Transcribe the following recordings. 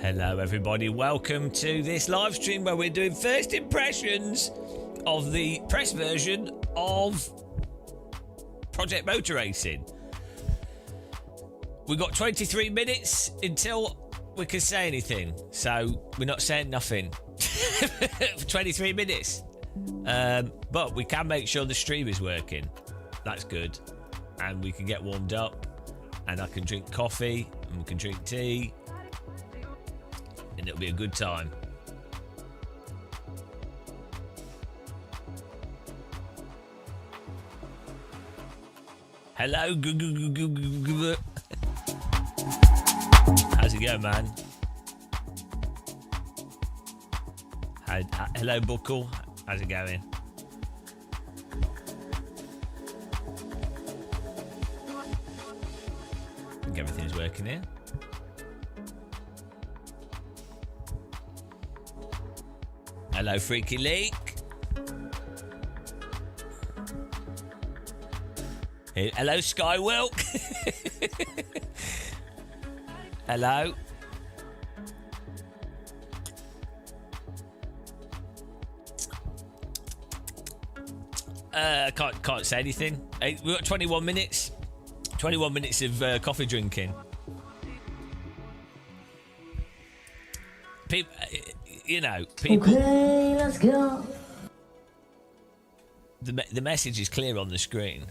Hello everybody, welcome to this live stream where we're doing first impressions of the press version of Project Motor Racing. We've got 23 minutes until we can say anything, so we're not saying nothing for 23 minutes. But we can make sure the stream is working. That's good. And we can get warmed up, and I can drink coffee, and we can drink tea, and it'll be a good time. Hello. How's it going, man? Hello, Buckle. How's it going? I think everything's working here. Hello, Freaky Leak. Hello, Skywilk. Hello. I can't say anything. We've got 21 minutes. 21 minutes of coffee drinking. People, people. Okay, let's go. The message is clear on the screen.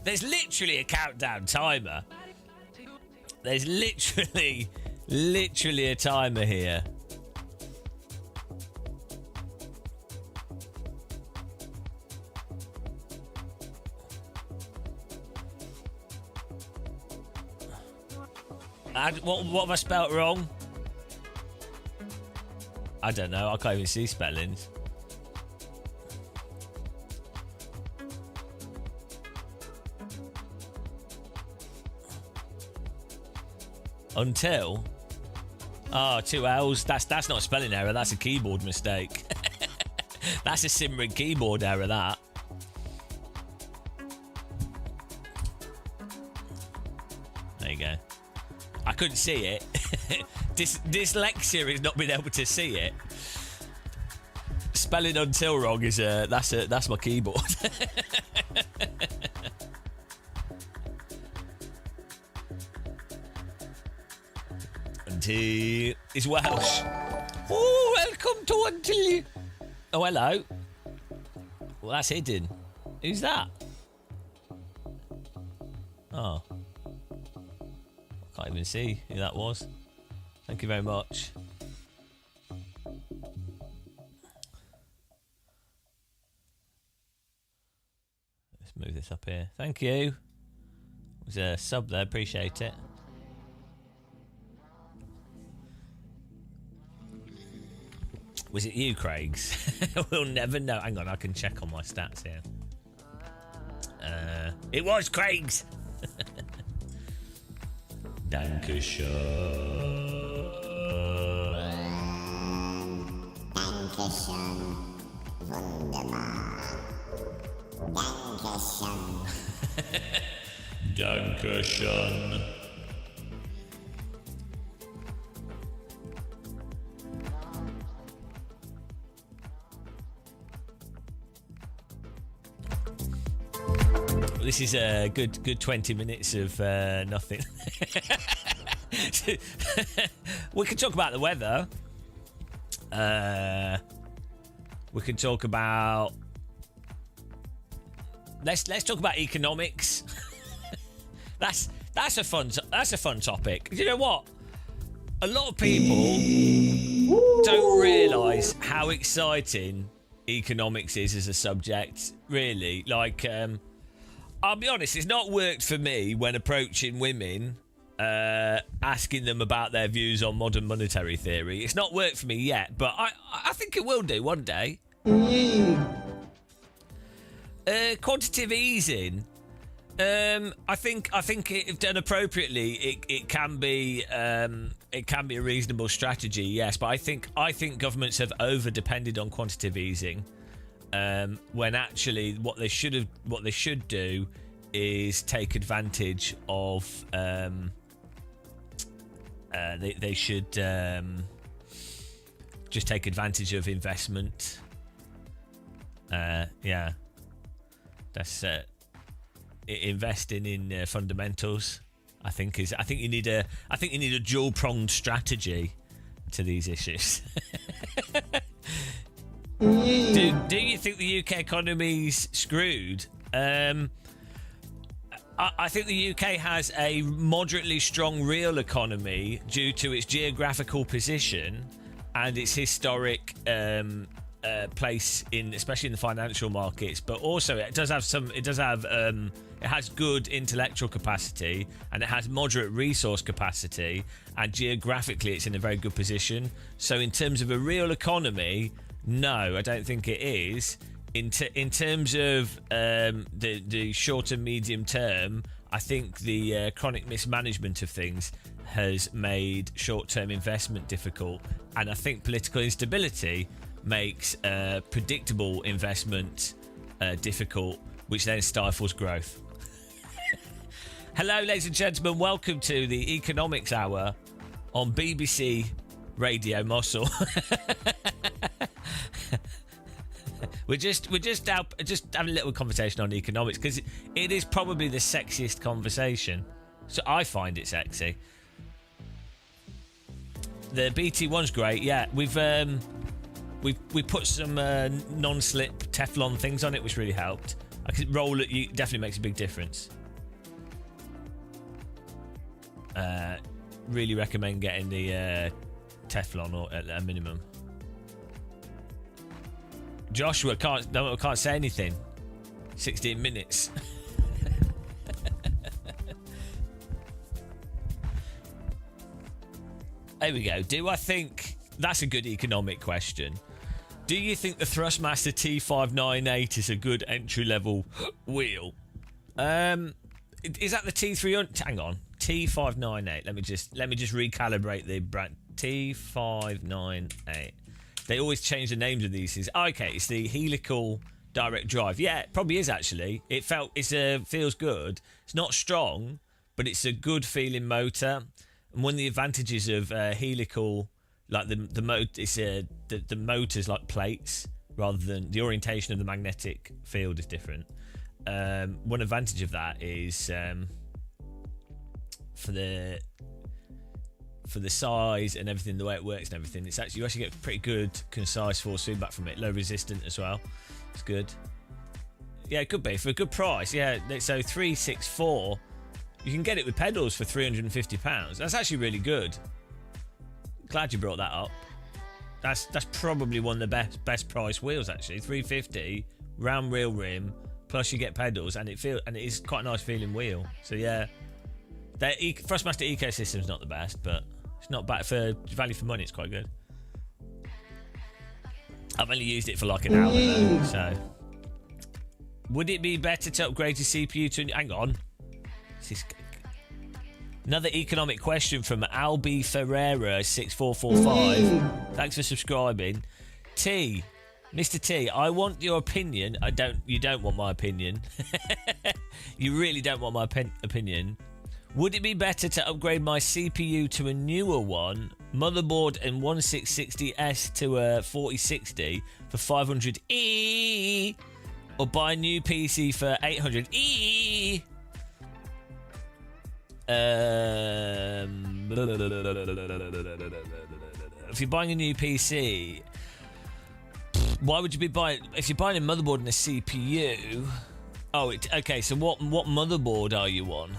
There's literally a countdown timer. There's literally a timer here. What have I spelt wrong? I don't know. I can't even see spellings. Until. Oh, 2 L's. That's not a spelling error. That's a keyboard mistake. That's a simmering keyboard error, that. There you go. I couldn't see it. Dyslexia is not being able to see it. Spelling until wrong is that's my keyboard. Until is Welsh. Oh, welcome to Until. Oh, hello. Well, that's hidden. Who's that? Oh. Can't even see who that was. Thank you very much. Let's move this up here. Thank you. There's a sub there. Appreciate it. Was it you, Craig's? We'll never know. Hang on, I can check on my stats here. It was Craig's. Dankeschön. Dankeschön. Wunderbar. Dankeschön. Dankeschön. This is a good 20 minutes of nothing. We can talk about the weather. We can talk about. Let's talk about economics. that's a fun topic. You know what? A lot of people don't realise how exciting economics is as a subject. Really, like. I'll be honest, it's not worked for me when approaching women, asking them about their views on modern monetary theory. It's not worked for me yet, but I think it will do one day. Quantitative easing. I think if done appropriately, it can be a reasonable strategy. Yes, but I think governments have over depended on quantitative easing. When actually what they should do is take advantage of they should just take advantage of investment. Yeah, that's investing in fundamentals. I think you need a dual pronged strategy to these issues. Do you think the UK economy's screwed? I think the UK has a moderately strong real economy due to its geographical position and its historic place in, especially in the financial markets. But also, it has good intellectual capacity and it has moderate resource capacity, and geographically, it's in a very good position. So, in terms of a real economy, no, I don't think it is. In terms of the short and medium term, I think the chronic mismanagement of things has made short-term investment difficult, and I think political instability makes predictable investment difficult, which then stifles growth. Hello, ladies and gentlemen, welcome to the Economics Hour on BBC Radio Mosul. We're just having a little conversation on economics because it is probably the sexiest conversation. So I find it sexy. The BT one's great. Yeah, we put some non-slip Teflon things on it, which really helped. I could roll it. Definitely makes a big difference. Really recommend getting the Teflon or at a minimum. Joshua can't say anything. 16 minutes. There we go. Do I think that's a good economic question? Do you think the Thrustmaster T598 is a good entry level wheel? Is that the T300? Hang on, T598. Let me just recalibrate the brand. T598. They always change the names of these. Okay, it's the helical direct drive. Yeah, it probably is actually. It feels good. It's not strong, but it's a good feeling motor. And one of the advantages of helical, like the motor's like plates rather than the orientation of the magnetic field is different. One advantage of that is for the size and everything, the way it works and everything, you actually get pretty good concise force feedback from it. Low resistant as well. It's good. Yeah, it could be for a good price. Yeah, so 364. You can get it with pedals for £350. That's actually really good. Glad you brought that up. That's probably one of the best price wheels actually. 350 round real rim, plus you get pedals, and it is quite a nice feeling wheel. So yeah, their Thrustmaster ecosystem's not the best, but it's not bad for value for money. It's quite good. I've only used it for like an hour though, so. Would it be better to upgrade your CPU to... Hang on. Another economic question from Albi Ferreira 6445. Thanks for subscribing. Mr. T, I want your opinion. You don't want my opinion. You really don't want my opinion. Would it be better to upgrade my CPU to a newer one, motherboard and 1660S to a 4060 for 500E, or buy a new PC for 800E? If you're buying a new PC, why would you be buying? If you're buying a motherboard and a CPU, okay. So what motherboard are you on?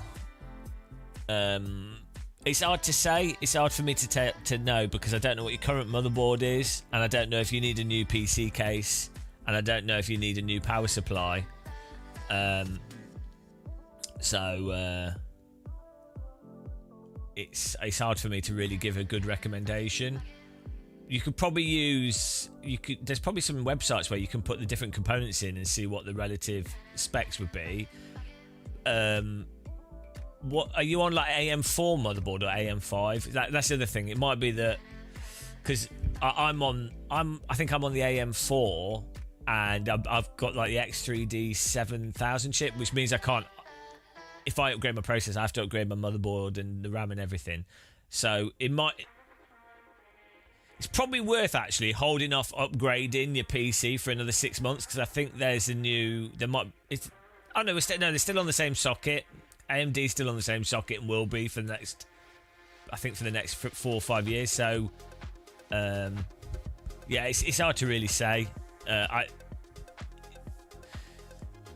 It's hard to say. It's hard for me to know because I don't know what your current motherboard is, and I don't know if you need a new PC case, and I don't know if you need a new power supply. It's hard for me to really give a good recommendation. You could probably there's probably some websites where you can put the different components in and see what the relative specs would be. What are you on, like AM4 motherboard or AM5? That's the other thing. It might be that because I think I'm on the AM4 and I've got like the X3D 7000 chip, which means I can't. If I upgrade my processor, I have to upgrade my motherboard and the RAM and everything. So it's probably worth actually holding off upgrading your PC for another 6 months, because I think there's a new. They're still on the same socket. AMD's still on the same socket and will be for the next. I think for the next 4 or 5 years. So, yeah, it's hard to really say.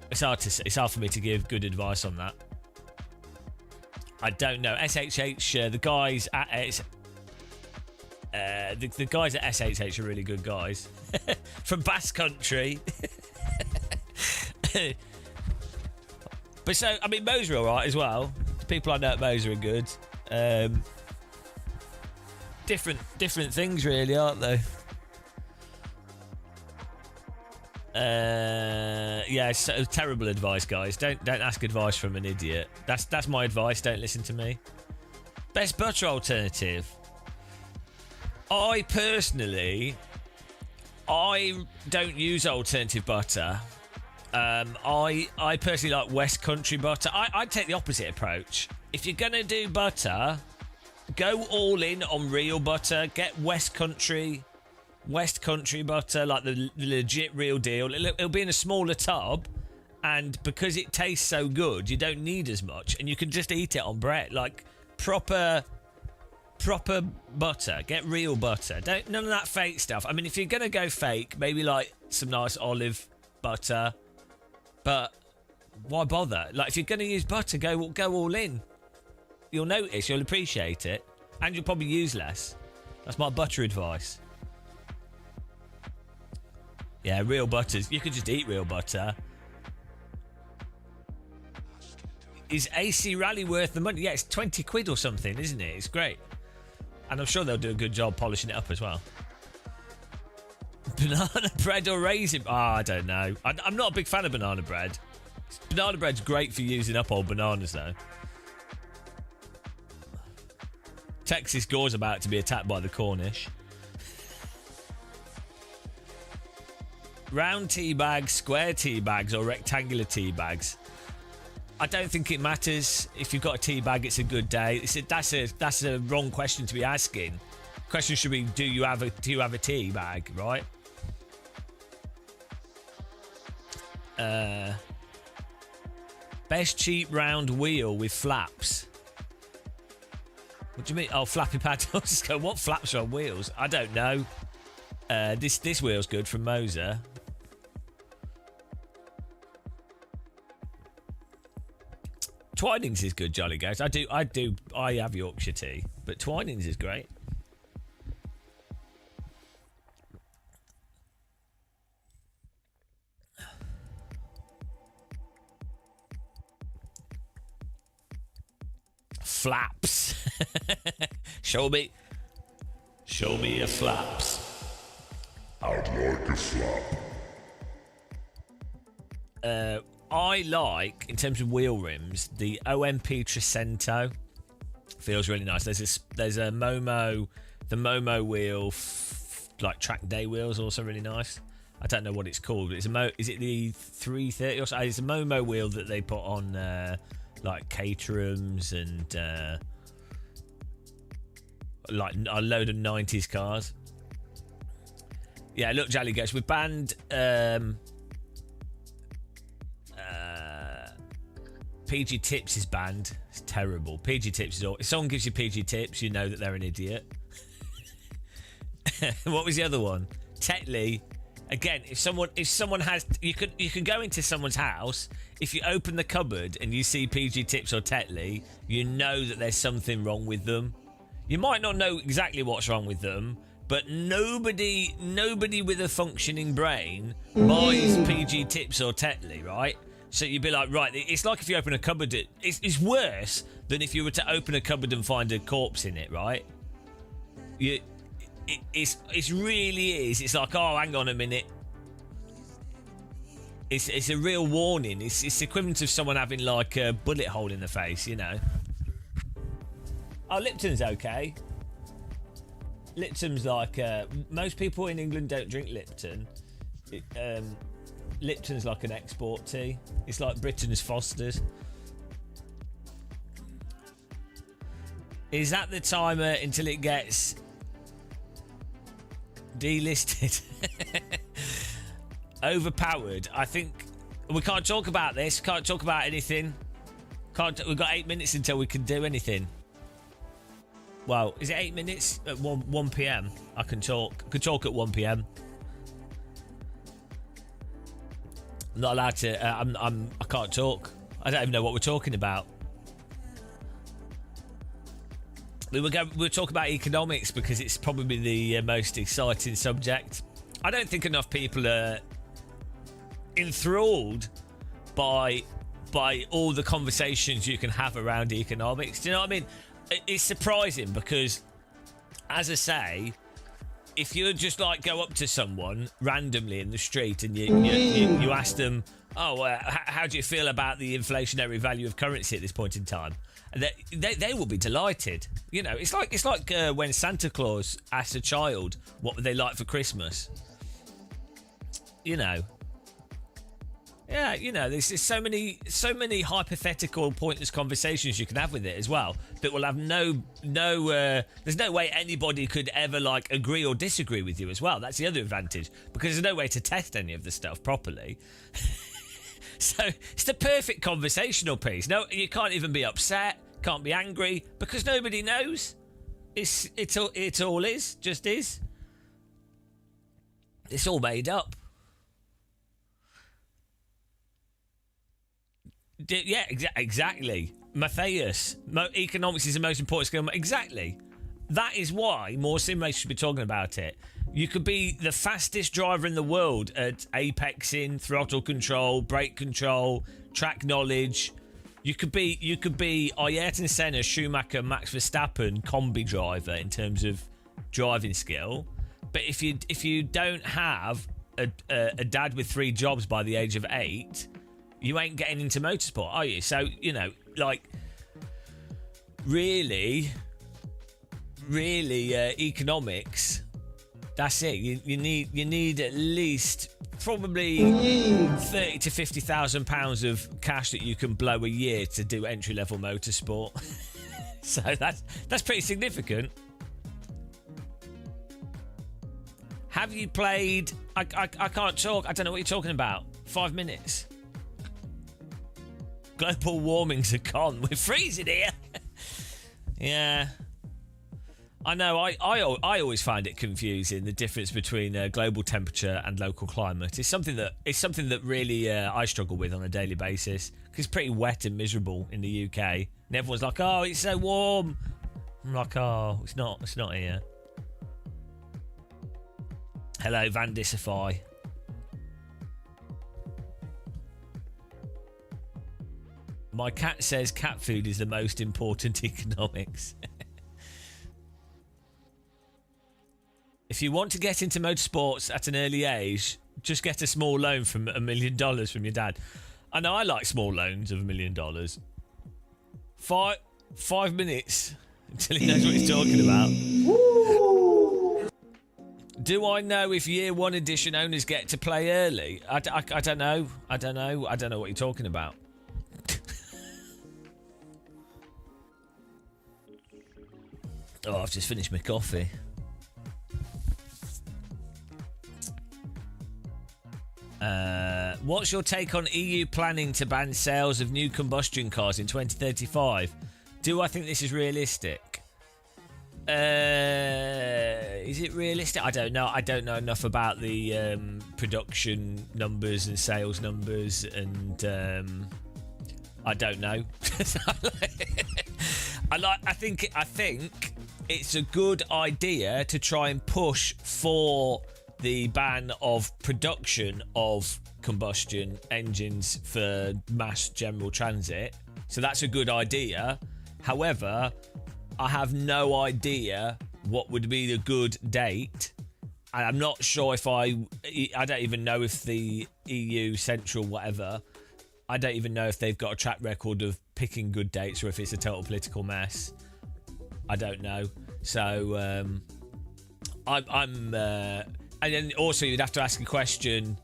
It's hard for me to give good advice on that. I don't know. SHH, the guys at the guys at SHH are really good guys from Basque Country. But so, I mean, Moser are alright as well. The people I know at Moser are good. Different things, really, aren't they? Yeah, so terrible advice, guys. Don't ask advice from an idiot. That's my advice. Don't listen to me. Best butter alternative. I personally, I don't use alternative butter. I personally like West Country butter. I'd take the opposite approach. If you're gonna do butter, go all in on real butter. Get West Country butter, like the legit real deal. It'll be in a smaller tub, and because it tastes so good, you don't need as much, and you can just eat it on bread, like proper butter. Get real butter. None of that fake stuff. I mean, if you're gonna go fake, maybe like some nice olive butter, but why bother? Like, if you're gonna use butter, go all in. You'll notice, you'll appreciate it, and you'll probably use less. That's my butter advice. Yeah, real butters. You could just eat real butter. Is AC Rally worth the money? Yeah, it's 20 quid or something, isn't it? It's great. And I'm sure they'll do a good job polishing it up as well. Banana bread or raisin? I don't know. I'm not a big fan of banana bread. Banana bread's great for using up old bananas, though. Texas Gore's about to be attacked by the Cornish. Round tea bags, square tea bags, or rectangular tea bags? I don't think it matters. If you've got a tea bag, it's a good day. That's a wrong question to be asking. The question should be, do you have a tea bag, right? Best cheap round wheel with flaps. What do you mean? Oh, flappy pads. I was just going, what flaps are on wheels? I don't know. This wheel's good from Moser. Twinings is good, Jolly Ghost. I have Yorkshire tea, but Twinings is great. Flaps. Show me your flaps. I'd like a flap. I like, in terms of wheel rims, the OMP Trecento. Feels really nice. There's a Momo, the Momo wheel, like track day wheels, also really nice. I don't know what it's called. Is it the 330 or so? It's a Momo wheel that they put on like Caterhams and like a load of 90s cars. Yeah, look, Jolly Ghost, we've banned PG Tips is banned. It's terrible. PG Tips is all. If someone gives you PG Tips, you know that they're an idiot. What was the other one? Tetley. Again, if someone has, you can go into someone's house. If you open the cupboard and you see PG Tips or Tetley, you know that there's something wrong with them. You might not know exactly what's wrong with them, but nobody with a functioning brain buys PG Tips or Tetley, right? So you'd be like, right, it's like if you open a cupboard, it's worse than if you were to open a cupboard and find a corpse in it, right? It really is. It's like, oh, hang on a minute. It's a real warning. It's equivalent of someone having like a bullet hole in the face, you know. Oh, Lipton's okay. Lipton's like most people in England don't drink Lipton. Lipton's like an export tea. It's like Britain's Foster's. Is that the timer until it gets delisted? Overpowered. I think we can't talk about this. Can't talk about anything. We've got 8 minutes until we can do anything. Well, is it 8 minutes? At 1 p.m. I can talk. Could talk at 1 p.m. I'm not allowed to. I can't talk. I don't even know what we're talking about. We'll talk about economics because it's probably the most exciting subject. I don't think enough people are enthralled by all the conversations you can have around economics. Do you know what I mean? It's surprising because, as I say, if you just like go up to someone randomly in the street and you ask them, how do you feel about the inflationary value of currency at this point in time? And they will be delighted. You know, it's like when Santa Claus asks a child what would they like for Christmas. You know. Yeah, you know, there's so many hypothetical, pointless conversations you can have with it as well that will have there's no way anybody could ever like agree or disagree with you as well. That's the other advantage because there's no way to test any of the stuff properly. So it's the perfect conversational piece. No, you can't even be upset, can't be angry because nobody knows. It all is, just is. It's all made up. Yeah, exactly. Matthias, economics is the most important skill. Exactly. That is why more simulators should be talking about it. You could be the fastest driver in the world at apexing, throttle control, brake control, track knowledge. You could be Ayrton Senna, Schumacher, Max Verstappen combi driver in terms of driving skill. But if you don't have a dad with 3 jobs by the age of 8, you ain't getting into motorsport, are you? So, you know, like, really, economics. That's it. You need at least probably 30 to 50,000 pounds of cash that you can blow a year to do entry level motorsport. So that's pretty significant. Have you played? I can't talk. I don't know what you're talking about. 5 minutes. Global warming's a con. We're freezing here. Yeah. I know, I always find it confusing, the difference between global temperature and local climate. It's something that really I struggle with on a daily basis because it's pretty wet and miserable in the UK. And everyone's like, "Oh, it's so warm." I'm like, "Oh, it's not here." Hello, Vandisify. My cat says cat food is the most important economics. If you want to get into motorsports at an early age, just get a small loan from $1 million from your dad. I know I like small loans of $1 million. 5 minutes until he knows what he's talking about. Do I know if year 1 edition owners get to play early? I don't know. I don't know what you're talking about. Oh, I've just finished my coffee. What's your take on EU planning to ban sales of new combustion cars in 2035? Do I think this is realistic? Is it realistic? I don't know. I don't know enough about the production numbers and sales numbers, and I don't know. I think it's a good idea to try and push for the ban of production of combustion engines for mass general transit. So that's a good idea. However, I have no idea what would be the good date. And I'm not sure if I don't even know if the EU Central whatever, I don't even know if they've got a track record of picking good dates or if it's a total political mess. I don't know. So and then also you'd have to ask a question,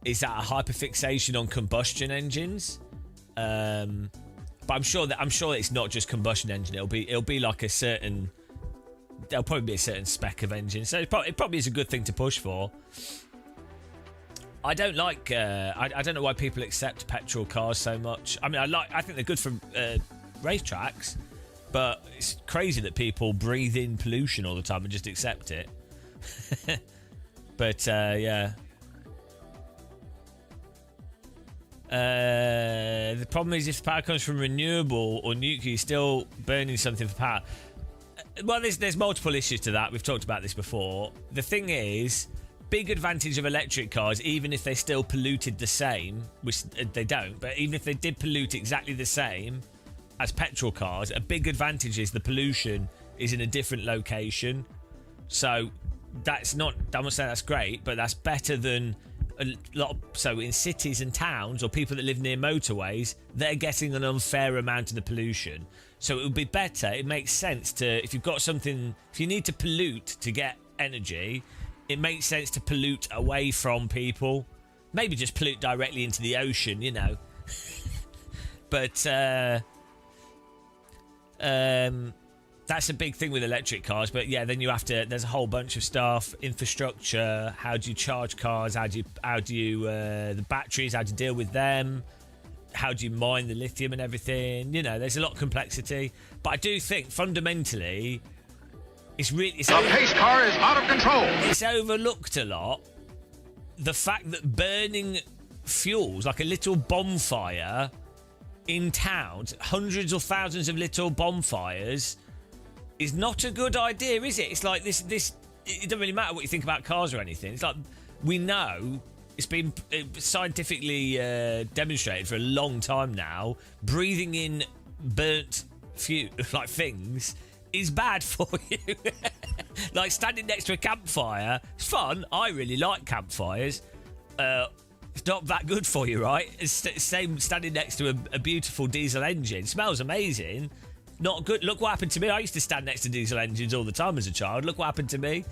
is that a hyperfixation on combustion engines? But I'm sure it's not just combustion engine. It'll be like a certain. There'll probably be a certain spec of engine, so it probably is a good thing to push for. I don't like. I don't know why people accept petrol cars so much. I mean, I think they're good for racetracks, but it's crazy that people breathe in pollution all the time and just accept it. But yeah. The problem is if the power comes from renewable or nuclear, you're still burning something for power. Well, there's multiple issues to that. We've talked about this before. The thing is, big advantage of electric cars, even if they still polluted the same, which they don't, but even if they did pollute exactly the same as petrol cars, a big advantage is the pollution is in a different location. So that's not, I'm not saying that's great, but that's better than a lot of, so in cities and towns or people that live near motorways, they're getting an unfair amount of the pollution. So it would be better, it makes sense to, if you've got something, if you need to pollute to get energy, it makes sense to pollute away from people. Maybe just pollute directly into the ocean, you know. But that's a big thing with electric cars. But yeah, then you have to, there's a whole bunch of stuff, infrastructure, how do you charge cars, how do you the batteries, how do you deal with them, how do you mine the lithium and everything, you know, there's a lot of complexity. But I do think fundamentally the pace car is out of control. It's overlooked a lot, the fact that burning fuels like a little bonfire in towns, hundreds or thousands of little bonfires, is not a good idea, is it? It's like this. It doesn't really matter what you think about cars or anything. It's like, we know, it's been scientifically demonstrated for a long time now, breathing in burnt fuel, like things, is bad for you. Like standing next to a campfire, it's fun. I really like campfires. It's not that good for you, right? It's same standing next to a beautiful diesel engine. It smells amazing. Not good. Look what happened to me. I used to stand next to diesel engines all the time as a child. Look what happened to me.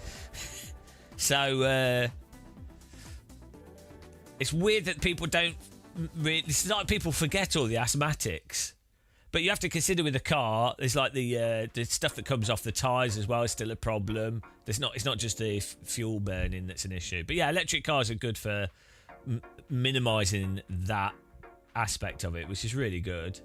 So it's weird that people don't really, it's like people forget all the asthmatics. But you have to consider with a car, there's like the stuff that comes off the tyres as well is still a problem. It's not just the fuel burning that's an issue. But yeah, electric cars are good for minimising that aspect of it, which is really good.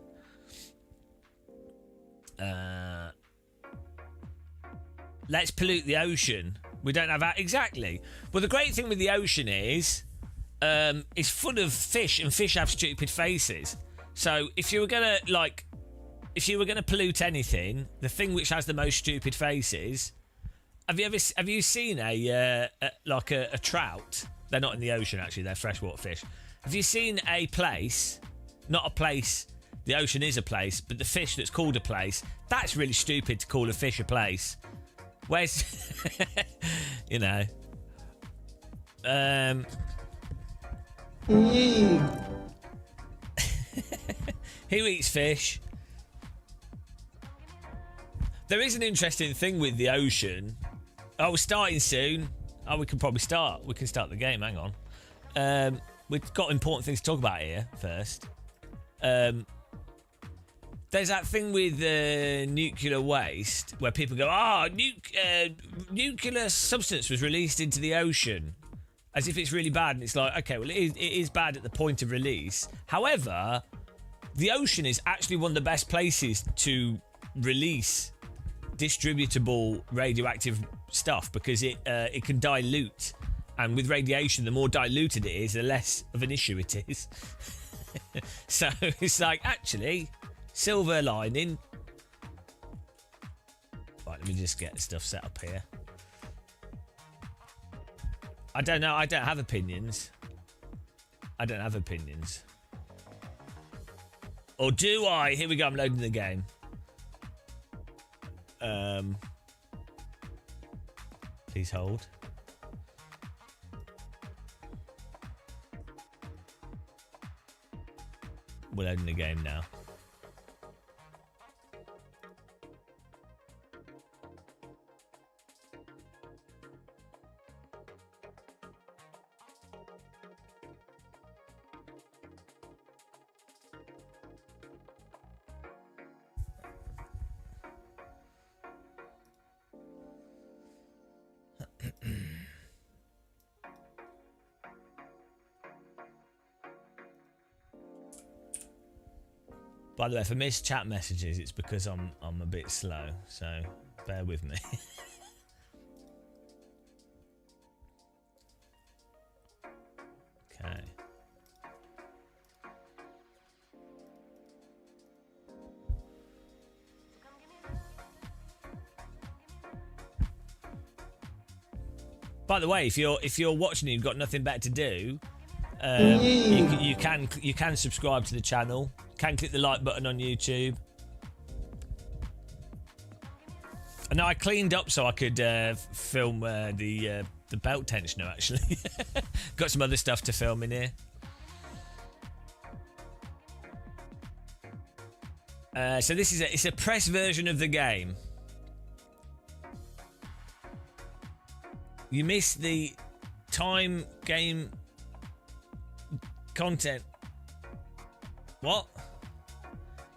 Let's pollute the ocean. We don't have that. Exactly. Well, the great thing with the ocean is it's full of fish, and fish have stupid faces. So if you were gonna pollute anything, the thing which has the most stupid faces. Have you seen a trout? They're not in the ocean actually. They're freshwater fish. Have you seen a place? Not a place. The ocean is a place, but the fish that's called a place, that's really stupid to call a fish a place. Where's, you know, who eats fish? There is an interesting thing with the ocean. Oh, we're starting soon. Oh, we can probably start. We can start the game. Hang on. We've got important things to talk about here first. There's that thing with nuclear waste where people go, nuclear substance was released into the ocean, as if it's really bad. And it's like, okay, well, it is bad at the point of release. However, the ocean is actually one of the best places to release distributable radioactive stuff because it can dilute. And with radiation, the more diluted it is, the less of an issue it is. So it's like, actually, silver lining. Right, let me just get stuff set up here. I don't know. I don't have opinions. Or do I? Here we go. I'm loading the game. Please hold. We're loading the game now. By the way, if I miss chat messages, it's because I'm a bit slow, so bear with me. Okay. By the way, if you're watching and you've got nothing better to do, you can subscribe to the channel. Can click the like button on YouTube. And now I cleaned up so I could film the belt tensioner. Actually, got some other stuff to film in here. So this is it's a press version of the game. You missed the time game content. What?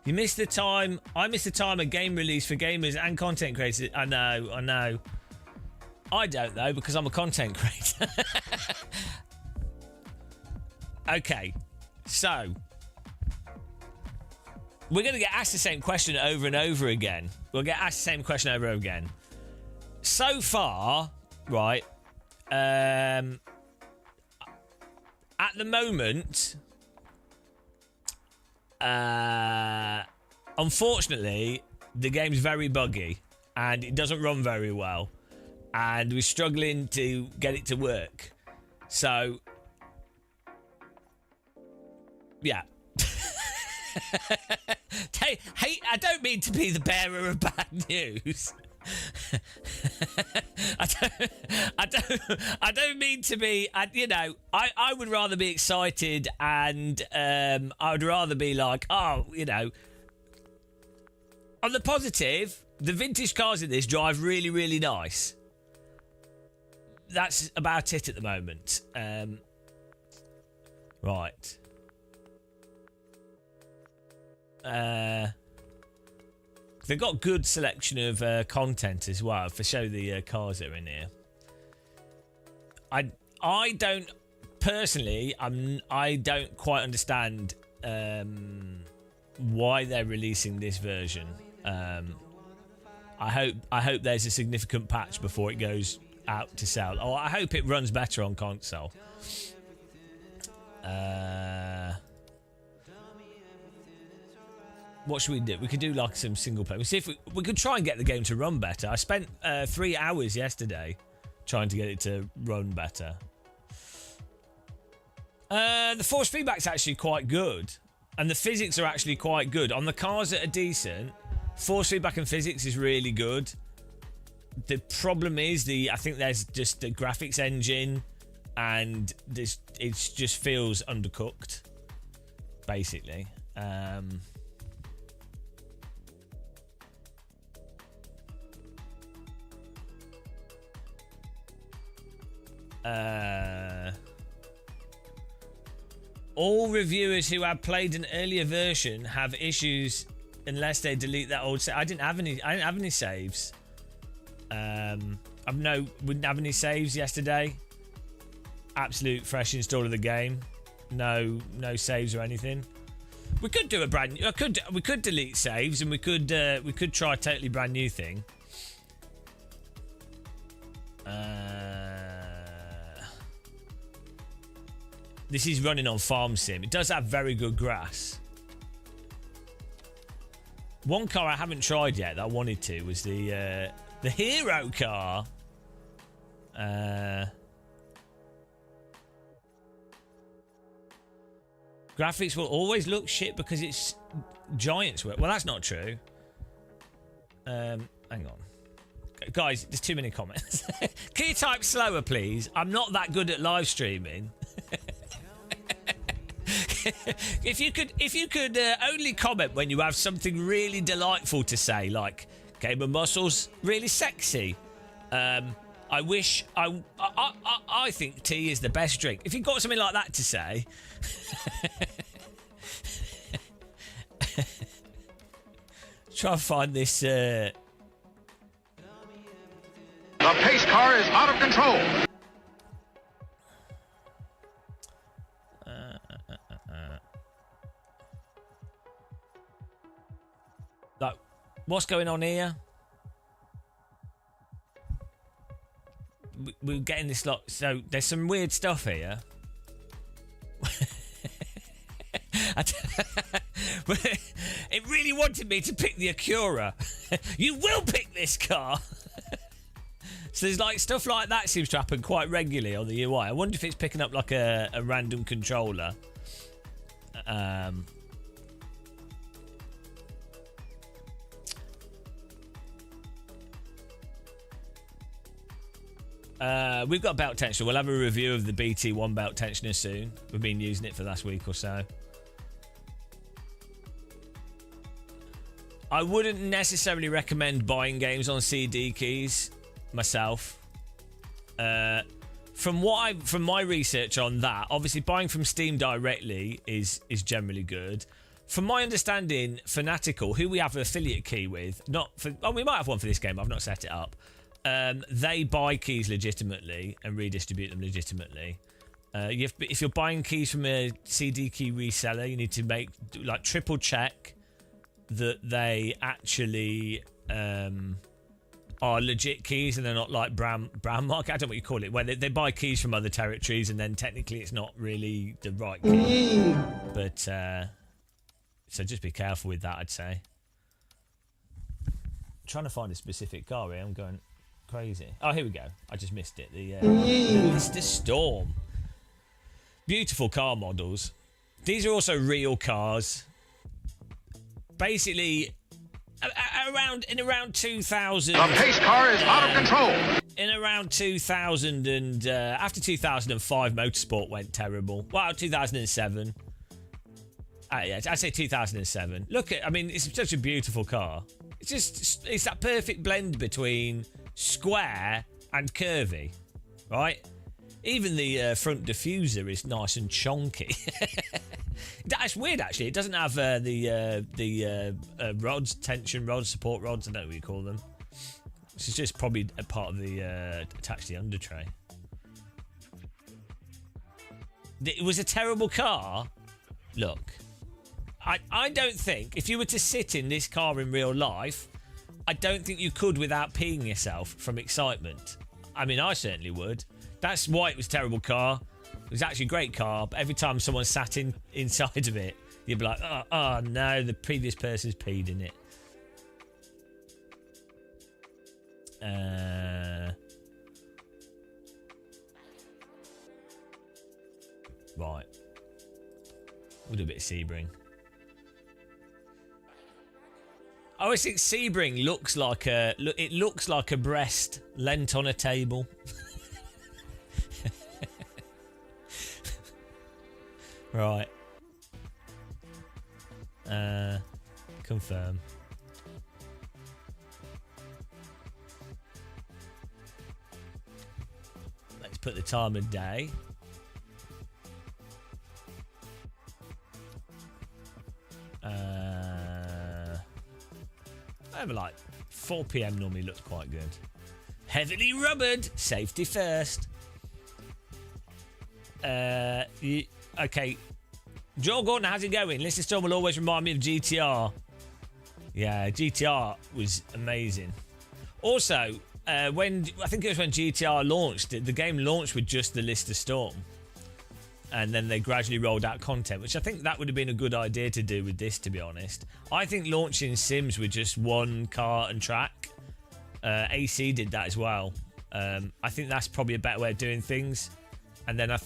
You missed the time. I missed the time of game release for gamers and content creators. I know. I don't though because I'm a content creator. Okay, so we're going to get asked the same question over and over again. We'll get asked the same question over and over again. So far, right, at the moment, unfortunately, the game's very buggy and it doesn't run very well, and we're struggling to get it to work. So, yeah. Hey, I don't mean to be the bearer of bad news. I don't mean to be. I would rather be excited, and I would rather be like, oh, on the positive, the vintage cars in this drive really, really nice. That's about it at the moment. Right. They've got good selection of content as well for show the cars that are in here. I don't personally. I don't quite understand why they're releasing this version. I hope there's a significant patch before it goes out to sell. Oh, I hope it runs better on console. What should we do? We could do like some single player. We see if we could try and get the game to run better. I spent 3 hours yesterday trying to get it to run better. The force feedback's actually quite good, and the physics are actually quite good on the cars that are decent. Force feedback and physics is really good. The problem is I think there's just the graphics engine, and it just feels undercooked, basically. All reviewers who have played an earlier version have issues unless they delete that old save. I didn't have any saves. Wouldn't have any saves yesterday. Absolute fresh install of the game. No saves or anything. We could do a brand new. We could delete saves, and we could try a totally brand new thing. This is running on Farm Sim. It does have very good grass. One car I haven't tried yet that I wanted to was the hero car. Graphics will always look shit because it's Giants work. Well, that's not true. Hang on. Guys, there's too many comments. Can you type slower, please? I'm not that good at live streaming. If you could only comment when you have something really delightful to say, like Game of Muscles, really sexy. I wish I think tea is the best drink. If you've got something like that to say. Try and find this. The pace car is out of control. What's going on here? We're getting this lot. So there's some weird stuff here. It really wanted me to pick the Acura. You will pick this car. So there's like stuff like that seems to happen quite regularly on the UI. I wonder if it's picking up like a random controller. We've got belt tensioner. We'll have a review of the BT1 belt tensioner soon. We've been using it for the last week or so. I wouldn't necessarily recommend buying games on CD keys myself. From my research on that, obviously buying from Steam directly is generally good. From my understanding, Fanatical, who we have an affiliate key with, we might have one for this game. I've not set it up. They buy keys legitimately and redistribute them legitimately. If you're buying keys from a CD key reseller, you need to triple check that they actually are legit keys and they're not like brown market. I don't know what you call it, where they buy keys from other territories and then technically it's not really the right key. But so just be careful with that, I'd say. I'm trying to find a specific car here. I'm going crazy. Oh, here we go. I just missed it. The Mr. Storm. Beautiful car models. These are also real cars. Basically, in around 2000. The pace car is out of control. In around 2000 and after 2005, motorsport went terrible. Well, 2007. Yeah, I'd say 2007. It's such a beautiful car. It's that perfect blend between square and curvy, right? Even the front diffuser is nice and chonky. That's weird, actually. It doesn't have the rods, tension rods, support rods. I don't know what you call them. This is just probably a part of the attached to the under tray. It was a terrible car. Look, I don't think if you were to sit in this car in real life, I don't think you could without peeing yourself from excitement. I mean, I certainly would. That's why it was a terrible car. It was actually a great car, but every time someone sat inside of it, you'd be like, oh no, the previous person's peed in it. Right. We'll do a bit of Sebring. I always think Sebring looks like a breast lent on a table. Right. Confirm. Let's put the time of day. Over like 4 PM normally looks quite good. Heavily rubbered. Safety first. Okay. Joel Gordon, how's it going? Lister Storm will always remind me of GTR. Yeah, GTR was amazing. Also, I think it was when GTR launched, the game launched with just the Lister Storm. And then they gradually rolled out content, which I think that would have been a good idea to do with this, to be honest. I think launching Sims with just one car and track, AC did that as well. I think that's probably a better way of doing things. And then I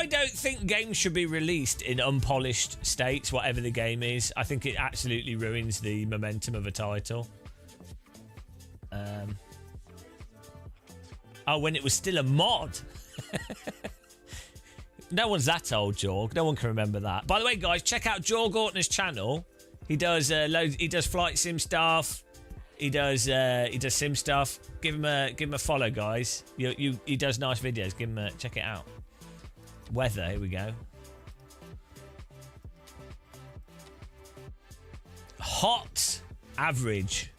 don't think games should be released in unpolished states, whatever the game is. I think it absolutely ruins the momentum of a title. Oh, when it was still a mod. No one's that old, Jorg. No one can remember that. By the way, guys, check out Jorg Ortner's channel. He does He does flight sim stuff. He does sim stuff. Give him a follow, guys. He does nice videos. Give him check it out. Weather. Here we go. Hot, average,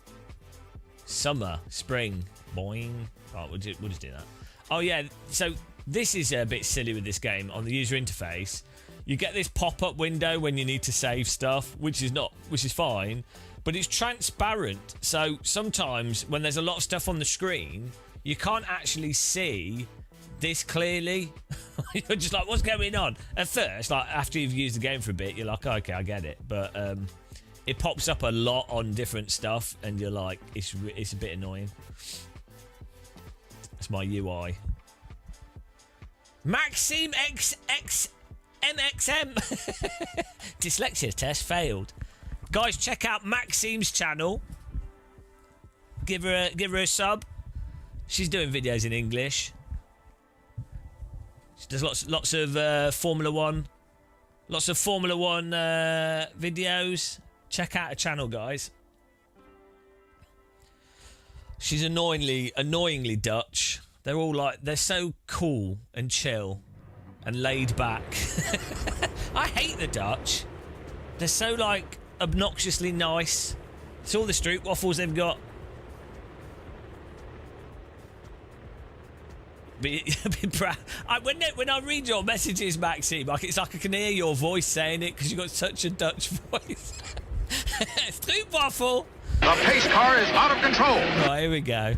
summer, spring, boing. Right, we'll just do that. Oh yeah, so this is a bit silly with this game on the user interface. you get this pop-up window when you need to save stuff, which is fine, but it's transparent. So sometimes when there's a lot of stuff on the screen, you can't actually see this clearly. You're just like, what's going on? At first, like after you've used the game for a bit, you're like, oh, okay, I get it. But it pops up a lot on different stuff, and you're like, it's a bit annoying. It's my UI. Maxime MXM. Dyslexia test failed. Guys, check out Maxime's channel. Give her a sub. She's doing videos in English. She does lots of Formula One. Lots of Formula One videos. Check out her channel, guys. She's annoyingly Dutch. They're so cool and chill and laid back. I hate the Dutch. They're so like obnoxiously nice. It's all the street waffles they've got. Be proud. When I read your messages, Maxime, it's like I can hear your voice saying it because you've got such a Dutch voice. Street waffle. The pace car is out of control. Right, here we go.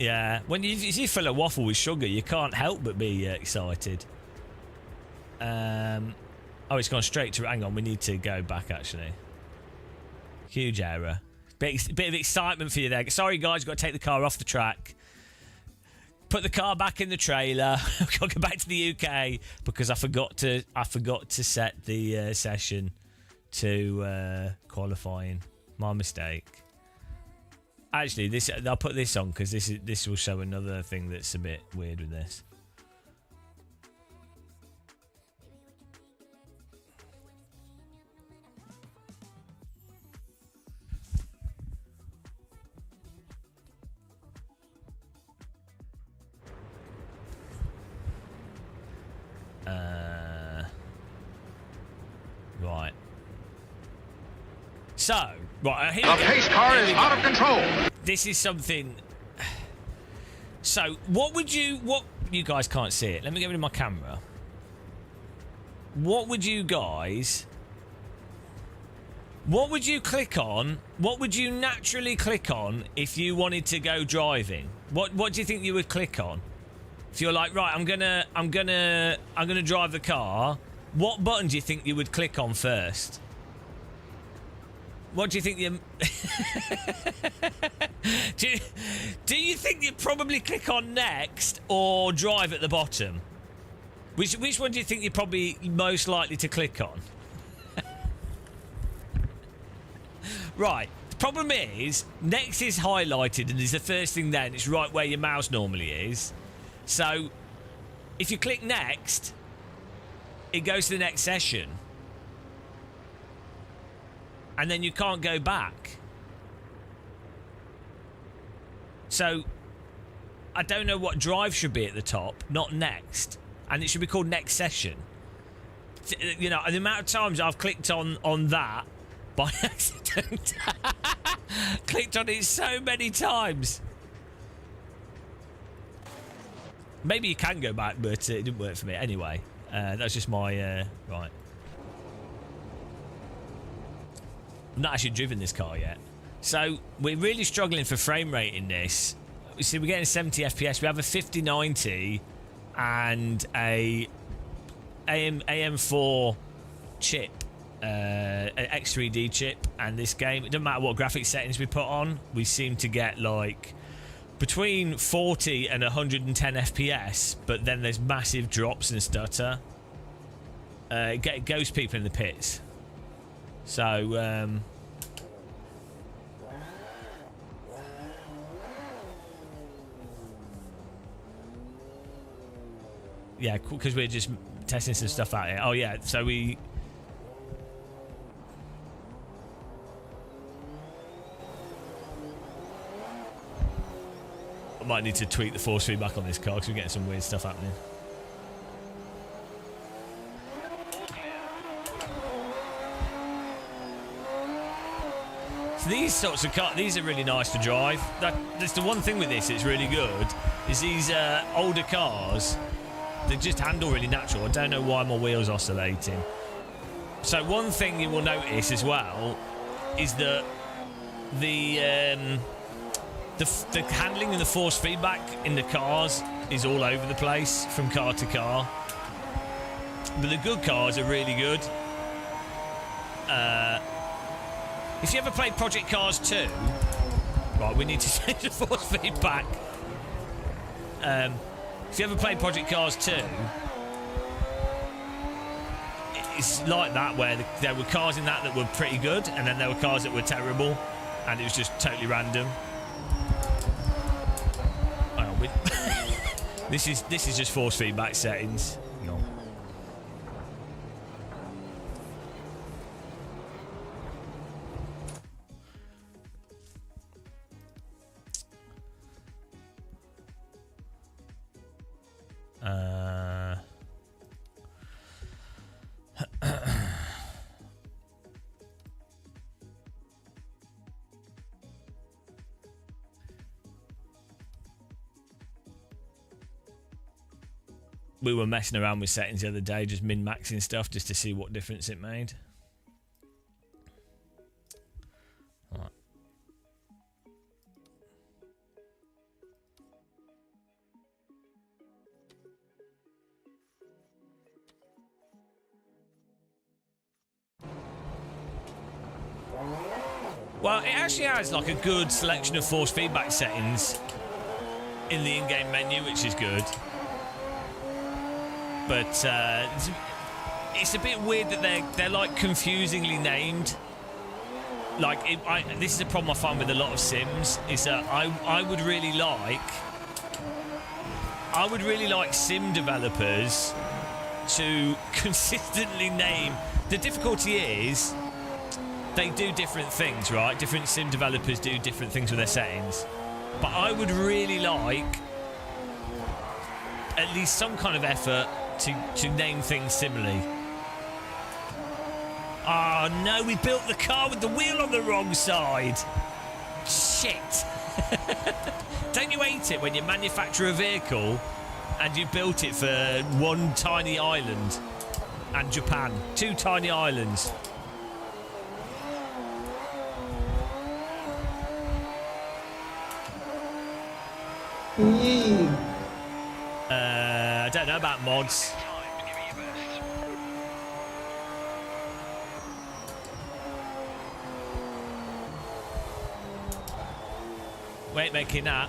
Yeah, when you fill a waffle with sugar, you can't help but be excited. Oh, it's gone straight to... Hang on, we need to go back, actually. Huge error. Bit of excitement for you there. Sorry, guys, got to take the car off the track. Put the car back in the trailer. Got to go back to the UK because I forgot to set the session to qualifying. My mistake. Actually, I'll put this on because this will show another thing that's a bit weird with this. Right. So, right, here we go. The pace car is out of control. This is something. So, what you guys can't see it. Let me get rid of my camera. What would you click on? What would you naturally click on if you wanted to go driving? What do you think you would click on? If you're like, right, I'm gonna drive the car. What button do you think you would click on first? What do you think you... do you think you'd probably click on next or drive at the bottom? Which one do you think you're probably most likely to click on? Right. The problem is, next is highlighted and is the first thing there, and it's right where your mouse normally is. So, if you click next, it goes to the next session. And then you can't go back. So, I don't know what drive should be at the top, not next. And it should be called next session. You know, the amount of times I've clicked on that by accident. Clicked on it so many times. Maybe you can go back, but it didn't work for me. Anyway, that's just my... right. I've not actually driven this car yet. So, we're really struggling for frame rate in this. You see, we're getting 70 FPS. We have a 5090 and a AM4 chip. An X3D chip. And this game, it doesn't matter what graphics settings we put on, we seem to get, like, between 40 and 110 FPS, but then there's massive drops and stutter. It goes people in the pits. So, yeah, because we're just testing some stuff out here. Oh, yeah, so we... I might need to tweak the force feedback on this car because we're getting some weird stuff happening. So these sorts of cars, these are really nice to drive. That's the one thing with this that's really good, is these older cars they just handle really natural. I don't know why my wheels oscillating. So one thing you will notice as well is that the handling and the force feedback in the cars is all over the place from car to car. But the good cars are really good. If you ever played Project Cars 2, right, we need to change the force feedback. If you ever played Project Cars 2, it's like that, where there were cars in that were pretty good, and then there were cars that were terrible, and it was just totally random. Hang on, this is just force feedback settings. No. We were messing around with settings the other day, just min-maxing stuff just to see what difference it made. Right. Well, it actually has like a good selection of force feedback settings in the in-game menu, which is good. But it's a bit weird that they're like confusingly named. Like this is a problem I find with a lot of sims, is that I would really like sim developers to consistently name. The difficulty is they do different things, right? Different sim developers do different things with their settings. But I would really like at least some kind of effort to name things similarly. Oh no, we built the car with the wheel on the wrong side. Shit. Don't you hate it when you manufacture a vehicle and you built it for one tiny island and Japan? 2 tiny islands. I don't know about mods. We ain't making that.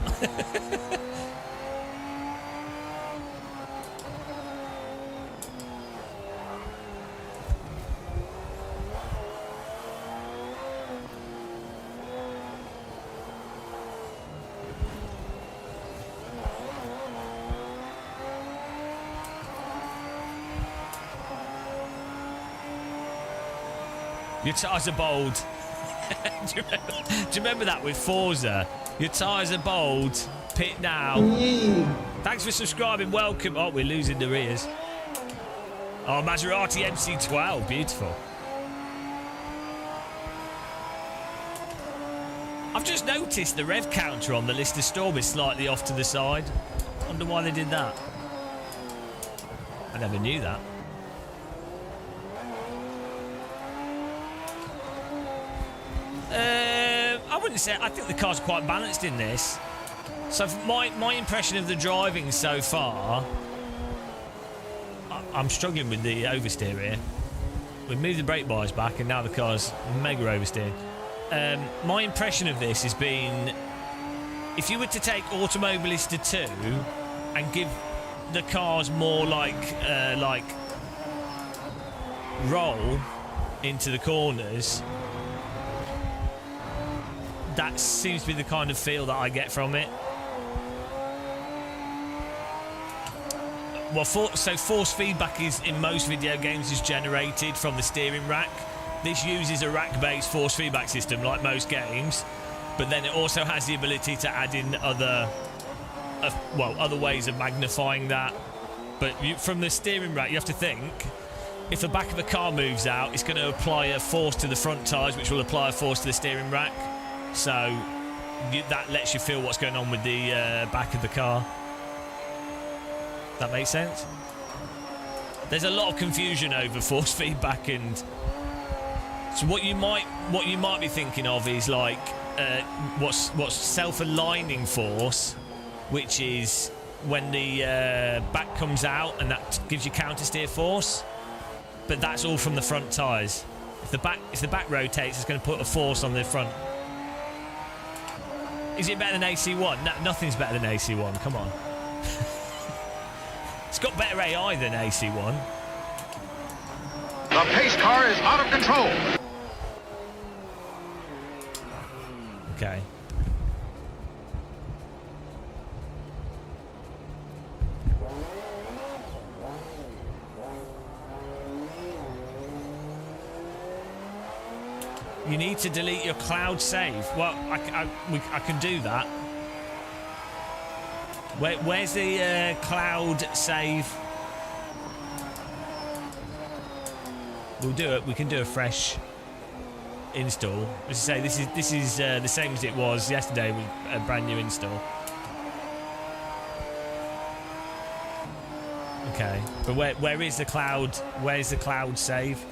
Your tyres are bold. do you remember that with Forza? Your tyres are bold. Pit now. Thanks for subscribing. Welcome. Oh, we're losing the rears. Oh, Maserati MC12. Beautiful. I've just noticed the rev counter on the Lister Storm is slightly off to the side. Wonder why they did that. I never knew that. I wouldn't say. I think the car's quite balanced in this. So my impression of the driving so far, I'm struggling with the oversteer here. We've moved the brake bars back, and now the car's mega oversteered. My impression of this has been, if you were to take Automobilista 2 and give the cars more like roll into the corners, that seems to be the kind of feel that I get from it. Well, so force feedback is in most video games is generated from the steering rack. This uses a rack-based force feedback system like most games, but then it also has the ability to add in other ways of magnifying that. But from the steering rack, you have to think, if the back of a car moves out, it's going to apply a force to the front tyres, which will apply a force to the steering rack. So that lets you feel what's going on with the back of the car. That makes sense? There's a lot of confusion over force feedback, and so what you might be thinking of is like what's self-aligning force, which is when the back comes out and that gives you counter steer force, but that's all from the front tyres. If the back rotates, it's going to put a force on the front. Is it better than AC1? No, nothing's better than AC1. Come on. It's got better AI than AC1. The pace car is out of control. Okay. You need to delete your cloud save. Well, I can do that. Where's the cloud save? We'll do it. We can do a fresh install. As I say, this is the same as it was yesterday with a brand new install. Okay, but where is the cloud? Where's the cloud save?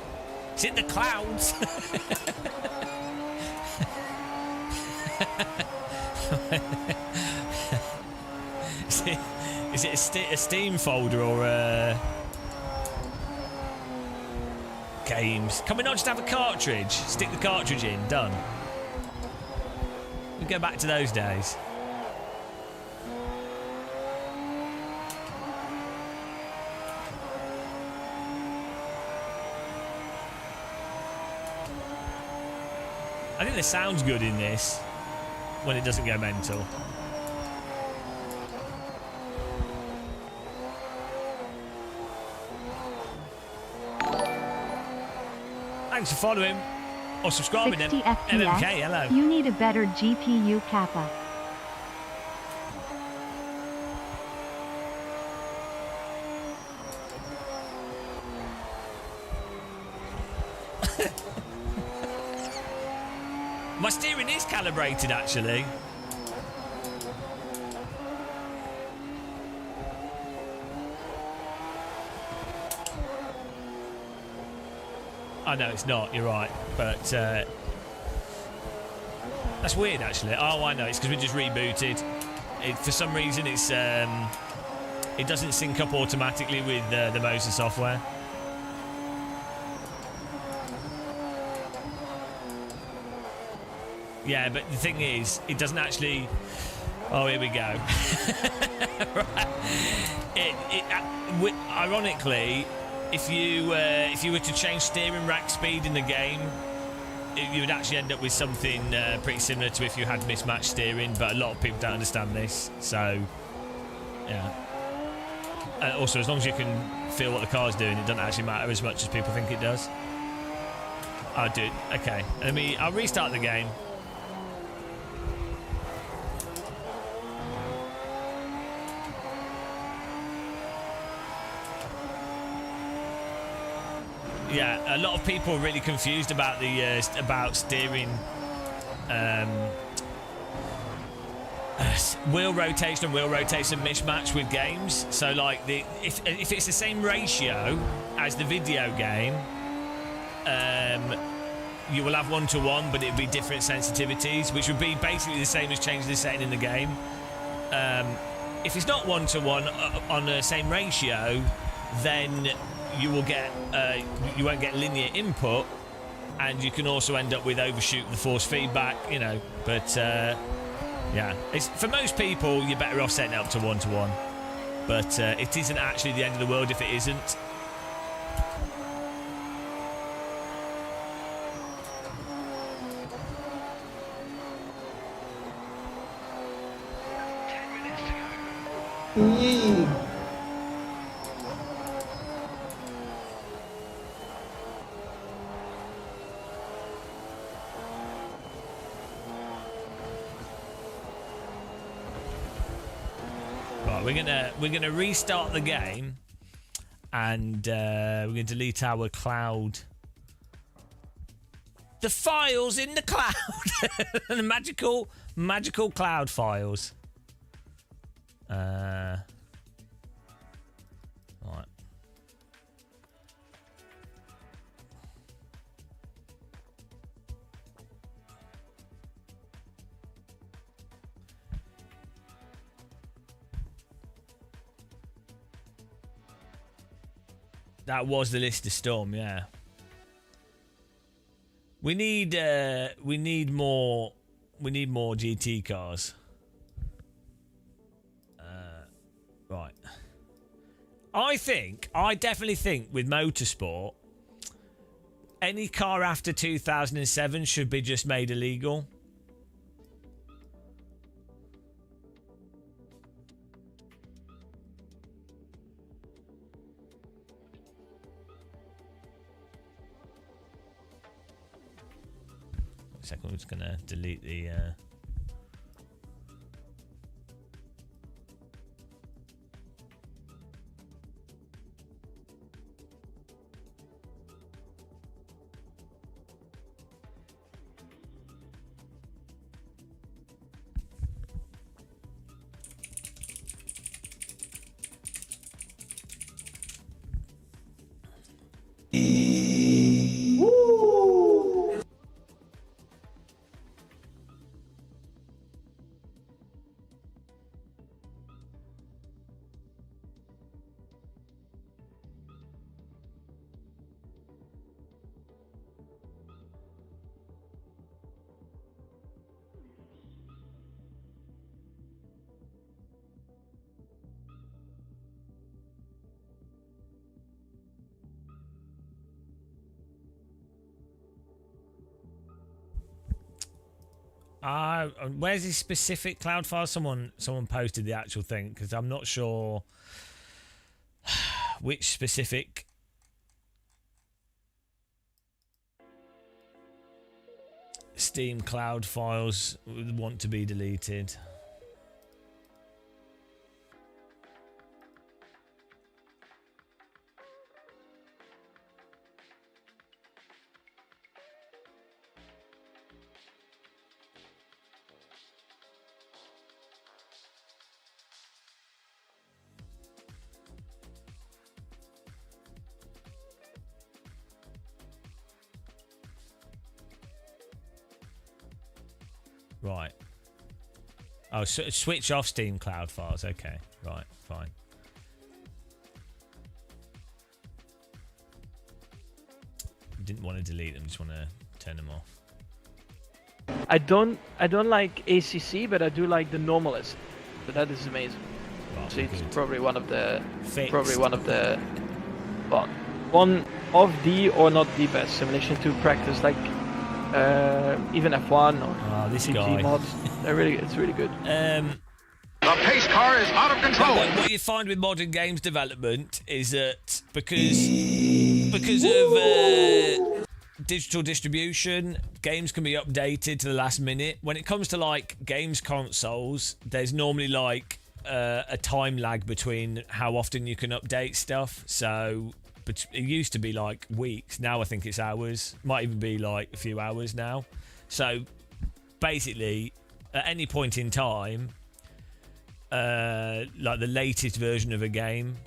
It's in the clouds. Is it a Steam folder or games? Can we not just have a cartridge? Stick the cartridge in. Done. We go back to those days. I think the sound's good in this when it doesn't go mental. Thanks for following or subscribing. 60 FPS. MMK, hello. You need a better GPU, Kappa. My steering is calibrated, actually. Oh, no, it's not. You're right. But that's weird, actually. Oh, I know. It's because we just rebooted. For some reason, it doesn't sync up automatically with the Moser software. Yeah, but the thing is, it doesn't actually... Oh, here we go. Right. Ironically, if you were to change steering rack speed in the game, you would actually end up with something pretty similar to if you had mismatched steering, but a lot of people don't understand this, so... Yeah. Also, as long as you can feel what the car's doing, it doesn't actually matter as much as people think it does. Oh, dude. Okay. I'll restart the game. Yeah, a lot of people are really confused about the about steering, wheel rotation and wheel rotation mismatch with games. So, like, if it's the same ratio as the video game, you will have 1-to-1, but it'll be different sensitivities, which would be basically the same as changing the setting in the game. If it's not 1-to-1 on the same ratio, then you won't get linear input, and you can also end up with overshoot the force feedback, you know. But yeah, it's, for most people, you're better off setting it up to 1-to-1. But it isn't actually the end of the world if it isn't. We're gonna restart the game, and we're gonna delete our cloud. The files in the cloud, the magical cloud files. Right. That was the list of Storm, yeah. We need more GT cars. Right. I definitely think with motorsport, any car after 2007 should be just made illegal. Second, we're just gonna delete the. Where's this specific cloud file? Someone posted the actual thing because I'm not sure which specific Steam cloud files would want to be deleted. Right. Oh, so switch off Steam cloud files. Okay. Right. Fine. Didn't want to delete them. Just want to turn them off. I don't like ACC, but I do like the normalist. But that is amazing. Right, So it's good. probably one of the Fixed. well, one of the or not the best simulation to practice, like even F1 or this GT guy. mods. It's really good. The pace car is out of control. What you find with modern games development is that because of digital distribution, games can be updated to the last minute. When it comes to like games consoles, there's normally like a time lag between how often you can update stuff. So but it used to be like weeks. Now I think it's hours. Might even be like a few hours now. So basically, at any point in time, like the latest version of a game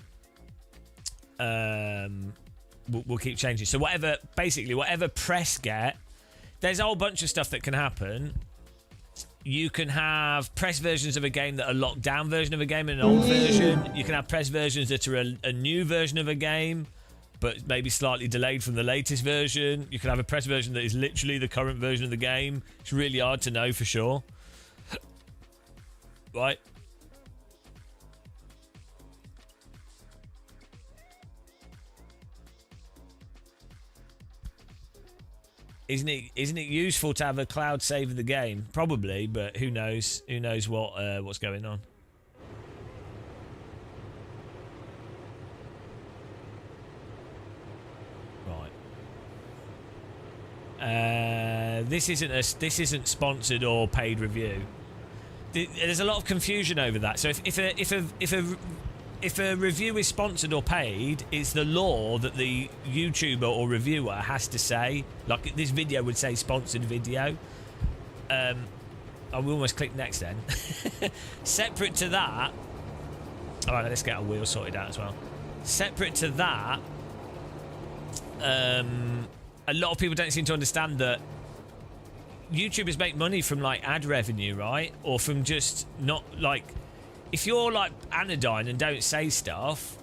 will keep changing. So whatever press get, there's a whole bunch of stuff that can happen. You can have press versions of a game that are locked down version of a game and an old version. You can have press versions that are a new version of a game, but maybe slightly delayed from the latest version. You can have a press version that is literally the current version of the game. It's really hard to know for sure. Right? Isn't it useful to have a cloud save of the game? Probably, but who knows? Who knows what's going on? Right. This isn't sponsored or paid review. There's a lot of confusion over that. So if a review is sponsored or paid, it's the law that the YouTuber or reviewer has to say. Like this video would say sponsored video. I will almost click next then. Separate to that, all right, let's get our wheel sorted out as well. Separate to that, a lot of people don't seem to understand that YouTubers make money from like ad revenue, right? Or from just not like, if you're like anodyne and don't say stuff,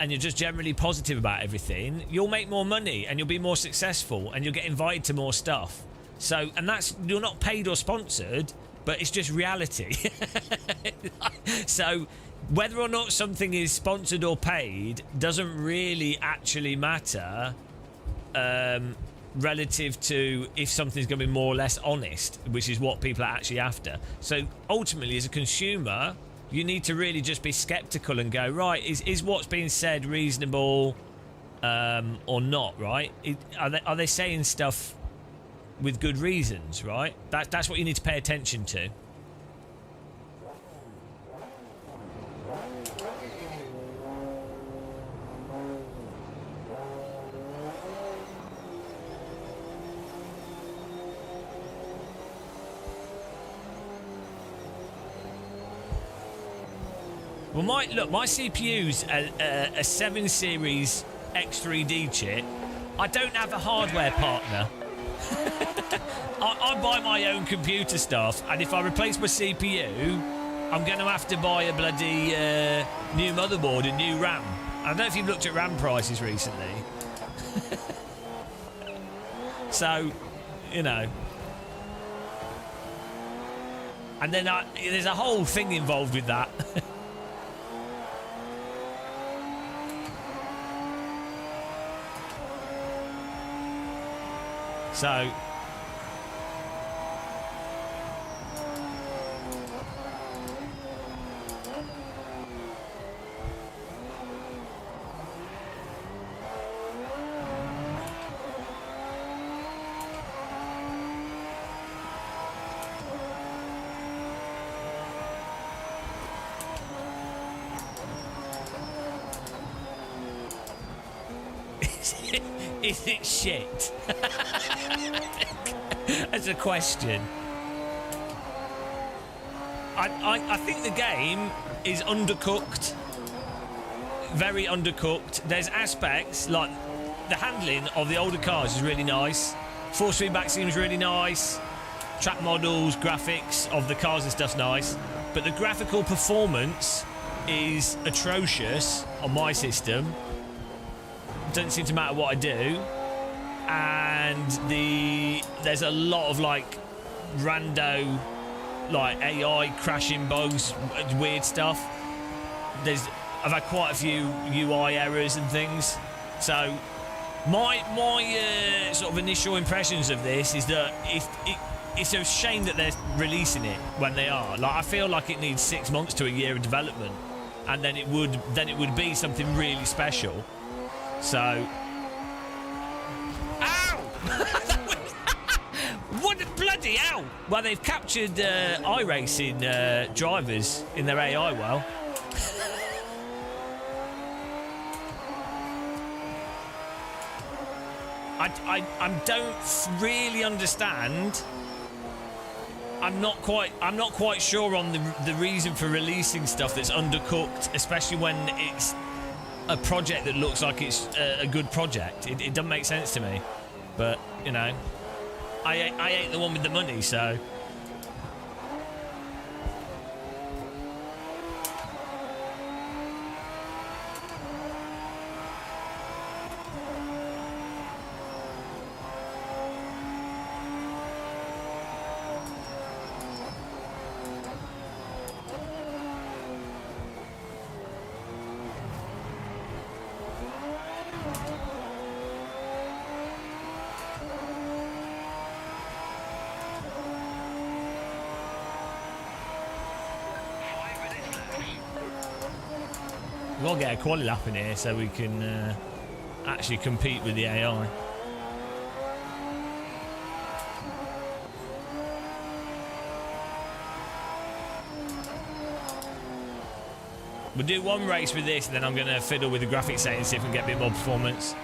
and you're just generally positive about everything, you'll make more money and you'll be more successful and you'll get invited to more stuff. So, and that's, you're not paid or sponsored, but it's just reality. So whether or not something is sponsored or paid doesn't really actually matter relative to if something's going to be more or less honest, which is what people are actually after. So ultimately, as a consumer, you need to really just be skeptical and go, right, is what's being said reasonable or not, right? Are they saying stuff with good reasons, right? That's what you need to pay attention to. Well, my CPU's a 7 Series X3D chip. I don't have a hardware partner. I buy my own computer stuff, and if I replace my CPU, I'm going to have to buy a bloody new motherboard and new RAM. I don't know if you've looked at RAM prices recently. So, you know. And then there's a whole thing involved with that. So is it shit? That's a question. I think the game is undercooked. Very undercooked. There's aspects like the handling of the older cars is really nice. Force feedback seems really nice. Track models, graphics of the cars and stuff's nice. But the graphical performance is atrocious on my system. Doesn't seem to matter what I do. And there's a lot of like rando like AI crashing bugs, weird stuff. I've had quite a few UI errors and things. So my sort of initial impressions of this is that it's a shame that they're releasing it when they are. Like, I feel like it needs 6 months to a year of development, and then it would be something really special. So, ow! What the bloody hell? Well, they've captured iRacing drivers in their AI well. I don't really understand. I'm not quite sure on the reason for releasing stuff that's undercooked, especially when it's a project that looks like it's a good project. It doesn't make sense to me. But, you know, I ain't the one with the money, so. We'll get a quality lap in here so we can actually compete with the AI. We'll do one race with this, and then I'm going to fiddle with the graphics settings, see if we can get a bit more performance.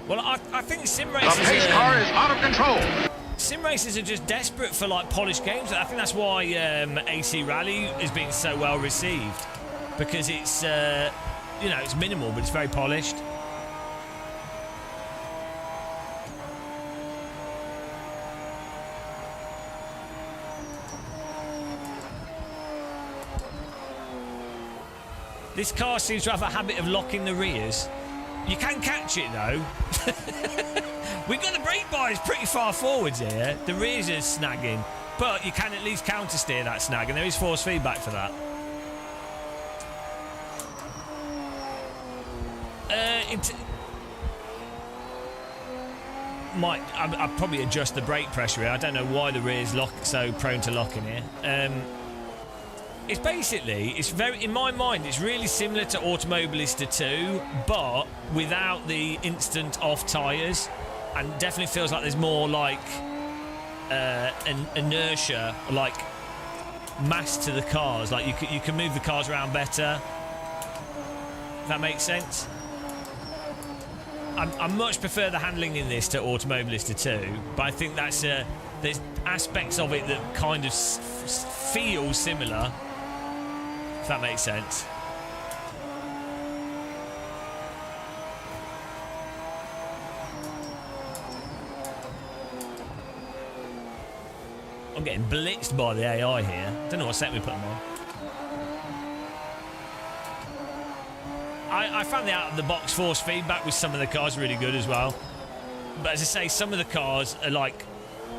Well, I think sim races. The pace car is out of control. Sim races are just desperate for like polished games. I think that's why AC Rally is being so well received, because it's it's minimal but it's very polished. This car seems to have a habit of locking the rears. You can catch it though. We've got the brake bars pretty far forwards here. The rears are snagging, but you can at least counter steer that snag, and there is force feedback for that. I'd probably adjust the brake pressure here. I don't know why the rear's so prone to locking here. It's very, in my mind, it's really similar to Automobilista 2, but without the instant off tyres, and definitely feels like there's more like an inertia, like mass to the cars. Like you can move the cars around better. If that makes sense. I much prefer the handling in this to Automobilista 2, but I think there's aspects of it that kind of feel similar. If that makes sense. I'm getting blitzed by the AI here. Don't know what set we put them on. I found the out-of-the-box force feedback with some of the cars really good as well. But as I say, some of the cars are like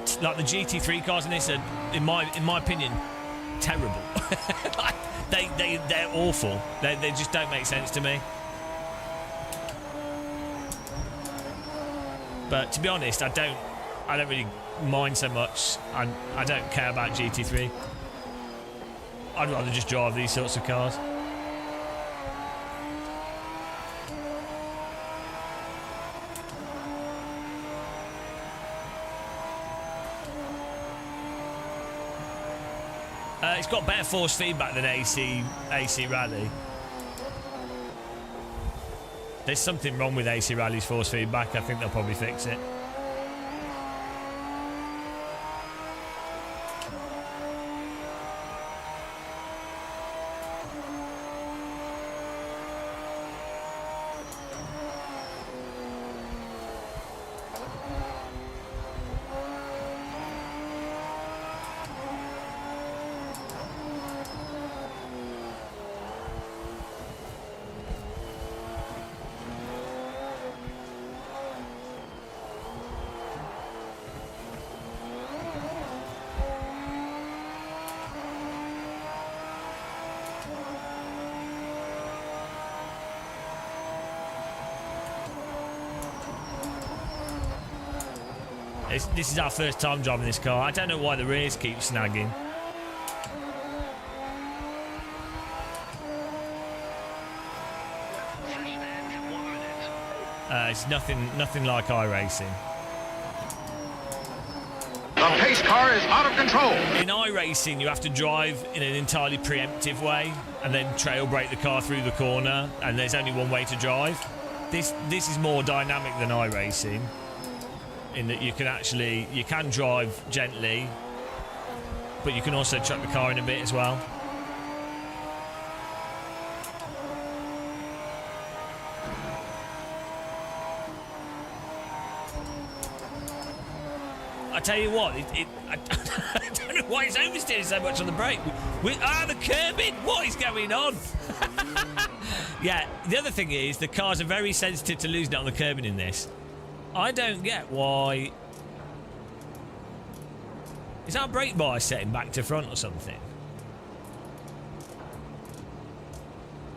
the GT3 cars in this are, in my opinion, terrible. Like, they're awful. They just don't make sense to me. But to be honest, I don't really mind so much. I don't care about GT3. I'd rather just drive these sorts of cars. It's got better force feedback than AC Rally. There's something wrong with AC Rally's force feedback. I think they'll probably fix it. This is our first time driving this car. I don't know why the rears keep snagging. It's nothing like iRacing. The pace car is out of control. In iRacing, you have to drive in an entirely preemptive way and then trail brake the car through the corner, and there's only one way to drive. This is more dynamic than iRacing, in that you can drive gently, but you can also chuck the car in a bit as well. I tell you what, I don't know why it's oversteering so much on the brake. The curbing, what is going on? Yeah, the other thing is the cars are very sensitive to losing it on the curbing in this. I don't get why. Is our brake bar setting back to front or something?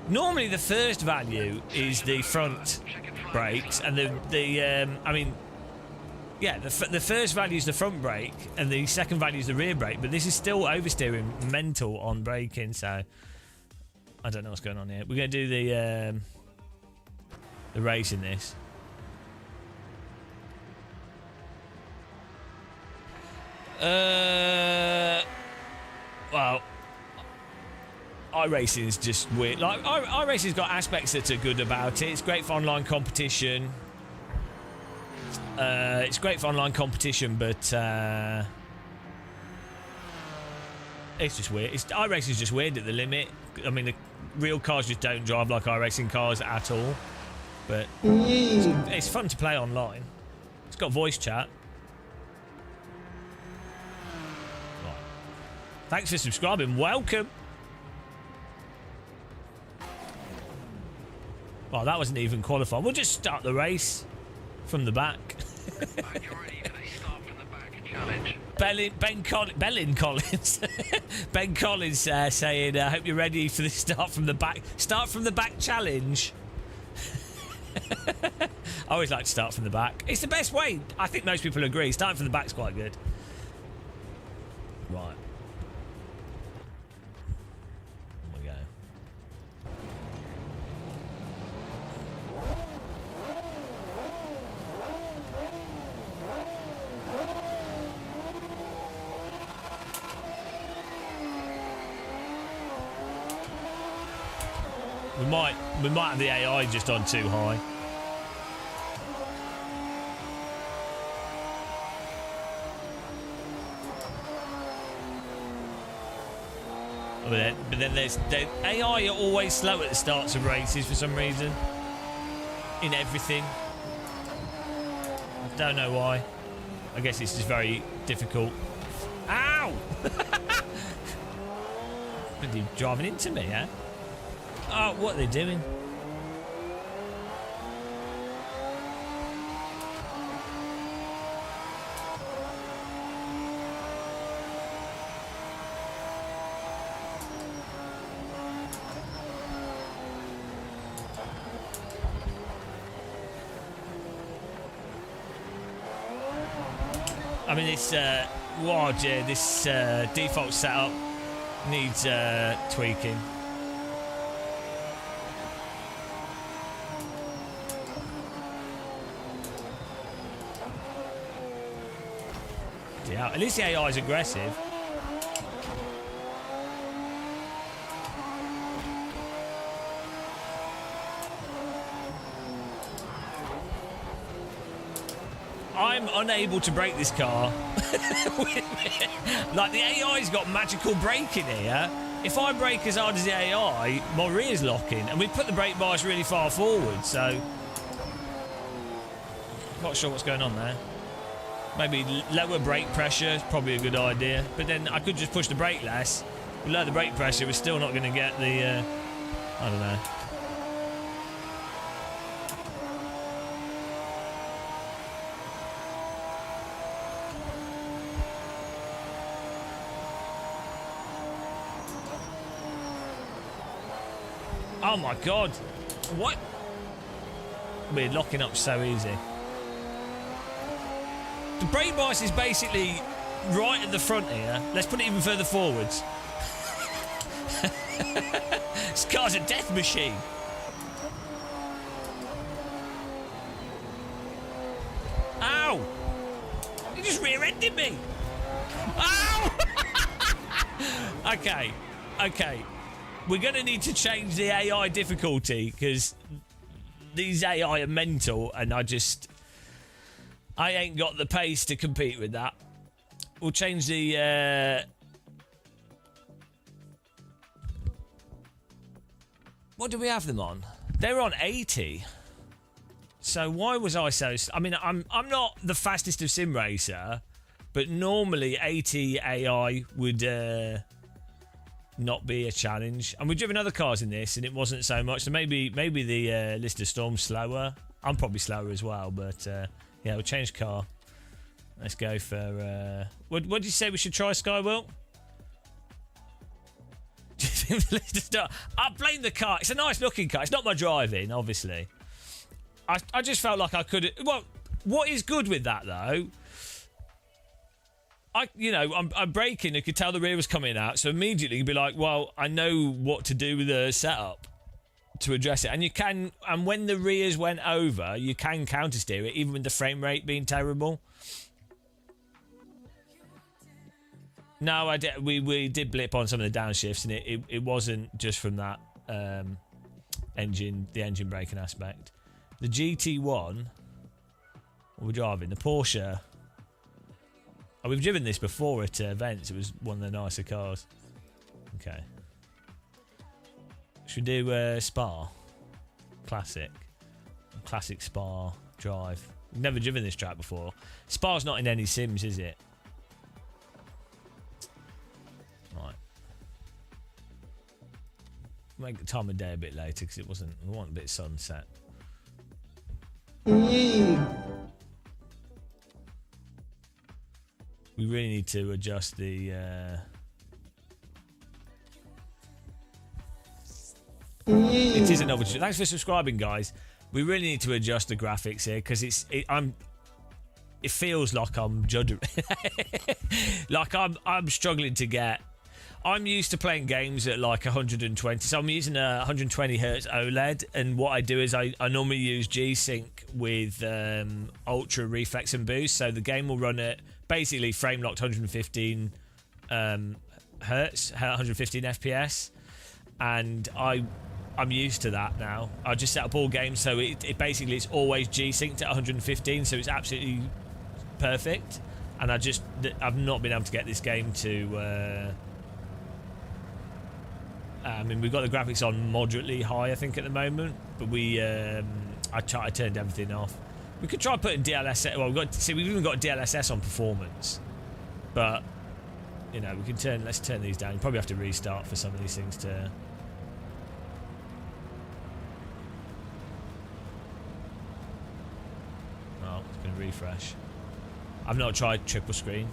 Normally the first value is the front brakes, and the first value is the front brake and the second value is the rear brake, but this is still oversteering mental on braking, so I don't know what's going on here. We're going to do the race in this. Well, iRacing is just weird. Like, iRacing's got aspects that are good about it. It's great for online competition. But it's just weird. iRacing's just weird at the limit. I mean, the real cars just don't drive like iRacing cars at all. But it's fun to play online. It's got voice chat. Thanks for subscribing. Welcome. Oh, that wasn't even qualifying. We'll just start the race from the back. Bellin Collins. Ben Collins saying, I hope you're ready for the start from the back. Start from the back challenge. I always like to start from the back. It's the best way. I think most people agree. Starting from the back's quite good. Right. Here we go. We might have the AI just on too high. But then there's AI are always slow at the starts of races for some reason. In everything. I don't know why. I guess it's just very difficult. Ow! Are you driving into me, huh? Oh, what are they doing? I mean, this this default setup needs tweaking. Yeah, at least the AI is aggressive. I'm unable to brake this car. Like, the AI's got magical braking here. If I brake as hard as the AI, my rear's locking. And we put the brake bars really far forward, so... Not sure what's going on there. Maybe lower brake pressure is probably a good idea. But then I could just push the brake less. With lower the brake pressure, we're still not going to get the... I don't know. Oh my god. What? We're locking up so easy. The brake bias is basically right at the front here. Let's put it even further forwards. This car's a death machine. Ow! You just rear-ended me. Ow! Okay. We're going to need to change the AI difficulty because these AI are mental and I ain't got the pace to compete with that. We'll change the... What do we have them on? They're on 80. So why was I so... I mean, I'm not the fastest of sim racer, but normally 80 AI would... not be a challenge, and we've driven other cars in this and it wasn't so much, so maybe the Lister Storm's slower. I'm probably slower as well, but yeah, we'll change car. Let's go for what did you say we should try, Skywill? I blame the car. It's a nice looking car. It's not my driving, obviously. I just felt like I could... Well, what is good with that though, I'm braking. I could tell the rear was coming out, so immediately you'd be like, well, I know what to do with the setup to address it. And you can, and when the rears went over, you can counter steer it, even with the frame rate being terrible. No, we did blip on some of the downshifts, and it wasn't just from that the engine braking aspect. The GT1, what we're driving, the Porsche. Oh, we've driven this before at events. It was one of the nicer cars. Okay. Should we do Spa? Classic Spa drive. We've never driven this track before. Spa's not in any sims, is it? Right. make the time of day a bit later because we want a bit of sunset. We really need to adjust the. It is another. Thanks for subscribing, guys. We really need to adjust the graphics here because it feels like I'm juddering. Like I'm struggling to get. I'm used to playing games at like 120, so I'm using a 120 hertz OLED, and what I do is I normally use G-Sync with Ultra Reflex and Boost, so the game will run at basically frame locked 115 hertz, 115 FPS, and I'm used to that now. I just set up all games so it basically it's always G-Synced at 115, so it's absolutely perfect, and I've not been able to get this game to. I mean, we've got the graphics on moderately high, I think, at the moment, but I turned everything off. We could try putting DLSS. Well, we've even got DLSS on performance, but you know, we can let's turn these down. You probably have to restart for some of these things to. Oh, it's going to refresh. I've not tried triple screen.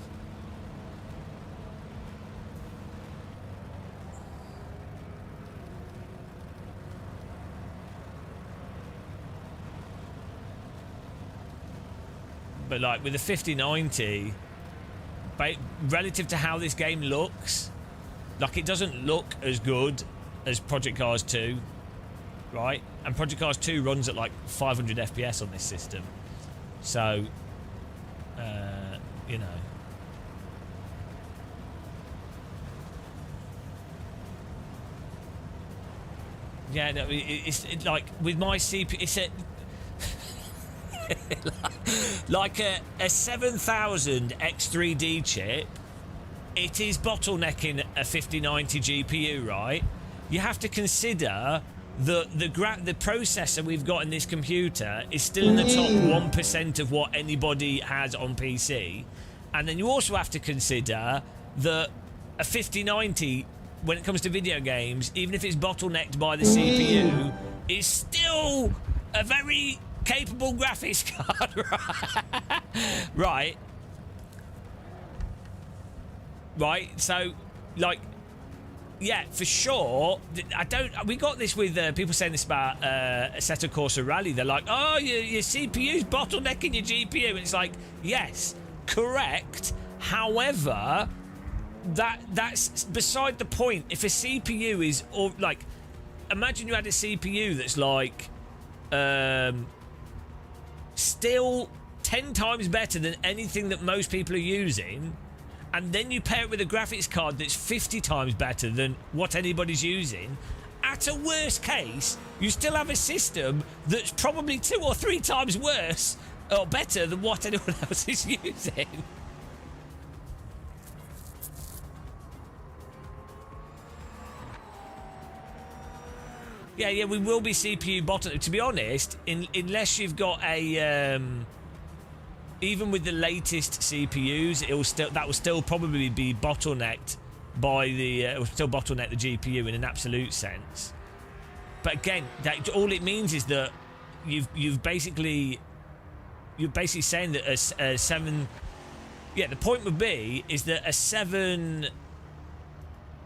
But like with the 5090, relative to how this game looks, like it doesn't look as good as Project Cars 2, right? And Project Cars 2 runs at like 500 FPS on this system. So, you know. Yeah, no, it's like with my CPU, it's like a 7000 X3D chip. It is bottlenecking a 5090 GPU, right? You have to consider the processor we've got in this computer is still in the top 1% of what anybody has on PC, and then you also have to consider that a 5090, when it comes to video games, even if it's bottlenecked by the CPU, is still a very capable graphics card, right? Right. So, like, yeah, for sure. We got this with people saying this about Assetto Corsa Rally. They're like, oh, your CPU's bottlenecking your GPU, and it's like, yes, correct. However, that's beside the point. If a CPU is, or like, imagine you had a CPU that's like, still 10 times better than anything that most people are using, and then you pair it with a graphics card that's 50 times better than what anybody's using. At a worst case, you still have a system that's probably 2 or 3 times worse or better than what anyone else is using. Yeah, we will be CPU bottleneck. To be honest, unless you've got a, even with the latest CPUs, that will still probably be bottlenecked by the, it will still bottleneck the GPU in an absolute sense. But again, all it means is that you're basically saying that a 7. Yeah, the point would be is that a 7.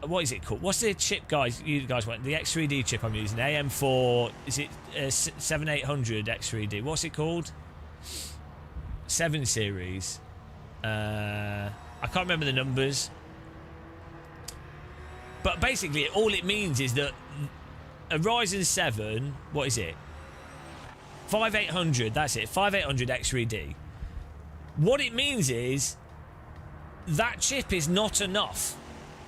What is it called? What's the chip, guys? You guys went the X3D chip I'm using, AM4. Is it 7800 X3D? What's it called? 7 series. I can't remember the numbers. But basically, all it means is that a Ryzen 7. What is it? 5800. That's it. 5800 X3D. What it means is that chip is not enough.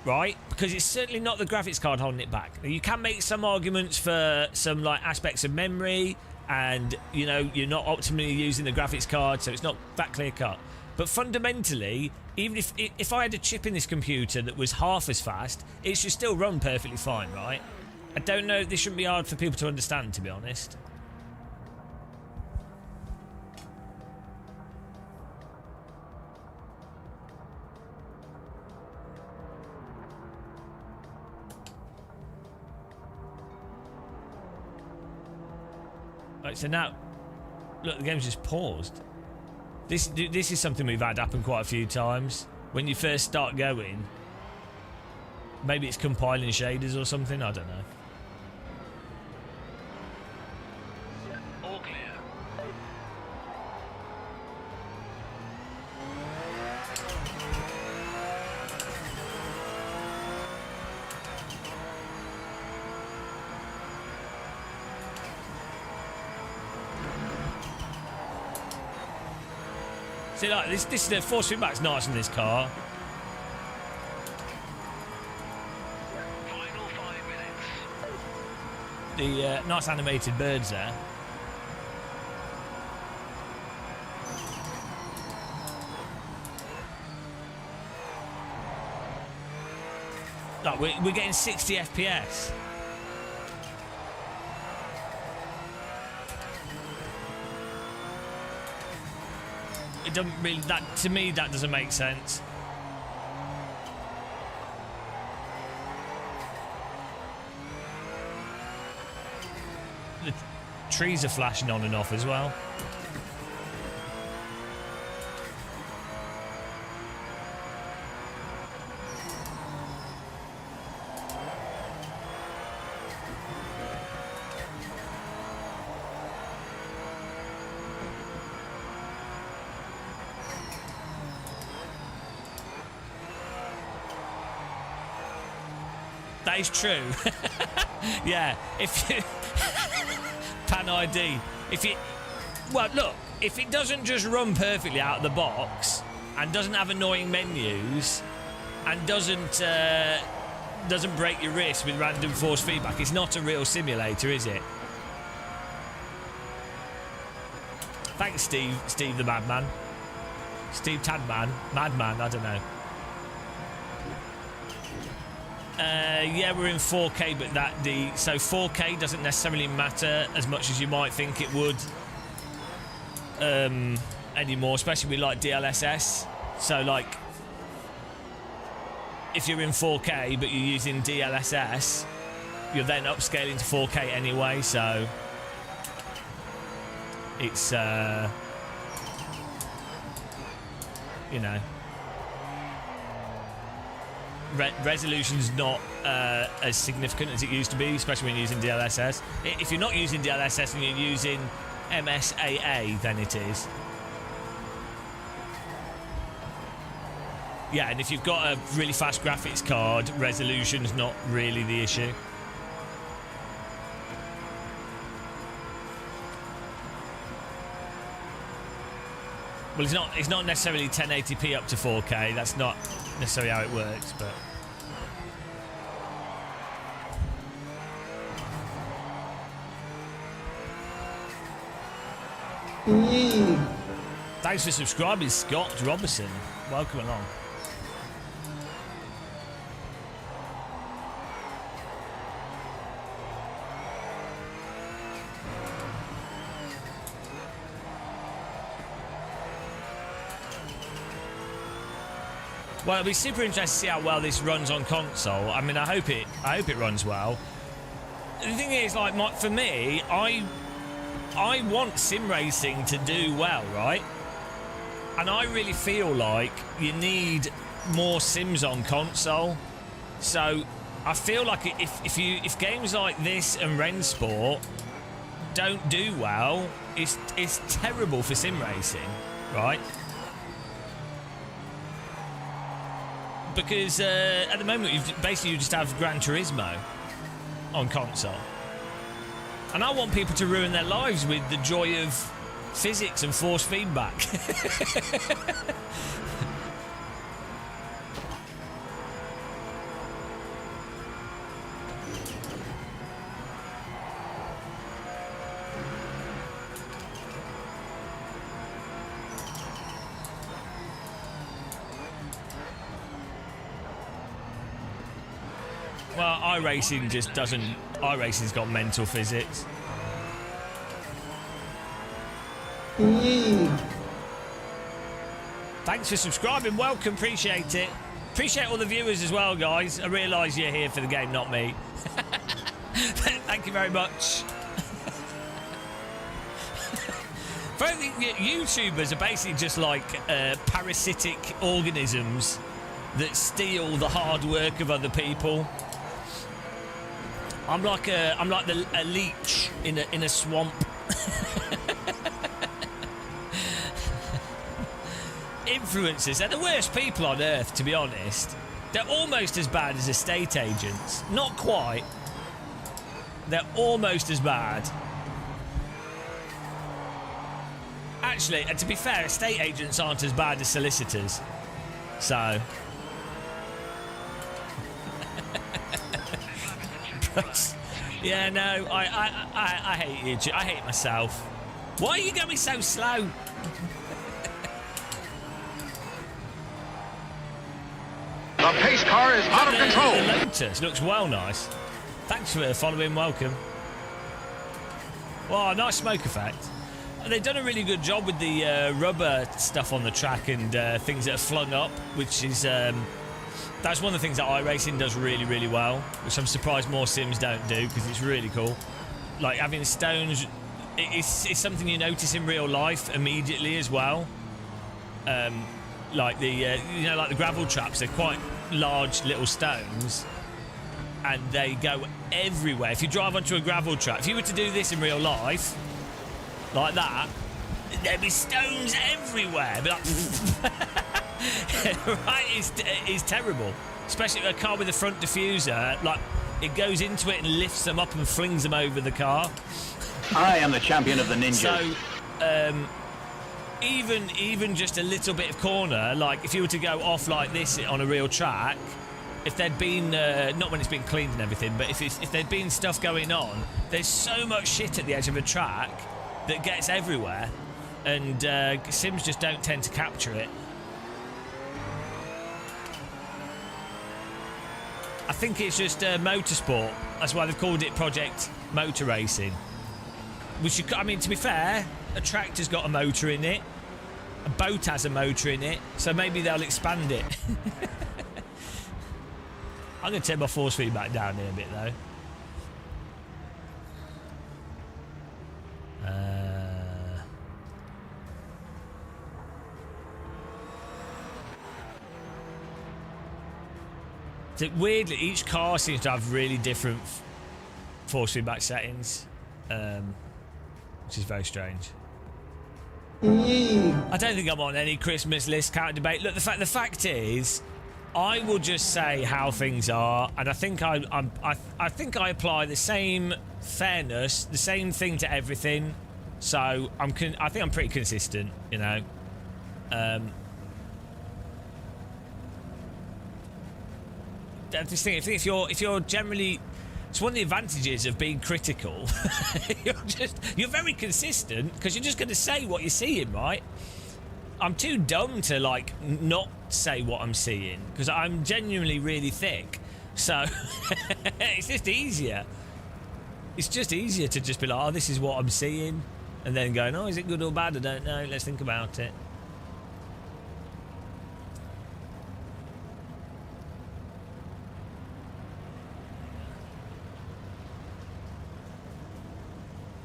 Right, because it's certainly not the graphics card holding it back. You can make some arguments for some like aspects of memory, and you know you're not optimally using the graphics card, so it's not that clear cut. But fundamentally, even if I had a chip in this computer that was half as fast, it should still run perfectly fine, right? I don't know. This shouldn't be hard for people to understand, to be honest. Right, so now, look, the game's just paused. This is something we've had happen quite a few times. When you first start going, maybe it's compiling shaders or something, I don't know. All clear. See, like this is the force feedback's nice in this car. Final 5 minutes. The nice animated birds there. Like we're getting 60 FPS. It doesn't really, that to me that doesn't make sense. The trees are flashing on and off as well. That is true. Yeah, if you pan ID, if you, well, look, if it doesn't just run perfectly out of the box and doesn't have annoying menus and doesn't break your wrist with random force feedback, it's not a real simulator, is it? Thanks, Steve the Madman, Steve Tadman, Madman, I don't know. Yeah, we're in 4K, but so 4K doesn't necessarily matter as much as you might think it would anymore, especially with like DLSS. So like, if you're in 4K but you're using DLSS, you're then upscaling to 4K anyway. So it's you know. Resolution's not as significant as it used to be, especially when you're using DLSS. If you're not using DLSS and you're using MSAA, then it is. Yeah, and if you've got a really fast graphics card, resolution's not really the issue. Well, it's not necessarily 1080p up to 4K. That's not necessarily how it works, but thanks for subscribing, Scott Robertson. Welcome along. Well, it'll be super interesting to see how well this runs on console. I mean, I hope it runs well. The thing is, like, for me, I want sim racing to do well, right? And I really feel like you need more sims on console. So I feel like if games like this and Rensport don't do well, it's terrible for sim racing, right? Because at the moment, you just have Gran Turismo on console. And I want people to ruin their lives with the joy of physics and force feedback. Well, iRacing just doesn't... iRacing's got mental physics. Thanks for subscribing. Welcome. Appreciate it. Appreciate all the viewers as well, guys. I realise you're here for the game, not me. Thank you very much. I think YouTubers are basically just like parasitic organisms that steal the hard work of other people. I'm like a leech in a swamp. Influencers, they're the worst people on earth, to be honest. They're almost as bad as estate agents. Not quite. They're almost as bad. Actually, and to be fair, estate agents aren't as bad as solicitors. So. Yeah, no, I hate you. I hate myself. Why are you going so slow? The pace car is out of control. The Lotus looks well nice. Thanks for following. Welcome. Wow, nice smoke effect. They've done a really good job with the rubber stuff on the track and things that are flung up, which is that's one of the things that iRacing does really, really well, which I'm surprised more sims don't do because it's really cool. Like having stones, it's something you notice in real life immediately as well. Like the like the gravel traps, they're quite large little stones, and they go everywhere. If you drive onto a gravel trap, if you were to do this in real life, like that, there'd be stones everywhere. It'd be like, right? It's terrible, especially a car with a front diffuser. Like it goes into it and lifts them up and flings them over the car. I am the champion of the ninjas. So, even just a little bit of corner, like if you were to go off like this on a real track, if there'd been not when it's been cleaned and everything, but if there'd been stuff going on, there's so much shit at the edge of a track that gets everywhere, and sims just don't tend to capture it. I think it's just motorsport. That's why they've called it Project Motor Racing. I mean, to be fair, a tractor's got a motor in it. A boat has a motor in it. So maybe they'll expand it. I'm going to take my force feedback down here a bit, though. Weirdly, each car seems to have really different force feedback settings, which is very strange. I don't think I'm on any Christmas list counter debate. Look, the fact is, I will just say how things are, and I think I think I apply the same fairness, the same thing to everything. So I think I'm pretty consistent, you know. This thing, if you're generally, it's one of the advantages of being critical. you're very consistent because you're just going to say what you're seeing, right? I'm too dumb to like not say what I'm seeing because I'm genuinely really thick. So it's just easier. It's just easier to just be like, oh, this is what I'm seeing, and then going, oh, is it good or bad? I don't know. Let's think about it.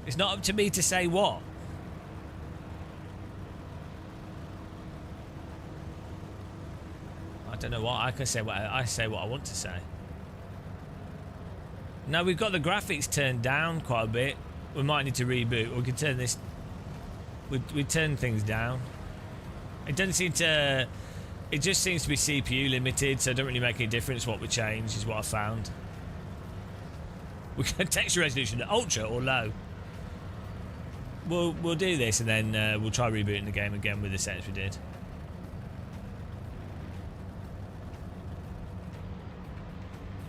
It's not up to me to say what. I don't know what I can say. I say what I want to say. No, we've got the graphics turned down quite a bit. We might need to reboot. We could turn this. We turn things down. It doesn't seem to. It just seems to be CPU limited, so it doesn't really make any difference what we change. Is what I found. We can texture resolution to ultra or low. We'll do this and then we'll try rebooting the game again with the settings we did.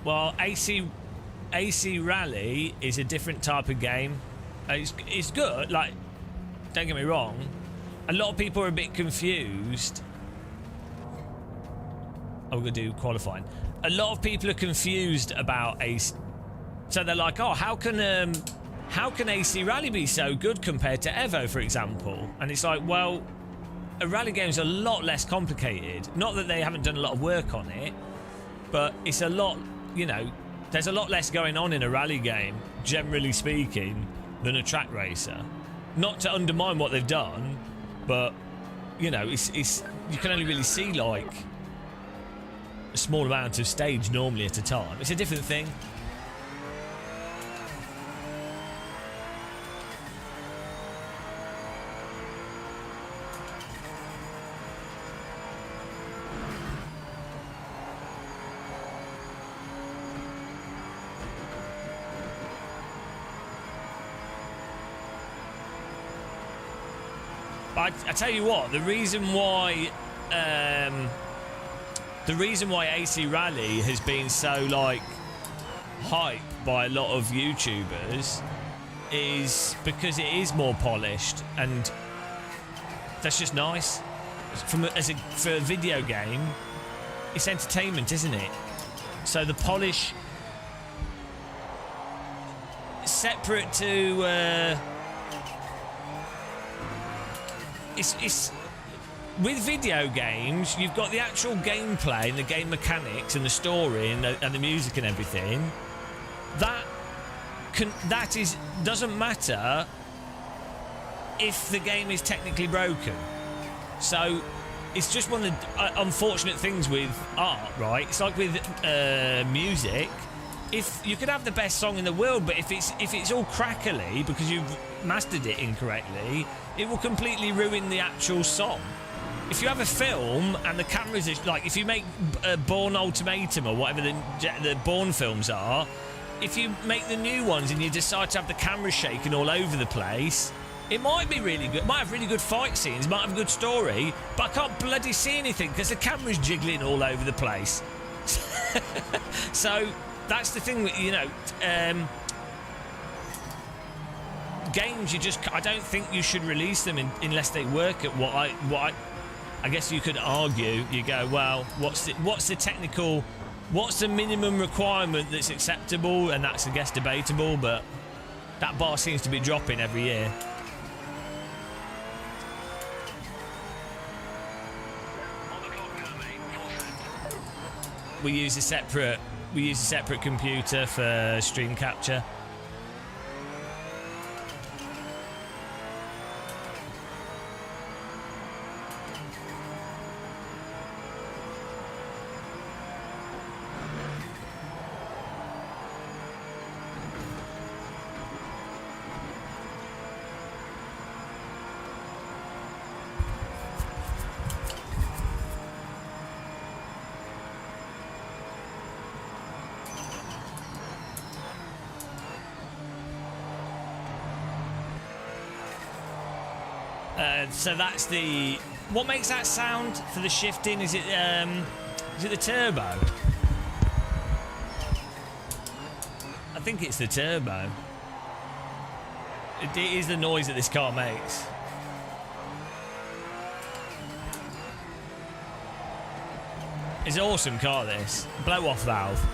Well, AC Rally is a different type of game. It's good. Like, don't get me wrong. A lot of people are a bit confused. Oh, we're gonna do qualifying. A lot of people are confused about AC. So they're like, oh, how can AC Rally be so good compared to Evo, for example? And it's like, well, a rally game is a lot less complicated. Not that they haven't done a lot of work on it, but it's a lot, you know, there's a lot less going on in a rally game, generally speaking, than a track racer. Not to undermine what they've done, but you know, it's you can only really see like a small amount of stage normally at a time. It's a different thing. But I tell you what, the reason why AC Rally has been so like hyped by a lot of YouTubers is because it is more polished, and that's just nice. For a video game, it's entertainment, isn't it? So the polish, separate to. It's with video games, you've got the actual gameplay and the game mechanics and the story and the music and everything. Doesn't matter if the game is technically broken. So it's just one of the unfortunate things with art, right? It's like with music. If you could have the best song in the world, but if it's all crackly because you've mastered it incorrectly, it will completely ruin the actual song. If you have a film and the cameras are like, if you make Bourne Ultimatum or whatever the Bourne films are, if you make the new ones and you decide to have the cameras shaking all over the place, it might be really good. It might have really good fight scenes, might have a good story, but I can't bloody see anything because the camera's jiggling all over the place. So that's the thing with, you know, games, I don't think you should release them unless they work at what I guess you could argue. You go, well, what's the minimum requirement that's acceptable, and that's, I guess, debatable, but that bar seems to be dropping every year. We use a separate computer for stream capture. So that's the... What makes that sound for the shifting? Is it the turbo? I think it's the turbo. It is the noise that this car makes. It's an awesome car, this. Blow-off valve.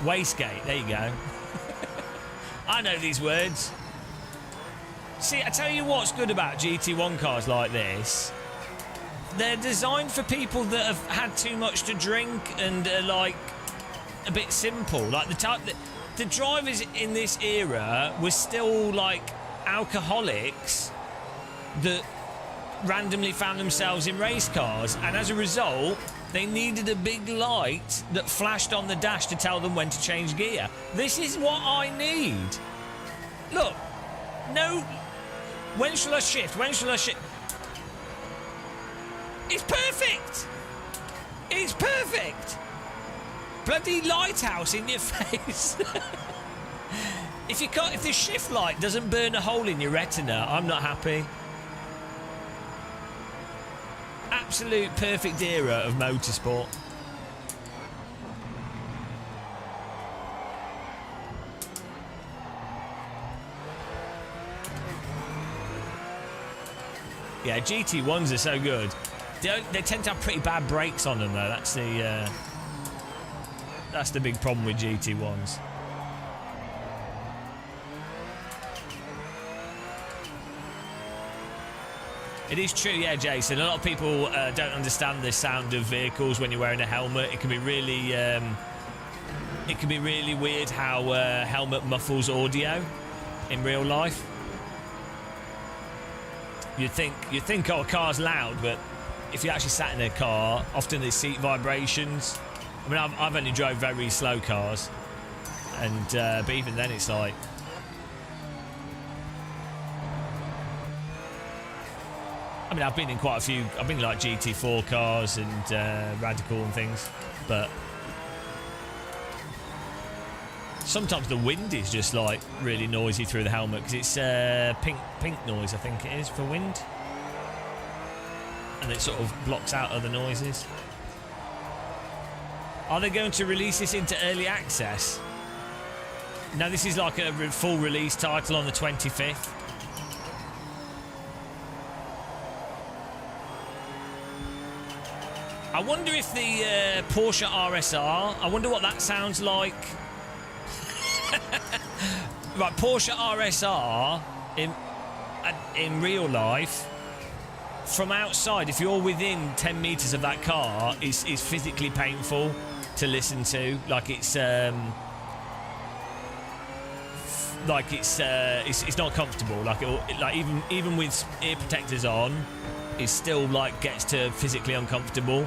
Wastegate, there you go. I know these words. See, I tell you what's good about GT1 cars like this. They're designed for people that have had too much to drink and are like a bit simple. Like the drivers in this era were still like alcoholics that randomly found themselves in race cars, and as a result, they needed a big light that flashed on the dash to tell them when to change gear. This is what I need. Look, no. When shall I shift? When shall I shift? It's perfect! It's perfect! Bloody lighthouse in your face. If the shift light doesn't burn a hole in your retina, I'm not happy. Absolute perfect era of motorsport. Yeah, GT1s are so good. They tend to have pretty bad brakes on them, though. That's the big problem with GT1s. It is true, yeah, Jason. A lot of people don't understand the sound of vehicles when you're wearing a helmet. It can be really, weird how helmet muffles audio in real life. you'd think, oh, a car's loud, but if you actually sat in a car, often there's seat vibrations. I mean, I've only drove very slow cars, and but even then, it's like. I mean, I've been in quite a few. I've been in like GT4 cars and Radical and things, but sometimes the wind is just like really noisy through the helmet because it's pink noise, I think it is, for wind, and it sort of blocks out other noises. Are they going to release this into early access? No, this is like a full release title on the 25th. I wonder if the Porsche RSR, I wonder what that sounds like. Right, Porsche RSR in real life, from outside, if you're within 10 metres of that car, is physically painful to listen to. Like it's not comfortable. Like even with ear protectors on, it still like gets to physically uncomfortable.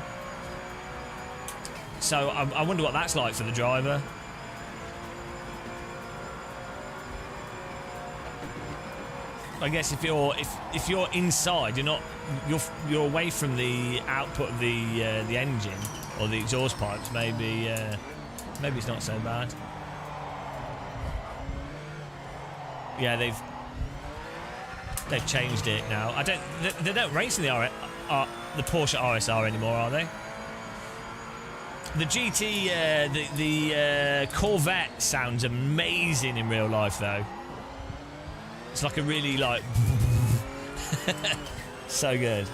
So I wonder what that's like for the driver. I guess if you're inside, you're away from the output of the engine or the exhaust pipes. Maybe it's not so bad. Yeah, they've changed it now. They don't race in the Porsche RSR anymore, are they? The GT, the Corvette sounds amazing in real life, though. It's like a really like so good.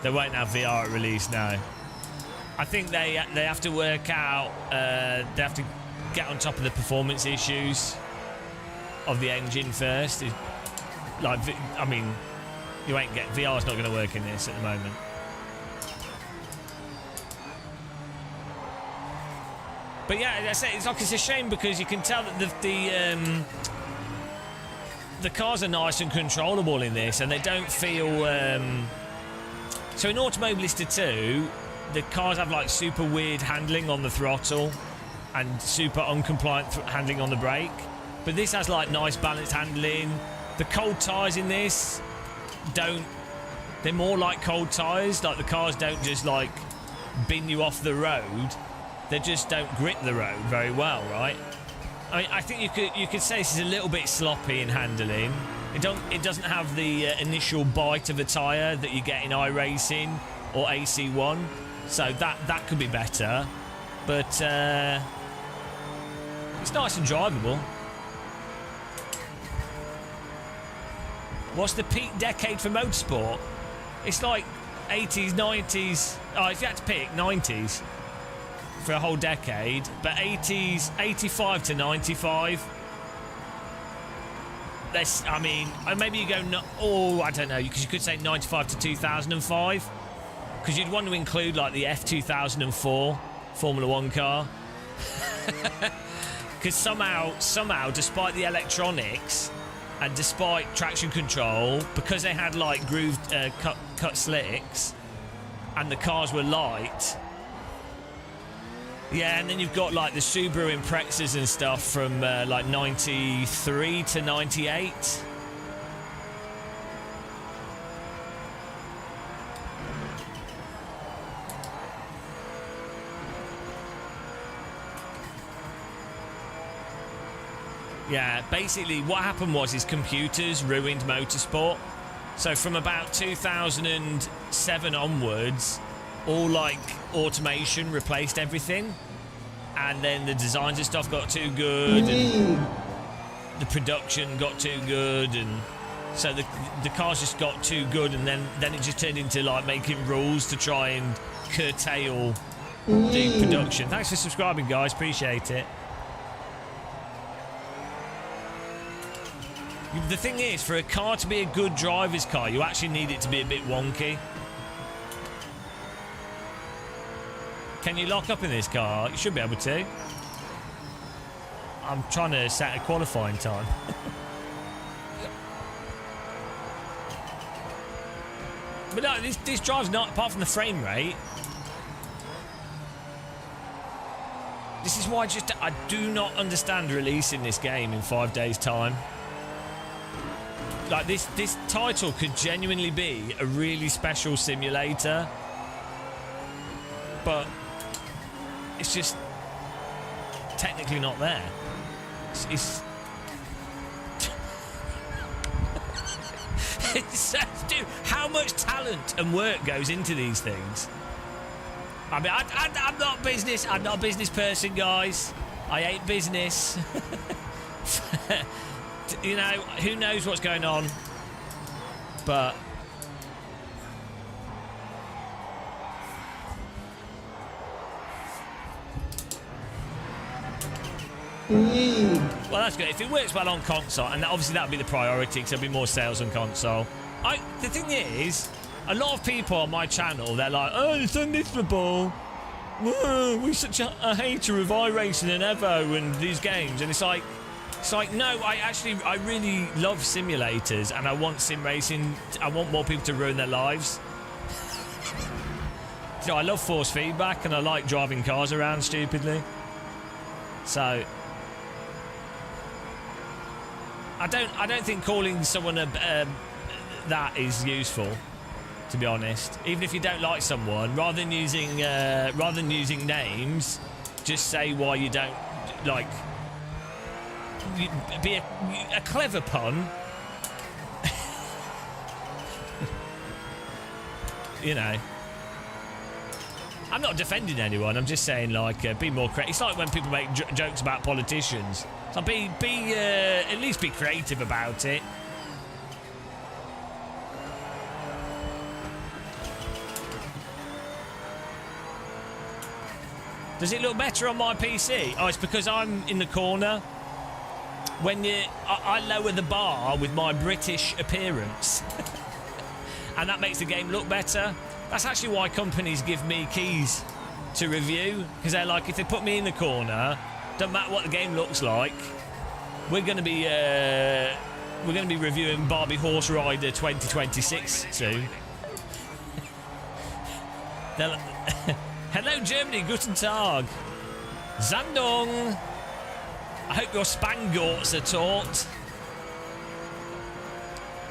They won't have VR at release now. I think they have to work out. They have to get on top of the performance issues of the engine first. Like, I mean, you ain't get VR's not going to work in this at the moment. But yeah, it's like it's a shame because you can tell that the cars are nice and controllable in this, and they don't feel. So in Automobilista 2, the cars have like super weird handling on the throttle and super uncompliant handling on the brake. But this has like nice balanced handling. The cold tyres in this they're more like cold tyres. Like the cars don't just like bin you off the road. They just don't grip the road very well, right? I mean, I think you could say this is a little bit sloppy in handling. It doesn't have the initial bite of a tyre that you get in iRacing or AC1, so that could be better. But it's nice and drivable. What's the peak decade for motorsport? It's like 80s, 90s. Oh, if you had to pick, 90s for a whole decade, but 80s, 85 to 95. I mean, maybe you go, I don't know, because you could say 95 to 2005, because you'd want to include like the F2004 Formula One car. Because somehow, despite the electronics and despite traction control, because they had like grooved cut slicks and the cars were light. Yeah, and then you've got like the Subaru Imprezas and stuff from like 93 to 98. Yeah, basically what happened was his computers ruined motorsport. So from about 2007 onwards, all like automation replaced everything, and then the designs and stuff got too good, and the production got too good, and so the cars just got too good, and then it just turned into like making rules to try and curtail the production. Thanks for subscribing, guys, appreciate it. The thing is, for a car to be a good driver's car, you actually need it to be a bit wonky. Can you lock up in this car? You should be able to. I'm trying to set a qualifying time. But no, this drive's not, apart from the frame rate. This is why I do not understand releasing this game in 5 days' time. Like, this title could genuinely be a really special simulator. But it's just technically not there. It's dude, how much talent and work goes into these things? I mean, I'm not business. I'm not a business person, guys. I hate business. You know, who knows what's going on? But well, that's good. If it works well on console, and obviously that would be the priority, because there'll be more sales on console. The thing is, a lot of people on my channel, they're like, oh, it's unliftable. We're such a hater of iRacing and Evo and these games. And it's like, no, I really love simulators, and I want sim racing. I want more people to ruin their lives. So I love force feedback, and I like driving cars around stupidly. So I don't think calling someone that is useful, to be honest. Even if you don't like someone, rather than using names, just say why you don't like. Be a clever pun. You know. I'm not defending anyone. I'm just saying, like, be more creative. It's like when people make jokes about politicians. So at least be creative about it. Does it look better on my PC? Oh, it's because I'm in the corner. When I lower the bar with my British appearance. And that makes the game look better. That's actually why companies give me keys to review, because they're like, if they put me in the corner, don't matter what the game looks like, we're going to be reviewing Barbie Horse Rider 2026 soon. Hello Germany, guten Tag, Zandong. I hope your Spangorts are taught.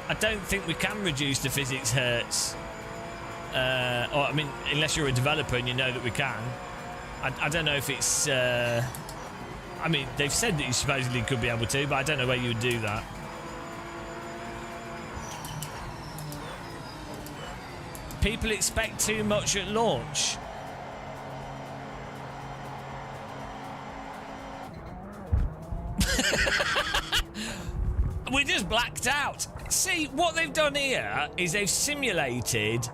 I don't think we can reduce the physics hertz. Or, I mean, unless you're a developer and you know that we can. I don't know if it's... I mean, they've said that you supposedly could be able to, but I don't know where you would do that. People expect too much at launch. We just blacked out. See, what they've done here is they've simulated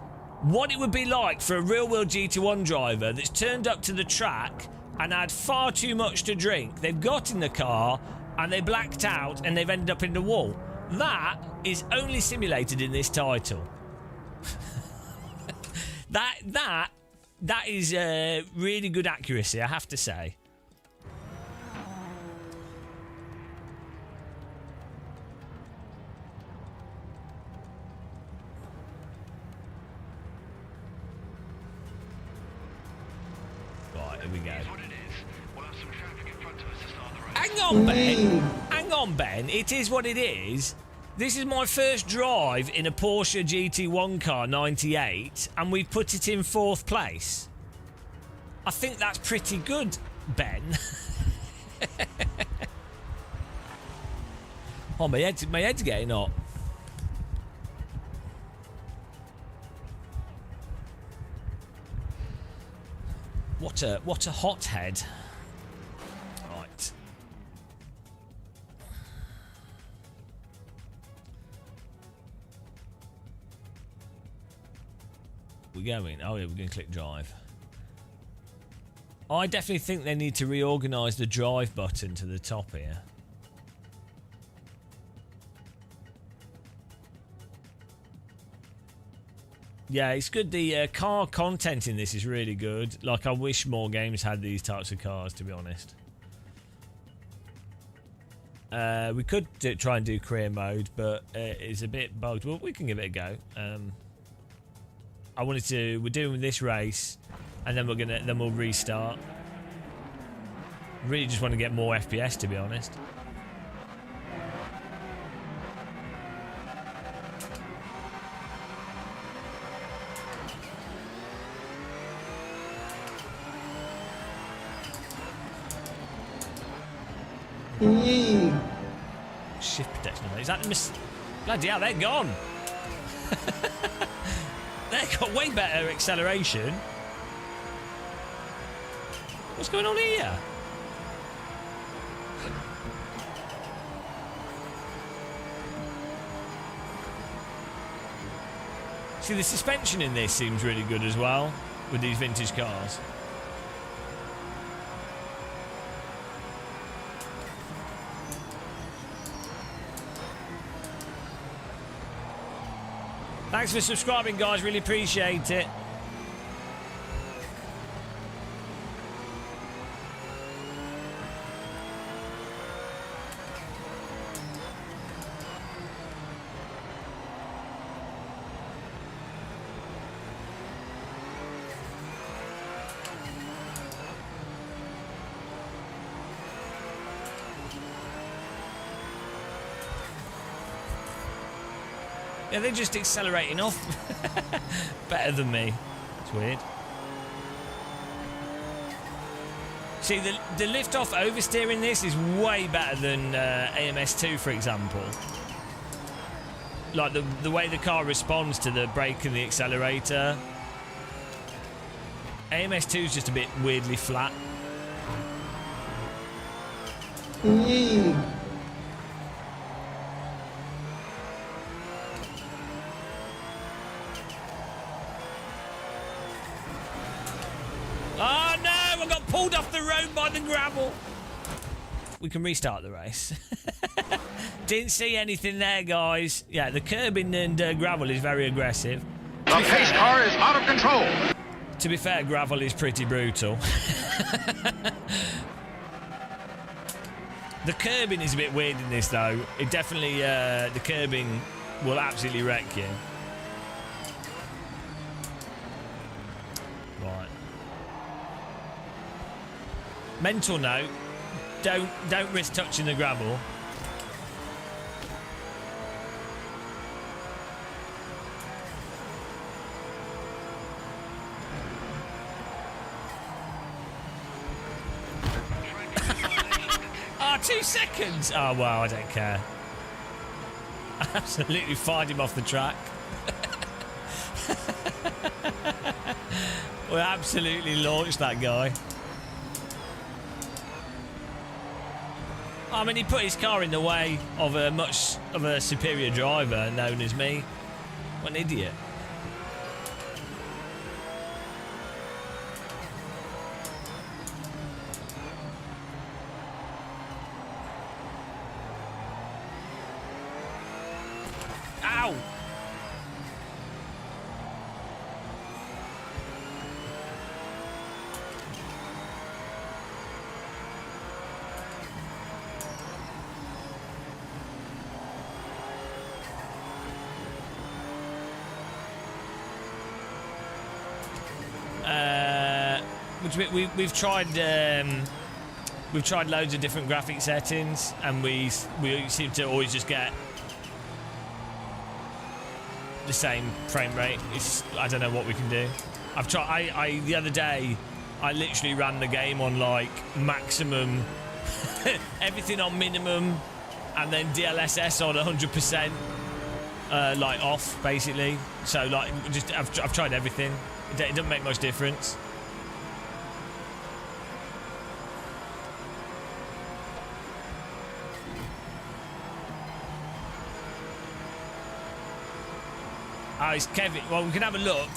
what it would be like for a real-world GT1 driver that's turned up to the track and had far too much to drink. They've got in the car and they blacked out and they've ended up in the wall. That is only simulated in this title. that is really good accuracy, I have to say. Hang on, Ben. It is what it is. This is my first drive in a Porsche GT1 car 98, and we've put it in 4th place. I think that's pretty good, Ben. Oh, my head's getting hot. What a hothead. Right. We're going. Oh yeah, we're going to click drive. I definitely think they need to reorganise the drive button to the top here. Yeah, it's good. The car content in this is really good. Like, I wish more games had these types of cars, to be honest. We could try and do career mode, but it's a bit bugged. Well, we can give it a go. We're doing this race, and then we'll restart. Really just want to get more FPS, to be honest. Shift protection. Is that the bloody hell, they're gone. They've got way better acceleration. What's going on here? See, the suspension in this seems really good as well with these vintage cars. Thanks for subscribing, guys. Really appreciate it. Yeah, they're just accelerating off better than me. It's weird. See, the lift-off oversteer in this is way better than AMS2, for example. Like, the way the car responds to the brake and the accelerator. AMS2 is just a bit weirdly flat. Oh no, I got pulled off the road by the gravel. We can restart the race. Didn't see anything there, guys. Yeah, the curbing and gravel is very aggressive. The pace car is out of control. To be fair, gravel is pretty brutal. The curbing is a bit weird in this, though. It definitely, the curbing will absolutely wreck you. Right. Mental note: don't risk touching the gravel. Ah, 2 seconds. Oh well, I don't care. I absolutely fired him off the track. We absolutely launched that guy. I mean, he put his car in the way of a much of a superior driver known as me. What an idiot. Ow! We've tried loads of different graphic settings, and we seem to always just get the same frame rate. I don't know what we can do. I've tried. The other day, I literally ran the game on like maximum, everything on minimum, and then DLSS on 100%, like off basically. So like, I've tried everything. It doesn't make much difference. Oh, it's Kevin. Well, we can have a look.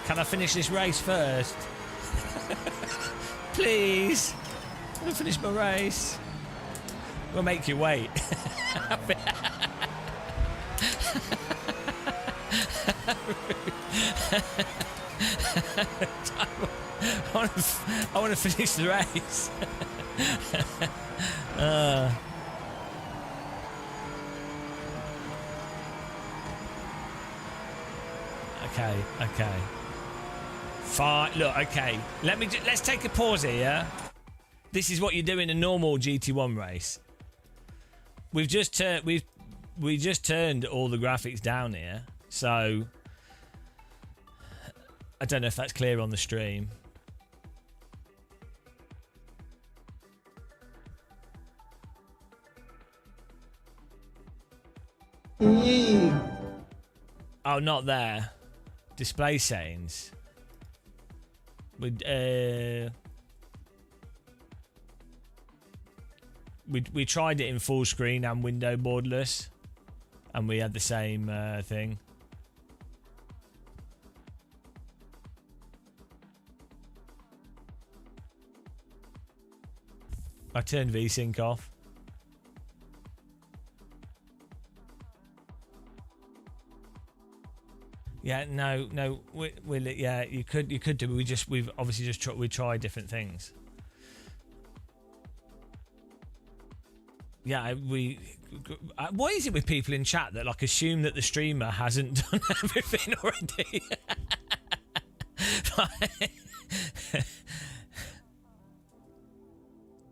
Can I finish this race first? Please. I'm going to finish my race. We'll make you wait. I want to finish the race. Okay. Fine. Look, okay. Let's take a pause here. This is what you do in a normal GT1 race. We just turned all the graphics down here, so I don't know if that's clear on the stream. Oh, not there. Display settings. We tried it in full screen and window borderless, and we had the same thing. I turned VSync off. Yeah, no. Yeah, you could do. We've obviously just tried different things. Yeah, what is it with people in chat that like assume that the streamer hasn't done everything already?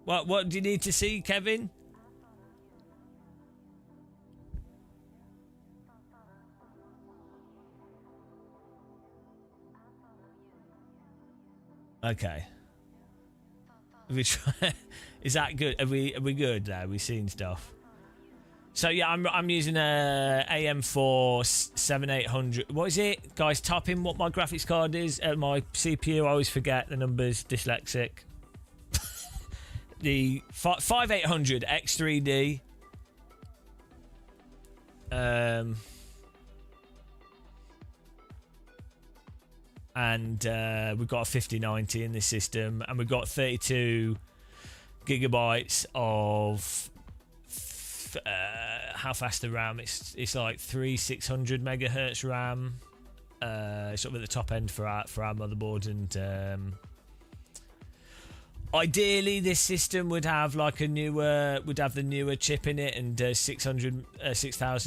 What do you need to see, Kevin? Okay. Is that good? Are we good there? Are we seeing stuff? So yeah, I'm using a AM4 7800. What is it, guys? Type in what my graphics card is. My CPU. I always forget the numbers. Dyslexic. The 5800 X3D. And we've got a 5090 in this system, and we've got 32 gigabytes of how fast the RAM? It's like 3600 megahertz RAM. Sort of at the top end for our motherboard, and ideally this system would have like the newer chip in it, and 6000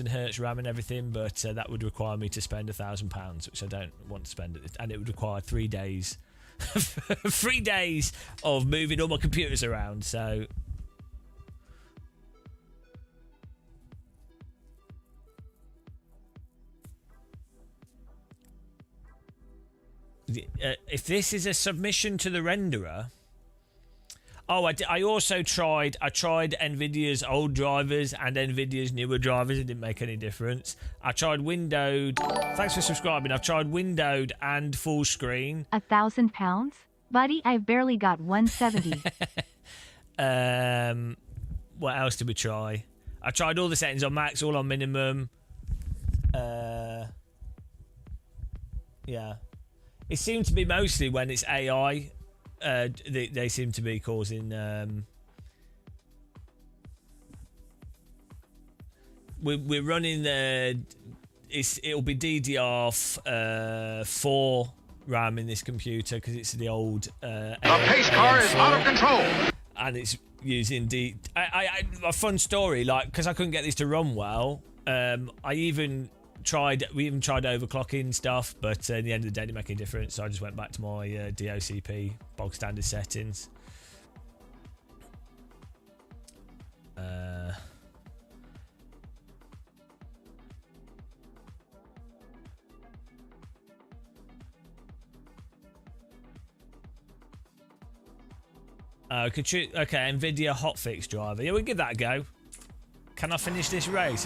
hertz RAM and everything, but that would require me to spend £1,000, which I don't want to spend, and it would require 3 days 3 days of moving all my computers around. So if this is a submission to the renderer. Oh, I also tried NVIDIA's old drivers and NVIDIA's newer drivers. It didn't make any difference. I tried windowed. Thanks for subscribing. I've tried windowed and full screen. £1,000? Buddy, I've barely got 170. What else did we try? I tried all the settings on max, all on minimum. Yeah. It seemed to be mostly when it's AI. They seem to be causing. We're running the. It'll be DDR4 RAM in this computer because it's the old. The pace car is out of control. And it's using a fun story, like because I couldn't get this to run well. We even tried overclocking stuff, but in the end of the day, it didn't make any difference. So I just went back to my DOCP bog standard settings. Okay, NVIDIA hotfix driver. Yeah, we'll give that a go. Can I finish this race?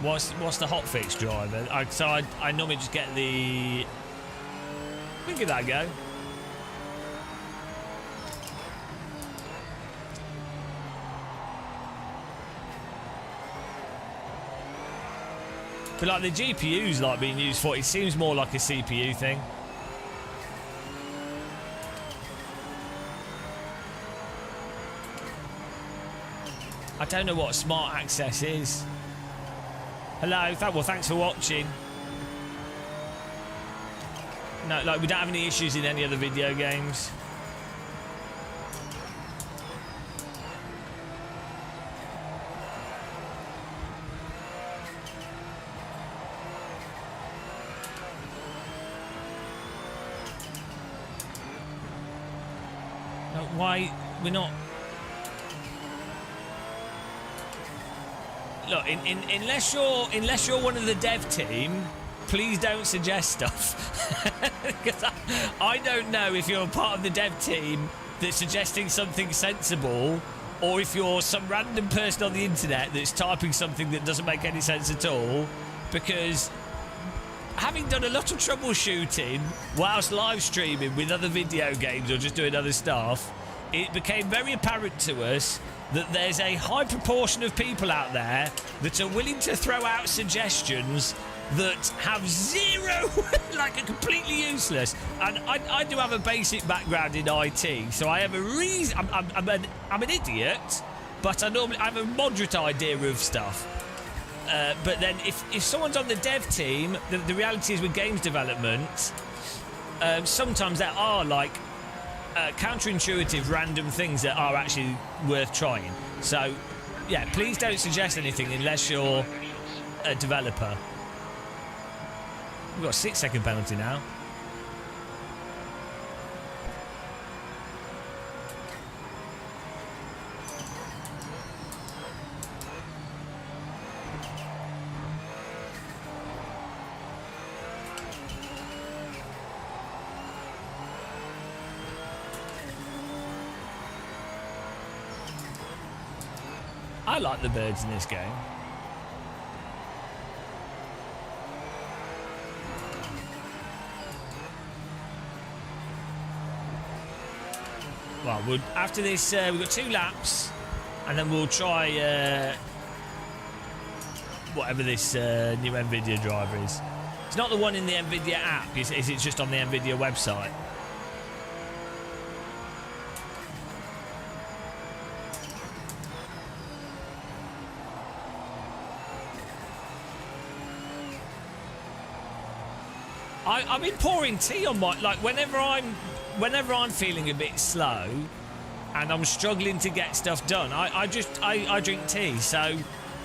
What's the hotfix driver? I normally just get the. We'll give that a go. But like the GPU's like being used for it seems more like a CPU thing. I don't know what smart access is. Hello, well, thanks for watching. No, like we don't have any issues in any other video games. No, why we're not? Look, unless you're one of the dev team, please don't suggest stuff. Because I don't know if you're a part of the dev team that's suggesting something sensible, or if you're some random person on the internet that's typing something that doesn't make any sense at all. Because having done a lot of troubleshooting whilst live streaming with other video games or just doing other stuff, it became very apparent to us that there's a high proportion of people out there that are willing to throw out suggestions that have zero, like, are completely useless. And I do have a basic background in IT, so I have a reason. I'm an idiot, but I have a moderate idea of stuff. But then if someone's on the dev team, the reality is with games development, sometimes there are like counterintuitive random things that are actually worth trying. So yeah, please don't suggest anything unless you're a developer. We've got a 6-second penalty now. I like the birds in this game. Well, after this, we've got 2 laps, and then we'll try whatever this new NVIDIA driver is. It's not the one in the NVIDIA app, is it just on the NVIDIA website? I've been pouring tea on my, like, whenever I'm feeling a bit slow and I'm struggling to get stuff done, I drink tea. So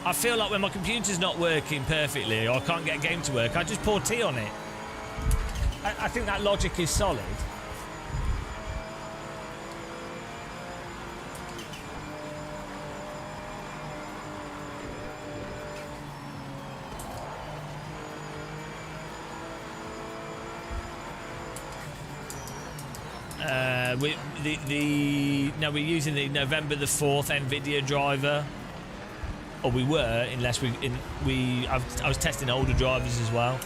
I feel like when my computer's not working perfectly or I can't get a game to work, I just pour tea on it. I think that logic is solid. We're using the November the 4th NVIDIA driver, or we were, unless I was testing older drivers as well.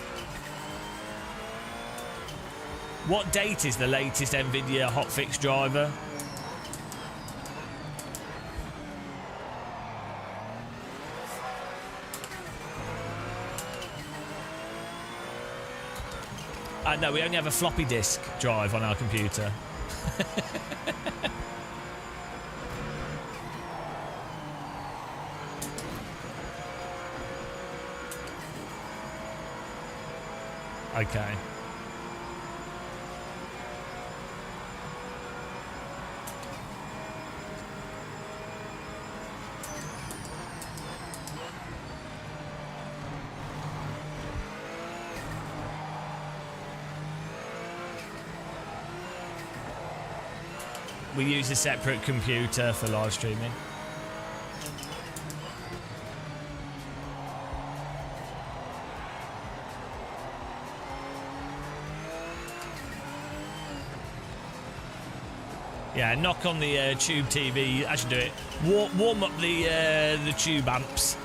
What date is the latest NVIDIA hotfix driver? No, we only have a floppy disk drive on our computer. Okay. We use a separate computer for live streaming. Yeah, knock on the tube TV. I should do it. Warm up the tube amps.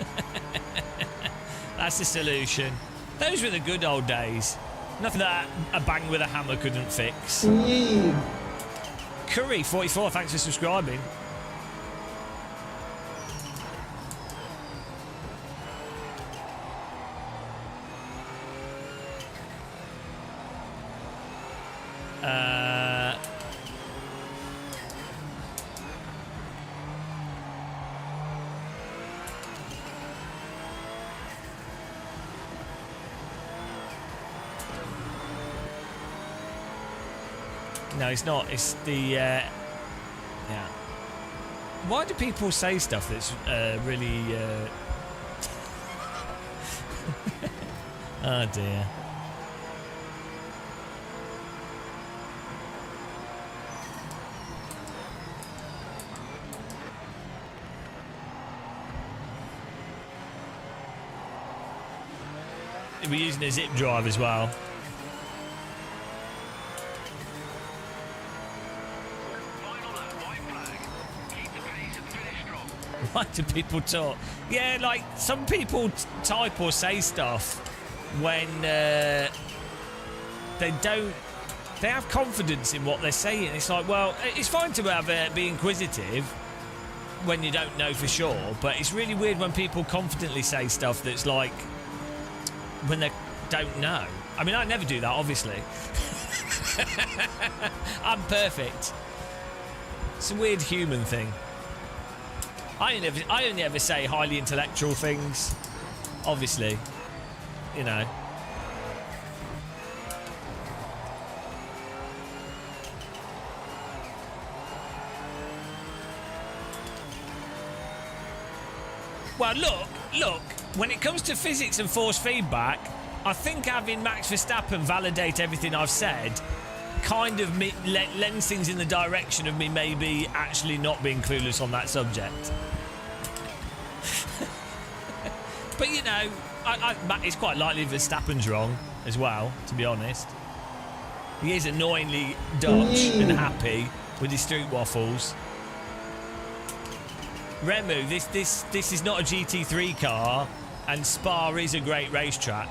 That's the solution. Those were the good old days. Nothing that a bang with a hammer couldn't fix. Curry 44, thanks for subscribing. No, it's not. It's the yeah. Why do people say stuff that's really? Oh dear. We're using a zip drive as well. Why do people talk? Yeah, like some people type or say stuff when they don't. They have confidence in what they're saying. It's like, well, it's fine to have be inquisitive when you don't know for sure, but it's really weird when people confidently say stuff that's like when they don't know. I mean, I never do that, obviously. I'm perfect. It's a weird human thing. I only ever say highly intellectual things, obviously, you know. Well, look, when it comes to physics and force feedback, I think having Max Verstappen validate everything I've said kind of lends things in the direction of me maybe actually not being clueless on that subject. But, you know, it's quite likely Verstappen's wrong as well, to be honest. He is annoyingly Dutch and happy with his street waffles. Remu, this is not a GT3 car, and Spa is a great racetrack.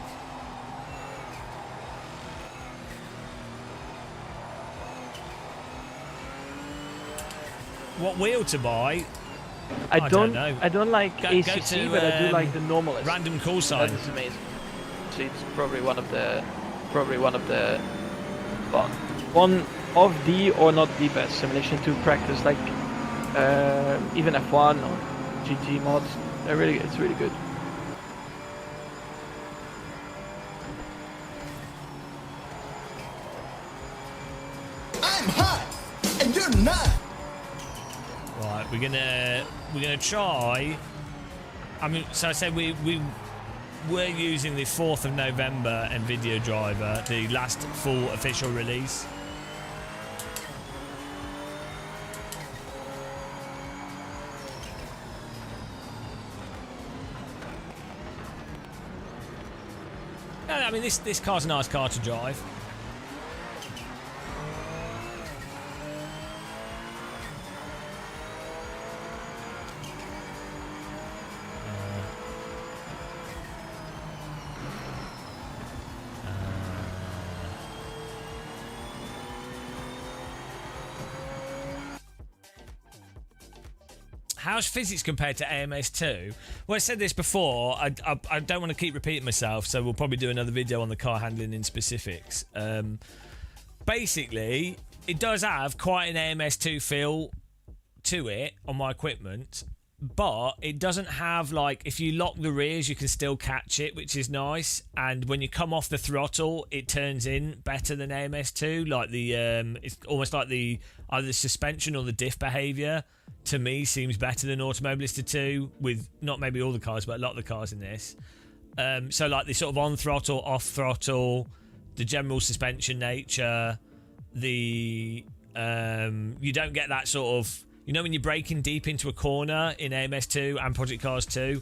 What wheel to buy? I don't know. I don't like ACC, but I do like the normalist. Random call sign. That is amazing. So it's probably one of the, well, one of the or not the best simulation to practice, like even F1 or GT mods. It's really good. I'm hot and you're not. Right, we're gonna try. I mean, so I said we're using the 4th of November NVIDIA driver, the last full official release. No, I mean this car's a nice car to drive. How's physics compared to AMS2? Well, I said this before. I don't want to keep repeating myself, so we'll probably do another video on the car handling in specifics. Basically, it does have quite an AMS2 feel to it on my equipment, but it doesn't have, like, if you lock the rears, you can still catch it, which is nice. And when you come off the throttle, it turns in better than AMS2. Like it's almost like either the suspension or the diff behaviour, to me, seems better than Automobilista 2, with not maybe all the cars, but a lot of the cars in this. So like the sort of on throttle, off throttle, the general suspension nature, you don't get that sort of, you know, when you're braking deep into a corner in AMS2 and Project Cars 2,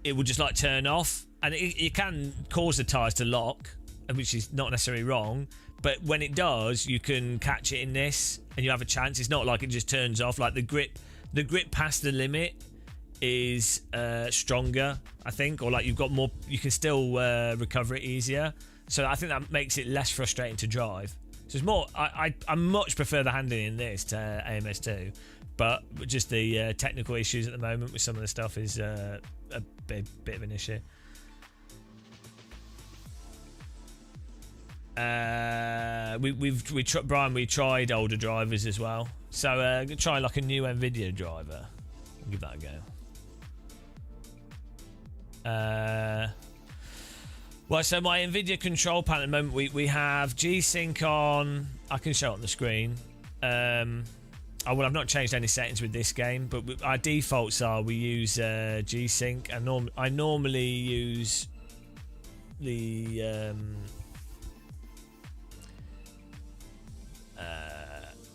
it will just like turn off, and it can cause the tyres to lock, which is not necessarily wrong. But when it does, you can catch it in this, and you have a chance. It's not like it just turns off. Like the grip past the limit is stronger, I think, or like you've got more. You can still recover it easier. So I think that makes it less frustrating to drive. So it's more. I much prefer the handling in this to AMS2, but just the technical issues at the moment with some of the stuff is a bit of an issue. We tried older drivers as well, so gonna try like a new NVIDIA driver and give that a go. Well, so my NVIDIA control panel at the moment, we have G-Sync on. I can show it on the screen. Well, I've not changed any settings with this game, but our defaults are we use G-Sync. I normally use the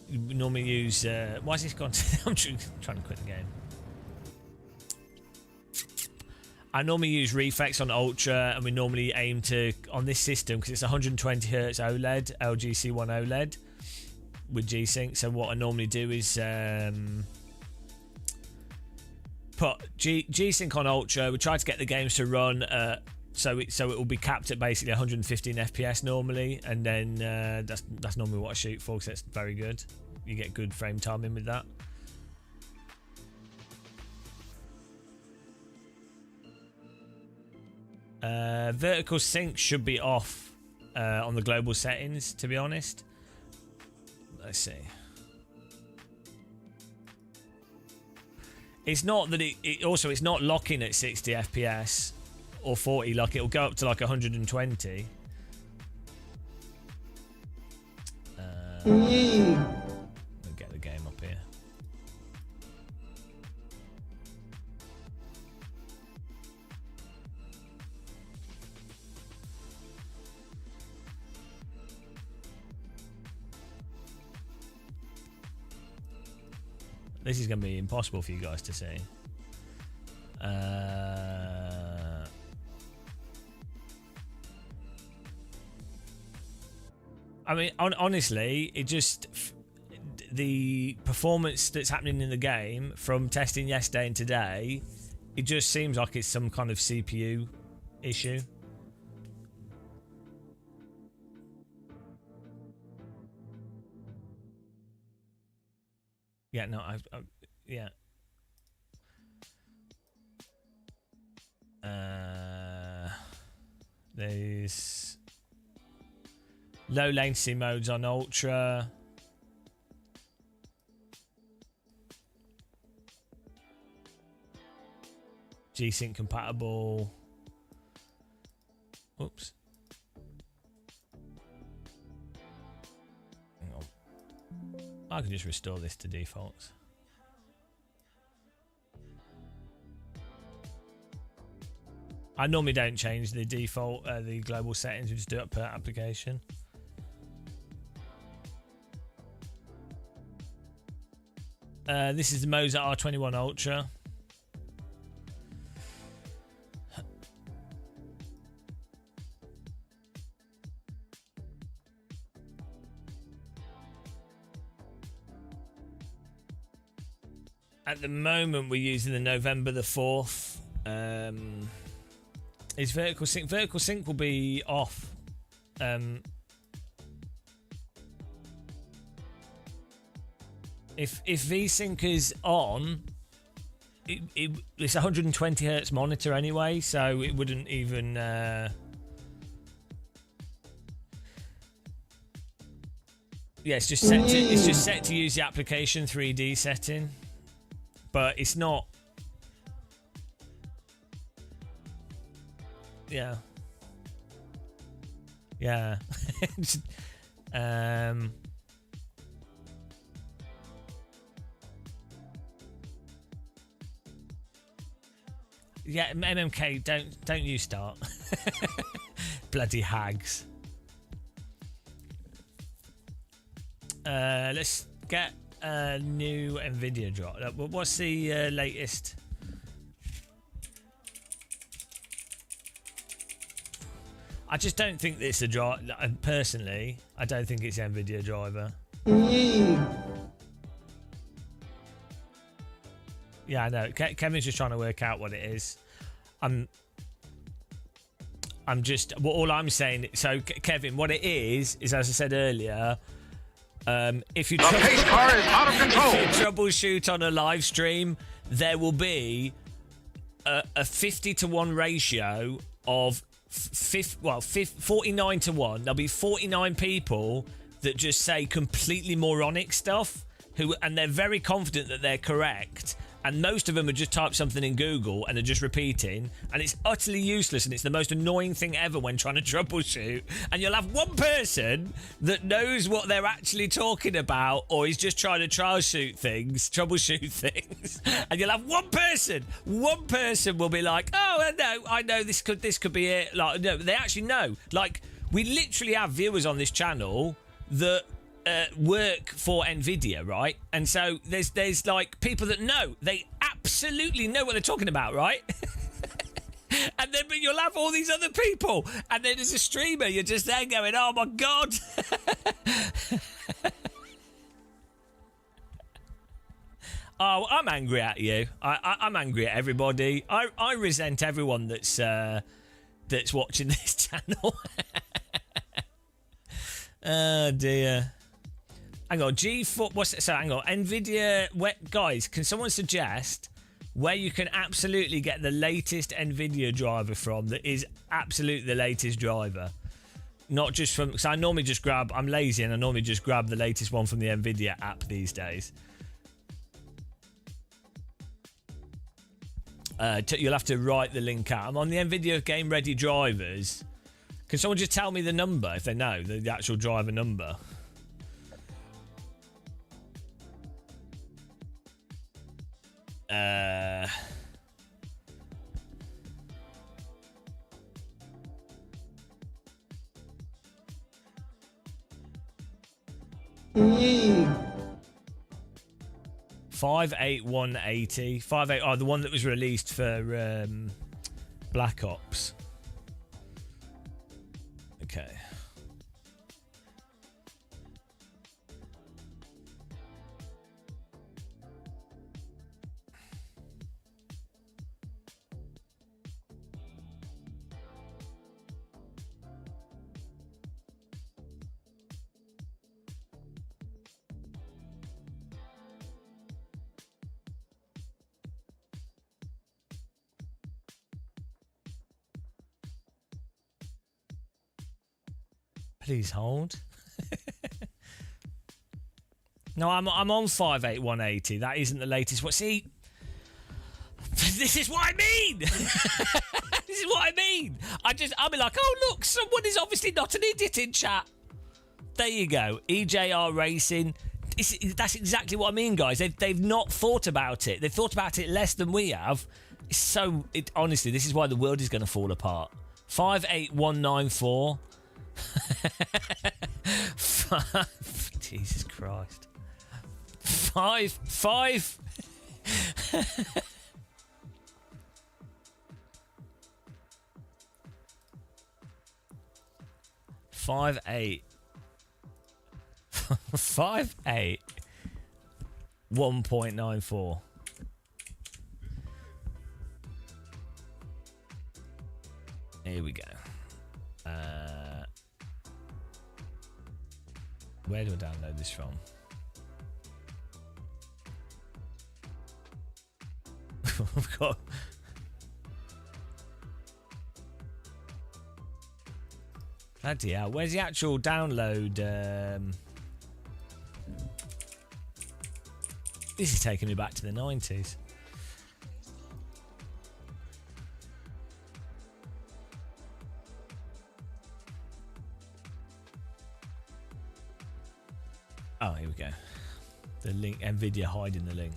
we normally use why is this gone? I'm trying to quit the game. I normally use Reflex on Ultra, and we normally aim to, on this system, because it's 120 Hz OLED, LGC1 OLED with G-Sync. So what I normally do is put G-Sync on Ultra. We try to get the games to run so it will be capped at basically 115 FPS normally, and then that's normally what I shoot for, because that's very good. You get good frame timing with that. Vertical sync should be off on the global settings, to be honest. Let's see. It's not that it's not locking at 60 FPS or 40, like it'll go up to like 120. Let me get the game up here. This is going to be impossible for you guys to see. I mean, honestly, it just... the performance that's happening in the game from testing yesterday and today, it just seems like it's some kind of CPU issue. Yeah, no, yeah. There's low latency modes on Ultra. G-Sync compatible. Oops. Hang on. I can just restore this to defaults. I normally don't change the default, the global settings. We just do it per application. This is the Mozart R21 Ultra. At the moment, we're using the November the 4th. Is vertical sync? Vertical sync will be off. If VSync is on, it's 120 Hz monitor anyway, so it wouldn't even. Yeah, it's just set to use the application 3D setting, but it's not. Yeah. Yeah. Yeah, MMK, don't you start. Bloody hags. Let's get a new Nvidia drop. What's the latest? I just don't think it's a drive. Personally, I don't think it's Nvidia driver. Yeah, I know. Kevin's just trying to work out what it is. I'm just. Well, all I'm saying. So, Kevin, what it is as I said earlier. If you pace car is out of control. If you troubleshoot on a live stream, there will be a 50-to-1 ratio of 49-to-1. There'll be 49 people that just say completely moronic stuff, and they're very confident that they're correct, and most of them have just typed something in Google and are just repeating, and it's utterly useless, and it's the most annoying thing ever when trying to troubleshoot. And you'll have one person that knows what they're actually talking about, or is just trying to troubleshoot things, and you'll have one person will be like, oh no, I know this could be it. Like, no, they actually know. Like, we literally have viewers on this channel that work for Nvidia, right? And so there's like people that know, they absolutely know what they're talking about, right? And then, but you'll have all these other people, and then as a streamer, you're just there going, oh my god. Oh, I'm angry at you. I'm angry at everybody. I resent everyone that's watching this channel. Oh dear. Hang on, G4. What's it? So hang on, Nvidia. Guys, can someone suggest where you can absolutely get the latest Nvidia driver from? That is absolutely the latest driver, not just from. Because I normally just grab. I'm lazy and I normally just grab the latest one from the Nvidia app these days. You'll have to write the link out. I'm on the Nvidia Game Ready drivers. Can someone just tell me the number if they know the actual driver number? Mm. 58180. 58. Oh, the one that was released for Black Ops. Okay. Please hold. No, I'm on 58180. That isn't the latest. What? See, this is what I mean. This is what I mean. I'll be like, oh look, someone is obviously not an idiot in chat. There you go. EJR Racing. That's exactly what I mean, guys. They've not thought about it. They've thought about it less than we have. Honestly, this is why the world is going to fall apart. 58194. Jesus Christ. 5 8 5 8 1.94. Here we go. Where do I download this from? I've got... Bloody hell. Where's the actual download? This is taking me back to the 90s. Oh, here we go. The link, Nvidia hiding the link.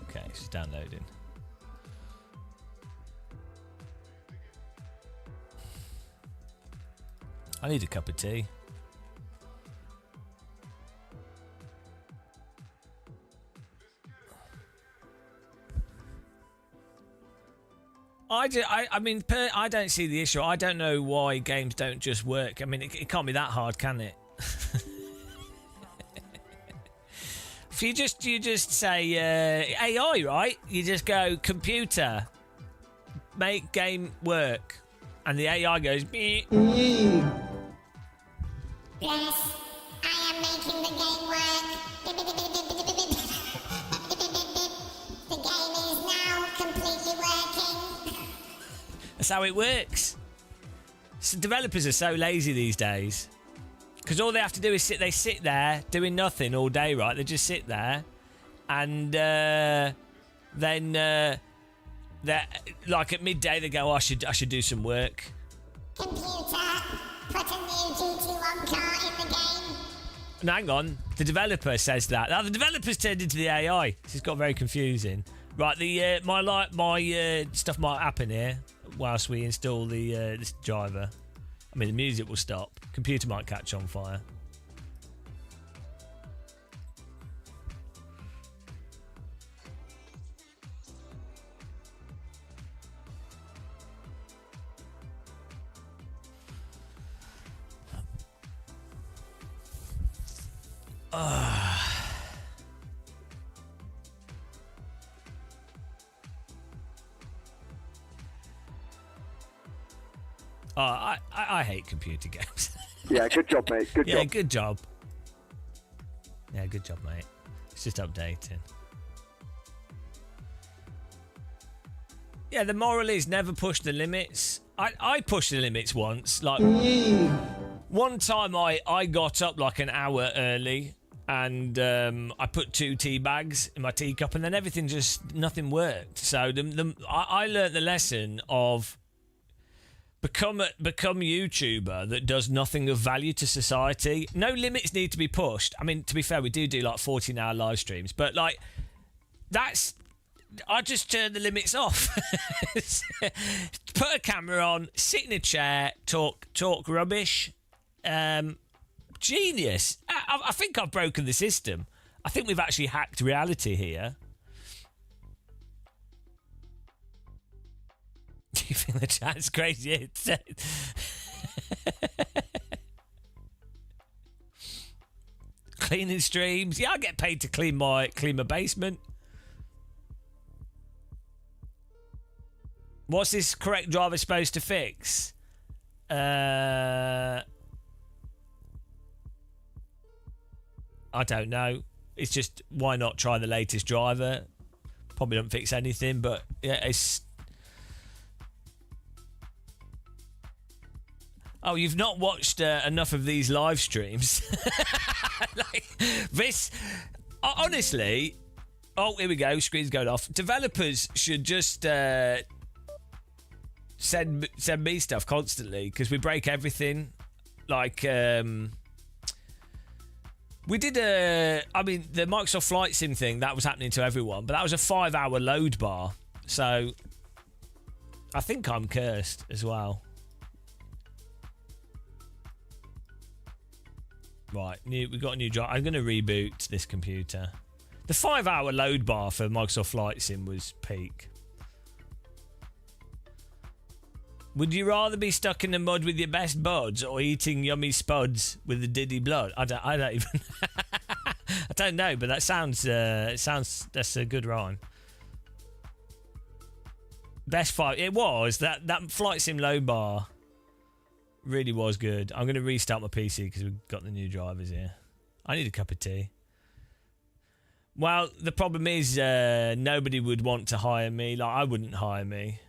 Okay, it's downloading. I need a cup of tea. I mean, I don't see the issue. I don't know why games don't just work. I mean, it can't be that hard, can it? If you just say AI, right? You just go computer, make game work, and the AI goes. Meh. Yes, I am making the game work. The game is now completely working. That's how it works. So developers are so lazy these days. Because all they have to do is they sit there doing nothing all day, right? They just sit there, and then they're like at midday they go, oh, I should do some work. Computer, put a new GT1 car in the game. No, hang on, the developer says that. Now the developer's turned into the AI. This has got very confusing. Right, my stuff might happen here whilst we install the this driver. I mean, the music will stop. Computer might catch on fire. Oh, I hate computer games. Yeah, good job, mate. Good Yeah, job. good job. Yeah, good job, mate. It's just updating. Yeah, the moral is never push the limits. I pushed the limits once. Like, one time I got up like an hour early and I put 2 tea bags in my teacup and then nothing worked. So I learnt the lesson of become a YouTuber that does nothing of value to society. No limits need to be pushed. I mean, to be fair, we do like 14-hour live streams, but like I just turn the limits off. Put a camera on, sit in a chair, talk rubbish. Genius. I think I've broken the system. I think we've actually hacked reality here. Do you think the chat's crazy? Cleaning streams. Yeah, I get paid to clean my basement. What's this correct driver supposed to fix? I don't know. It's just, why not try the latest driver? Probably don't fix anything, but yeah, it's... Oh, you've not watched enough of these live streams. Like, this... honestly... Oh, here we go. Screen's going off. Developers should just send me stuff constantly, because we break everything. Like, we did the Microsoft Flight Sim thing, that was happening to everyone, but that was a 5-hour load bar. So, I think I'm cursed as well. Right, we got a new job. I'm going to reboot this computer. The 5-hour load bar for Microsoft Flight Sim was peak. Would you rather be stuck in the mud with your best buds or eating yummy spuds with the diddy blood? I don't even... I don't know, but that sounds... that's a good rhyme. Best 5... It was. That Flight Sim load bar really was good. I'm going to restart my PC because we've got the new drivers here. I need a cup of tea. Well, the problem is nobody would want to hire me. Like, I wouldn't hire me.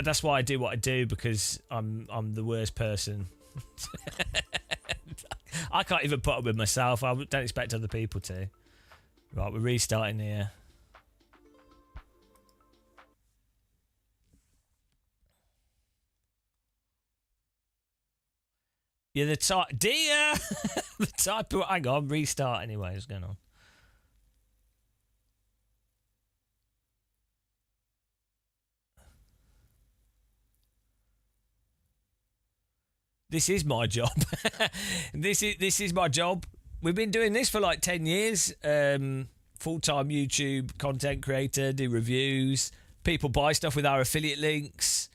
That's why I do what I do, because I'm the worst person. I can't even put up with myself. I don't expect other people to. Right, we're restarting here. Yeah, the type... Dear! The type of... Hang on, restart anyway. What's going on? This is my job. This is my job. We've been doing this for like 10 years. Full-time YouTube content creator, do reviews. People buy stuff with our affiliate links.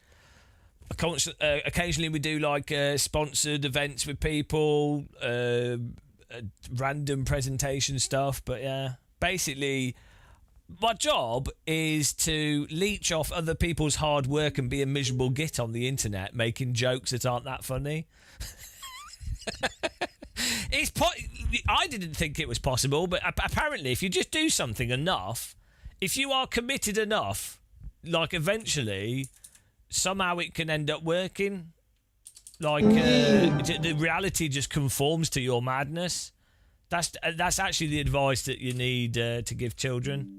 Occasionally we do like sponsored events with people, random presentation stuff. But yeah, basically my job is to leech off other people's hard work and be a miserable git on the internet making jokes that aren't that funny. I didn't think it was possible, but apparently if you just do something enough, if you are committed enough, like eventually somehow it can end up working. Like the reality just conforms to your madness. That's actually the advice that you need to give children.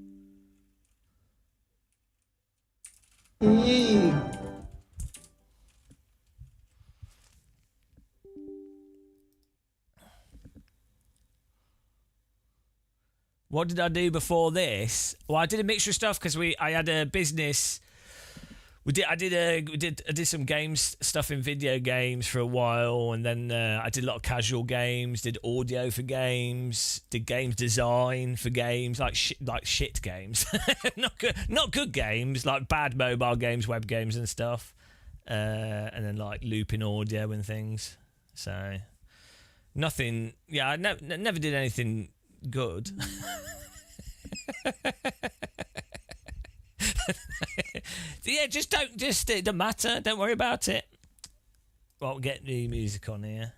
What did I do before this? Well, I did a mixture of stuff because I had a business. I did some games stuff in video games for a while, and then I did a lot of casual games. Did audio for games. Did games design for games, like shit games, not good games, like bad mobile games, web games and stuff. And then like looping audio and things. So nothing. Yeah, I never did anything good. Yeah, it doesn't matter. Don't worry about it. Well, get the music on here.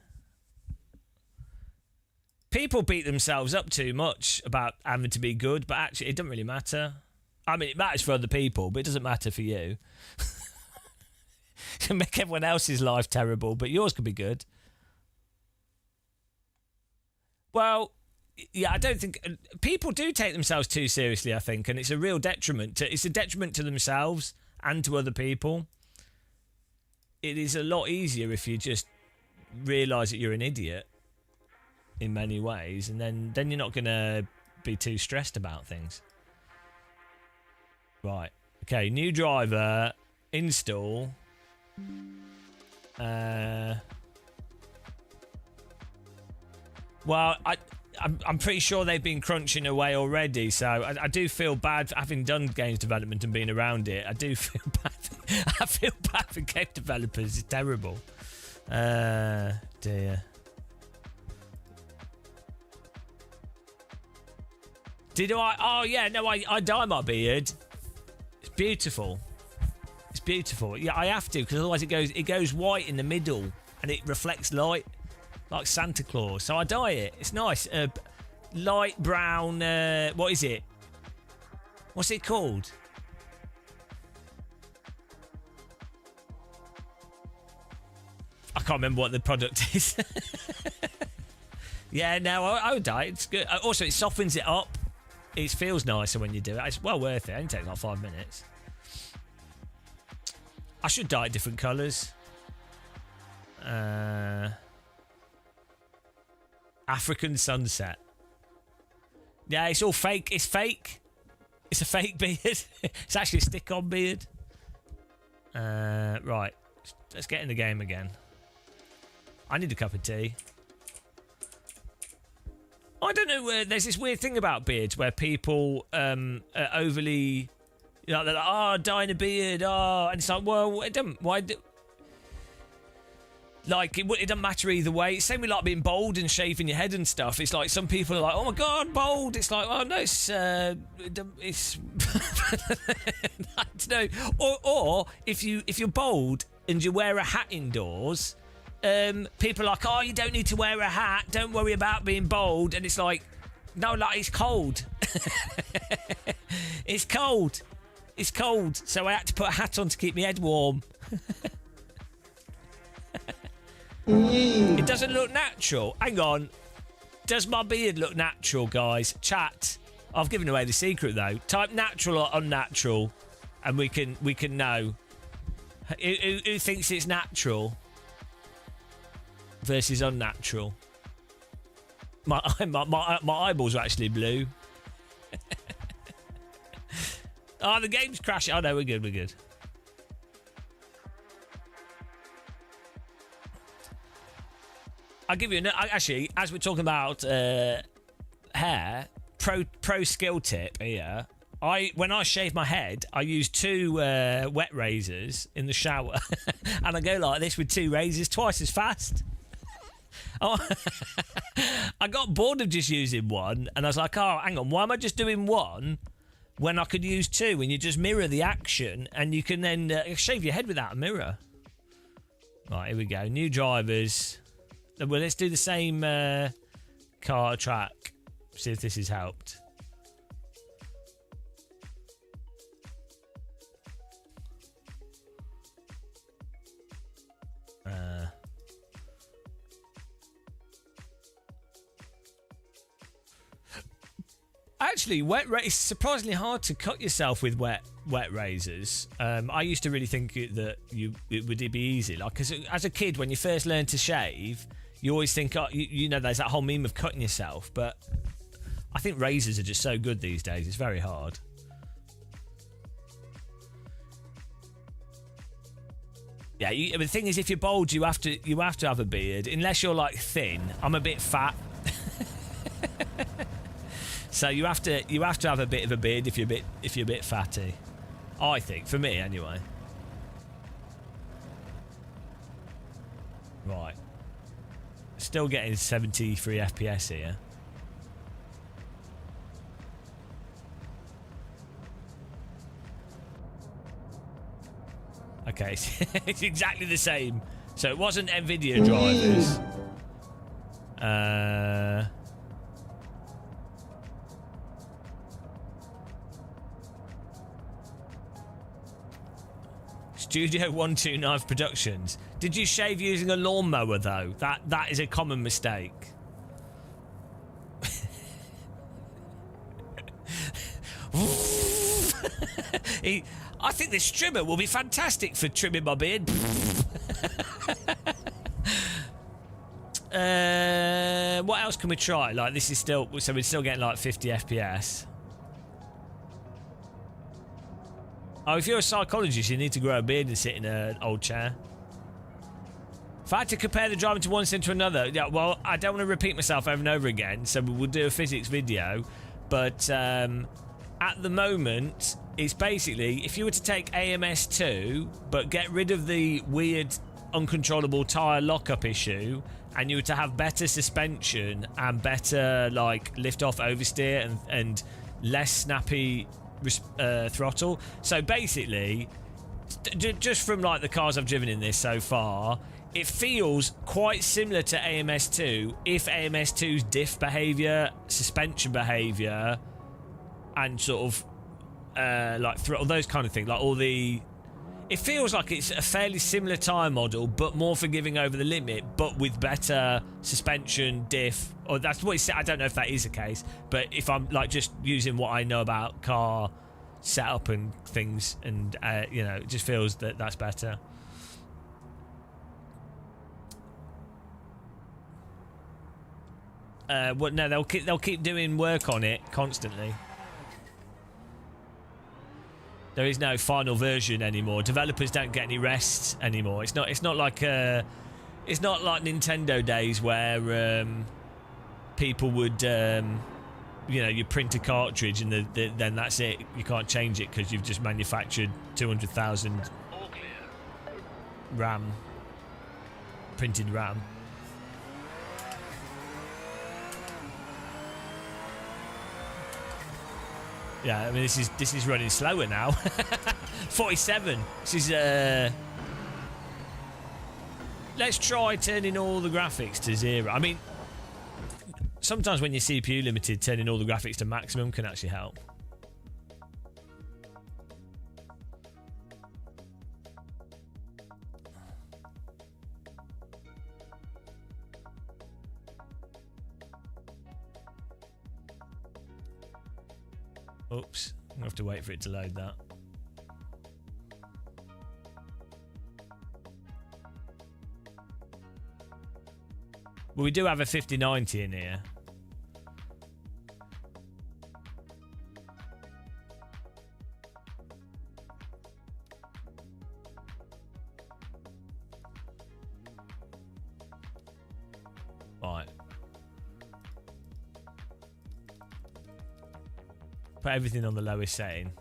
People beat themselves up too much about having to be good, but actually it doesn't really matter. I mean, it matters for other people, but it doesn't matter for you. It can make everyone else's life terrible, but yours could be good. Well, yeah, I don't think people do take themselves too seriously, I think, and it's a real detriment. It's a detriment to themselves and to other people. It is a lot easier if you just realise that you're an idiot in many ways, and then you're not going to be too stressed about things. Right. Okay, new driver, install. Well, I'm pretty sure they've been crunching away already, so I do feel bad for having done games development and being around it. I do feel bad. I feel bad for game developers. It's terrible. Dear. Did I? Oh yeah, no, I dye my beard. It's beautiful. It's beautiful. Yeah, I have to, because otherwise it goes white in the middle and it reflects light. Like Santa Claus. So I dye it. It's nice. Light brown. What is it? What's it called? I can't remember what the product is. Yeah, no, I would dye it. It's good. Also, it softens it up. It feels nicer when you do it. It's well worth it. It only takes like 5 minutes. I should dye it different colours. African sunset. Yeah, it's all fake. It's fake. It's a fake beard. It's actually a stick-on beard. Right. Let's get in the game again. I need a cup of tea. I don't know. There's this weird thing about beards where people are overly, they're like, oh, dyeing a beard, oh, and it's like, well, it doesn't. Why? Like, it doesn't matter either way. Same with like being bald and shaving your head and stuff. It's like some people are like, oh my god, bald. It's like, oh no, it's I don't know. Or if you're bald and you wear a hat indoors, people are like, oh, you don't need to wear a hat. Don't worry about being bald. And it's like, no, like it's cold. It's cold. It's cold. So I had to put a hat on to keep my head warm. It doesn't look natural. Hang on. Does my beard look natural, guys? Chat. I've given away the secret though. Type natural or unnatural, and we can know. Who thinks it's natural versus unnatural? My eyeballs are actually blue. Oh, the game's crashing. Oh no, we're good. We're good. I'll give you actually, as we're talking about hair, pro skill tip here. When I shave my head, I use 2 wet razors in the shower, and I go like this with 2 razors, twice as fast. Oh, I got bored of just using one, and I was like, oh, hang on, why am I just doing one when I could use 2? And you just mirror the action, and you can then shave your head without a mirror. Right, here we go. New drivers. Well, let's do the same car track. See if this has helped. actually, it's surprisingly hard to cut yourself with wet razors. I used to really think that it would be easy. Like, as a kid, when you first learn to shave, you always think, oh, you know, there's that whole meme of cutting yourself. But I think razors are just so good these days. It's very hard. Yeah, the thing is, if you're bald, you have to have a beard. Unless you're like thin. I'm a bit fat. So you have to have a bit of a beard if you're a bit fatty. I think, for me anyway. Right. Still getting 73 FPS here. Okay, it's exactly the same. So it wasn't NVIDIA drivers. Studio 129 Productions. Did you shave using a lawnmower though? That is a common mistake. I think this trimmer will be fantastic for trimming my beard. What else can we try? Like, this is still, so we're still getting like 50 FPS. Oh, if you're a psychologist, you need to grow a beard and sit in an old chair. If I had to compare the driving to one sim to another, yeah, well, I don't want to repeat myself over and over again, so we'll do a physics video. But at the moment, it's basically, if you were to take AMS2, but get rid of the weird, uncontrollable tyre lockup issue, and you were to have better suspension and better, like, lift-off oversteer and less snappy throttle. So basically, just from like the cars I've driven in this so far, it feels quite similar to AMS2 if AMS2's diff behaviour, suspension behaviour, and sort of like throttle, those kind of things, like all the... It feels like it's a fairly similar tyre model, but more forgiving over the limit, but with better suspension, diff, or that's what it's... I don't know if that is the case, but if I'm like just using what I know about car setup and things, and you know, it just feels that that's better. Well, no, they'll keep doing work on it constantly. There is no final version anymore. Developers don't get any rest anymore. It's not like Nintendo days where people would you know, you print a cartridge and then that's it. You can't change it because you've just manufactured 200,000 RAM, printed RAM. Yeah, I mean, this is running slower now. 47. This is let's try turning all the graphics to 0. I mean, sometimes when you're CPU limited, turning all the graphics to maximum can actually help. Oops, I'm gonna have to wait for it to load that. Well, we do have a 5090 in here. Right. Put everything on the lowest setting.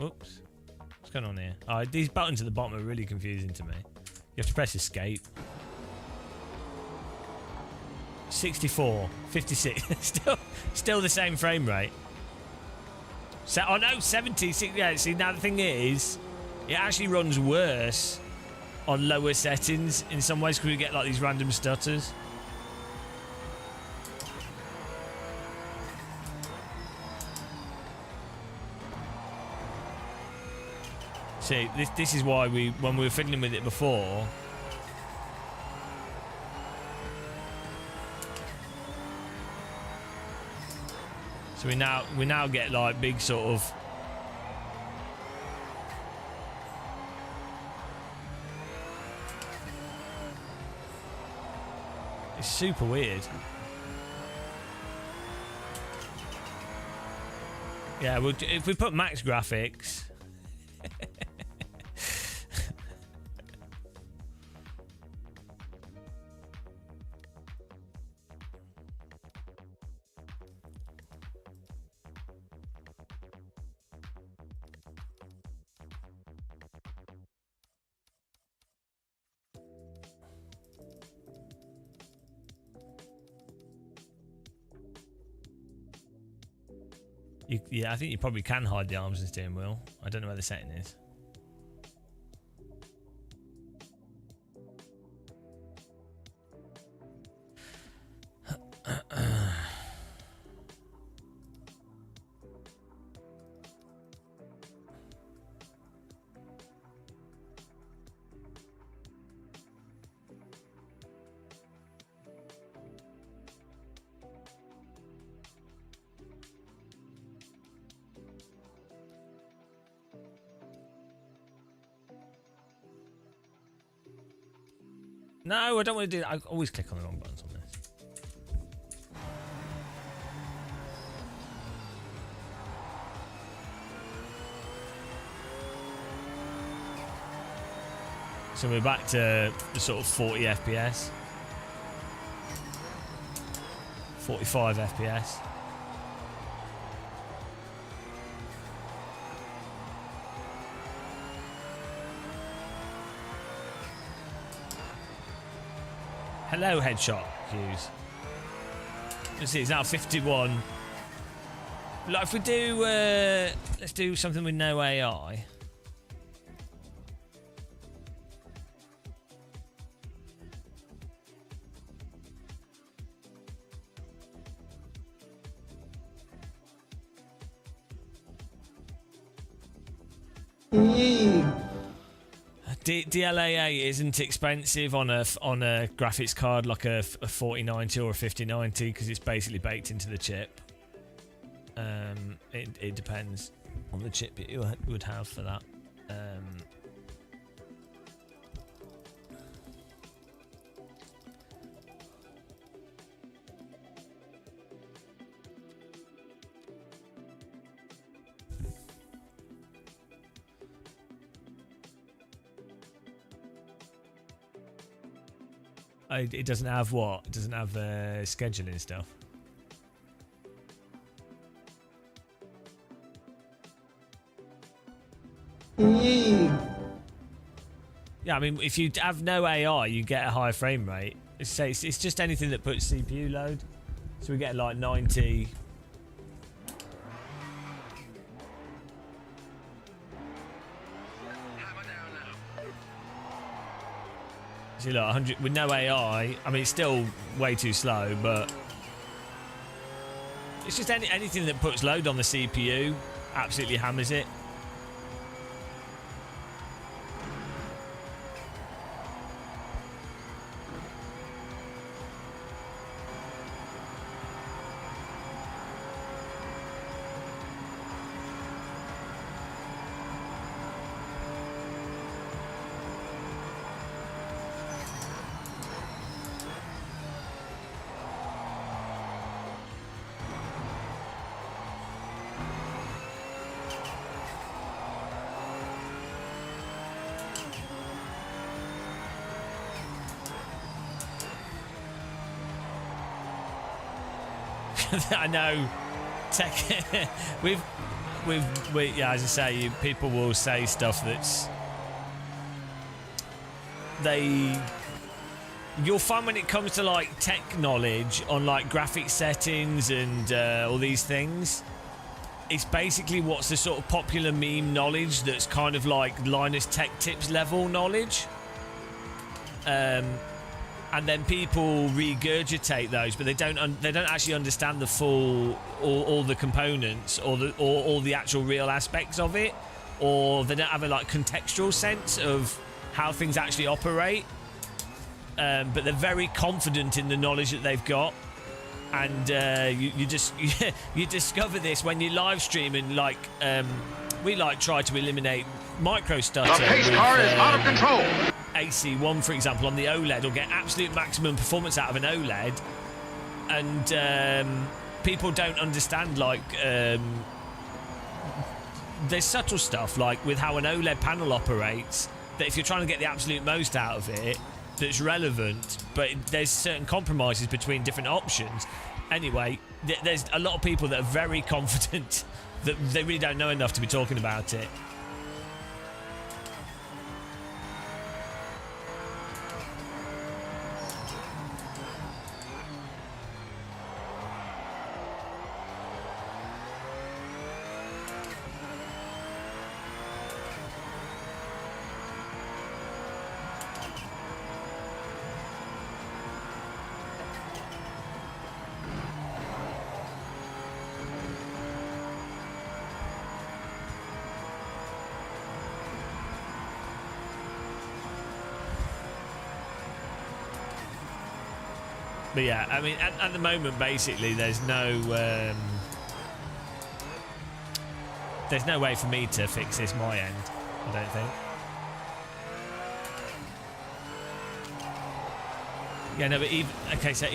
Oops. What's going on here? Oh, these buttons at the bottom are really confusing to me. You have to press escape. 64, 56. still the same frame rate. Oh no, 70. Yeah, see, now the thing is, it actually runs worse on lower settings in some ways because we get like these random stutters. See, this is why when we were fiddling with it before. So we now get like big sort of. It's super weird. Yeah, if we put max graphics. Yeah, I think you probably can hide the arms and steering wheel. I don't know where the setting is. No, I don't want to do that. I always click on the wrong buttons on this. So we're back to the sort of 40 FPS. 45 FPS. Hello, headshot Hughes. Let's see, it's now 51. Like if we do, let's do something with no AI. DLAA isn't expensive on a graphics card like a 4090 or a 5090 because it's basically baked into the chip. It depends on the chip you would have for that. It doesn't have what? It doesn't have scheduling stuff. Yeah, I mean, if you have no AI, you get a higher frame rate. It's just anything that puts CPU load. So we get like 90. See, look, 100 with no AI. I mean, it's still way too slow, but it's just anything that puts load on the CPU absolutely hammers it. I know. Yeah, as I say, people will say stuff that's you'll find when it comes to like tech knowledge on like graphic settings and all these things, it's basically what's the sort of popular meme knowledge that's kind of like Linus Tech Tips level knowledge. and then people regurgitate those, but they don't actually understand the full all the components or all the actual real aspects of it, or they don't have a like contextual sense of how things actually operate. But they're very confident in the knowledge that they've got, and you discover this when you live stream, and like we like try to eliminate micro stutter. The pace car is out of control. AC1, for example, on the OLED, will get absolute maximum performance out of an OLED, and people don't understand like there's subtle stuff like with how an OLED panel operates, that if you're trying to get the absolute most out of it, that's relevant, but there's certain compromises between different options. Anyway, there's a lot of people that are very confident that they really don't know enough to be talking about it. But yeah, I mean, at the moment, basically, there's no way for me to fix this my end, I don't think. Yeah, no, but even okay, so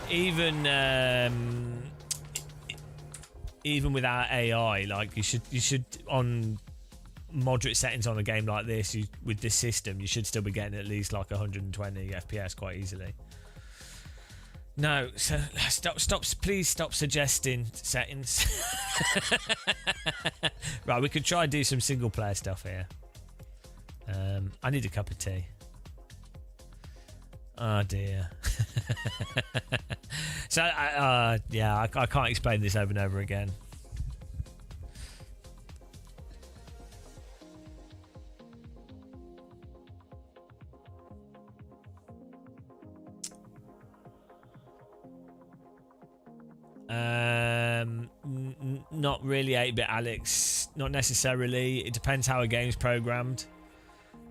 even without AI, like you should on moderate settings on a game like this, with this system, you should still be getting at least like 120 FPS quite easily. No, so please stop suggesting settings. Right, we could try and do some single player stuff here. I need a cup of tea. Oh dear. So yeah, I can't explain this over and over again. Not really 8-bit, Alex. Not necessarily. It depends how a game's programmed,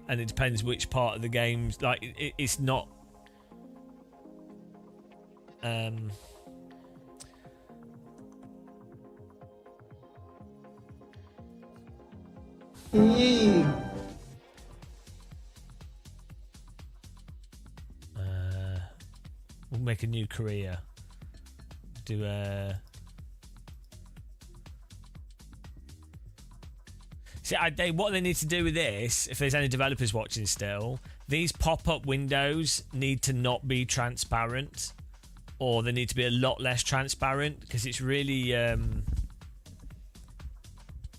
and it depends which part of the game's like. It's not. We'll make a new career. Do see, what they need to do with this, if there's any developers watching still, these pop-up windows need to not be transparent, or they need to be a lot less transparent, because it's really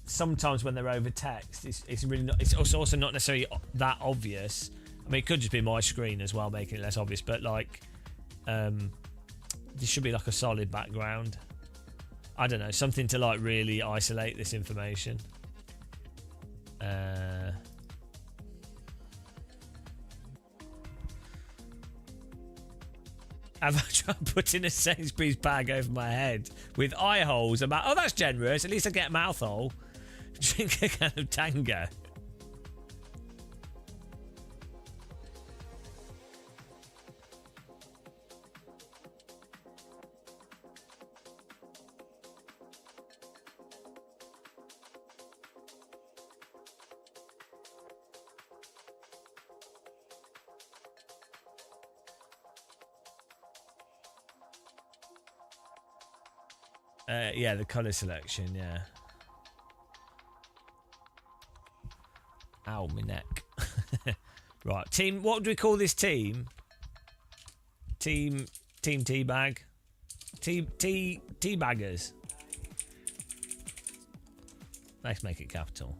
sometimes when they're over text, it's really not. It's also not necessarily that obvious. I mean, it could just be my screen as well, making it less obvious. But like, this should be like a solid background. I don't know, something to like really isolate this information. Have I tried putting a Sainsbury's bag over my head with eye holes? About, oh, that's generous. At least I get a mouth hole. Drink a can of Tango. Yeah, the colour selection, yeah. Ow, my neck. Right, team, what do we call this team? Team Teabag? Teabaggers. Let's make it capital.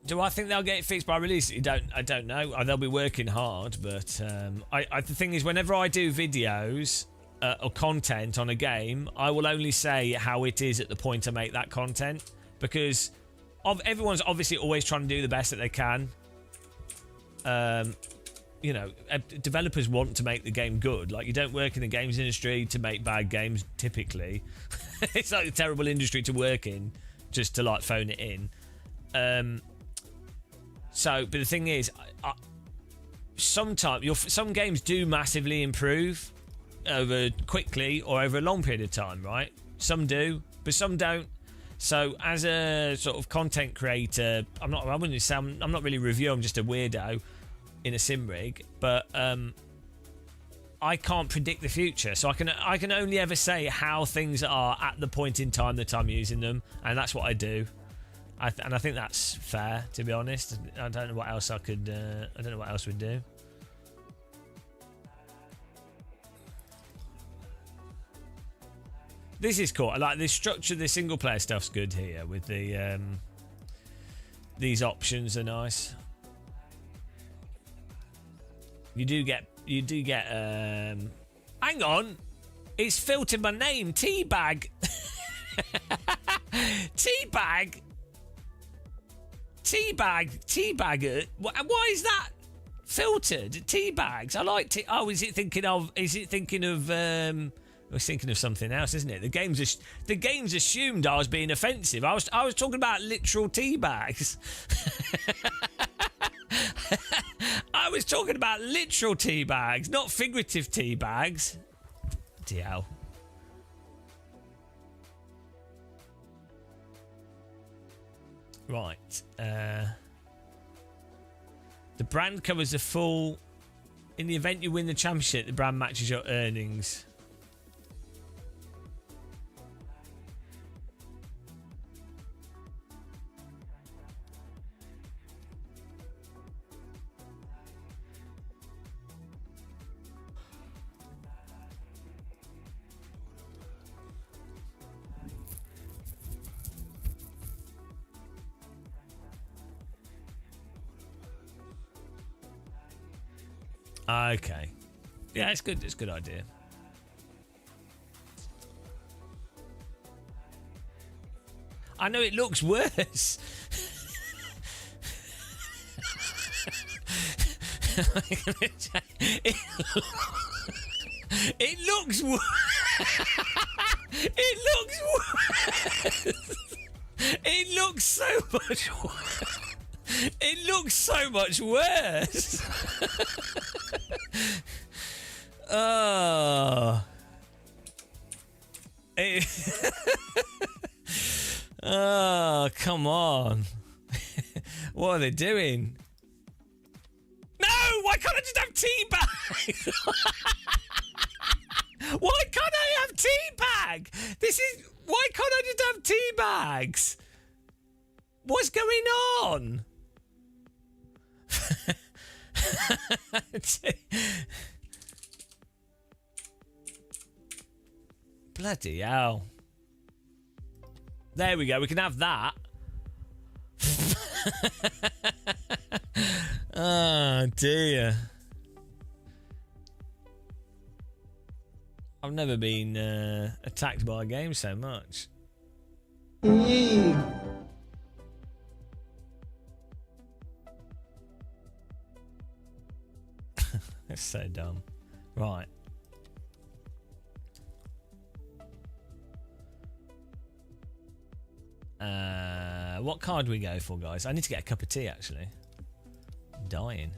Do I think they'll get it fixed by release? I don't know. They'll be working hard, but the thing is, whenever I do videos or content on a game, I will only say how it is at the point I make that content, because everyone's obviously always trying to do the best that they can. You know, developers want to make the game good. Like, you don't work in the games industry to make bad games, typically. It's like a terrible industry to work in, just to, like, phone it in. But the thing is, sometimes some games do massively improve over quickly or over a long period of time, right? Some do, but some don't. So as a sort of content creator, I'm not really a reviewer, I'm just a weirdo in a sim rig, but I can't predict the future, so I can only ever say how things are at the point in time that I'm using them, and that's what I do. And I think that's fair, to be honest. I don't know what else I don't know what else we'd do. This is cool. I like the structure. The single player stuff's good here with the these options are nice. You do get hang on, it's filtered my name, Teabag. Teabagger. Why is that filtered? Teabags. I like oh, is it thinking of I was thinking of something else, isn't it? The game's assumed I was being offensive. I was talking about literal tea bags. I was talking about literal tea bags, not figurative tea bags. DL. Right. The brand covers the full. In the event you win the championship, the brand matches your earnings. Okay. Yeah, it's good. It's a good idea. I know it looks worse. It looks worse. It looks worse. It looks so much worse. It looks so much worse. Oh. Oh, come on. What are they doing? No! Why can't I just have tea bags? Why can't I have tea bag? Why can't I just have tea bags? What's going on? Bloody hell. There we go, we can have that. Oh dear. I've never been attacked by a game so much. It's so dumb. Right. What card do we go for, guys? I need to get a cup of tea, actually. I'm dying.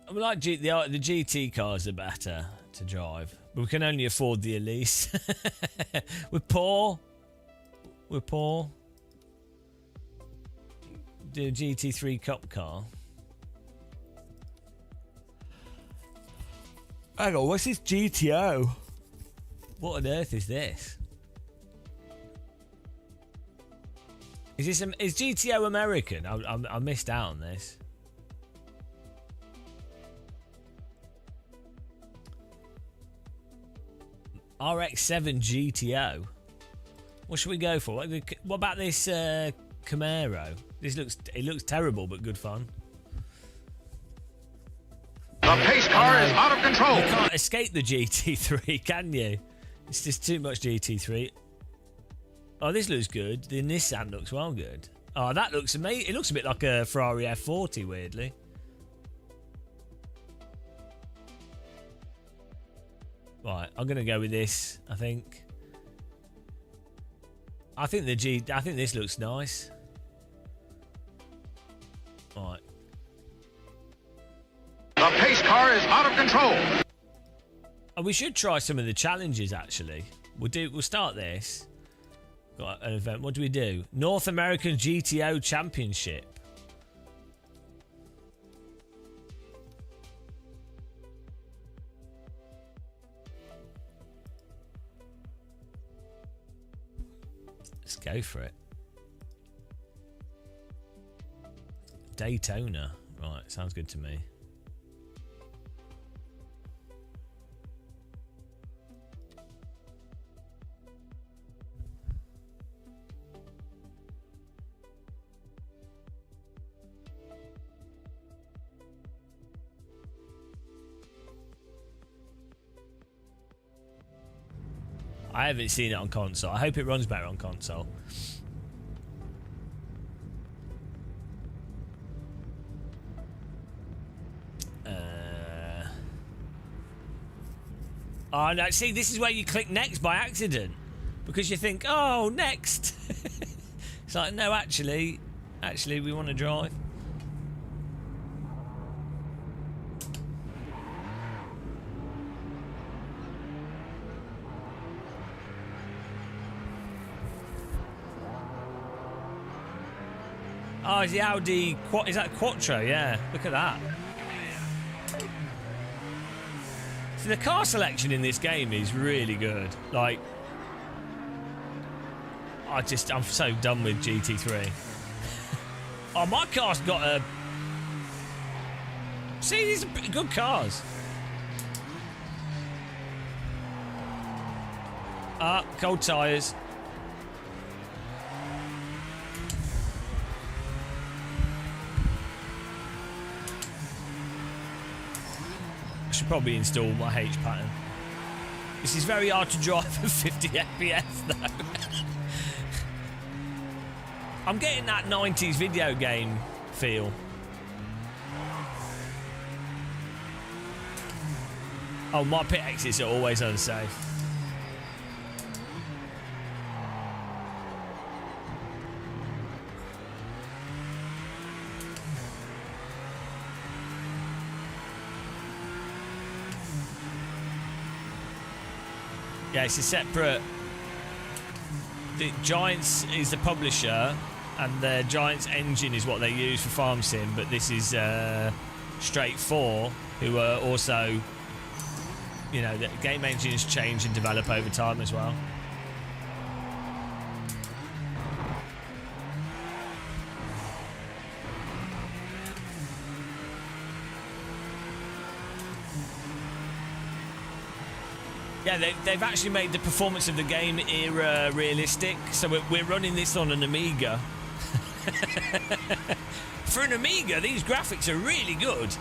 I mean, like the GT cars are better to drive, but we can only afford the Elise. We're poor. We're poor. Do a GT3 Cup car. Hang on, what's this GTO? What on earth is this? Is GTO American? I missed out on this. RX-7 GTO. What should we go for? What about this Camaro? It looks terrible, but good fun. The pace car is out of control. You can't escape the GT3, can you? It's just too much GT3. Oh, this looks good. The Nissan looks well good. Oh, that looks amazing. It looks a bit like a Ferrari F40, weirdly. Right, I'm gonna go with this. I think this looks nice. Right. The pace car is out of control. Oh, we should try some of the challenges. Actually, we'll start this. Got an event. What do we do? North American GTO Championship. Let's go for it. Daytona. Right, sounds good to me. I haven't seen it on console. I hope it runs better on console. Oh no! See, this is where you click next by accident because you think, "Oh, next." It's like, no, actually, we want to drive. Oh, it's the Audi. Is that Quattro? Yeah, look at that. So the car selection in this game is really good. Like, I'm so done with GT3. Oh, my car's got a. See, these are good cars. Cold tyres. I should probably install my H pattern. This is very hard to drive at 50 FPS though. I'm getting that 90s video game feel. Oh, my pit exits are always unsafe. Yeah, it's a separate. The Giants is the publisher, and the Giants engine is what they use for Farm Sim. But this is Straight 4, who are also, you know, the game engines change and develop over time as well. Yeah, they've actually made the performance of the game era realistic. So we're running this on an Amiga. For an Amiga, these graphics are really good.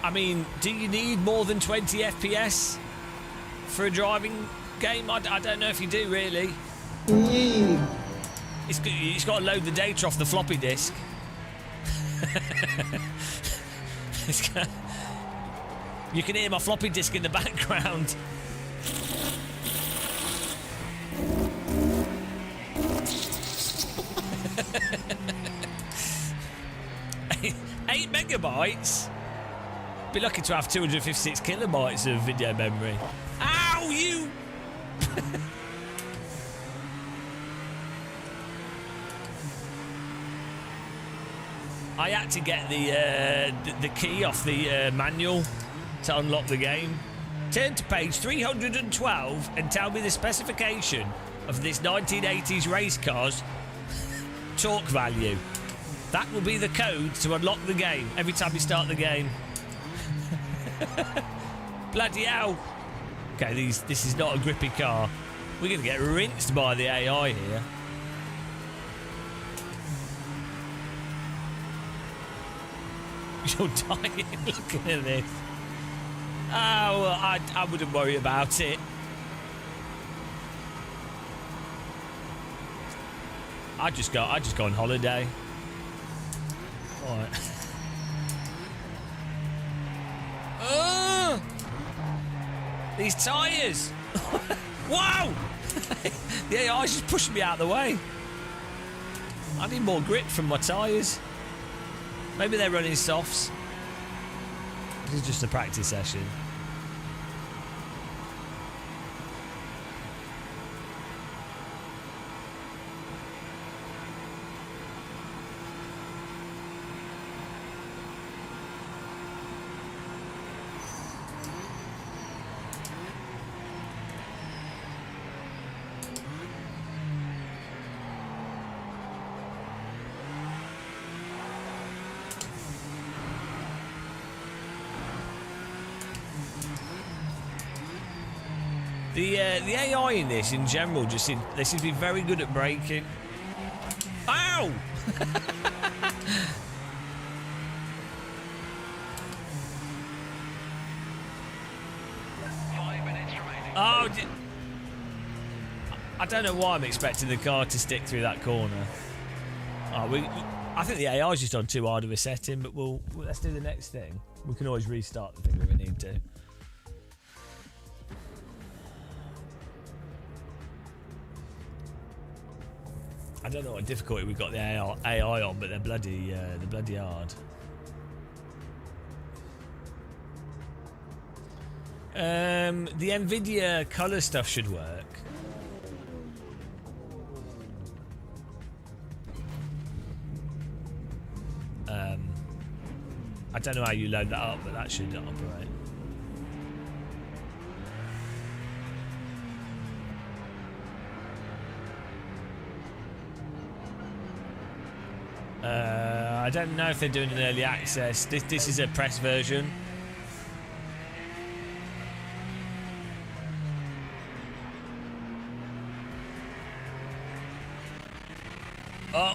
I mean, do you need more than 20 FPS for a driving game? I don't know if you do, really. It's got to load the data off the floppy disk. You can hear my floppy disk in the background. Eight megabytes? Be lucky to have 256 kilobytes of video memory. Ow, you! I had to get the key off the manual to unlock the game. Turn to page 312 and tell me the specification of this 1980s race car's torque value. That will be the code to unlock the game every time you start the game. Bloody hell. Okay, this is not a grippy car. We're going to get rinsed by the AI here. You're dying looking at this. Oh, well, I wouldn't worry about it. I just go on holiday. All right. These tyres! Wow! The AI's just pushing me out of the way. I need more grip from my tyres. Maybe they're running softs. This is just a practice session. The AI in this, in general, they seem to be very good at braking. Ow! 5 minutes remaining. Oh, I don't know why I'm expecting the car to stick through that corner. Oh, I think the AI's just on too hard of a setting, but let's do the next thing. We can always restart the thing if we need to. I don't know what difficulty we've got the AI on, but they're bloody hard. The Nvidia color stuff should work. I don't know how you load that up, but that should operate. I don't know if they're doing an early access. This is a press version. Oh.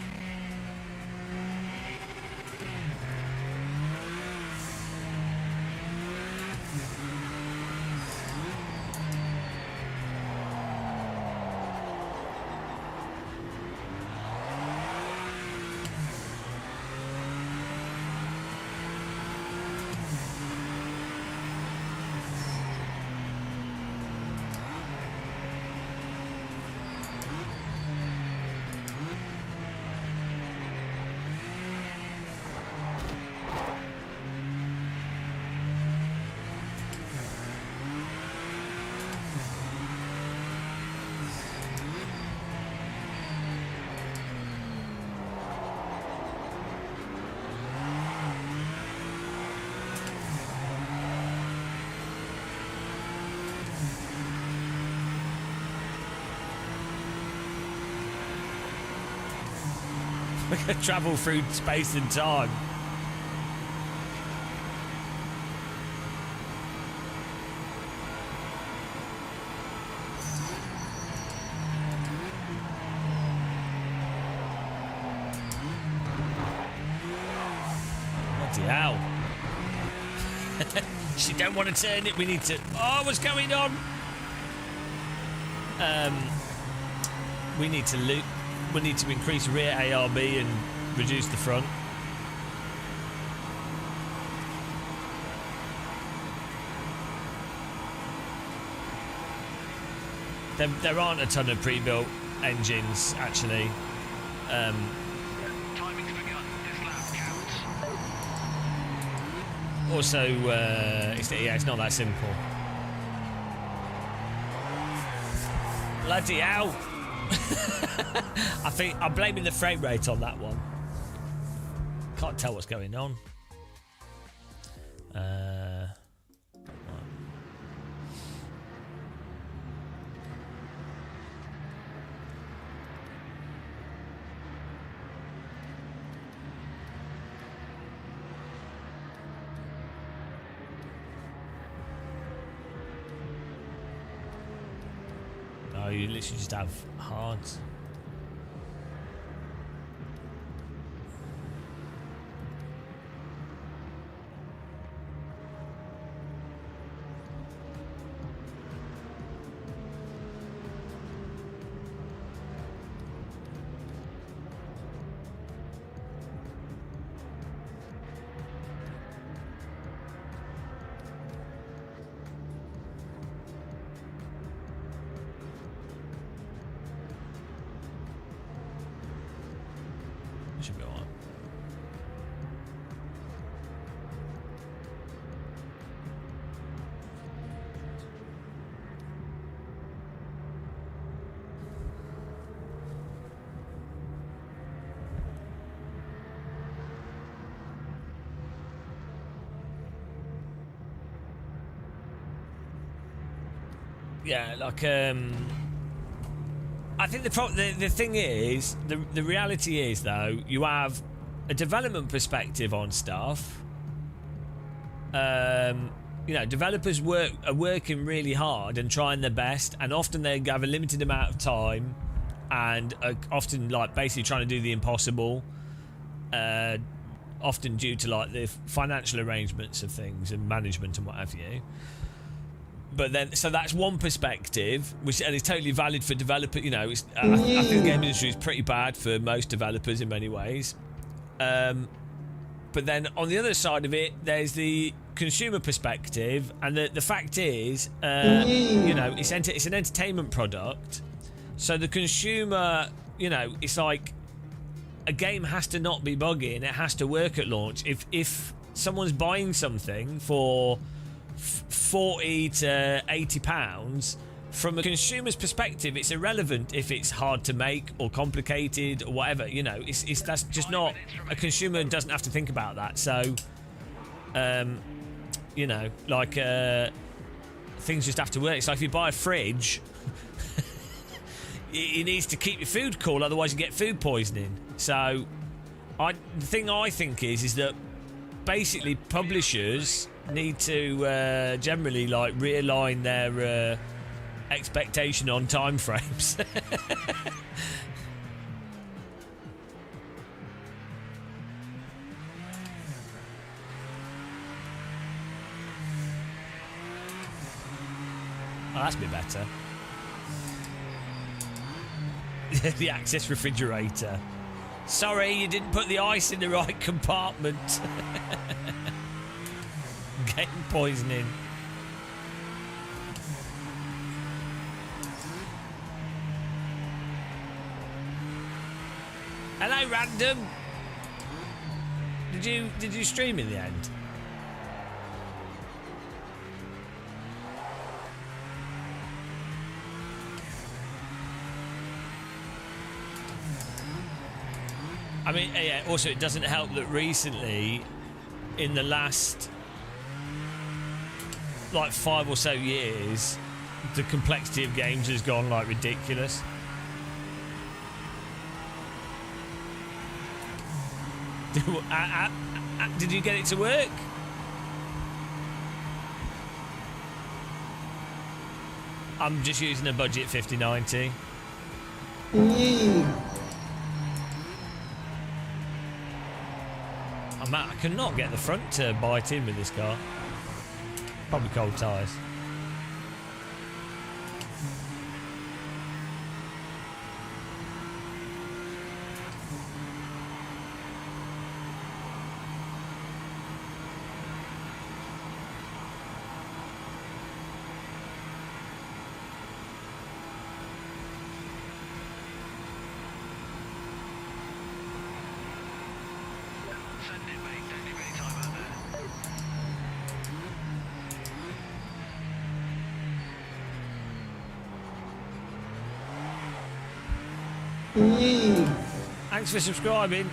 We're going to travel through space and time. Bloody hell. She don't want to turn it. We need to... Oh, what's going on? We need to loop. We need to increase rear ARB and reduce the front. There aren't a ton of pre-built engines, actually. Timing's begun. This lap counts. Also, it's not that simple. Bloody hell! I think I'm blaming the frame rate on that one. Can't tell what's going on. you literally just have hards. Should be alright. Yeah, like I think the thing is, the reality is though, you have a development perspective on stuff. You know, developers are working really hard and trying their best, and often they have a limited amount of time, and are often like basically trying to do the impossible. Often due to like the financial arrangements of things and management and what have you. But then, so that's one perspective, which and is totally valid for developer. You know, I think the game industry is pretty bad for most developers in many ways. But then on the other side of it, there's the consumer perspective, and the fact is, you know, it's an entertainment product. So the consumer, you know, it's like a game has to not be buggy and it has to work at launch. If someone's buying something for £40 to £80, from a consumer's perspective, it's irrelevant if it's hard to make or complicated or whatever. You know, it's that's just not, a consumer doesn't have to think about that. So, you know, like things just have to work. So if you buy a fridge, it needs to keep your food cool, otherwise you get food poisoning. So, the thing I think is that basically publishers need to generally like realign their expectation on time frames. Oh, that's a bit better. The access refrigerator. Sorry, you didn't put the ice in the right compartment. Getting poisoning. Hello, random. Did you stream in the end? I mean, yeah, also it doesn't help that recently, in the last like 5 or so years, the complexity of games has gone like ridiculous. Did you get it to work? I'm just using a budget 5090. I cannot get the front to bite in with this car. Probably cold tyres. Send it, mate. Don't leave any time out there. Thanks for subscribing.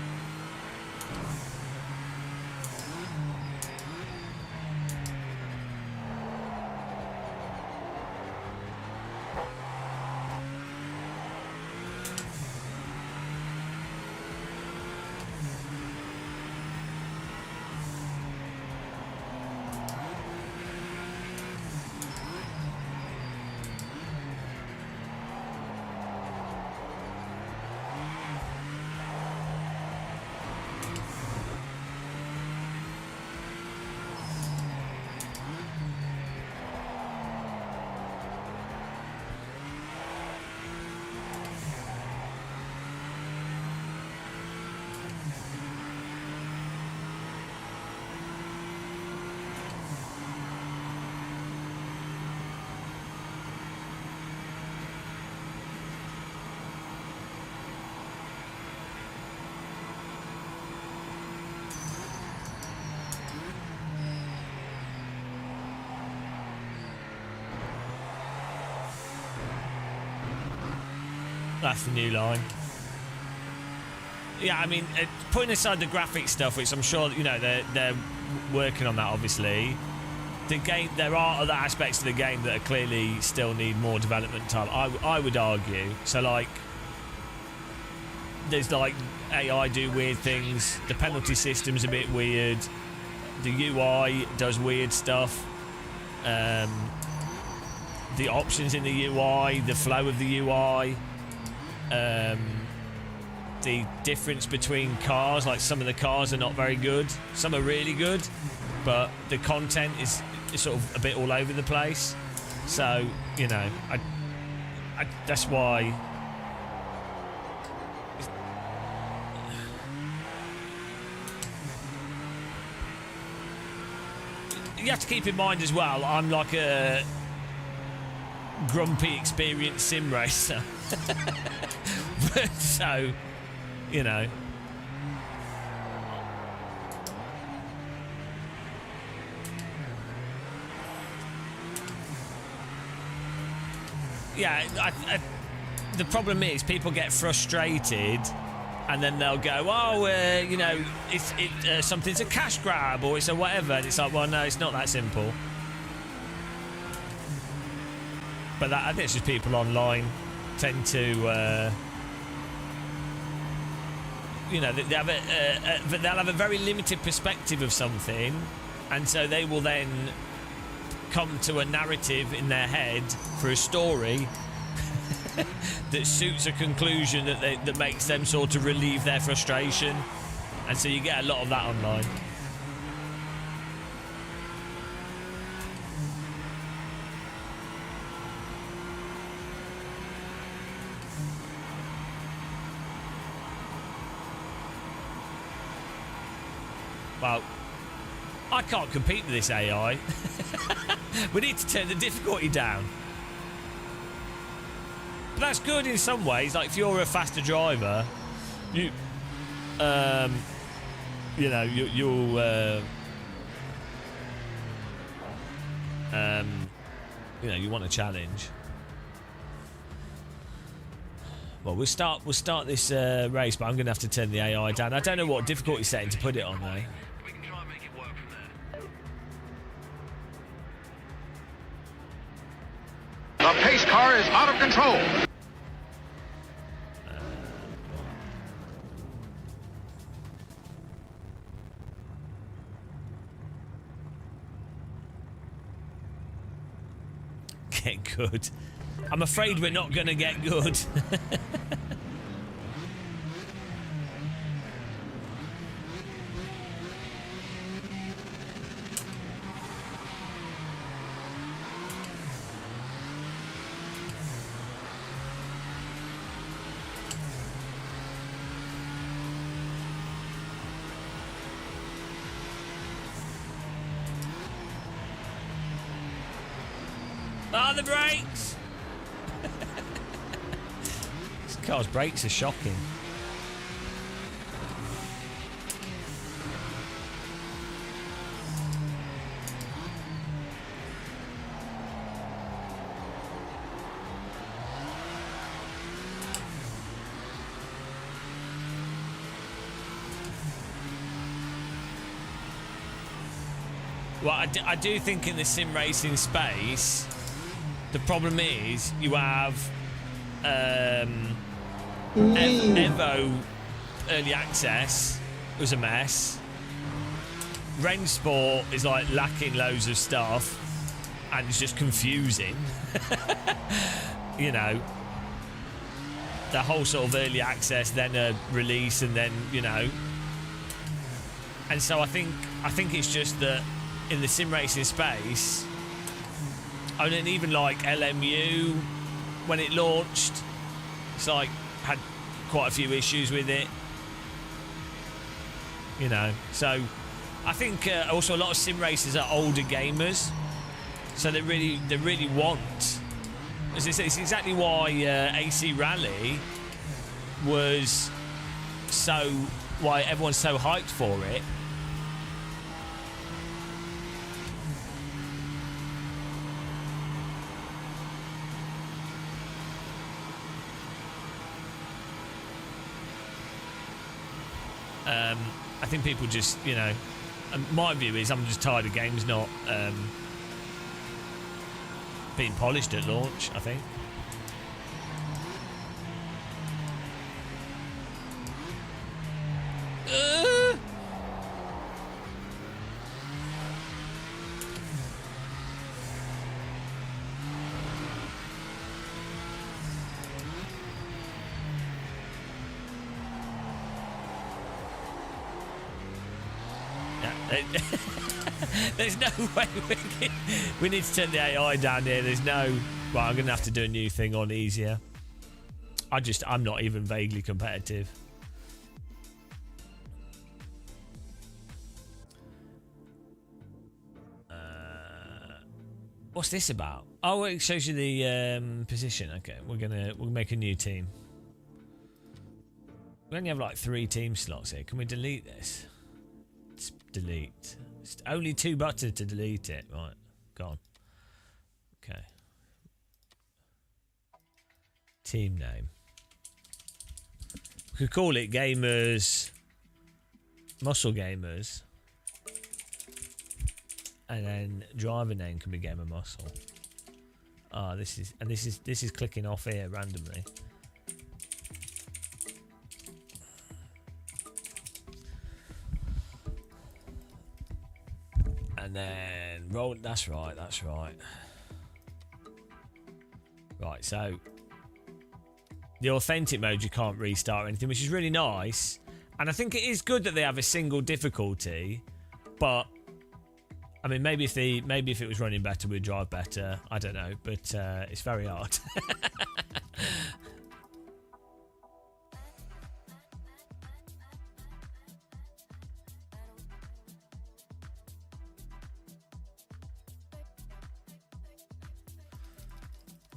That's the new line. Yeah, I mean, putting aside the graphic stuff, which I'm sure, you know, they're working on that, obviously. The game, there are other aspects of the game that are clearly still need more development time. I would argue. So, like, there's, like, AI do weird things. The penalty system's a bit weird. The UI does weird stuff. The options in the UI, the flow of the UI, the difference between cars, like some of the cars are not very good, some are really good, but the content is sort of a bit all over the place. So, you know, I that's why you have to keep in mind as well, I'm like a grumpy, experienced sim racer. So, you know. Yeah, the problem is people get frustrated and then they'll go, oh, you know, something's a cash grab or it's a whatever. And it's like, well, no, it's not that simple. But I think it's just people online tend to, you know, they'll have a very limited perspective of something, and so they will then come to a narrative in their head for a story that suits a conclusion that makes them sort of relieve their frustration, and so you get a lot of that online. Well, I can't compete with this AI. We need to turn the difficulty down. But that's good in some ways. Like if you're a faster driver, you know, you want a challenge. Well, we'll start this race, but I'm going to have to turn the AI down. I don't know what difficulty setting to put it on though. We can try and make it work from there. The pace car is out of control. Get good. I'm afraid we're not going to get good. Oh, the brakes! This car's brakes are shocking. Well, I do think in the sim racing space, the problem is you have Evo early access was a mess. Rennsport is like lacking loads of stuff and it's just confusing. You know, the whole sort of early access, then a release, and then, you know. And so I think it's just that in the sim racing space, and then even like LMU, when it launched, it's like had quite a few issues with it, you know. So I think also a lot of sim racers are older gamers, so they really want. It's exactly why AC Rally was why everyone's so hyped for it. I think people just, you know, my view is I'm just tired of games not being polished at launch, I think. There's no way we need to turn the AI down here. There's no... Well, I'm going to have to do a new thing on easier. I'm not even vaguely competitive. What's this about? Oh, it shows you the position. Okay, we'll make a new team. We only have like 3 team slots here. Can we delete this? Let's delete. It's only 2 buttons to delete it. Right, gone. Okay. Team name. We could call it Gamers, Muscle Gamers, and then driver name can be Gamer Muscle. Ah, this is clicking off here randomly. And then roll. That's right. That's right. Right. So the authentic mode, you can't restart or anything, which is really nice. And I think it is good that they have a single difficulty. But I mean, maybe if it was running better, we'd drive better. I don't know, but it's very hard.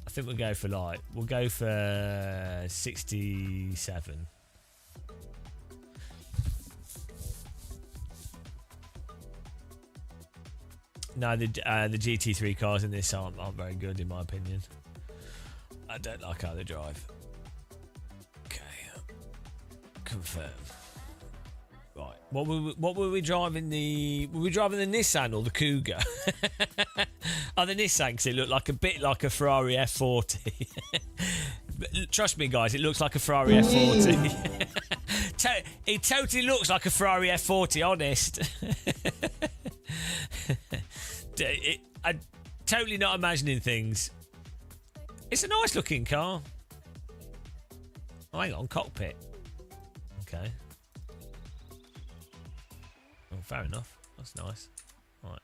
I think we'll go for 67. No, the GT3 cars in this aren't very good in my opinion. I don't like how they drive. Okay, confirm. Right, what were we driving? Were we driving the Nissan or the Cougar? Oh, the Nissan, because it looked like a bit like a Ferrari F40. Trust me, guys, it looks like a Ferrari F40. It totally looks like a Ferrari F40, honest. I'm totally not imagining things. It's a nice looking car. Oh, hang on, cockpit. Okay. Oh, fair enough. That's nice. Right.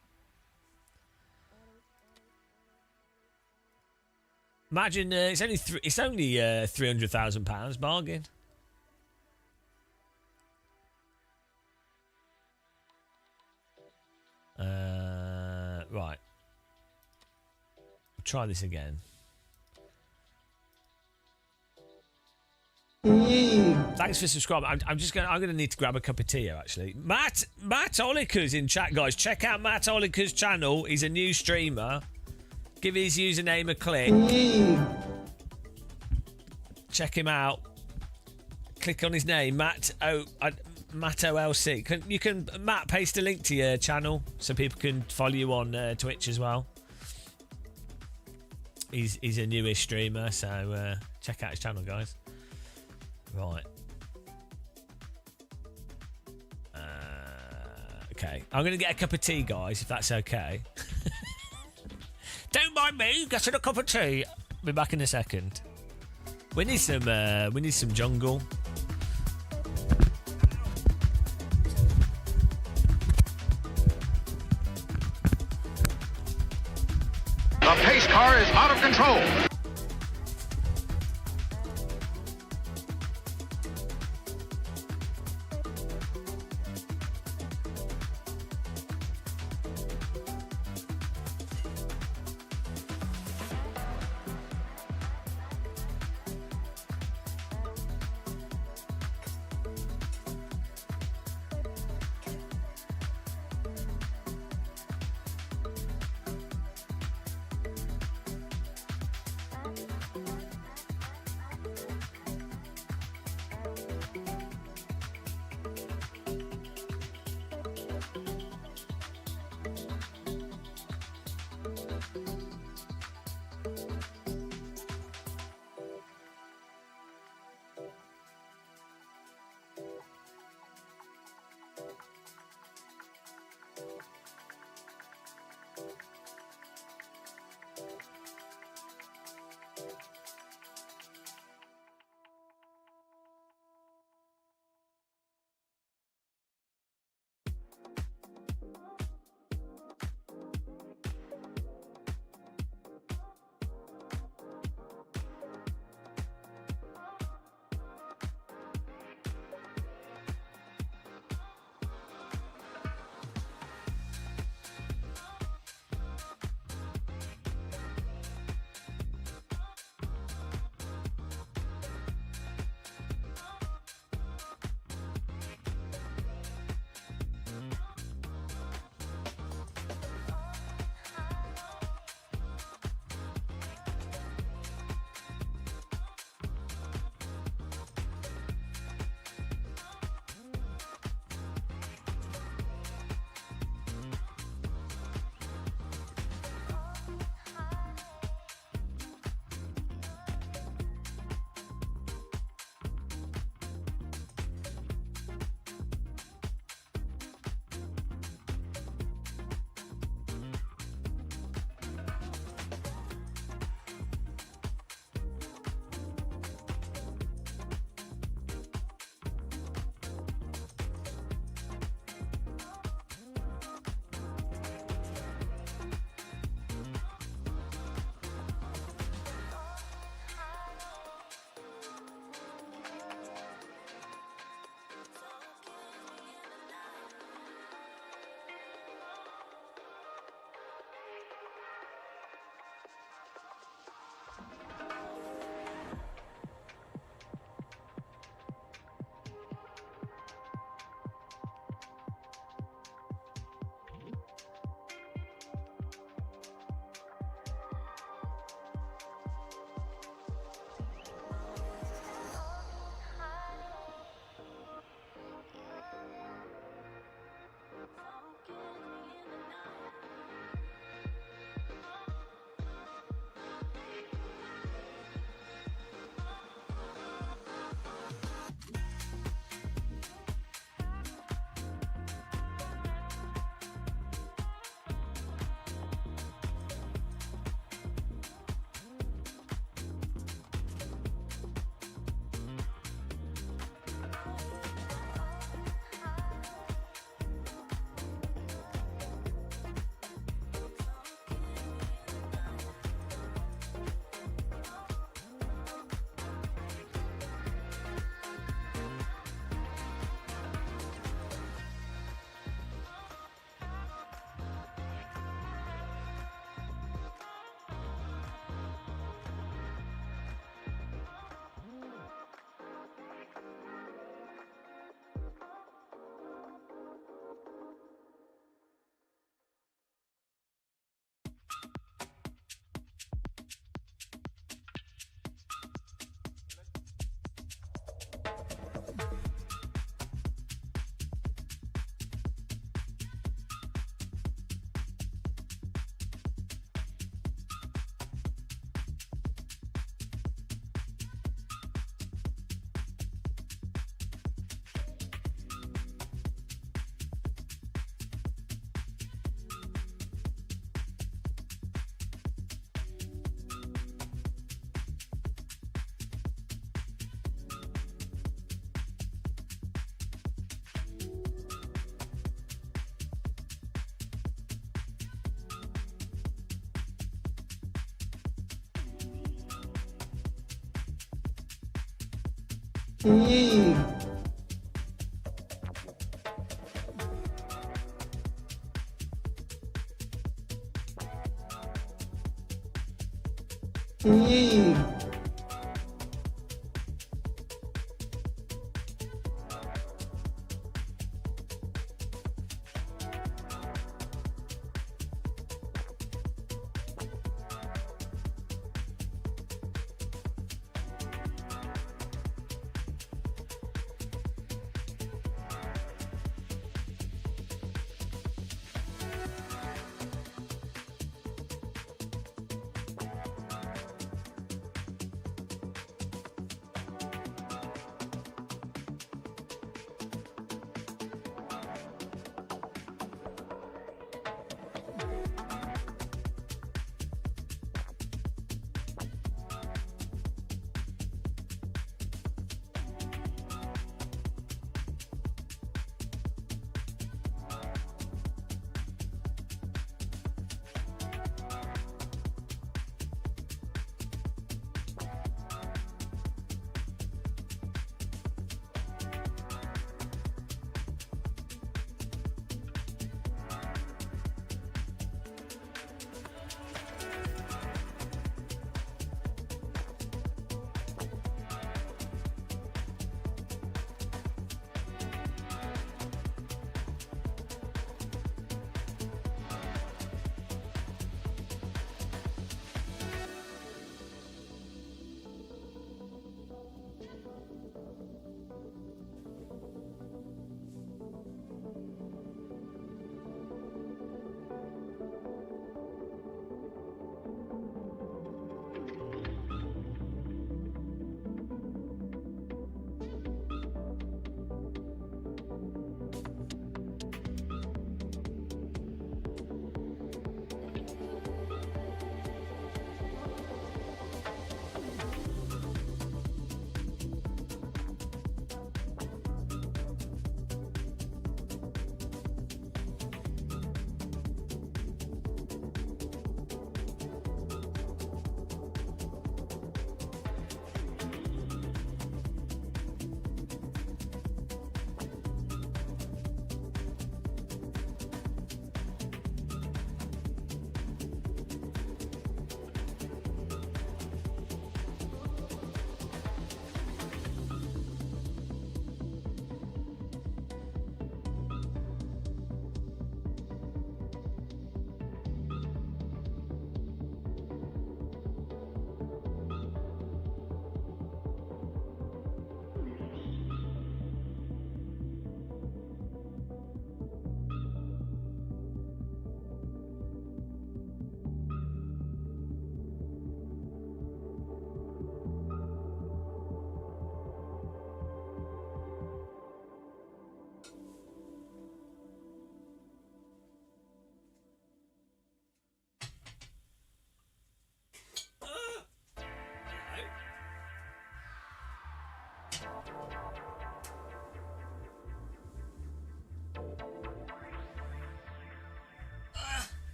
Imagine it's only £300,000 bargain. Right. Try this again. Thanks for subscribing. I'm gonna need to grab a cup of tea here, actually. Matt Olica's in chat, guys. Check out Matt Olica's channel. He's a new streamer. Give his username a click. Check him out. Click on his name, Matt OLC. Matt, paste a link to your channel so people can follow you on Twitch as well. He's a newish streamer, so check out his channel, guys. Right. Okay, I'm gonna get a cup of tea, guys, if that's okay. Don't mind me, getting a cup of tea. Be back in a second. We need some jungle. The pace car is out of control.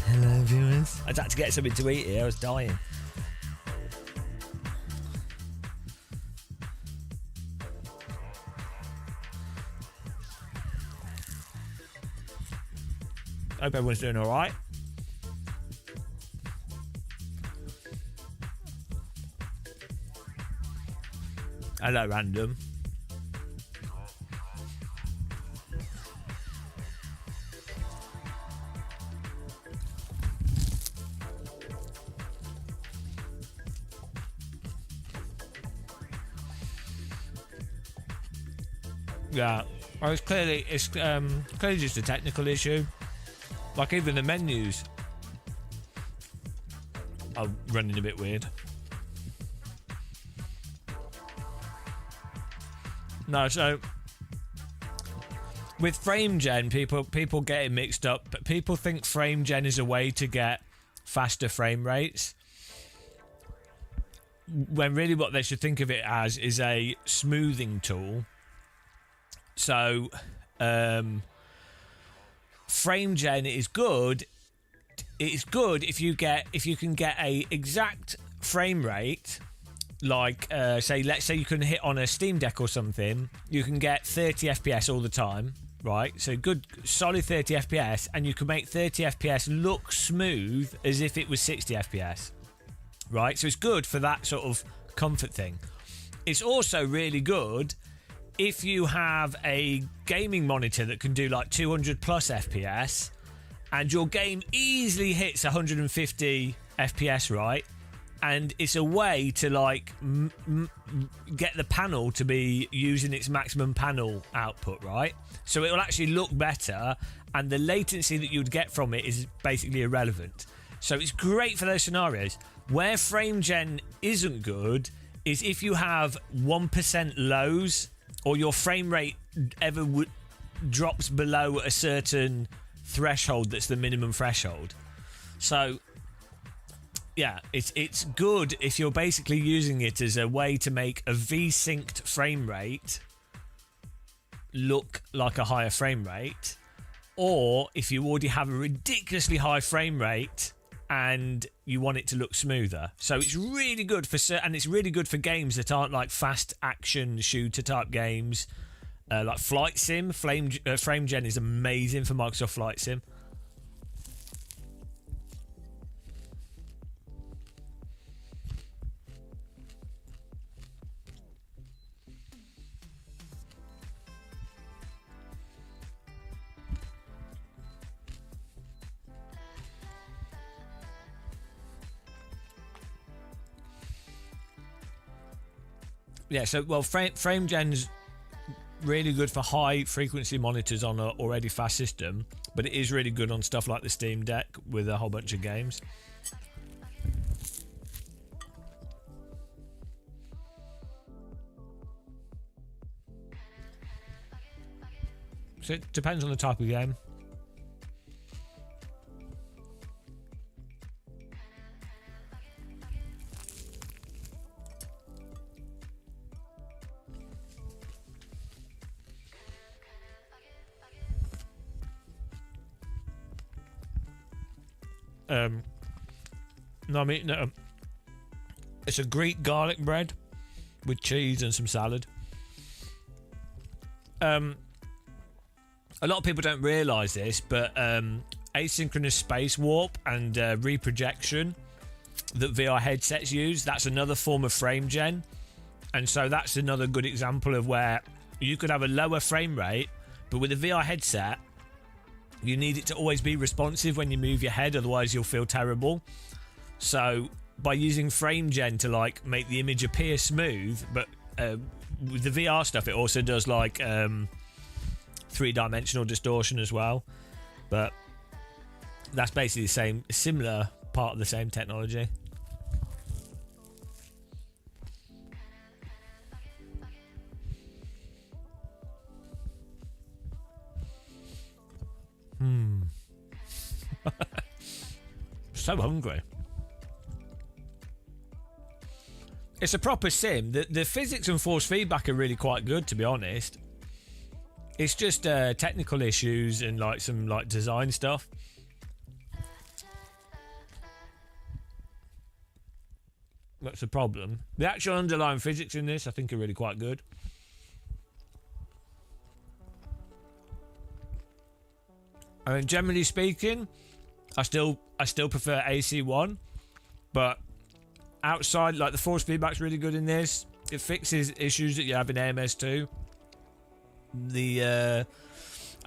Hello, viewers. I had to get something to eat here. I was dying. Hope everyone's doing all right. Hello, random. Yeah, well, it's clearly just a technical issue. Like even the menus are running a bit weird. No, so with frame gen, people get it mixed up, but people think frame gen is a way to get faster frame rates, when really what they should think of it as is a smoothing tool. So frame gen is good it's good if you can get a exact frame rate, like let's say you can hit on a Steam Deck or something, you can get 30 FPS all the time, right? So good solid 30 FPS, and you can make 30 FPS look smooth as if it was 60 FPS, right? So it's good for that sort of comfort thing. It's also really good if you have a gaming monitor that can do like 200 plus FPS, and your game easily hits 150 FPS, right? And it's a way to like get the panel to be using its maximum panel output, right? So it will actually look better, and the latency that you'd get from it is basically irrelevant. So it's great for those scenarios. Where frame gen isn't good is if you have 1% lows, or your frame rate drops below a certain threshold that's the minimum threshold. So yeah, it's good if you're basically using it as a way to make a V-synced frame rate look like a higher frame rate, or if you already have a ridiculously high frame rate and you want it to look smoother. So it's really good for, and it's really good for games that aren't like fast action shooter type games, like Flight Sim. Frame Gen is amazing for Microsoft Flight Sim. Yeah, so well, frame gen's really good for high frequency monitors on an already fast system, but it is really good on stuff like the Steam Deck with a whole bunch of games. So it depends on the type of game. No, I mean, no. It's a Greek garlic bread with cheese and some salad. A lot of people don't realise this, but asynchronous space warp and reprojection that VR headsets use, that's another form of frame gen. And so that's another good example of where you could have a lower frame rate, but with a VR headset, you need it to always be responsive when you move your head, otherwise you'll feel terrible. So by using frame gen to like make the image appear smooth, but with the VR stuff it also does like three-dimensional distortion as well. But that's basically the same, similar part of the same technology. So hungry. It's a proper sim. The physics and force feedback are really quite good, to be honest. It's just technical issues and like some like design stuff. That's the problem. The actual underlying physics in this, I think, are really quite good. I mean, generally speaking, I still prefer AC1, but outside, like the force feedback's really good in this. It fixes issues that you have in AMS2.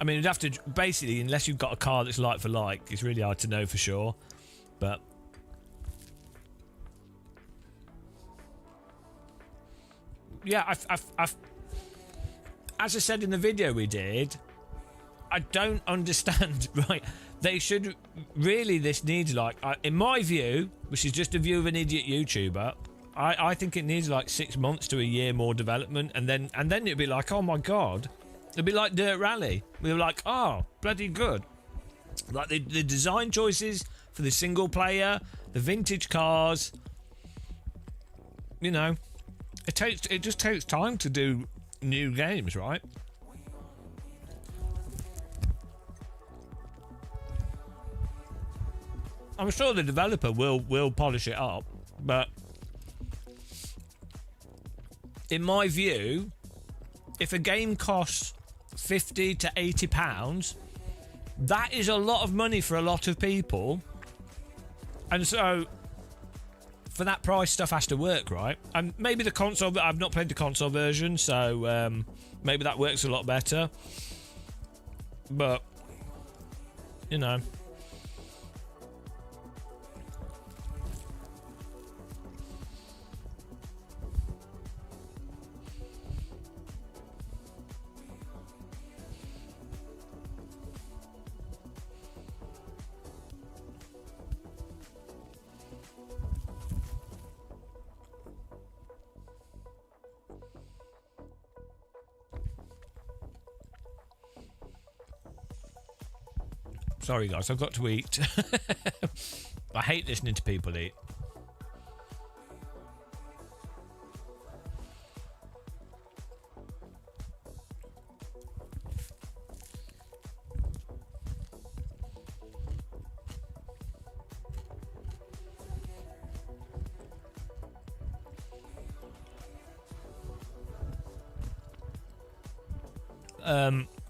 I mean, you'd have to basically, unless you've got a car that's like for like, it's really hard to know for sure. But yeah, I've as I said in the video we did, I don't understand. Right, they should really. This needs like, in my view, which is just a view of an idiot YouTuber, I think it needs like 6 months to a year more development, and then it'd be like, oh my god, it'd be like Dirt Rally. We were like, oh, bloody good. Like the design choices for the single player, the vintage cars. You know, it just takes time to do new games, right? I'm sure the developer will polish it up, but in my view, if a game costs £50 to £80, that is a lot of money for a lot of people, and so for that price, stuff has to work, right? And maybe the console, I've not played the console version, so maybe that works a lot better. But, you know. Sorry, guys, I've got to eat. I hate listening to people eat.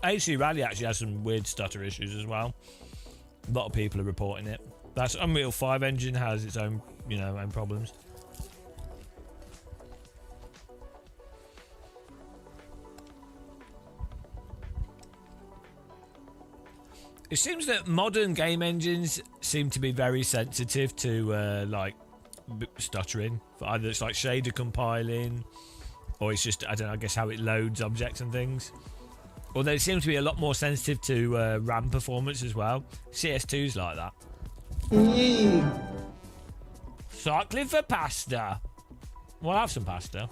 AC Rally actually has some weird stutter issues as well. A lot of people are reporting it. That's Unreal 5 engine has its own, own problems. It seems that modern game engines seem to be very sensitive to stuttering. Either it's like shader compiling, or it's just, I don't know, I guess how it loads objects and things. Although it seems to be a lot more sensitive to RAM performance as well. CS2's like that. Cycling for pasta. We'll have some pasta.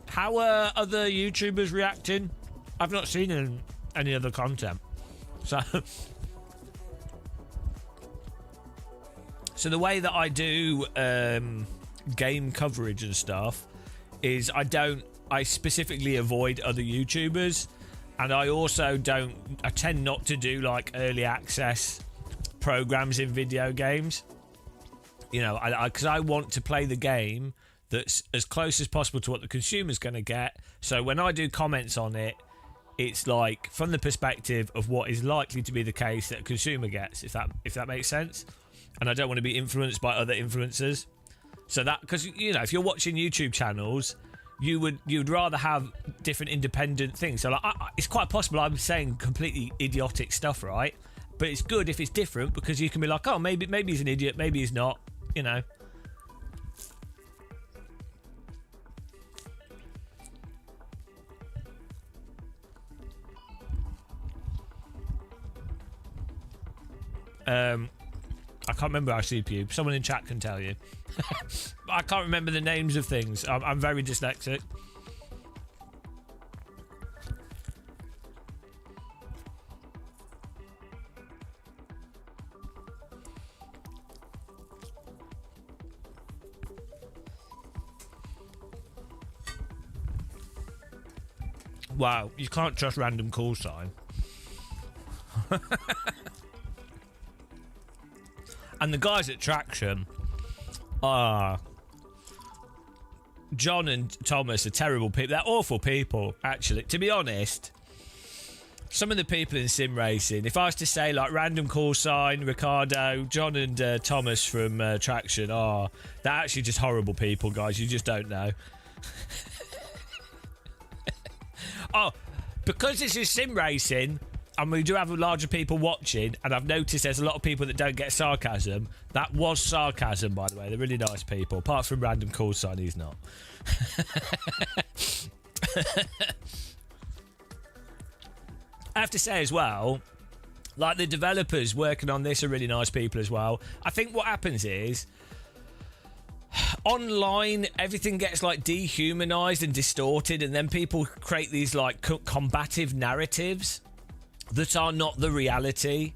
How are other YouTubers reacting? I've not seen any other content. So the way that I do game coverage and stuff is I specifically avoid other YouTubers, and I tend not to do like early access programs in video games, because I want to play the game that's as close as possible to what the consumer's going to get. So when I do comments on it, it's like from the perspective of what is likely to be the case that a consumer gets, if that makes sense. And I don't want to be influenced by other influencers. So that, because if you're watching YouTube channels, you'd rather have different independent things. So like, it's quite possible I'm saying completely idiotic stuff, right? But it's good if it's different, because you can be like, oh, maybe he's an idiot, maybe he's not, I can't remember our CPU. Someone in chat can tell you. I can't remember the names of things. I'm very dyslexic. Wow, you can't trust random call sign. And the guys at Traction are... John and Thomas are terrible people. They're awful people, actually. To be honest, some of the people in sim racing, if I was to say like random call sign, Ricardo, John and Thomas from Traction, they're actually just horrible people, guys. You just don't know. Because this is sim racing, and we do have larger people watching, and I've noticed there's a lot of people that don't get sarcasm. That was sarcasm, by the way. They're really nice people. Apart from random call sign, he's not. I have to say as well, like the developers working on this are really nice people as well. I think what happens is, online everything gets like dehumanized and distorted, and then people create these like combative narratives that are not the reality.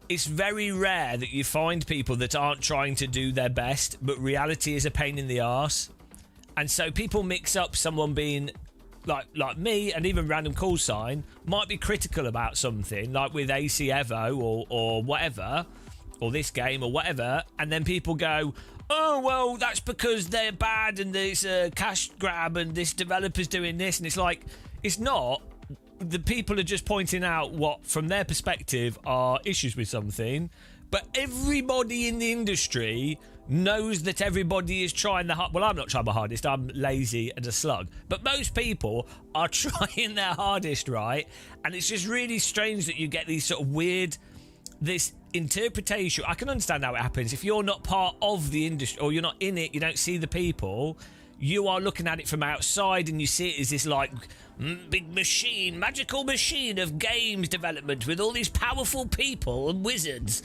It's very rare that you find people that aren't trying to do their best, but reality is a pain in the arse. And so people mix up someone being like me, and even random call sign might be critical about something, like with AC Evo or whatever, or this game or whatever, and then people go, oh well, that's because they're bad and there's a cash grab and this developer's doing this, and it's like, it's not. The people are just pointing out what, from their perspective, are issues with something, but everybody in the industry knows that everybody is trying the hard. Well, I'm not trying my hardest. I'm lazy and a slug. But most people are trying their hardest, right? And it's just really strange that you get these sort of weird, this interpretation. I can understand how it happens. If you're not part of the industry or you're not in it, you don't see the people. You are looking at it from outside and you see it as this like big machine, magical machine of games development with all these powerful people and wizards.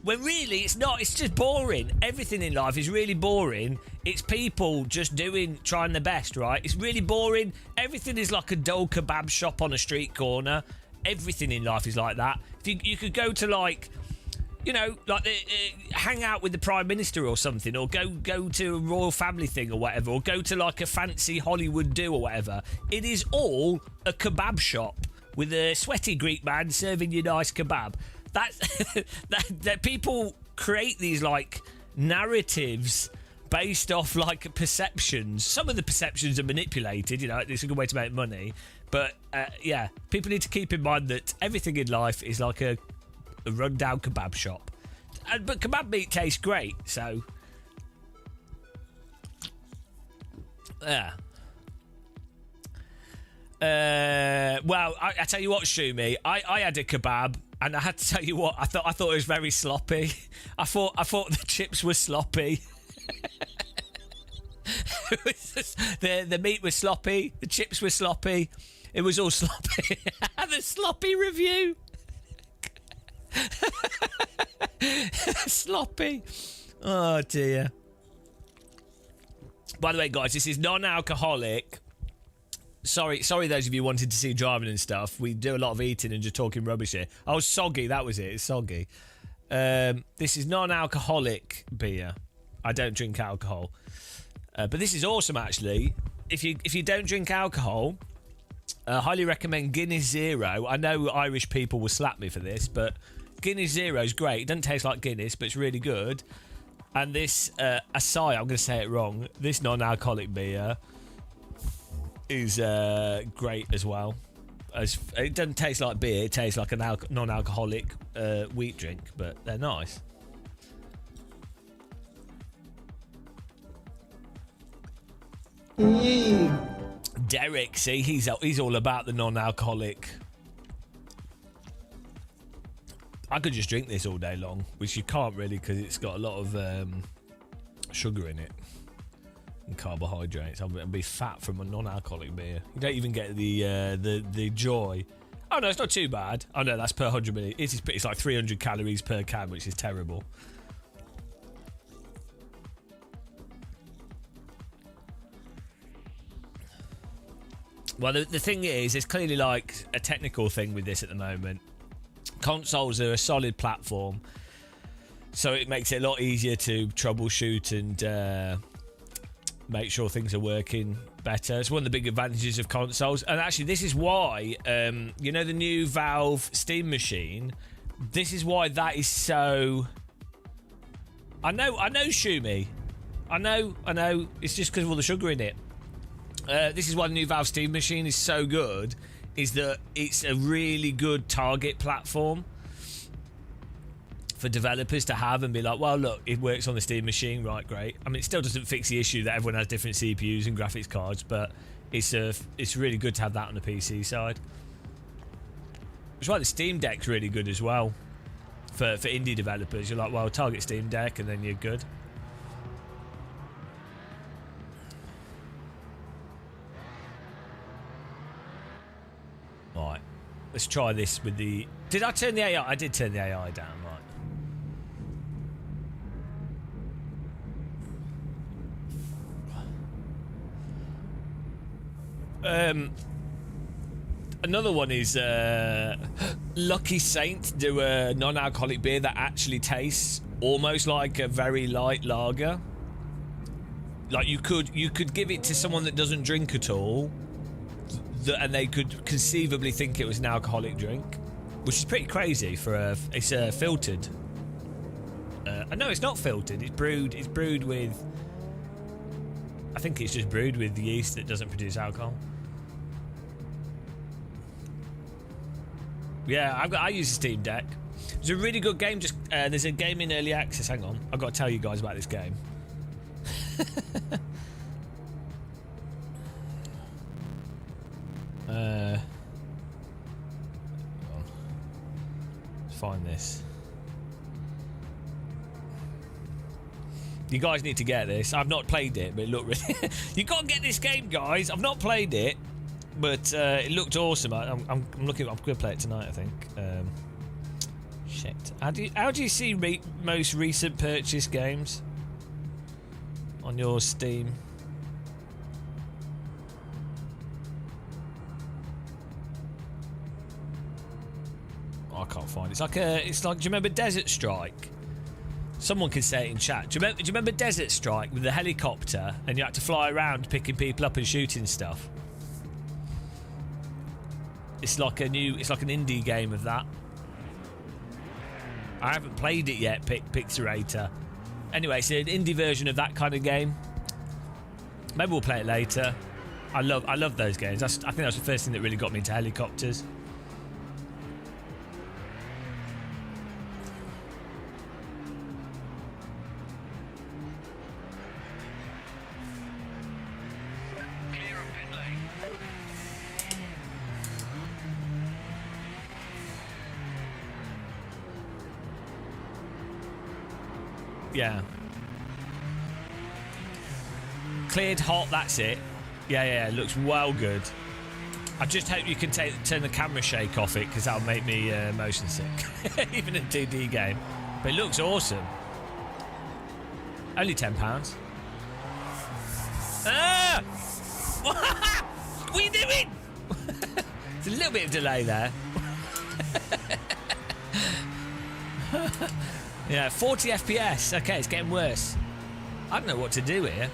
When really it's not, it's just boring. Everything in life is really boring. It's people just trying their best, right? It's really boring. Everything is like a dull kebab shop on a street corner. Everything in life is like that. If you could go to like, you know, like hang out with the Prime Minister or something, or go to a royal family thing or whatever, or go to like a fancy Hollywood do or whatever. It is all a kebab shop with a sweaty Greek man serving you nice kebab. That people create these like narratives based off like perceptions. Some of the perceptions are manipulated, you know, it's a good way to make money. But yeah, people need to keep in mind that everything in life is like a rundown kebab shop, but kebab meat tastes great, so yeah. Well, I tell you what, Shumi, I had a kebab, and I had to tell you what, I thought it was very sloppy. I thought the chips were sloppy. It was just, the meat was sloppy, the chips were sloppy, it was all sloppy. The sloppy review. Sloppy. Oh dear. By the way, guys, this is non-alcoholic. Sorry those of you wanted to see driving and stuff. We do a lot of eating and just talking rubbish here. Oh, soggy, that was it. It's soggy. This is non-alcoholic beer. I don't drink alcohol. But this is awesome, actually. If you don't drink alcohol, highly recommend Guinness Zero. I know Irish people will slap me for this, but Guinness Zero is great. It doesn't taste like Guinness, but it's really good. And this Asahi, I'm going to say it wrong, this non-alcoholic beer is great as well. It doesn't taste like beer, it tastes like a non-alcoholic wheat drink, but they're nice. Derek, see, he's all about the non-alcoholic. I could just drink this all day long, which you can't really because it's got a lot of sugar in it and carbohydrates. I'll be fat from a non-alcoholic beer. You don't even get the joy. Oh no, it's not too bad. Oh no, that's per 100 milliliters. It's like 300 calories per can, which is terrible. Well, the thing is, there's clearly like a technical thing with this at the moment. Consoles are a solid platform, so it makes it a lot easier to troubleshoot and make sure things are working better. It's one of the big advantages of consoles, and actually this is why you know the new Valve Steam machine, this is why that is so... I know Shumi, I know it's just because of all the sugar in it. This is why the new Valve Steam machine is so good, is that it's a really good target platform for developers to have and be like, well, look, it works on the Steam machine, right, great. I mean, it still doesn't fix the issue that everyone has different CPUs and graphics cards, but it's really good to have that on the PC side. Which is why the Steam Deck's really good as well for indie developers. You're like, well, target Steam Deck and then you're good. Right, let's try this with the... Did I turn the AI? I did turn the AI down, right. Another one is Lucky Saint do a non-alcoholic beer that actually tastes almost like a very light lager. Like you could give it to someone that doesn't drink at all, and they could conceivably think it was an alcoholic drink, which is pretty crazy for it's filtered. No, it's not filtered. It's brewed with. I think it's just brewed with the yeast that doesn't produce alcohol. Yeah, I use a Steam Deck. It's a really good game. Just there's a game in early access. Hang on, I've got to tell you guys about this game. Let's find this. You guys need to get this. I've not played it, but it looked really. You got to get this game, guys. I've not played it, but it looked awesome. I'm looking. I'm going to play it tonight, I think. Shit. How do you see most recent purchase games on your Steam? Oh, I can't find it. It's like. Do you remember Desert Strike? Someone can say it in chat. Do you remember Desert Strike with the helicopter and you had to fly around picking people up and shooting stuff? It's like an indie game of that. I haven't played it yet, Pixerator. Anyway, it's an indie version of that kind of game. Maybe we'll play it later. I love those games. I think that's the first thing that really got me into helicopters. Yeah. Cleared hot, that's it. Yeah, it looks well good. I just hope you can turn the camera shake off it, because that'll make me motion sick. Even a 2D game. But it looks awesome. Only £10. Ah! What are you doing? There's a little bit of delay there. Yeah, 40 FPS. Okay, it's getting worse. I don't know what to do here.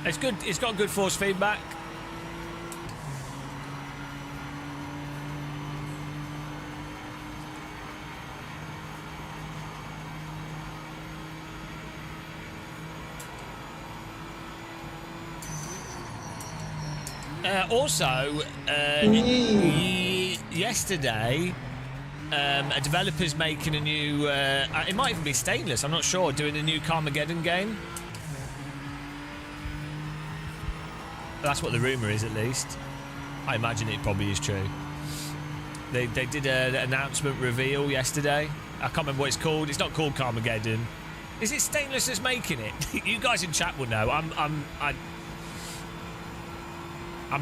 It's good. It's got good force feedback. Also, yesterday, a developer's making a new. It might even be stainless. I'm not sure. Doing a new Carmageddon game. That's what the rumour is, at least. I imagine it probably is true. They did an announcement reveal yesterday. I can't remember what it's called. It's not called Carmageddon. Is it Stainless that's making it? You guys in chat will know. I'm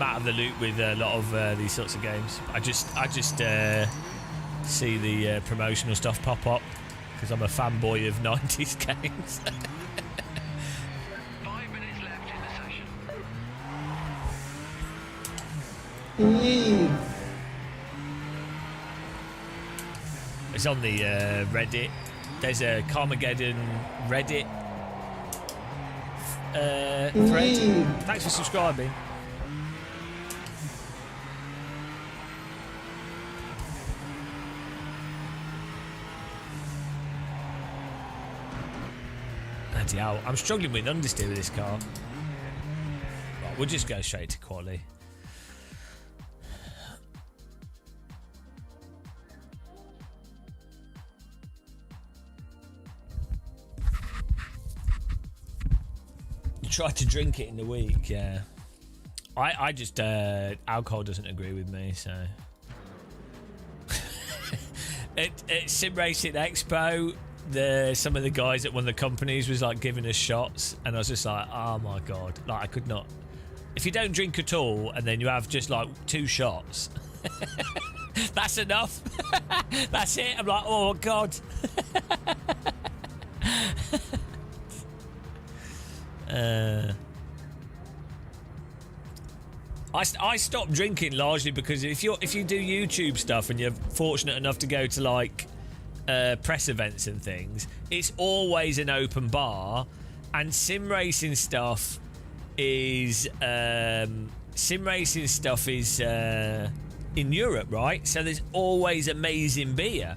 out of the loop with a lot of these sorts of games. I just see the promotional stuff pop up because I'm a fanboy of 90s games. 5 minutes left in the session. It's on the Reddit. There's a Carmageddon Reddit thread. Thanks for subscribing. Bloody hell. I'm struggling with understeer with this car. Right, we'll just go straight to quali. Tried to drink it in the week, yeah. I just alcohol doesn't agree with me, so at Sim Racing Expo, some of the guys at one of the companies was like giving us shots, and I was just like, oh my god, like I could not. if you don't drink at all and then you have just like 2 shots, that's enough. That's it. I'm like, oh God. I stopped drinking largely because if you do YouTube stuff and you're fortunate enough to go to like press events and things, it's always an open bar, and sim racing stuff is in Europe, right? So there's always amazing beer.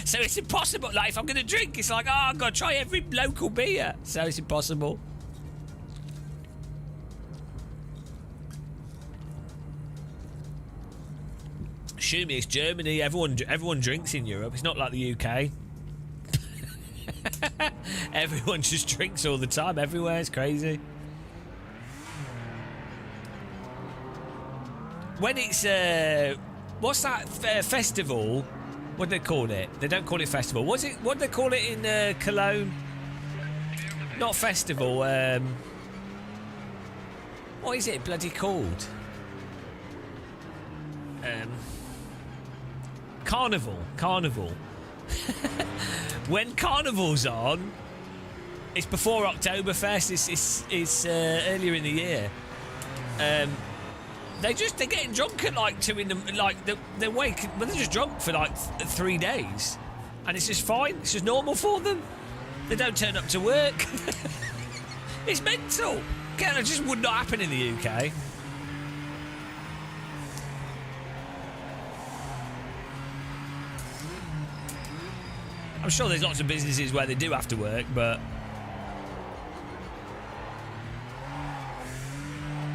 So it's impossible. Like, if I'm going to drink, it's like, oh, I've got to try every local beer. So it's impossible. Assuming it's Germany, everyone drinks in Europe. It's not like the UK. Everyone just drinks all the time everywhere. It's crazy. When it's what's that festival? What do they call it? They don't call it festival. What do they call it in Cologne? Not festival. What is it bloody called? Carnival. When Carnival's on, it's before Oktoberfest. It's earlier in the year. They're getting drunk at like 2 in the they're waking, but they're just drunk for like 3 days, and it's just fine. It's just normal for them. They don't turn up to work. It's mental. It just would not happen in the UK. I'm sure there's lots of businesses where they do have to work, but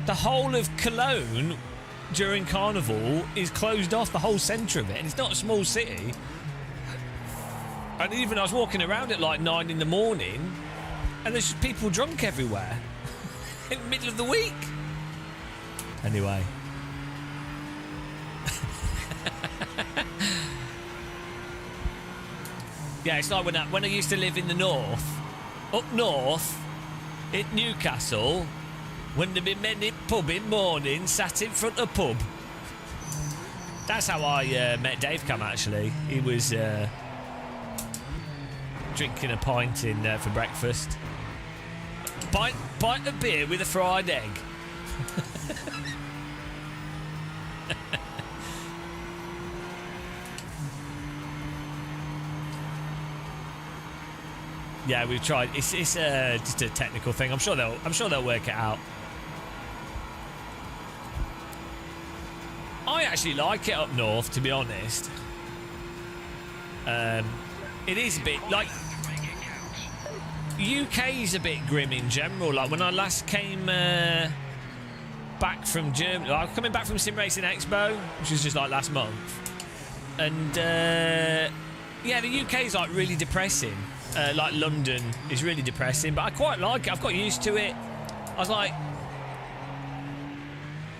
the whole of Cologne during Carnival is closed off, the whole centre of it, and it's not a small city. And even I was walking around at like 9 in the morning, and there's just people drunk everywhere in the middle of the week. Anyway. Yeah, it's like when I used to live in the north, up north, in Newcastle, when there'd be men in pub in morning, sat in front of pub. That's how I met Dave Cam, actually. He was drinking a pint for breakfast. Pint of beer with a fried egg. Yeah, we've tried. It's just a technical thing. I'm sure they'll work it out. I actually like it up north, to be honest. It is a bit like UK's a bit grim in general. Like when I last came back from Germany, I was coming back from Sim Racing Expo, which was just like last month, and yeah, the UK's like really depressing. Like London is really depressing, but I quite like it. I've got used to it. I was like,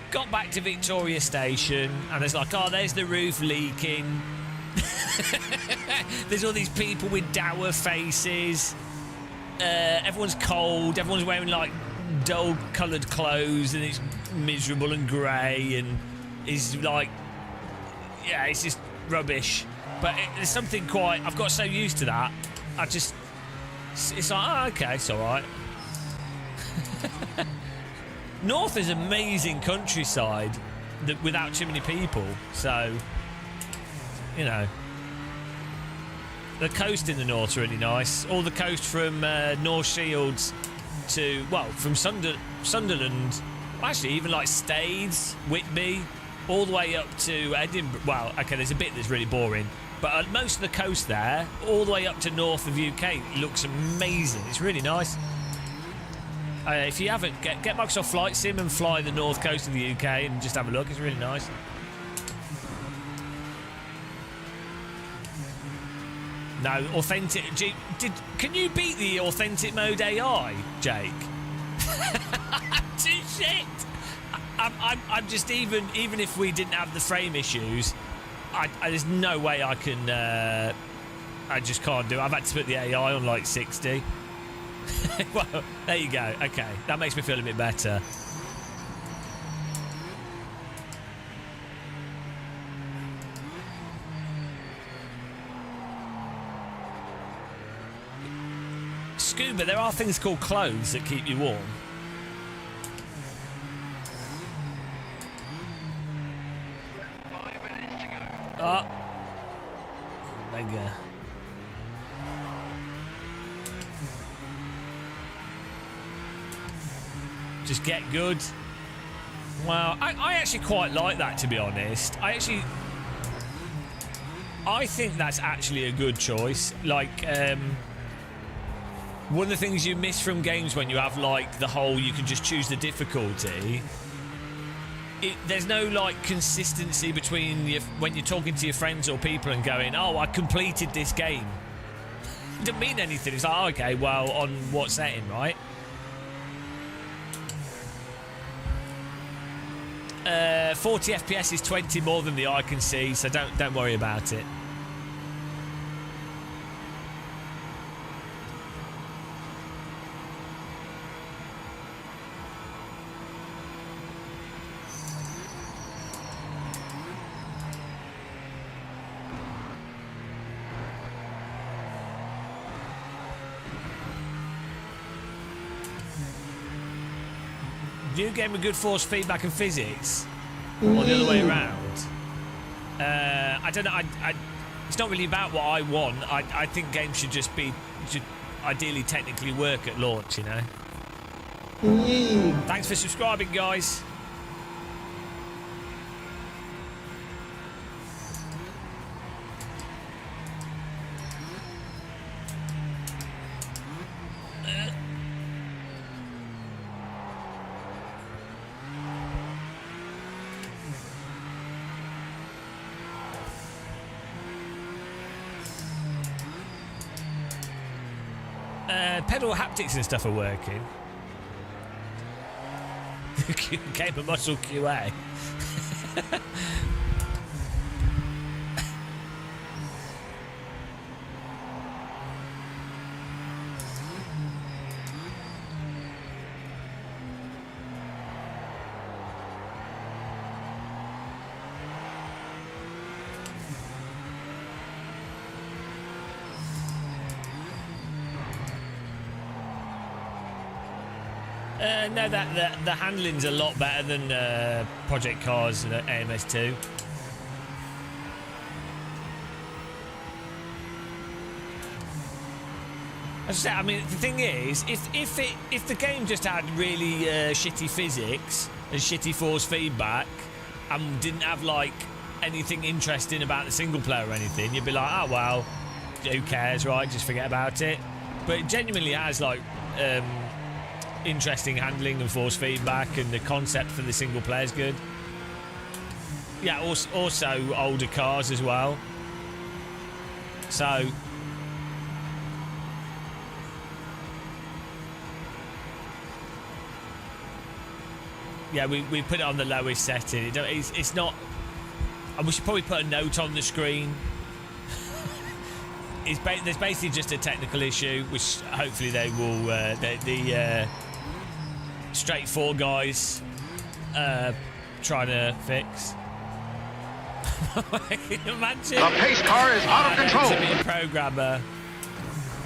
got back to Victoria Station, and it's like, oh, there's the roof leaking. There's all these people with dour faces. Everyone's cold. Everyone's wearing like dull coloured clothes, and it's miserable and grey, and it's like, yeah, it's just rubbish. But there's something quite. I've got so used to that. It's like, oh, okay, it's all right. North is amazing countryside without too many people, so, you know. The coast in the north's really nice. All the coast from North Shields to, well, from Sunderland, actually even like Staithes, Whitby, all the way up to Edinburgh. Well, okay, there's a bit that's really boring. But most of the coast there, all the way up to north of UK, looks amazing. It's really nice. If you haven't, get Microsoft Flight Sim and fly the north coast of the UK and just have a look. It's really nice. No, authentic. Can you beat the authentic mode AI, Jake? Too shit. I'm just even if we didn't have the frame issues. There's no way I can. I just can't do it. I've had to put the AI on like 60. Well, there you go. Okay, that makes me feel a bit better. Scuba, there are things called clothes that keep you warm. Oh. Mega. Just get good. Well, I actually quite like that, to be honest. I think that's actually a good choice. Like, one of the things you miss from games when you have, like, the whole you can just choose the difficulty, there's no, like, consistency between when you're talking to your friends or people and going, oh, I completed this game. It doesn't mean anything. It's like, oh, okay, well, on what setting, right? 40 FPS is 20 more than the eye can see, so don't worry about it. New game with good force feedback and physics, or the other way around. I don't know. It's not really about what I want. I think games should ideally technically work at launch. You know. Thanks for subscribing, guys. Pedal haptics and stuff are working. Game of Muscle QA. No, the handling's a lot better than Project Cars and AMS2. As I said, I mean, the thing is, if the game just had really shitty physics and shitty force feedback and didn't have like anything interesting about the single player or anything, you'd be like, oh well, who cares, right? Just forget about it. But it genuinely has like interesting handling and force feedback, and the concept for the single player is good. Yeah, also older cars as well. So yeah, we put it on the lowest setting. It's not. And we should probably put a note on the screen. There's basically just a technical issue, which hopefully they will. The Straight 4 guys trying to fix. Imagine The pace car is out of control. To be a programmer.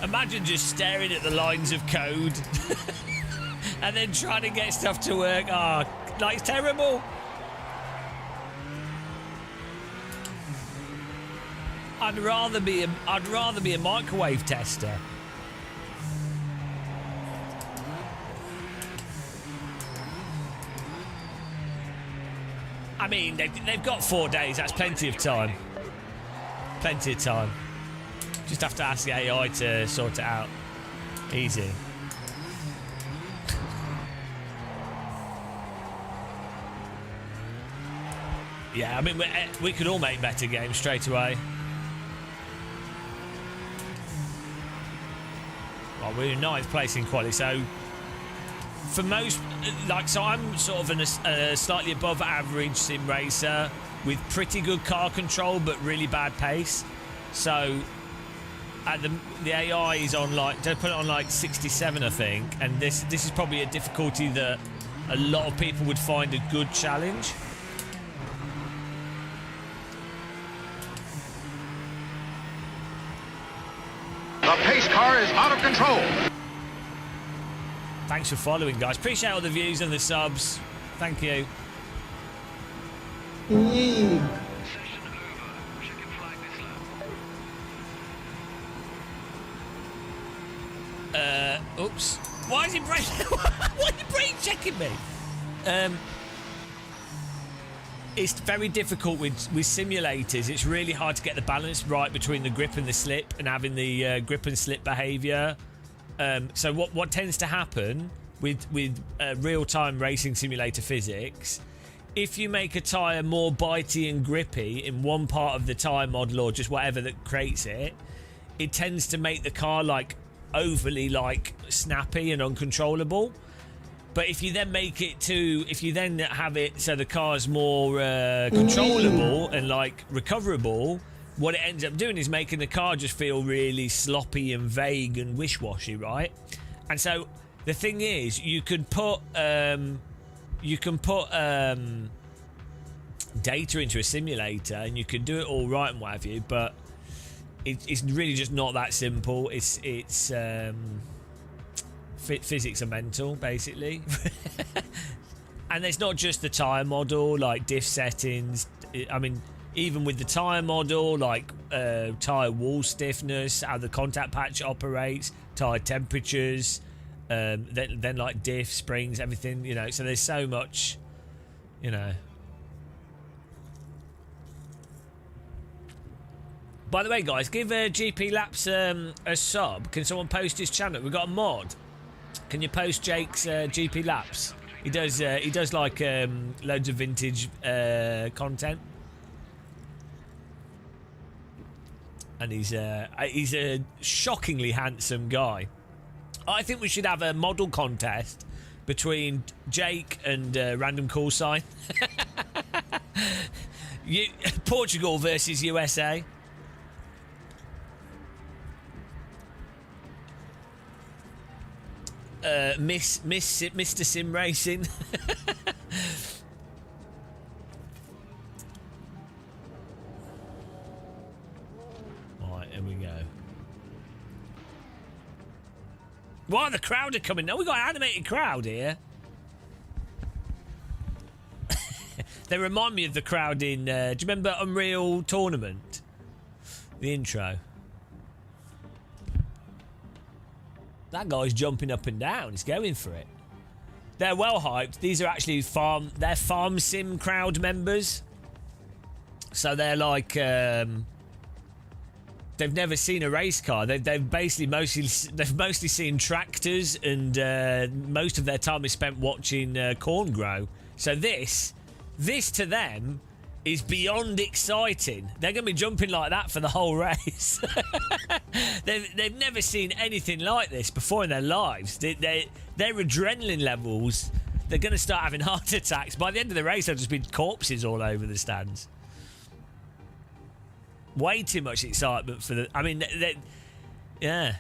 Imagine just staring at the lines of code and then trying to get stuff to work. Oh, like, it's terrible. I'd rather be a microwave tester. I mean, they've got 4 days. That's plenty of time. Plenty of time. Just have to ask the AI to sort it out. Easy. Yeah, I mean, we could all make better games straight away. Well, we're in 9th place in quality, so for most, like, so I'm sort of a slightly above average sim racer with pretty good car control but really bad pace. So at the AI is on like, they put it on like 67, I think, and this is probably a difficulty that a lot of people would find a good challenge. The pace car is out of control. Thanks for following, guys. Appreciate all the views and the subs. Thank you. Session over. Checking flag this lap. Oops. Why is he brake? Why are you brake checking me? It's very difficult with simulators. It's really hard to get the balance right between the grip and the slip, and having the grip and slip behaviour. So what tends to happen with real-time racing simulator physics, if you make a tyre more bitey and grippy in one part of the tyre model or just whatever that creates it, it tends to make the car like overly like snappy and uncontrollable. But if you then have it so the car's more controllable and like recoverable, what it ends up doing is making the car just feel really sloppy and vague and wish-washy, right? And so the thing is, you can put data into a simulator and you can do it all right and what have you, but it's really just not that simple. It's physics are mental, basically. And it's not just the tyre model, like diff settings. I mean, even with the tyre model, like tyre wall stiffness, how the contact patch operates, tyre temperatures, then like diff, springs, everything, you know. So there's so much, you know. By the way, guys, give GP Laps a sub. Can someone post his channel? We've got a mod. Can you post Jake's GP Laps? He does like loads of vintage content, and he's a shockingly handsome guy. I think we should have a model contest between Jake and Random Call Sign. Portugal versus USA. Mr. Sim Racing. Right, here we go. Wow, the crowd are coming now. We've got an animated crowd here. They remind me of the crowd in... do you remember Unreal Tournament? The intro. That guy's jumping up and down. He's going for it. They're well hyped. These are actually farm sim crowd members. So they're like they've never seen a race car. They've basically mostly seen tractors, and most of their time is spent watching corn grow. So this to them is beyond exciting. They're going to be jumping like that for the whole race. They've never seen anything like this before in their lives. Their adrenaline levels, they're going to start having heart attacks. By the end of the race, there'll just be corpses all over the stands. Way too much excitement for the... I mean, yeah.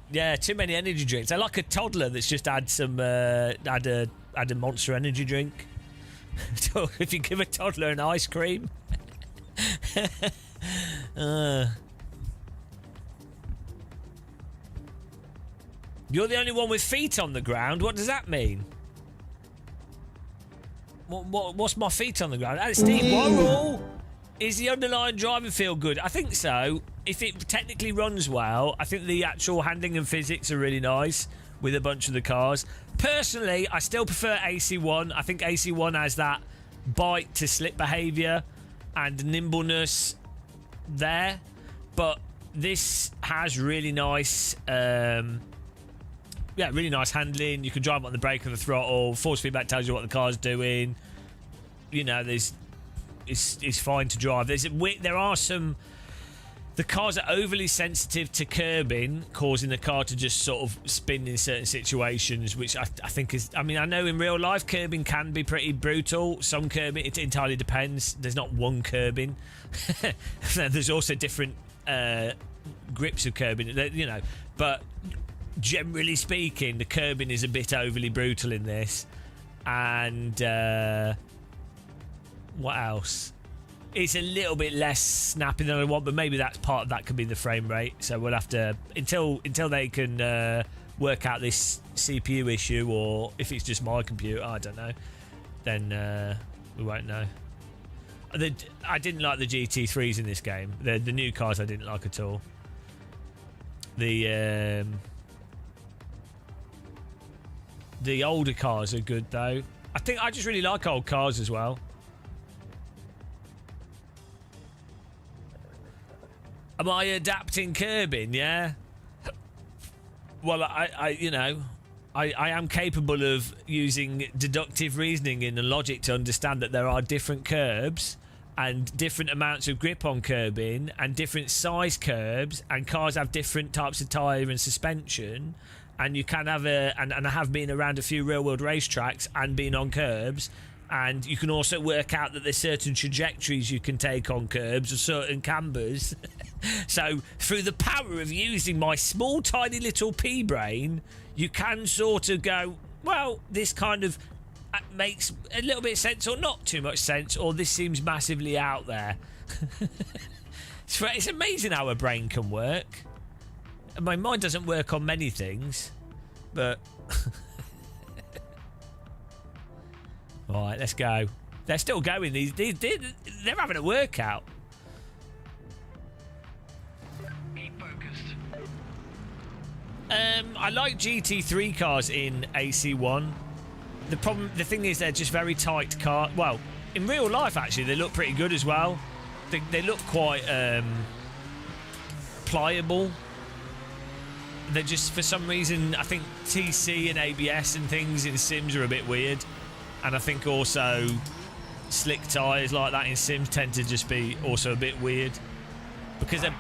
Yeah, too many energy drinks. They're like a toddler that's just had some... had a Monster energy drink. So if you give a toddler an ice cream. You're the only one with feet on the ground. What does that mean? What's my feet on the ground? Steve Worrell. Is the underlying driving feel good? I think so. If it technically runs well, I think the actual handling and physics are really nice with a bunch of the cars. Personally, I still prefer AC1. I think AC1 has that bite to slip behaviour and nimbleness there. But this has really nice... yeah, really nice handling. You can drive on the brake and the throttle. Force feedback tells you what the car's doing. You know, it's fine to drive. There are some... The cars are overly sensitive to curbing, causing the car to just sort of spin in certain situations, which I think is... I mean, I know in real life curbing can be pretty brutal. Some curbing, it entirely depends. There's not one curbing. There's also different grips of curbing, you know, but generally speaking, the curbing is a bit overly brutal in this. And what else? It's a little bit less snappy than I want, but maybe that's part of that could be the frame rate. So we'll have to until they can work out this CPU issue, or if it's just my computer, I don't know. Then we won't know. I didn't like the GT3s in this game. The new cars I didn't like at all. The older cars are good though. I think I just really like old cars as well. Am I adapting curbing? Yeah. Well, I you know, I am capable of using deductive reasoning and logic to understand that there are different curbs and different amounts of grip on curbing and different size curbs, and cars have different types of tyre and suspension, and you can have and I have been around a few real-world racetracks and been on curbs, and you can also work out that there's certain trajectories you can take on curbs or certain cambers. So through the power of using my small tiny little pea brain, you can sort of go, well, this kind of makes a little bit of sense or not too much sense, or this seems massively out there. It's amazing how a brain can work. My mind doesn't work on many things, but all right, let's go. They're still going. They're having a workout. Keep focused. I like GT3 cars in AC1. The thing is, they're just very tight car. Well, in real life, actually, they look pretty good as well. They look quite pliable. They're just, for some reason, I think TC and ABS and things in Sims are a bit weird. And I think also slick tyres like that in Sims tend to just be also a bit weird. Because they're...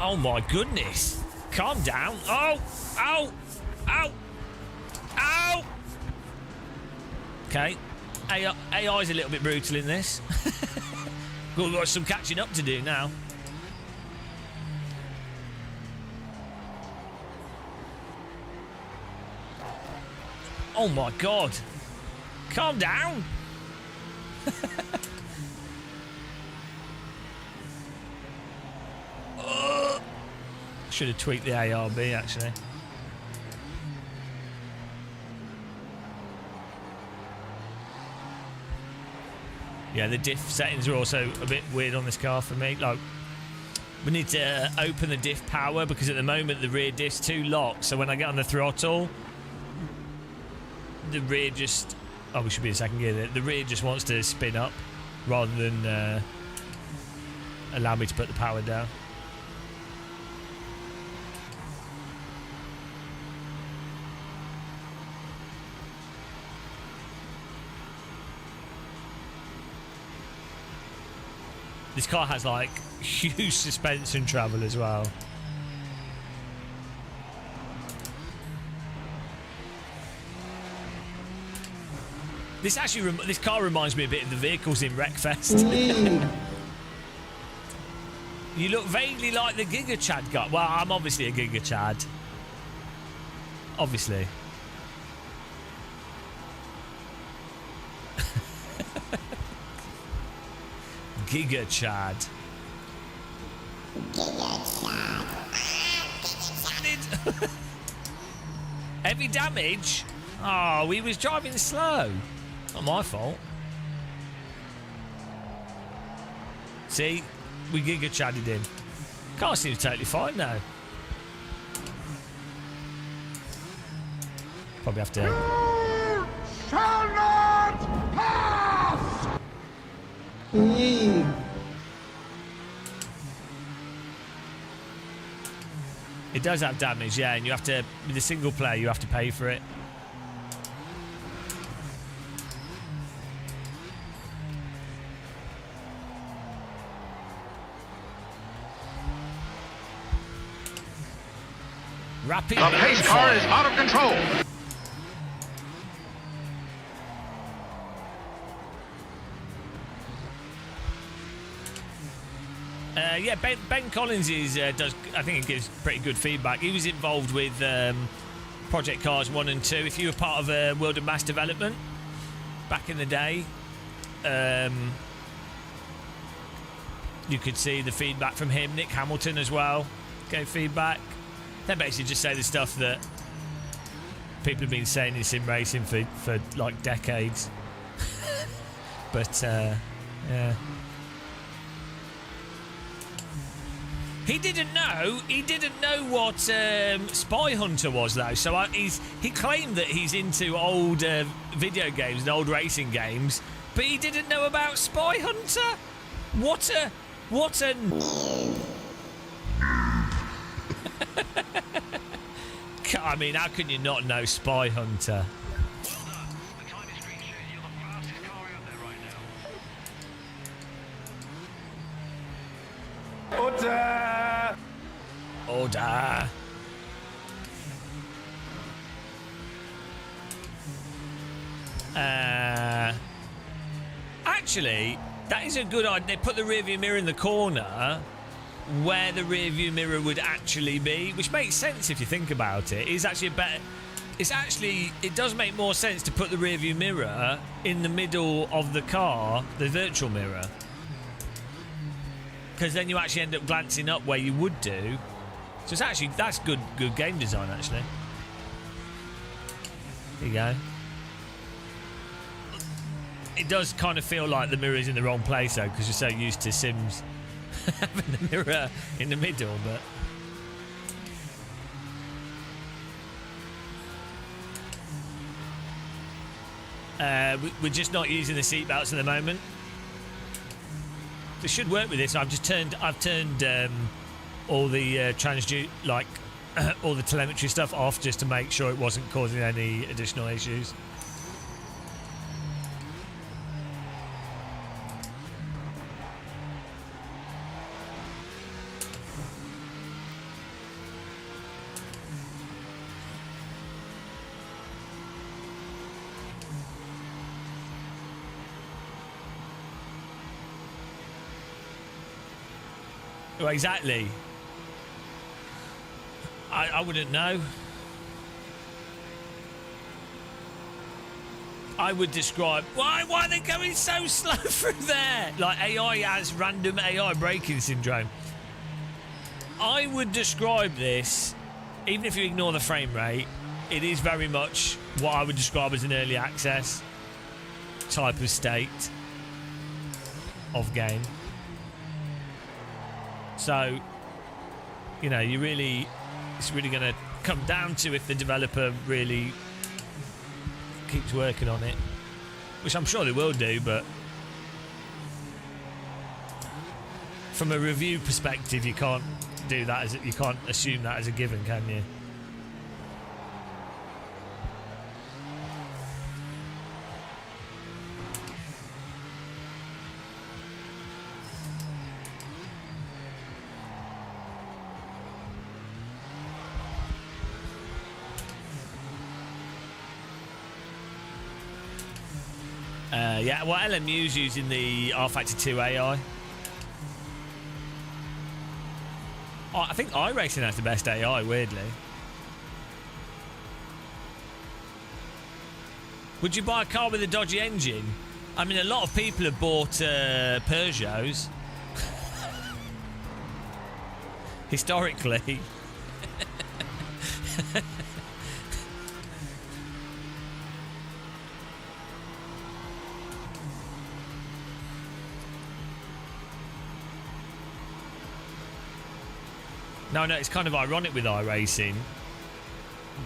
Oh my goodness. Calm down. Oh! Ow! Ow! Ow! Okay. AI's a little bit brutal in this. We've got some catching up to do now. Oh my god. Calm down. Should have tweaked the ARB actually. Yeah, the diff settings are also a bit weird on this car for me. Like, we need to open the diff power because at the moment the rear diff's too locked. So when I get on the throttle, the rear just... Oh, we should be in second gear. The rear just wants to spin up rather than allow me to put the power down. This car has like huge suspension travel as well. This car reminds me a bit of the vehicles in Wreckfest. You look vaguely like the Giga Chad guy. Well, I'm obviously a Giga Chad. Obviously. Giga Chad. Heavy damage? Oh, he was driving slow. Not my fault. See? We Giga Chadded him. Car seems totally fine now. Probably have to... You shall not pass! It does have damage, yeah, and you have to... With a single player, you have to pay for it. Rapid The pace car is out of control. yeah, Ben Collins does. I think he gives pretty good feedback. He was involved with Project Cars 1 and 2. If you were part of World of Mass Development back in the day, you could see the feedback from him. Nick Hamilton as well gave feedback. They basically just say the stuff that people have been saying in sim racing for like decades. But yeah. He didn't know what Spy Hunter was, though. So he claimed that he's into old video games and old racing games, but he didn't know about Spy Hunter. What a I mean, how can you not know Spy Hunter? The time is screen shows you're the fastest car out there right now. Order. Actually, that is a good idea. They put the rearview mirror in the corner where the rearview mirror would actually be, which makes sense if you think about it. It does make more sense to put the rearview mirror in the middle of the car, the virtual mirror, because then you actually end up glancing up where you would do. So that's good game design, actually. There you go. It does kind of feel like the mirror's in the wrong place, though, because you're so used to Sims having the mirror in the middle, but... we're just not using the seatbelts at the moment. This should work with this. I've turned all the all the telemetry stuff off just to make sure it wasn't causing any additional issues. Well, exactly. I wouldn't know. I would describe... Why are they going so slow through there? Like, AI has random AI braking syndrome. I would describe this, even if you ignore the frame rate, it is very much what I would describe as an early access type of state of game. So, you know, it's really going to come down to if the developer really keeps working on it, which I'm sure they will do, but from a review perspective, you can't do that you can't assume that as a given, can you? Yeah, well, LMU's using the R-Factor 2 AI. Oh, I think iRacing has the best AI, weirdly. Would you buy a car with a dodgy engine? I mean, a lot of people have bought Peugeots. Historically. No, it's kind of ironic with iRacing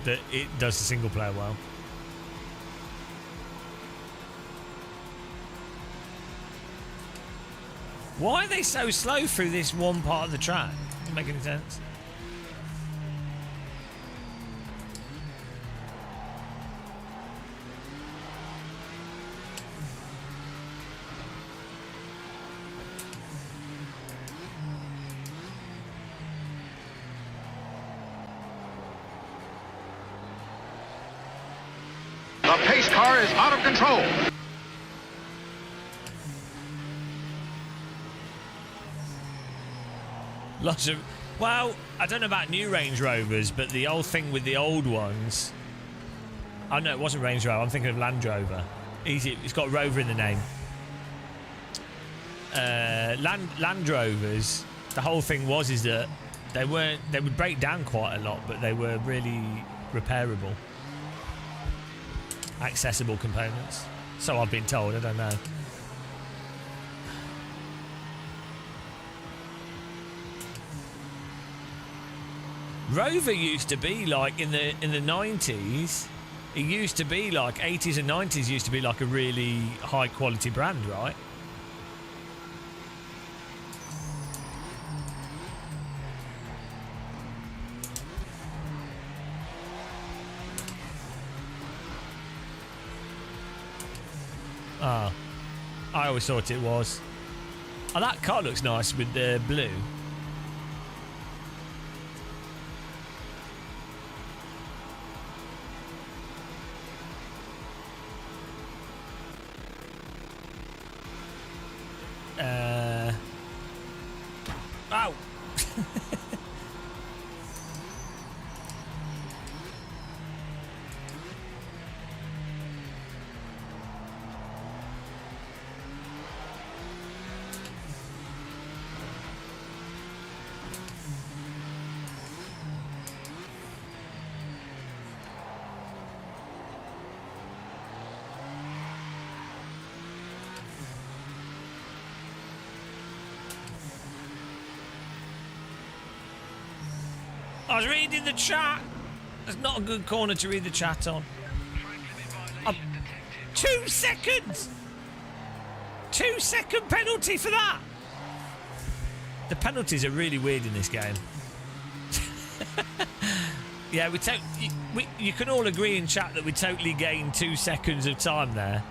that it does the single player well. Why are they so slow through this one part of the track? Doesn't make any sense. The pace car is out of control. Lots of... Well, I don't know about new Range Rovers, but the old thing with the old ones... Oh, no, it wasn't Range Rover. I'm thinking of Land Rover. Easy. It's got Rover in the name. Land Rovers, the whole thing is that they would break down quite a lot, but they were really repairable. Accessible components. So I've been told, I don't know. Rover used to be like in the 90s, it used to be like 80s and 90s used to be like a really high quality brand, right? Ah, I always thought it was. Oh, that car looks nice with the blue. Ow! I was reading the chat. That's not a good corner to read the chat on. 2 seconds! 2 second penalty for that! The penalties are really weird in this game. Yeah, you can all agree in chat that we totally gained 2 seconds of time there.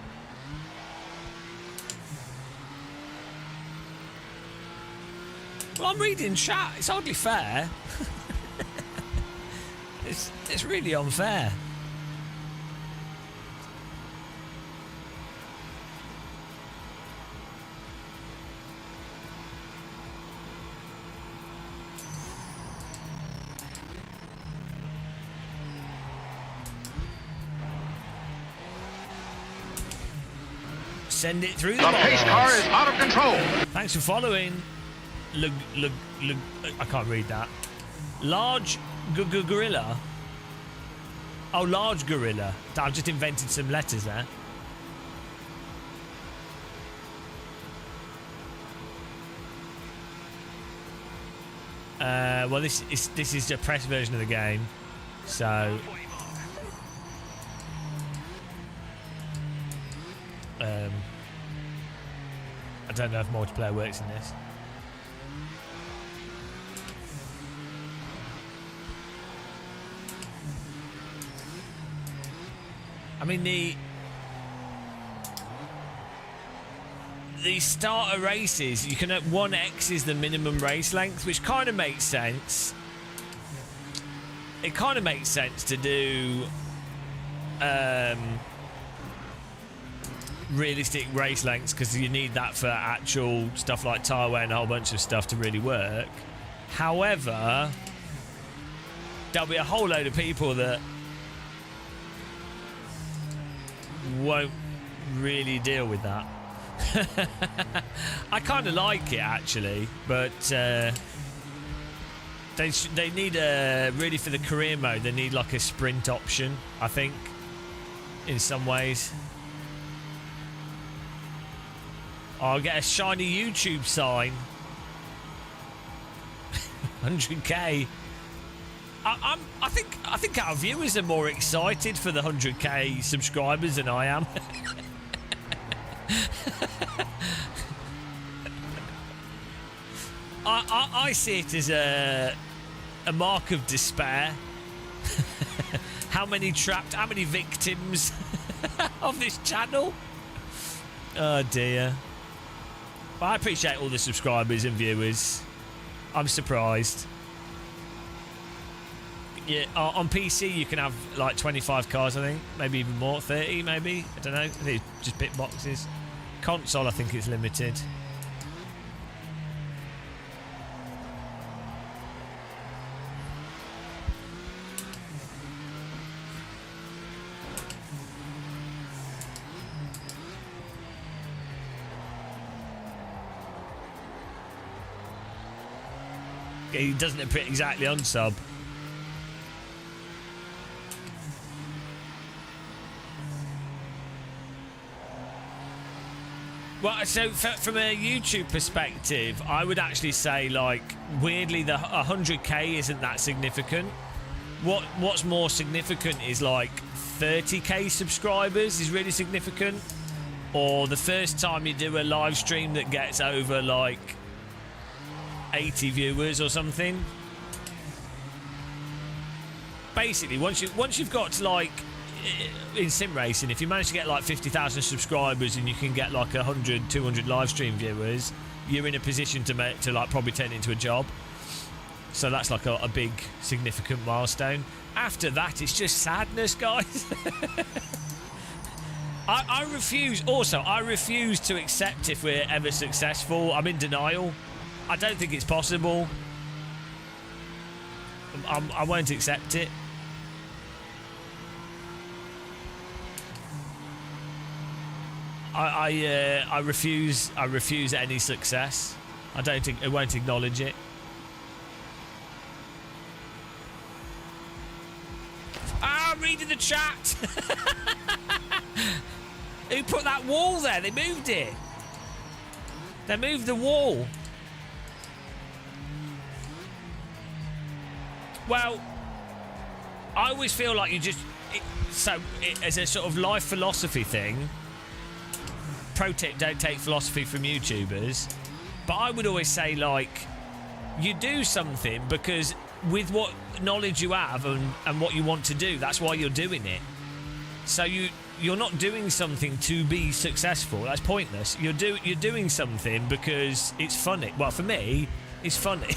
Well, I'm reading chat. It's hardly fair. It's really unfair. Send it through the pace car is out of control. Thanks for following. I can't read that. Large gorilla. Oh, large gorilla. I've just invented some letters there. Well, this is a press version of the game, so I don't know if multiplayer works in this. I mean, the starter races, you can have 1x is the minimum race length, which kind of makes sense. It kind of makes sense to do realistic race lengths, because you need that for actual stuff like tyre wear and a whole bunch of stuff to really work. However, there'll be a whole load of people that won't really deal with that. I kind of like it actually, but they need really for the career mode they need like a sprint option, I think, in some ways. I'll get a shiny YouTube sign. 100k. I think our viewers are more excited for the 100k subscribers than I am. I see it as a mark of despair. How many victims of this channel? Oh dear. But I appreciate all the subscribers and viewers. I'm surprised. Yeah, on PC you can have like 25 cars, I think, maybe even more, 30 maybe, I don't know. I think it's just bit boxes. Console, I think it's limited. He doesn't appear exactly on sub. Well, so from a YouTube perspective, I would actually say, like, weirdly, the 100k isn't that significant. What's more significant is, like, 30k subscribers is really significant. Or the first time you do a live stream that gets over, like, 80 viewers or something. Basically, once you've got to, like, in sim racing, if you manage to get like 50,000 subscribers and you can get like 100, 200 live stream viewers, you're in a position to like probably turn it into a job. So that's like a big significant milestone. After that, it's just sadness, guys. I refuse to accept if we're ever successful. I'm in denial. I don't think it's possible. I won't accept it. I refuse any success. I won't acknowledge it. I'm reading the chat. Who put that wall there? They moved it. They moved the wall. Well, I always feel like you just as a sort of life philosophy thing. Pro tip, don't take philosophy from YouTubers, but I would always say, like, you do something because with what knowledge you have and what you want to do, that's why you're doing it. So you're not doing something to be successful. That's pointless. You're doing something because it's funny. Well, for me, it's funny.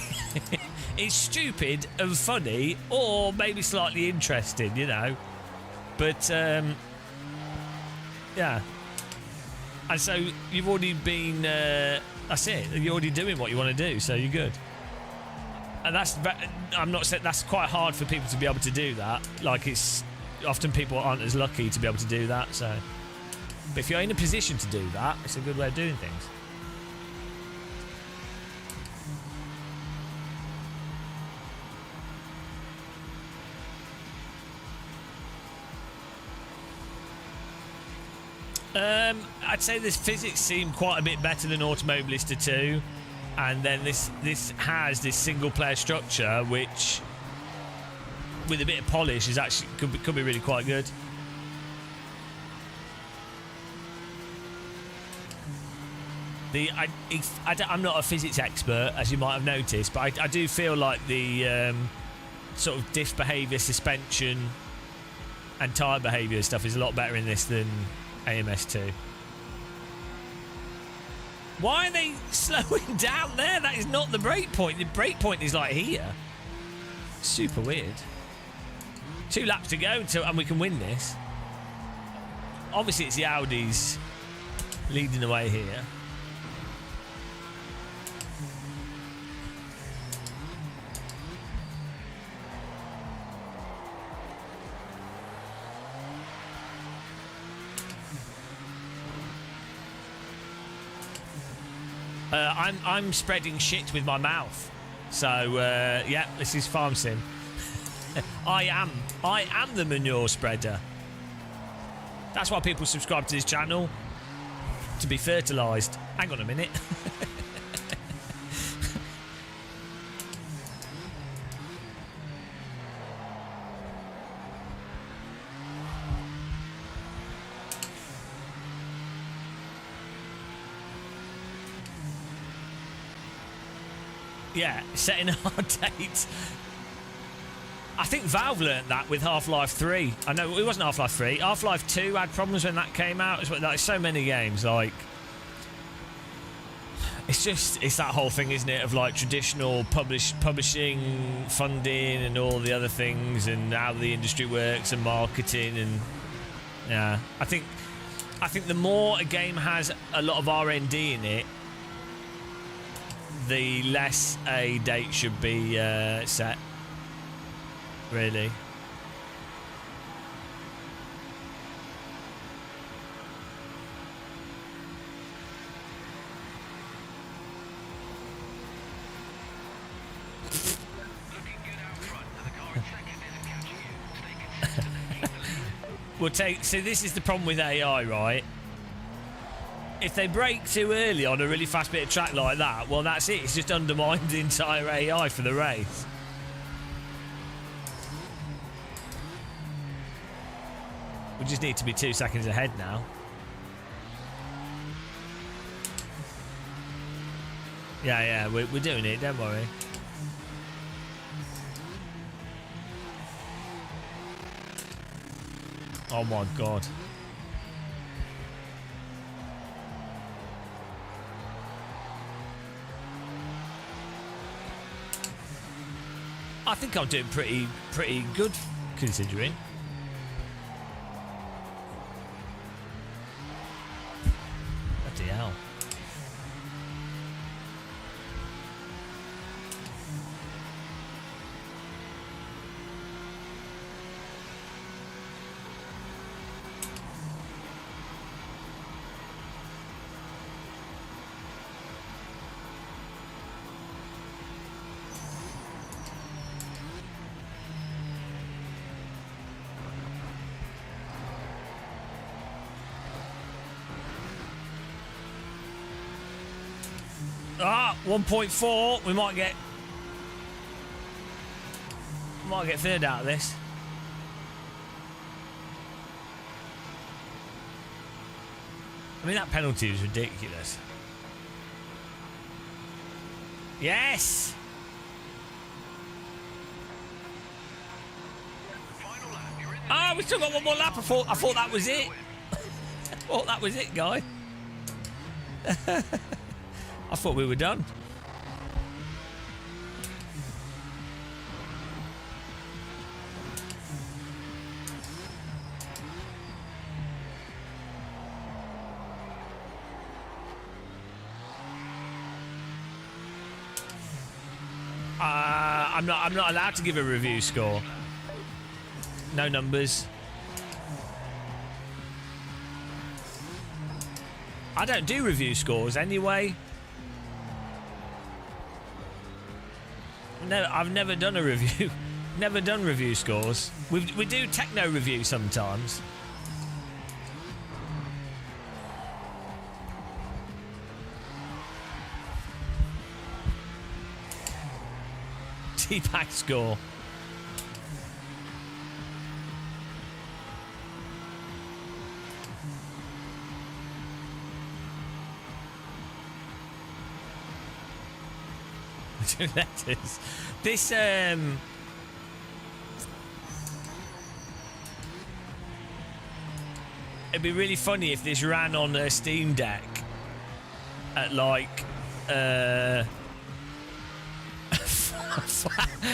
It's stupid and funny, or maybe slightly interesting, you know. But yeah. And so you've already been, that's it. You're already doing what you want to do, so you're good. And I'm not saying that's quite hard for people to be able to do that. Like, it's often people aren't as lucky to be able to do that. So, but if you're in a position to do that, it's a good way of doing things. I'd say this physics seem quite a bit better than Automobilista 2, and then this has this single player structure which, with a bit of polish, is actually could be really quite good. I'm not a physics expert, as you might have noticed, but I do feel like the sort of diff behaviour, suspension, and tyre behaviour stuff is a lot better in this than AMS2. Why are they slowing down there? That is not the brake point. The brake point is like here. Super weird. 2 laps to go and we can win this. Obviously, it's the Audis leading the way here. I'm spreading shit with my mouth. So yeah, this is farm sim. I am the manure spreader. That's why people subscribe to this channel, to be fertilised. Hang on a minute. Yeah, setting a hard date. I think Valve learnt that with Half-Life 3. I know it wasn't Half-Life 3. Half-Life 2 had problems when that came out. It's like so many games. Like, it's that whole thing, isn't it, of like traditional publishing, funding, and all the other things, and how the industry works and marketing, and yeah. I think the more a game has a lot of R&D in it, the less a date should be set, really. will take... See, this is the problem with AI, right? If they brake too early on a really fast bit of track like that, well, that's it. It's just undermined the entire AI for the race. We just need to be 2 seconds ahead now. Yeah, we're doing it, don't worry. Oh my god. I think I'm doing pretty good considering. Bloody hell. Ah, 1.4. We might get third out of this. I mean, that penalty was ridiculous. Yes. Ah, we still got one more lap. I thought that was it. I thought that was it, guy. I thought we were done. I'm not allowed to give a review score. No numbers. I don't do review scores anyway. No, I've never done a review. Never done review scores. We do techno review sometimes. T-Pack score. Two letters. This it'd be really funny if this ran on a Steam Deck at like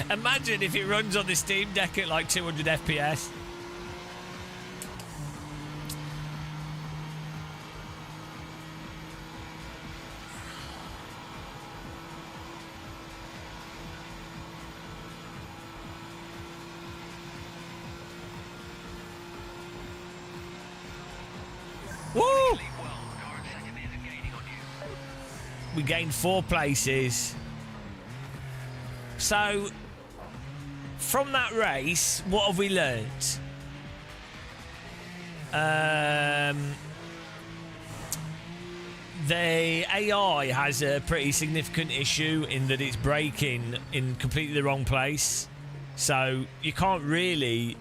imagine if it runs on the Steam Deck at like 200 FPS. Woo! We gained 4 places. So, from that race, what have we learnt? The AI has a pretty significant issue in that it's braking in completely the wrong place. So, you can't really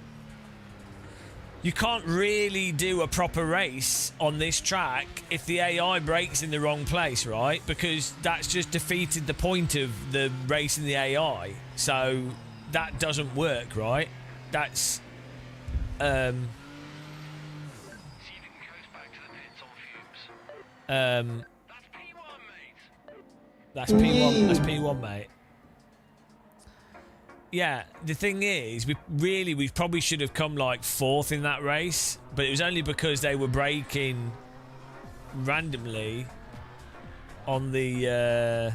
do a proper race on this track if the AI brakes in the wrong place, right? Because that's just defeated the point of the race in the AI. So that doesn't work, right? That's that's P1, that's P1, mate. Yeah, the thing is, we probably should have come like 4th in that race, but it was only because they were braking randomly on the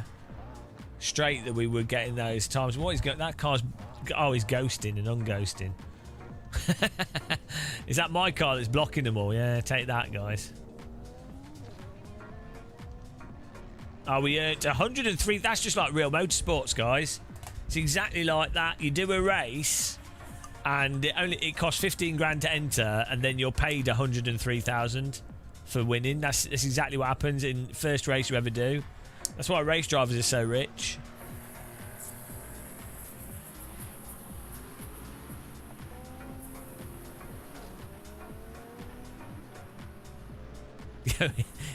straight that we were getting those times. What is that car's? Oh, he's ghosting and unghosting. Is that my car that's blocking them all? Yeah, take that, guys. Oh, we earned 103. That's just like real motorsports, guys. It's exactly like that. You do a race and it costs 15 grand to enter, and then you're paid 103,000 for winning. That's exactly what happens in first race you ever do. That's why race drivers are so rich.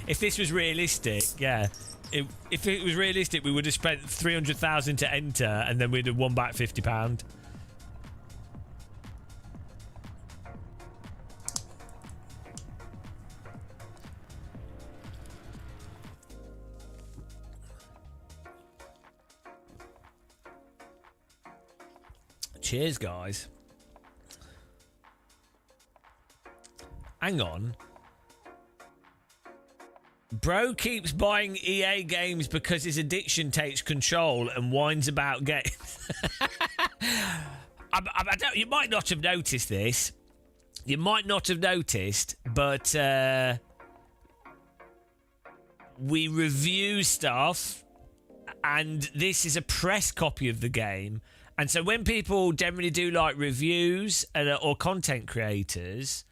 If this was realistic, yeah. If it was realistic, we would have spent 300,000 to enter, and then we'd have won back £50. Cheers, guys. Hang on. Bro keeps buying EA games because his addiction takes control and whines about games. You might not have noticed this. You might not have noticed, but we review stuff, and this is a press copy of the game. And so when people generally do like reviews or content creators,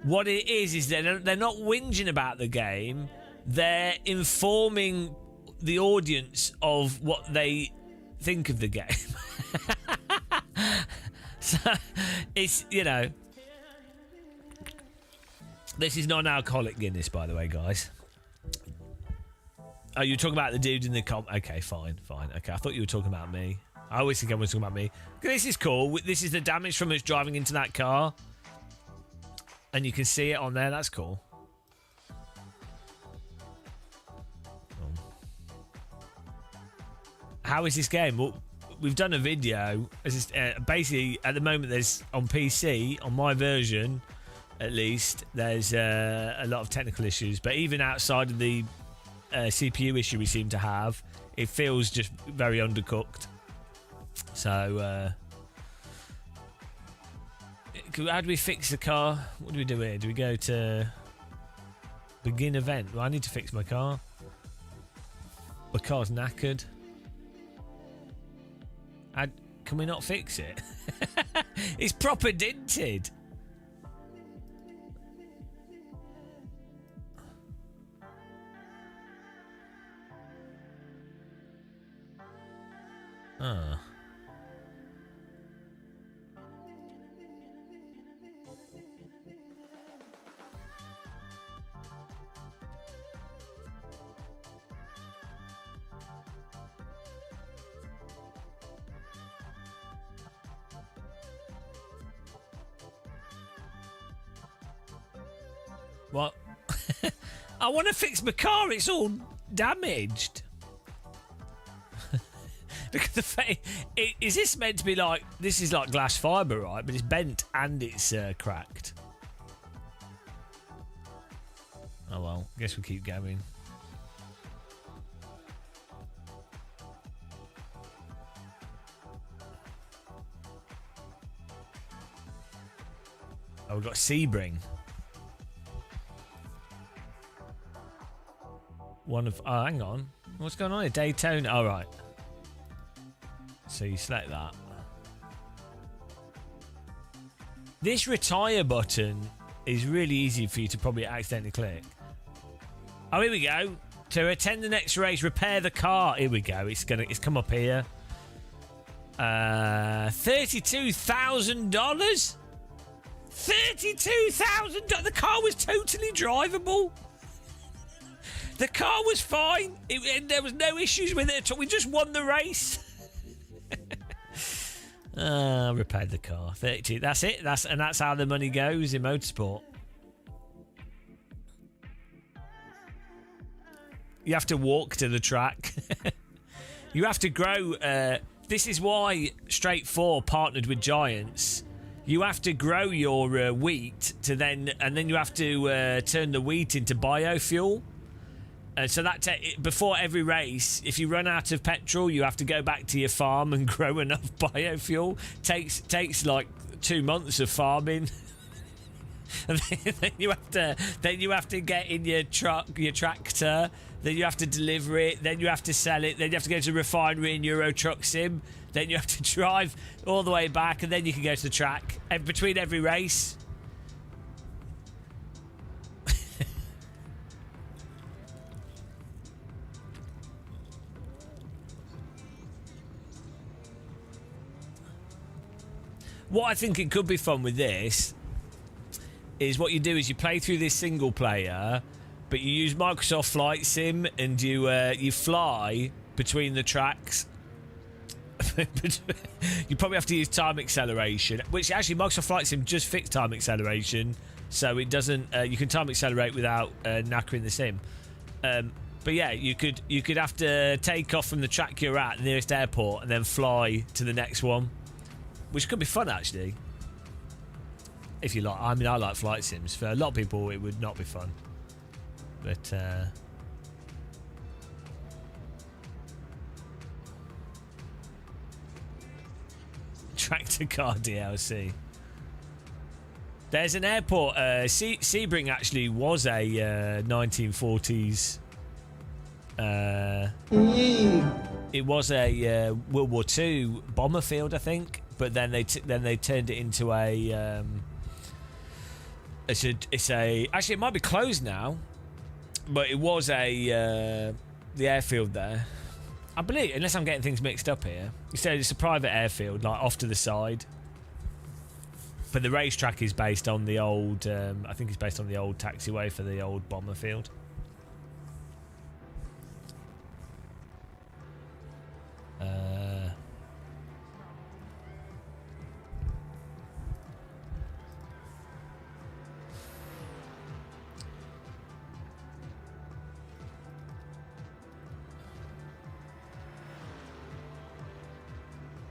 what it is they're not whinging about the game. They're informing the audience of what they think of the game. So it's, you know, this is non-alcoholic Guinness, by the way, guys. Oh, you're talking about the dude in the Okay, fine. Okay, I thought you were talking about me. I always think everyone's talking about me. This is cool. This is the damage from us driving into that car. And you can see it on there. That's cool. How is this game? Well, we've done a video. Basically, at the moment, there's on PC, on my version, at least, there's a lot of technical issues. But even outside of the CPU issue we seem to have, it feels just very undercooked. So, how do we fix the car? What do we do here? Do we go to begin event? Well, I need to fix my car. My car's knackered. Can we not fix it? It's proper dented. Ah. What? I want to fix my car. It's all damaged. Look at the face. Is this meant to be like... This is like glass fibre, right? But it's bent and it's cracked. Oh, well. Guess we'll keep going. Oh, we've got Sebring. One of... Oh, hang on. What's going on here? Daytona. All right. So you select that. This retire button is really easy for you to probably accidentally click. Oh, here we go. To attend the next race, repair the car. Here we go. It's come up here. $32,000. $32,000. The car was totally drivable. The car was fine. There was no issues with it at all. We just won the race. Repaired the car. 32. That's it. That's how the money goes in motorsport. You have to walk to the track. You have to grow. This is why Straight 4 partnered with Giants. You have to grow your wheat and then you have to turn the wheat into biofuel. So that before every race, if you run out of petrol, you have to go back to your farm and grow enough biofuel. Takes like 2 months of farming. And then you have to get in your tractor. Then you have to deliver it. Then you have to sell it. Then you have to go to the refinery in Euro Truck Sim. Then you have to drive all the way back, and then you can go to the track. And between every race. What I think it could be fun with this is what you do is you play through this single player, but you use Microsoft Flight Sim and you fly between the tracks. You probably have to use time acceleration, which actually Microsoft Flight Sim just fixed time acceleration, so it doesn't. You can time accelerate without knackering the sim. But yeah, you could have to take off from the track you're at, the nearest airport, and then fly to the next one. Which could be fun, actually. If you like. I mean, I like flight sims. For a lot of people, it would not be fun. But, Tractor car DLC. There's an airport. Sebring actually was a 1940s... it was a World War II bomber field, I think. But then they turned it into a it's a actually it might be closed now, but it was a the airfield there, I believe, unless I'm getting things mixed up here. You said it's a private airfield, like off to the side, but the racetrack is based on the old I think it's based on the old taxiway for the old bomber field.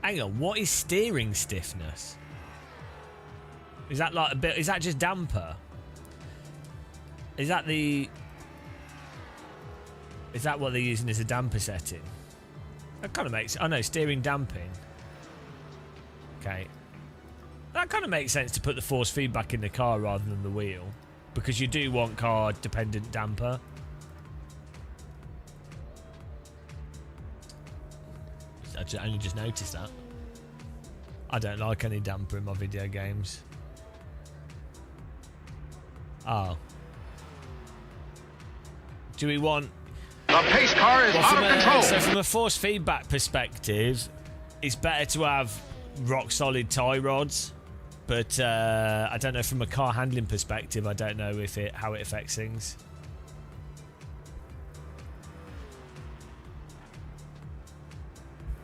Hang on, what is steering stiffness? Is that like a bit? Is that just damper? Is that what they're using as a damper setting? That kind of makes. Oh no, steering damping. Okay, that kind of makes sense to put the force feedback in the car rather than the wheel, because you do want car dependent damper. I only just noticed that. I don't like any damper in my video games. Oh. Do we want... The pace car is out of control. So from a force feedback perspective, it's better to have rock solid tie rods. But I don't know, from a car handling perspective, I don't know how it affects things.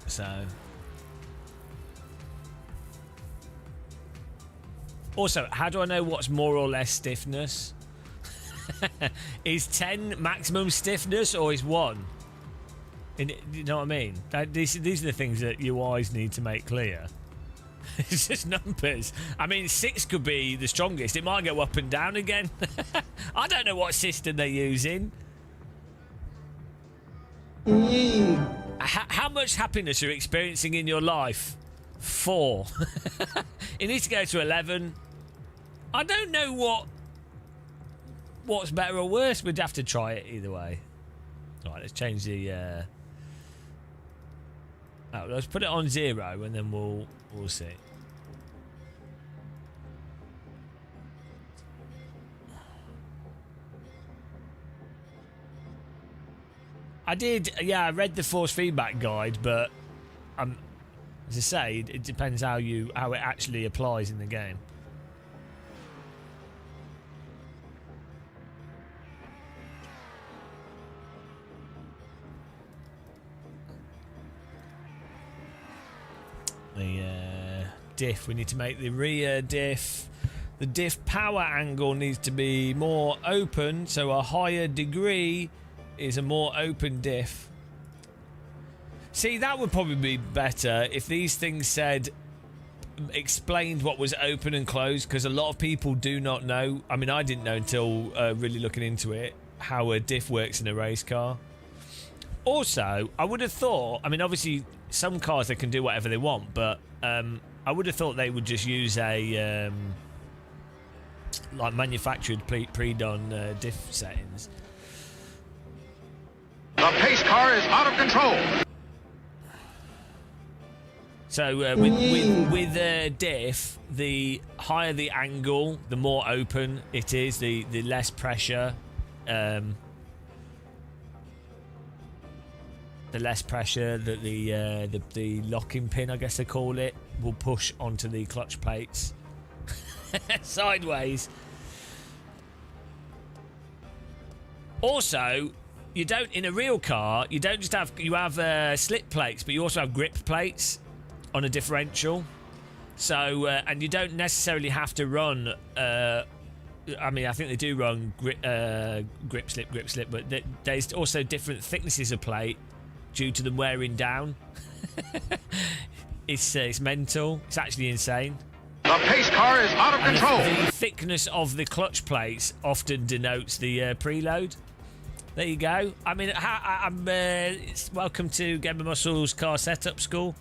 So, also, how do I know what's more or less stiffness? Is 10 maximum stiffness or is 1? You know what I mean? These are the things that you always need to make clear. It's just numbers. I mean, 6 could be the strongest. It might go up and down again. I don't know what system they're using. How much happiness are you experiencing in your life? 4. It needs to go to 11. I don't know what's better or worse. We'd have to try it either way. All right, let's change the. Let's put it on 0, and then we'll see. I did, yeah. I read the force feedback guide, but as I say, it depends how it actually applies in the game. The diff, we need to make the rear diff. The diff power angle needs to be more open, so a higher degree is a more open diff. See, that would probably be better if these things explained what was open and closed, because a lot of people do not know. I mean, I didn't know until really looking into it, how a diff works in a race car. Also, I would have thought, I mean, obviously some cars they can do whatever they want, but I would have thought they would just use a like manufactured pre-done diff settings. The pace car is out of control. So with diff, the higher the angle, the more open it is, the less pressure. The less pressure that the locking pin, I guess they call it, will push onto the clutch plates sideways. Also, you don't, in a real car, you don't just have, you have slip plates, but you also have grip plates on a differential. So and you don't necessarily have to run I mean, I think they do run grip slip, but there's also different thicknesses of plate due to them wearing down. It's mental. It's actually insane. The pace car is out of control. The thickness of the clutch plates often denotes the preload. There you go. I mean, I'm welcome to Gamer Muscle's car setup school.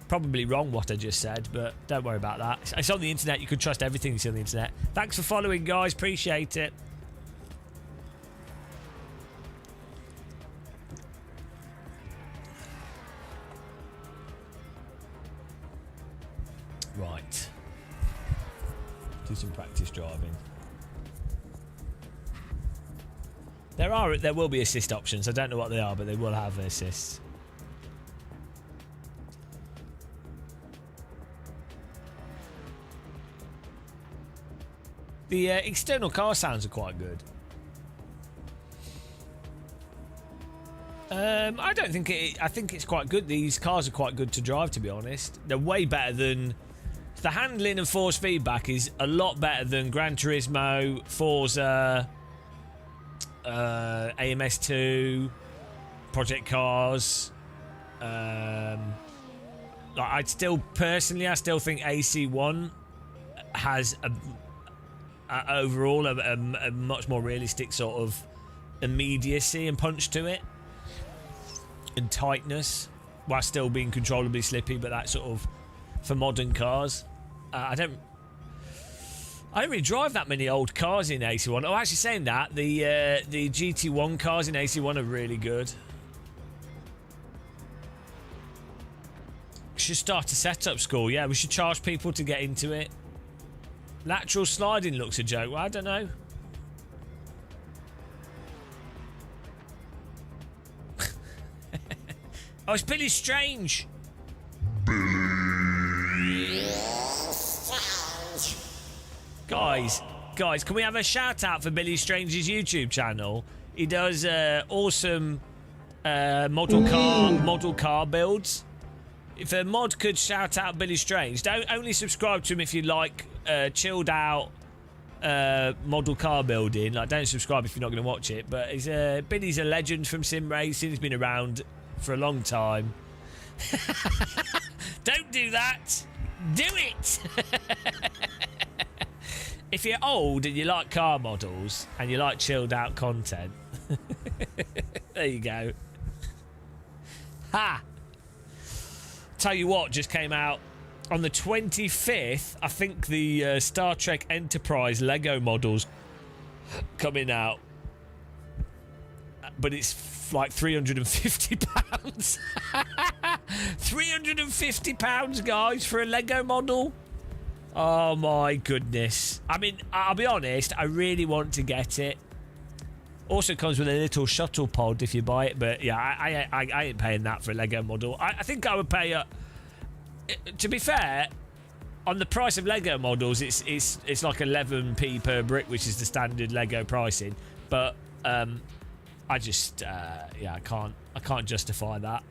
Probably wrong what I just said, but don't worry about that. It's on the internet. You can trust everything you see on the internet. Thanks for following, guys. Appreciate it. Right. Do some practice driving. There will be assist options. I don't know what they are, but they will have assists. The external car sounds are quite good. I don't think I think it's quite good. These cars are quite good to drive, to be honest. They're way better than... The handling and force feedback is a lot better than Gran Turismo, Forza, AMS2, Project Cars. I still think AC1 has overall a much more realistic sort of immediacy and punch to it, and tightness, while still being controllably slippy. But that sort of for modern cars. I don't really drive that many old cars in AC1. Oh, actually, saying that, the GT1 cars in AC1 are really good. Should start a setup school. Yeah, we should charge people to get into it. Lateral sliding looks a joke. Well, I don't know. Oh, it's Billy Strange. Guys, can we have a shout out for Billy Strange's YouTube channel? He does awesome model car builds. If a mod could shout out Billy Strange, don't only subscribe to him if you like chilled out model car building. Like, don't subscribe if you're not going to watch it. But Billy's a legend from sim racing. He's been around for a long time. Don't do that. Do it. If you're old and you like car models and you like chilled out content, there you go. Ha! Tell you what, just came out on the 25th. I think the Star Trek Enterprise Lego models coming out, but it's like £350. £350, guys, for a Lego model. Oh my goodness. I mean, I'll be honest, I really want to get it. Also comes with a little shuttle pod if you buy it, but yeah, I ain't paying that for a Lego model. I think I would pay to be fair, on the price of Lego models, it's like 11p per brick, which is the standard Lego pricing. But I just yeah, I can't justify that.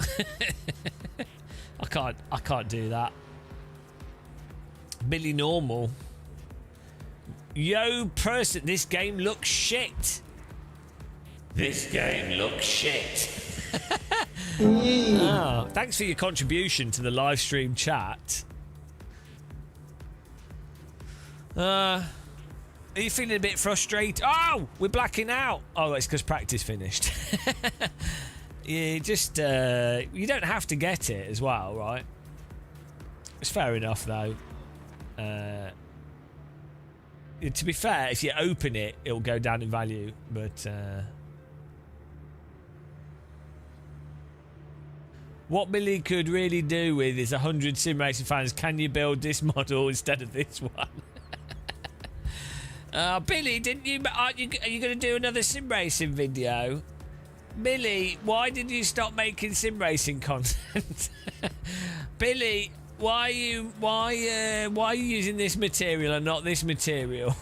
I can't do that. Billy Normal. Yo, person, this game looks shit. This game looks shit. Oh, thanks for your contribution to the live stream chat. Are you feeling a bit frustrated? Oh, we're blacking out. Oh, it's because practice finished. You just you don't have to get it as well, right? It's fair enough though. To be fair, if you open it, it'll go down in value. But what Billy could really do with is 100 sim racing fans. Can you build this model instead of this one? Billy, didn't you? Are you going to do another sim racing video? Billy, why did you stop making sim racing content? Billy, why are you using this material and not this material?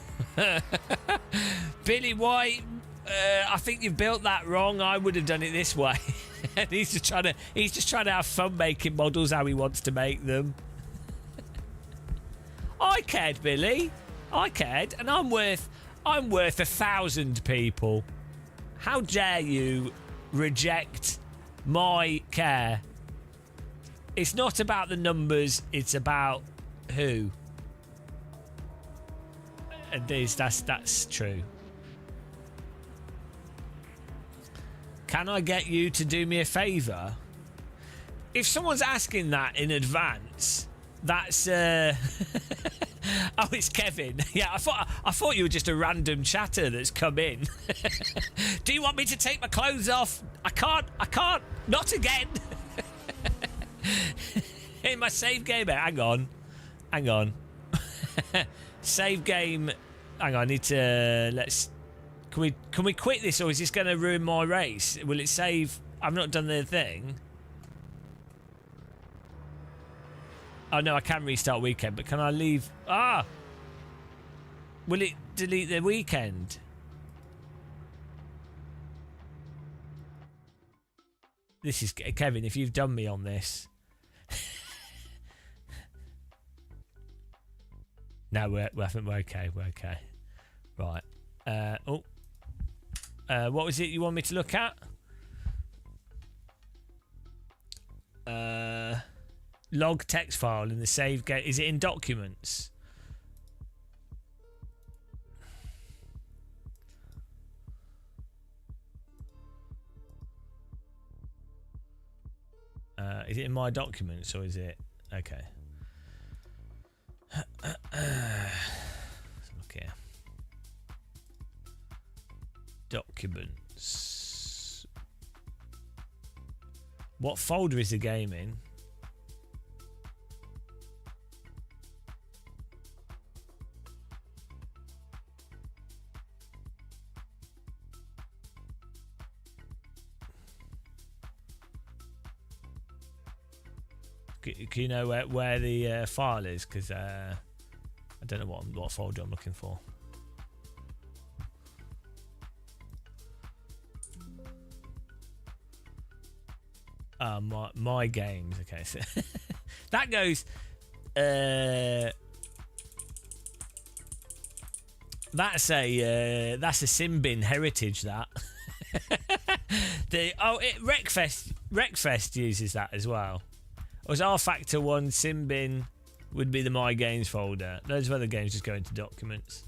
Billy, why? I think you've built that wrong. I would have done it this way. And he's just trying to have fun making models how he wants to make them. I cared, Billy. I cared, and I'm worth 1,000 people. How dare you reject my care? It's not about the numbers, it's about who. And that's true. Can I get you to do me a favour? If someone's asking that in advance, that's oh, it's Kevin. Yeah, I thought you were just a random chatter that's come in. Do you want me to take my clothes off? I can't. Not again. In my save game. Hang on. Save game. Hang on. I need to. Can we quit this, or is this going to ruin my race? Will it save? I've not done the thing. Oh no, I can restart weekend, but can I leave? Ah! Will it delete the weekend? This is Kevin. If you've done me on this, no, we're okay. We're okay. Right. What was it you want me to look at? Log text file in the save game. Is it in documents? Is it in my documents, or is it okay? Let's look here. Documents. What folder is the game in? Can you know where the file is? Because I don't know what folder I'm looking for. My games. Okay, so that goes. That's a Simbin heritage. That Wreckfest uses that as well. Or is R Factor 1 Simbin would be the My Games folder. Those other games just go into documents.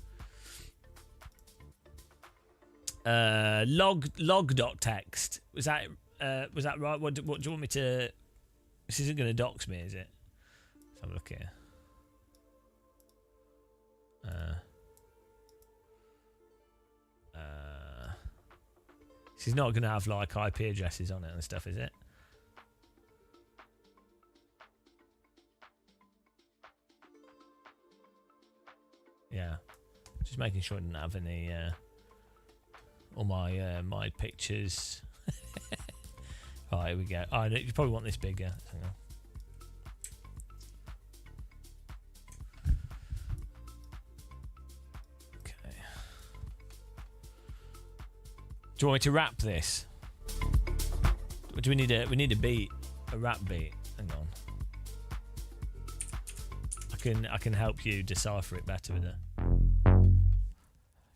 Log.txt. Was that right? What do you want me to? This isn't going to dox me, is it? Let's have a look here. This is not going to have like IP addresses on it and stuff, is it? Yeah, just making sure I didn't have any all my my pictures. Right, here we go. Oh, you probably want this bigger. Hang on. Okay. Do you want me to rap this? Or do we need a beat, a rap beat? Hang on. I can help you decipher it better with it.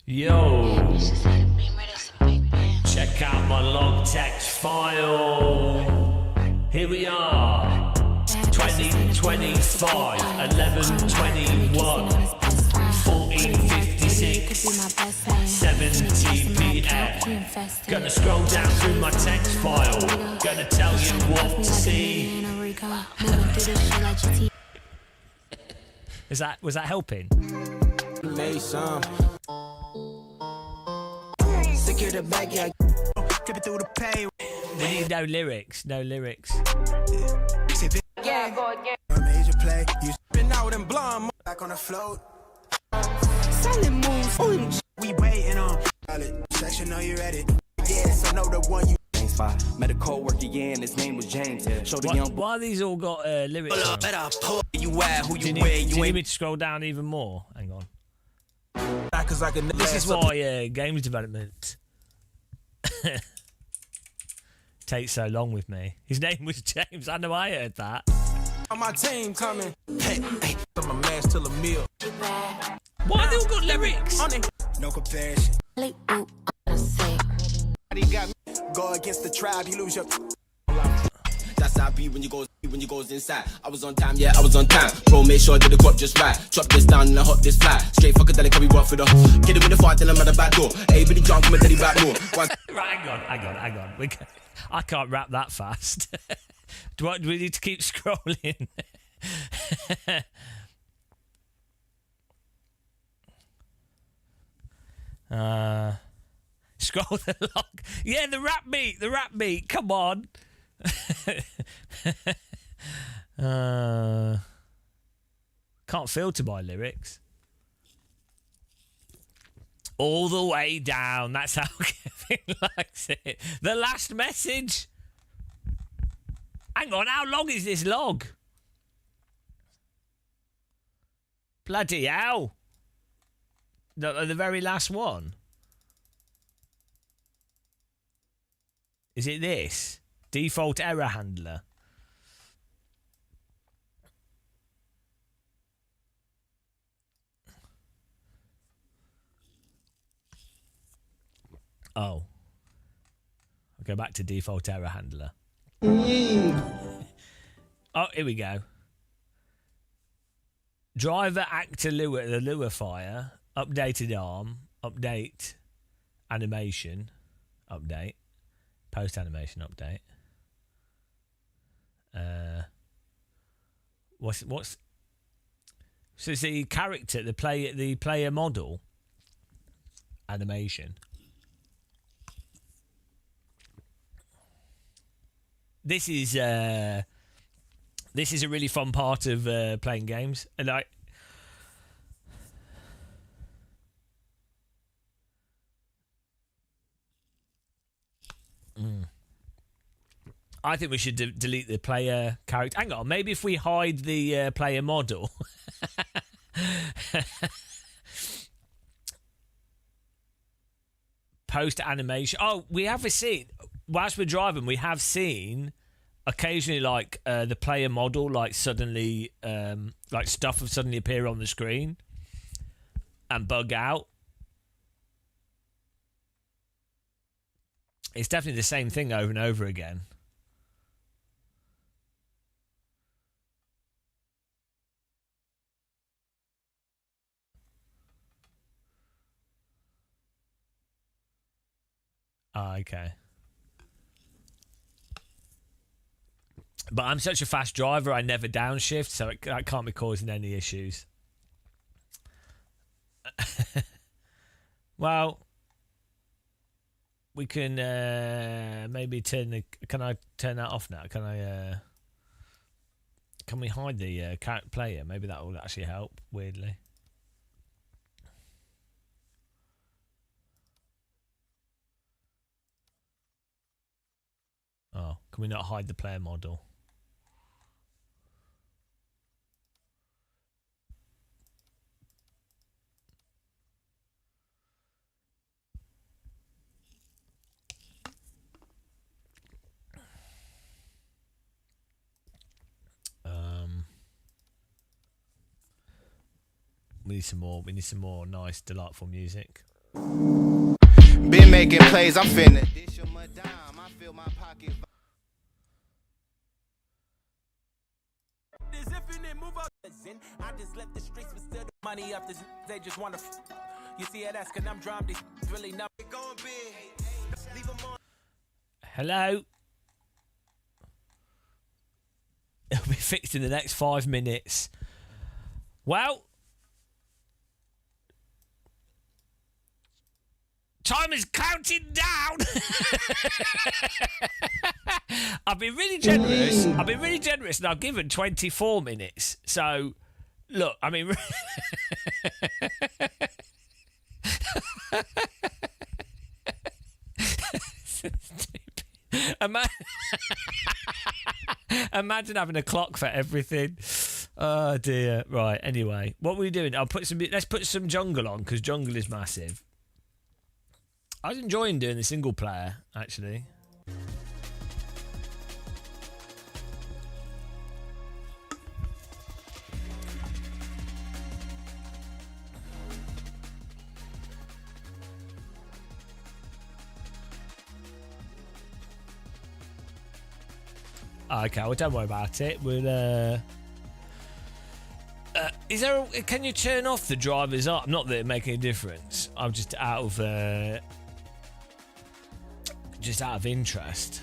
Yo, check out my log text file. Here we are, 2025, 11:21, 14:56, 70 PM. Gonna scroll down through my text file. Gonna tell you what to see. Was that helping? Made some. Secure the bag, yeah. Tip it through the pay. We need no lyrics. No lyrics. Yeah, go again. Major play. You spin out and blonde. Back on the float. Selling moves. OMG. We waiting on. Section, know you ready. Yeah, so know the one you. Met a co-worker, yeah, and his name was James. Why are these all got lyrics on? You at who Do you you wear, need, do you you need ain't. me to scroll down even more? Hang on. Cause I can This is why games development takes so long with me. His name was James. I know I heard that. on my team coming. Hey, hey, I'm a mash till a meal. Why have they all got lyrics? No comparison. Go against the tribe, you lose your. That's how I be when you goes inside. I was on time, yeah, I was on time. Bro, make sure I did the crop just right. Chop this down and I hop this fly. Straight fuckadelic, can we work for the get him in the fight, then I'm at the back door. Hey, Billy John, come and daddy back door. Right, hang on. I can't rap that fast. do we need to keep scrolling? Scroll the log. Yeah, the rap beat. Come on. Can't filter by lyrics. All the way down. That's how Kevin likes it. The last message. Hang on, how long is this log? Bloody hell. The very last one. Is it this? Default error handler. Oh. I'll go back to default error handler. Oh, here we go. Driver actor lure, the lure fire, updated arm, update animation, update, post animation update. What's so it's the character, the player model animation. This is a really fun part of playing games, and I think we should delete the player character. Hang on, maybe if we hide the player model. Post animation. Oh, we have seen, whilst we're driving, we have seen occasionally like the player model like suddenly like stuff will suddenly appear on the screen and bug out. It's definitely the same thing over and over again. Ah, okay. But I'm such a fast driver, I never downshift, so that can't be causing any issues. Well, we can maybe turn the... Can I turn that off now? Can I... Can we hide the player? Maybe that will actually help, weirdly. Oh, can we not hide the player model? We need some more nice, delightful music. Been making plays, I'm finna. Dish your madame, I feel my pocket. This infinite move up. I just left the streets with still the money up. This they just wanna. You see it, that's cause I'm drunk. This really not going big. Leave them on. Hello. It'll be fixed in the next 5 minutes. Well, Time is counting down. I've been really generous. And I've given 24 minutes. So, look, I mean... Imagine having a clock for everything. Oh dear. Right. Anyway, what were we doing? Let's put some jungle on because jungle is massive. I was enjoying doing the single player actually. Okay, well, don't worry about it. We'll. Can you turn off the drivers up? Not that it make any difference. I'm just out of interest.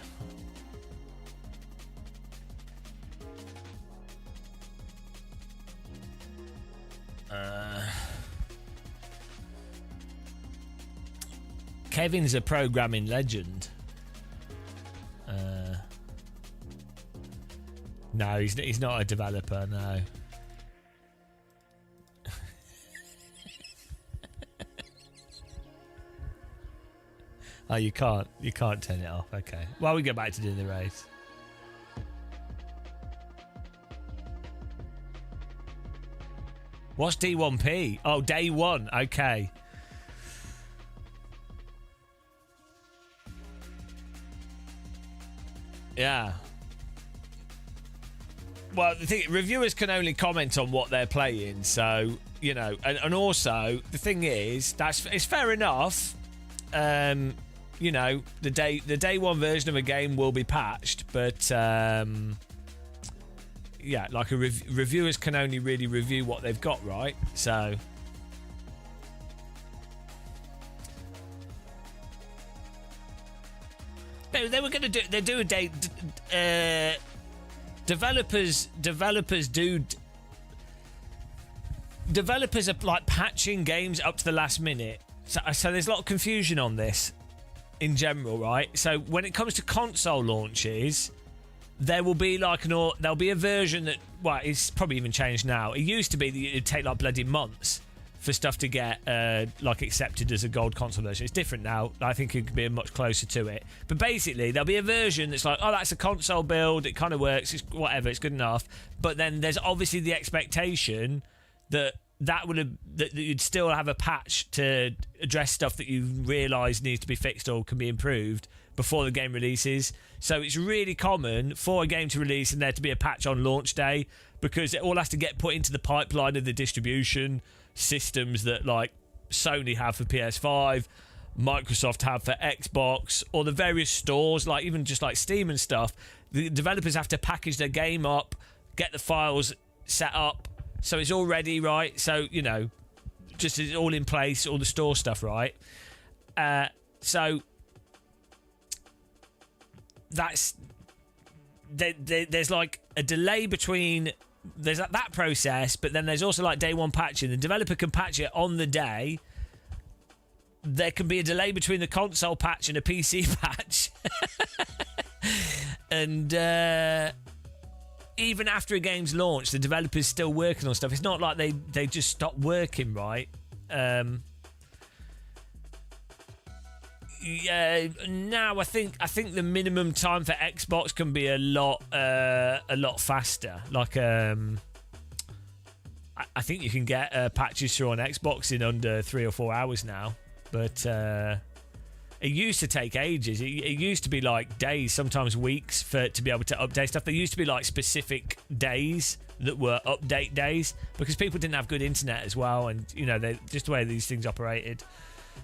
Kevin's a programming legend. No, he's not a developer, no. Oh, you can't turn it off. Okay. Well, we go back to doing the race. What's D1P? Oh, day one. Okay. Yeah. Well, the thing, reviewers can only comment on what they're playing, so you know, and also the thing is it's fair enough. You know, the day one version of a game will be patched, but yeah, like reviewers can only really review what they've got, right? So. They were going to do. They do a day. Developers are like patching games up to the last minute. So there's a lot of confusion on this in general, right? So when it comes to console launches, there will be like there'll be a version that, well, it's probably even changed now. It used to be that it'd take like bloody months for stuff to get like accepted as a gold console version. It's different now. I think it could be much closer to it. But basically, there'll be a version that's like, oh, that's a console build. It kind of works. It's whatever. It's good enough. But then there's obviously the expectation that you'd still have a patch to address stuff that you realise needs to be fixed or can be improved before the game releases. So it's really common for a game to release and there to be a patch on launch day because it all has to get put into the pipeline of the distribution systems that like Sony have for PS5, Microsoft have for Xbox, or the various stores, like even just like Steam and stuff. The developers have to package their game up, get the files set up, so it's all ready, right? So, you know, just it's all in place, all the store stuff, right? So that's there's like a delay between. There's that process, but then there's also like day one patching. The developer can patch it on the day. There can be a delay between the console patch and a PC patch. And even after a game's launched, the developer's still working on stuff. It's not like they just stop working, right? Yeah, now I think the minimum time for Xbox can be a lot faster. Like I think you can get patches through on Xbox in under 3 or 4 hours now, but it used to take ages. It used to be like days, sometimes weeks, to be able to update stuff. There used to be like specific days that were update days because people didn't have good internet as well, and you know, just the way these things operated.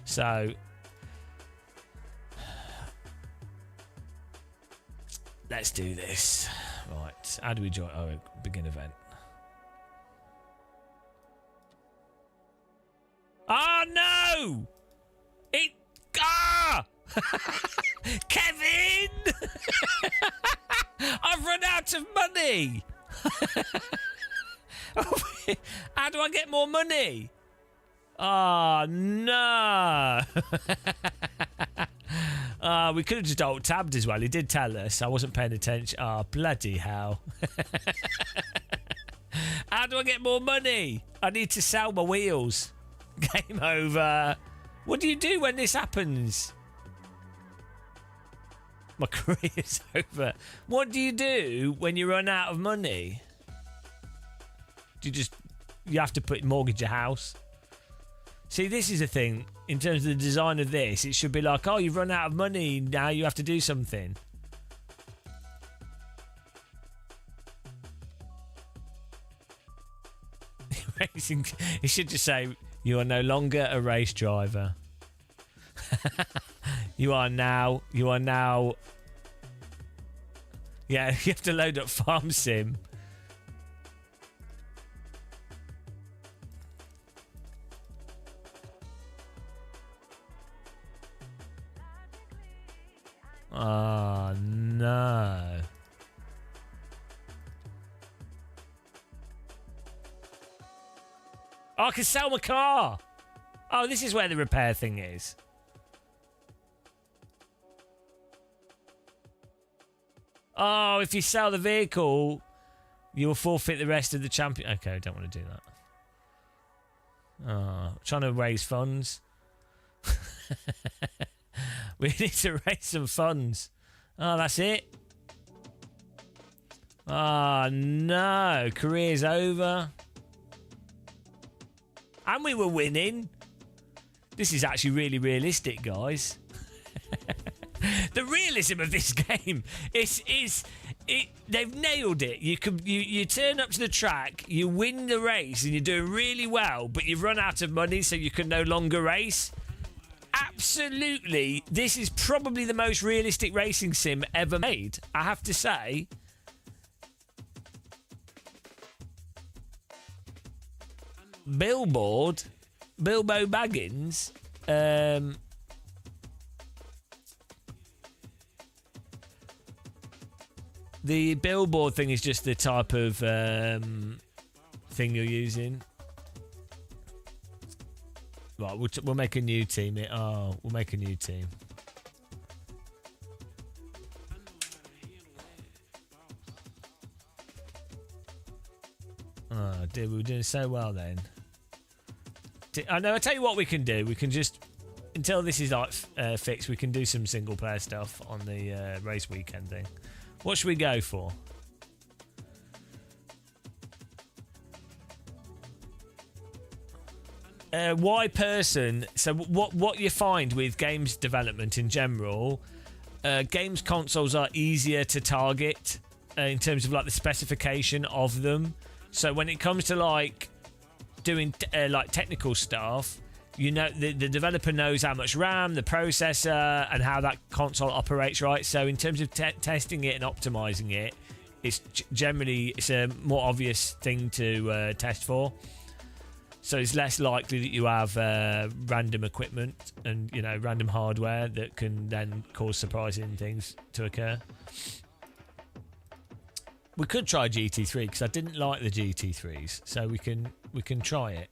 So. Let's do this. Right. How do we join? Oh, begin event. Oh, no! Kevin! I've run out of money! How do I get more money? Oh, no. We could have just alt-tabbed as well. He did tell us. I wasn't paying attention. Oh, bloody hell. How do I get more money? I need to sell my wheels. Game over. What do you do when this happens? My career's over. What do you do when you run out of money? Do you have to mortgage your house? See, this is the thing. In terms of the design of this, it should be like, oh, you've run out of money, now you have to do something. Racing. It should just say, you are no longer a race driver. You are now. Yeah, you have to load up Farm Sim. Oh, no. Oh, I can sell my car. Oh, this is where the repair thing is. Oh, if you sell the vehicle, you will forfeit the rest of the champion. Okay, I don't want to do that. Oh, trying to raise funds. We need to raise some funds. Oh, that's it. Oh, no. Career's over. And we were winning. This is actually really realistic, guys. The realism of this game they've nailed it. You turn up to the track, you win the race, and you're doing really well, but you've run out of money, so you can no longer race. Absolutely, this is probably the most realistic racing sim ever made, I have to say. Bilbo Baggins. The billboard thing is just the type of thing you're using. Right, we'll make a new team. We'll make a new team. Oh, dear, we were doing so well then. I know. I tell you what we can do. We can just, until this is like fixed, we can do some single player stuff on the race weekend thing. What should we go for? Why person? So what you find with games development in general, games consoles are easier to target in terms of like the specification of them. So when it comes to like doing like technical stuff, you know the developer knows how much RAM, the processor, and how that console operates, right? So in terms of testing it and optimizing it, it's generally a more obvious thing to test for. So it's less likely that you have random equipment and random hardware that can then cause surprising things to occur. We could try GT3 because I didn't like the GT3s, so we can try it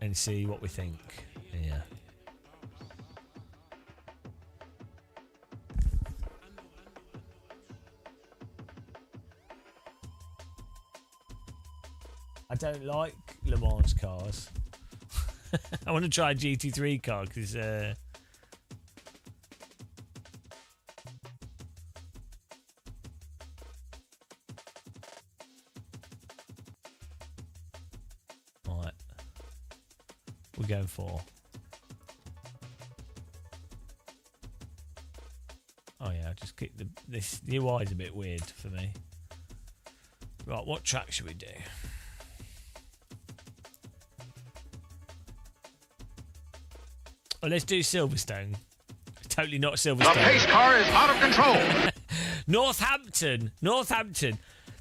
and see what we think. Yeah. I don't like Le Mans cars. I want to try a GT3 car because right. We're going for. Oh yeah, just keep this UI is a bit weird for me. Right, what track should we do? Oh, let's do Silverstone. Totally not Silverstone. The pace car is out of control. Northampton.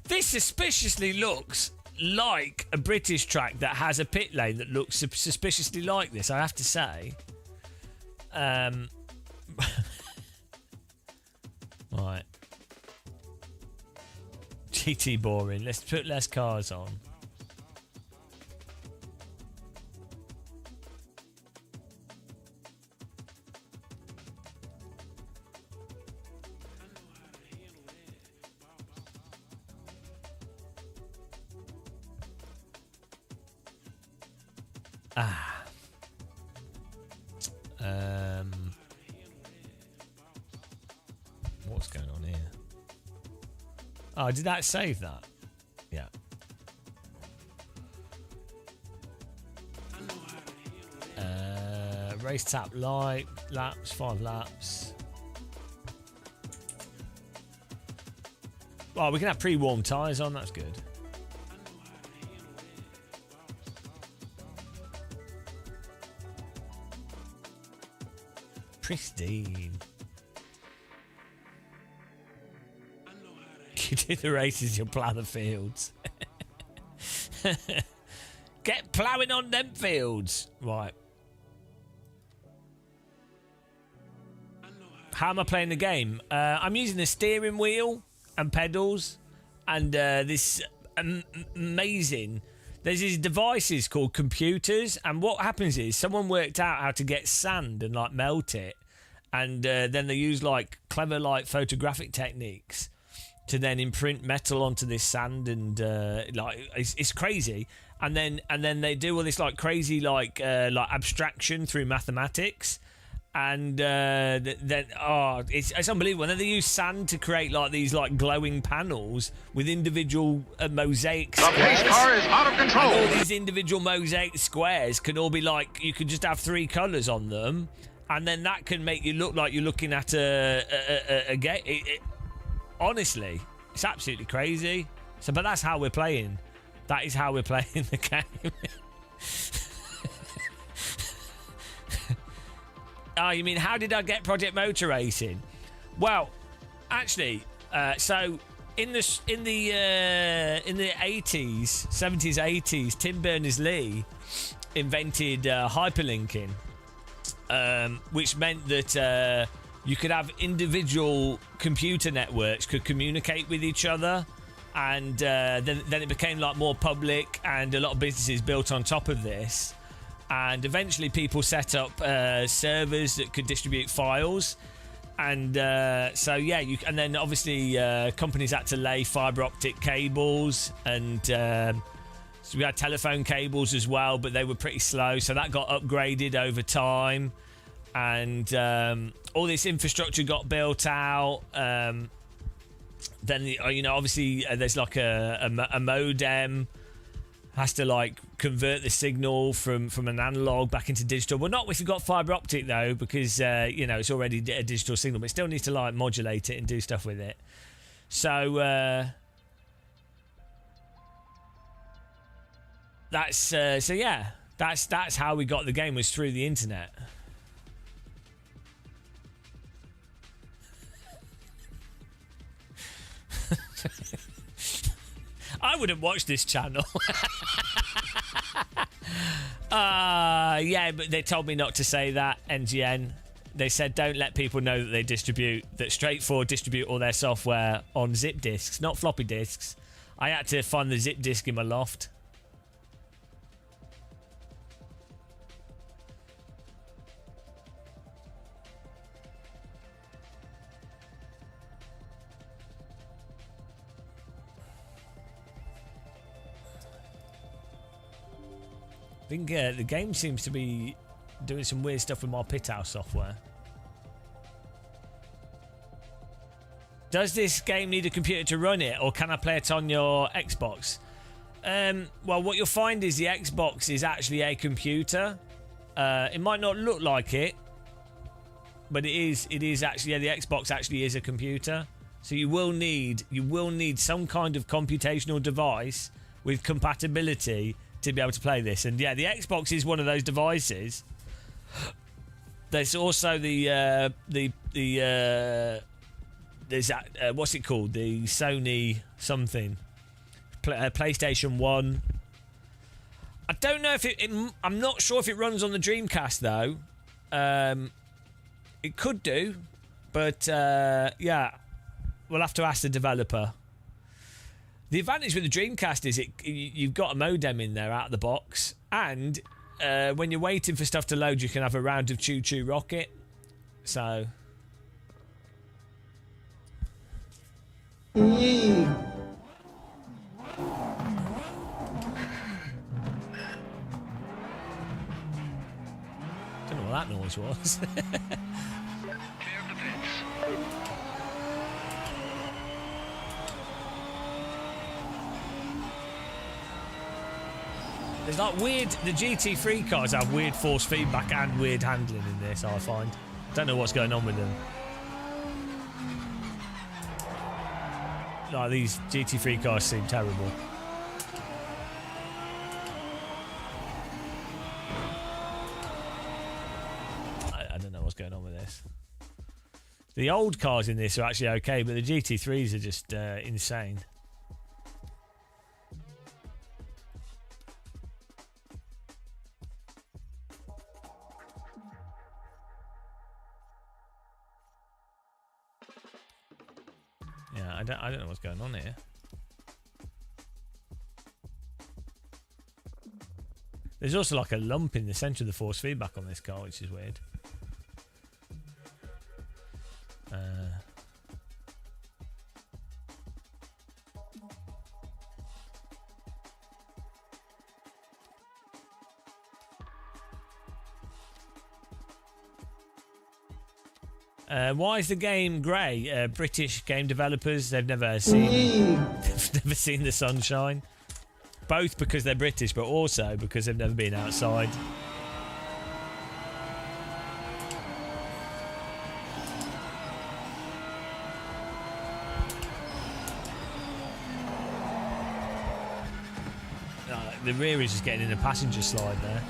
This suspiciously looks like a British track that has a pit lane that looks suspiciously like this, I have to say. Right. GT boring. Let's put less cars on. What's going on here? Oh, did that save that? Yeah. Race tap light, laps, 5 laps. Oh, we can have pre-warm tyres on, that's good. Pristine. You do the races, you'll plough the fields. Get ploughing on them fields. Right. How am I playing the game? I'm using the steering wheel and pedals and this amazing... There's these devices called computers, and what happens is someone worked out how to get sand and like melt it, and then they use like clever like photographic techniques to then imprint metal onto this sand, and like it's crazy. And then they do all this like crazy like abstraction through mathematics. And then it's unbelievable. And then they use sand to create like these like glowing panels with individual mosaic squares. The pace car is out of control. And all ththese individual mosaic squares can all be like, you could just have 3 colours on them, and then that can make you look like you're looking at a game. Honestly, it's absolutely crazy. So, but that's how we're playing. That is how we're playing the game. Oh, you mean how did I get Project Motor Racing? Well, actually, so in the 80s, 70s, 80s, Tim Berners-Lee invented hyperlinking, which meant that you could have individual computer networks could communicate with each other, and then it became like more public, and a lot of businesses built on top of this. And eventually people set up servers that could distribute files. And so, yeah, and then obviously companies had to lay fibre optic cables. And so we had telephone cables as well, but they were pretty slow. So that got upgraded over time. And all this infrastructure got built out. Then, obviously there's like a modem. Has to like convert the signal from an analog back into digital. Well, not if you've got fibre optic though, because it's already a digital signal, but it still needs to like modulate it and do stuff with it. So that's how we got the game, was through the internet. I wouldn't watch this channel. Yeah, but they told me not to say that, NGN. They said don't let people know that that Straightforward distribute all their software on zip disks, not floppy disks. I had to find the zip disk in my loft. I think the game seems to be doing some weird stuff with my Pithouse software. Does this game need a computer to run it, or can I play it on your Xbox? Well, what you'll find is the Xbox is actually a computer. It might not look like it, but it is actually, yeah, the Xbox actually is a computer. So you will need some kind of computational device with compatibility to be able to play this. And yeah, the Xbox is one of those devices. There's also there's that what's it called, the Sony something PlayStation 1. I don't know if I'm not sure if it runs on the Dreamcast though. It could do, but yeah, we'll have to ask the developer. The advantage with the Dreamcast is you've got a modem in there out of the box, and when you're waiting for stuff to load, you can have a round of Choo Choo Rocket. So. Don't know what that noise was. Clear of the pits. There's like weird. The GT3 cars have weird force feedback and weird handling in this. I find. Don't know what's going on with them. Like these GT3 cars seem terrible. I don't know what's going on with this. The old cars in this are actually okay, but the GT3s are just insane. Yeah, I don't know what's going on here. There's also like a lump in the centre of the force feedback on this car, which is weird. Why is the game grey? British game developers, they've never seen the sunshine. Both because they're British, but also because they've never been outside. The rear is just getting in a passenger slide there.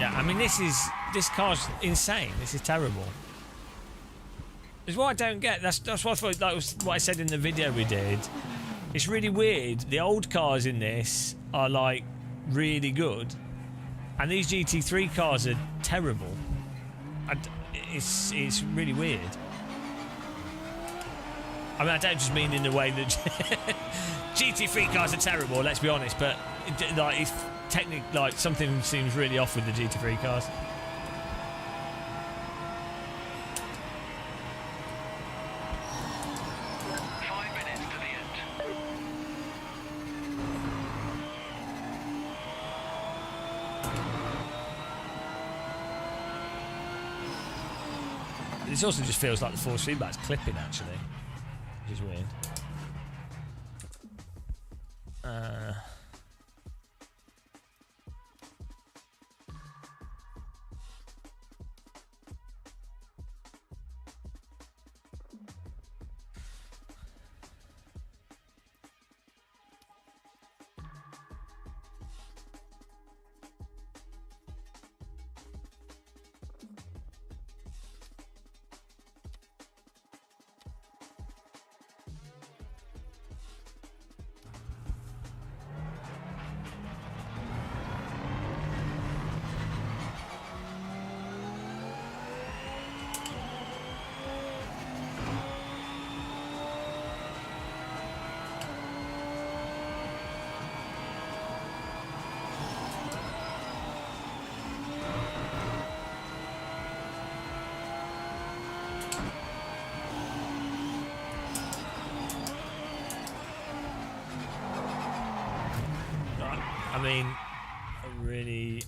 I mean, this car's insane. This is terrible. It's what I don't get. That's what I thought. That was what I said in the video we did. It's really weird. The old cars in this are like really good, and these GT3 cars are terrible. It's really weird. I mean, I don't just mean in the way that GT3 cars are terrible. Let's be honest, but like it's technically like something seems really off with the GT3 cars. This also just feels like the force feedback's clipping, actually, which is weird. I mean, really.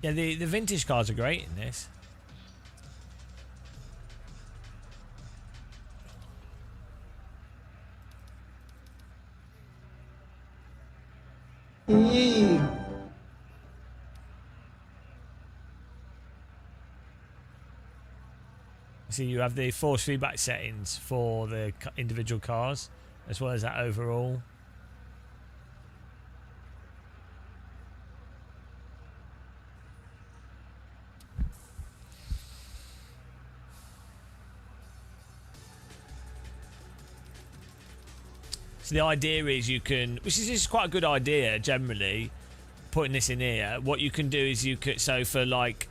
Yeah, the vintage cars are great in this. So you have the force feedback settings for the individual cars, as well as that overall. So the idea is you can, which is quite a good idea generally, putting this in here. What you can do is you could, so for like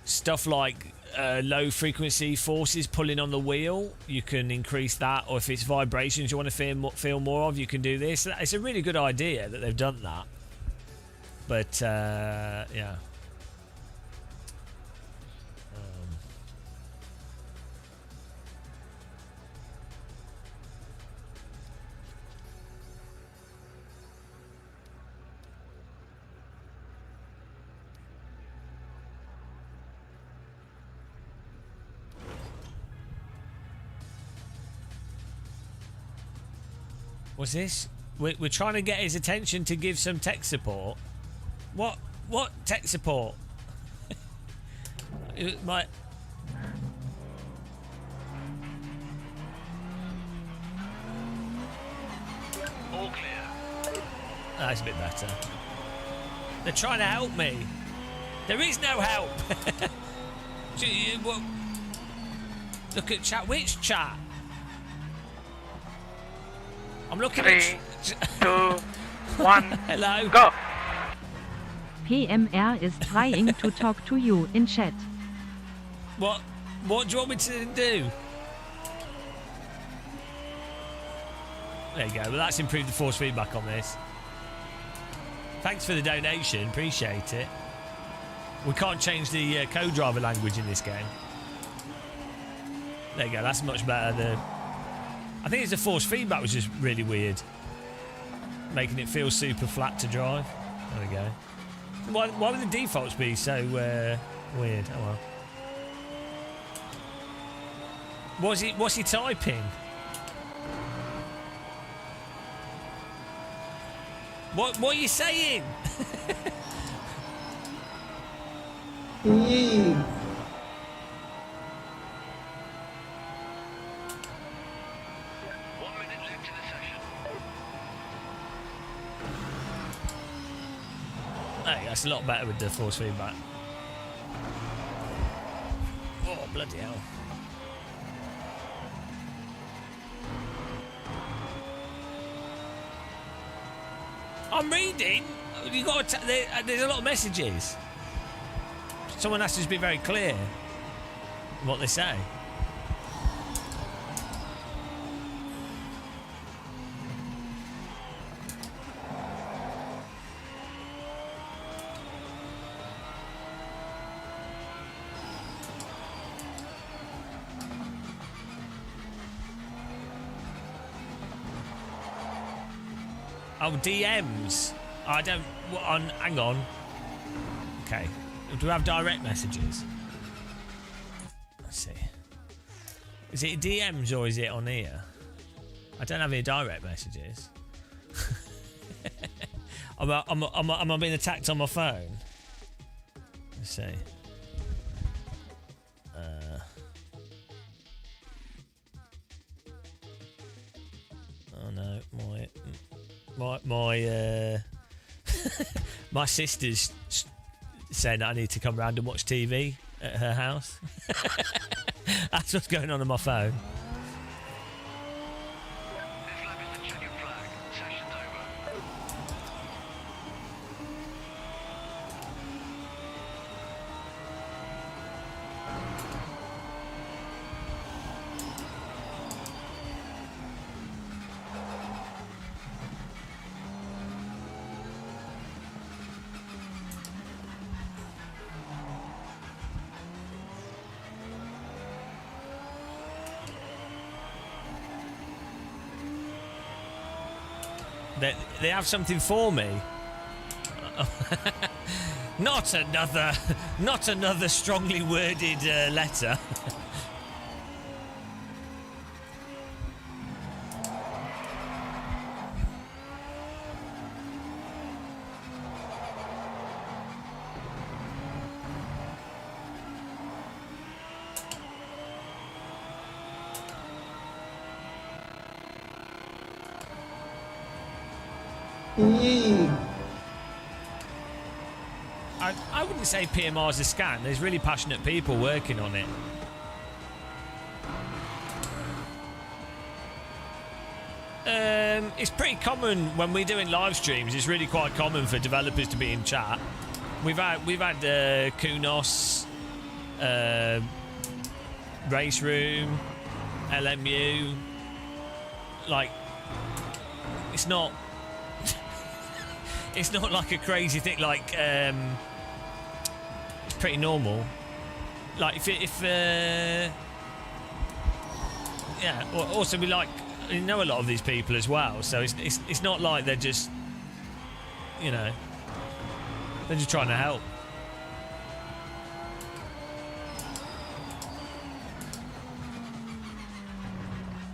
stuff like low frequency forces pulling on the wheel, you can increase that, or if it's vibrations you want to feel more of, you can do this. It's a really good idea that they've done that, but yeah. What's this? We're trying to get his attention to give some tech support. What tech support? My All clear. that's a bit better. They're trying to help me. There is no help. Look at chat. Which chat? I'm looking 3, at 2, 1. Hello. Go. PMR is trying to talk to you in chat. What do you want me to do? There you go. Well, that's improved the force feedback on this. Thanks for the donation. Appreciate it. We can't change the co-driver language in this game. There you go. That's much better. I think it's the force feedback was just really weird, making it feel super flat to drive. There we go. Why would the defaults be so weird? Oh well. What's he typing? What are you saying? Hey, that's a lot better with the force feedback. Oh, bloody hell. I'm reading. You got to there's a lot of messages. Someone has to be very clear what they say. Oh, DMs. I don't. Hang on. Okay. Do we have direct messages? Let's see. Is it DMs or is it on here? I don't have any direct messages. Am I being attacked on my phone? Let's see. Oh no, my sister's saying that I need to come round and watch TV at her house. That's what's going on my phone. This lap is the checkered flag. Session's over. They have something for me. Not another strongly worded letter. I wouldn't say PMR's a scam. There's really passionate people working on it. It's pretty common when we're doing live streams. It's really quite common for developers to be in chat. We've had Kunos, Race Room, LMU. Like, it's not it's not like a crazy thing. Like, it's pretty normal. Like if yeah. Also, we know a lot of these people as well, so it's not like they're just, you know, they're just trying to help.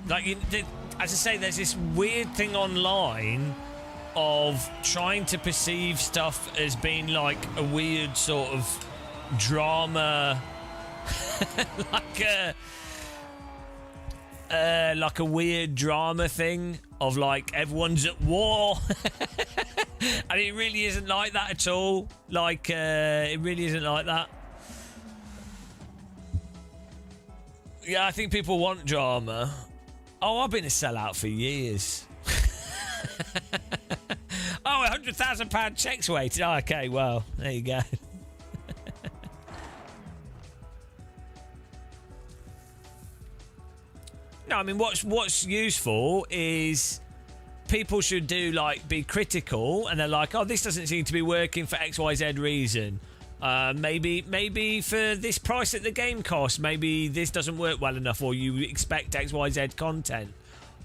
Like, as I say, there's this weird thing online of trying to perceive stuff as being like a weird sort of drama, like a weird drama thing of like everyone's at war. And it really isn't like that at all. Like, it really isn't like that. Yeah, I think people want drama. Oh, I've been a sellout for years. Oh, £100,000 checks waited. Oh, okay, well, there you go. No, I mean, what's useful is people should be critical, and they're like, oh, this doesn't seem to be working for XYZ reason. Maybe for this price that the game costs, maybe this doesn't work well enough, or you expect XYZ content,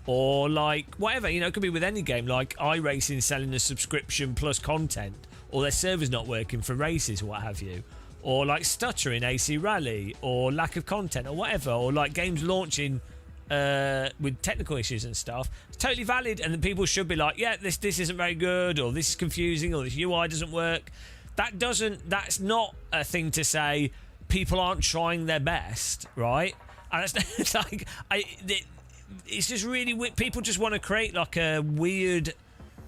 or like whatever. You know, it could be with any game, like iRacing selling a subscription plus content, or their server's not working for races or what have you, or like stutter in AC Rally, or lack of content or whatever, or like games launching with technical issues and stuff. It's totally valid, and then people should be like, yeah, this isn't very good, or this is confusing, or this UI doesn't work. That's not a thing to say people aren't trying their best, right? And it's like, it's just really weird. People just want to create like a weird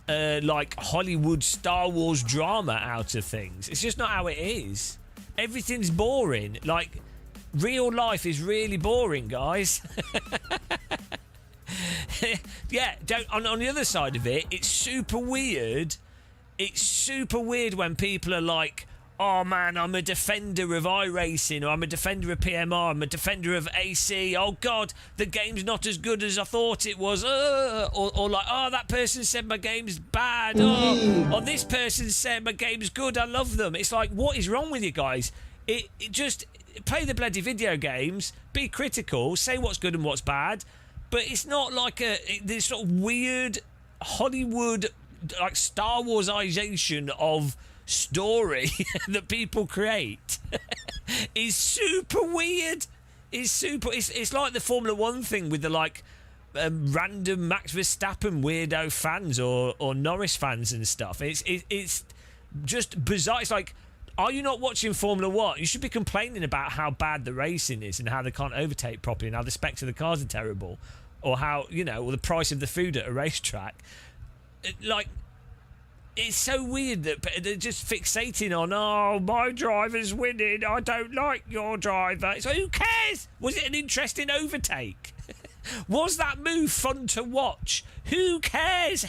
like Hollywood Star Wars drama out of things. It's just not how it is. Everything's boring. Like, real life is really boring, guys. Yeah, on the other side of it, it's super weird. It's super weird when people are like, oh man, I'm a defender of iRacing, or I'm a defender of PMR, I'm a defender of AC, oh god, the game's not as good as I thought it was, or like, oh, that person said my game's bad, or this person said my game's good, I love them. It's like, what is wrong with you guys? It just play the bloody video games, be critical, say what's good and what's bad, but it's not like this sort of weird Hollywood, like Star Warsization of story that people create is super weird. It's like the Formula One thing with the like random Max Verstappen weirdo fans or Norris fans and stuff. It's just bizarre. It's like, are you not watching Formula One? You should be complaining about how bad the racing is and how they can't overtake properly and how the specs of the cars are terrible, or how, you know, or the price of the food at a racetrack. Like, it's so weird that they're just fixating on, oh, my driver's winning, I don't like your driver. So who cares? Was it an interesting overtake? Was that move fun to watch? Who cares?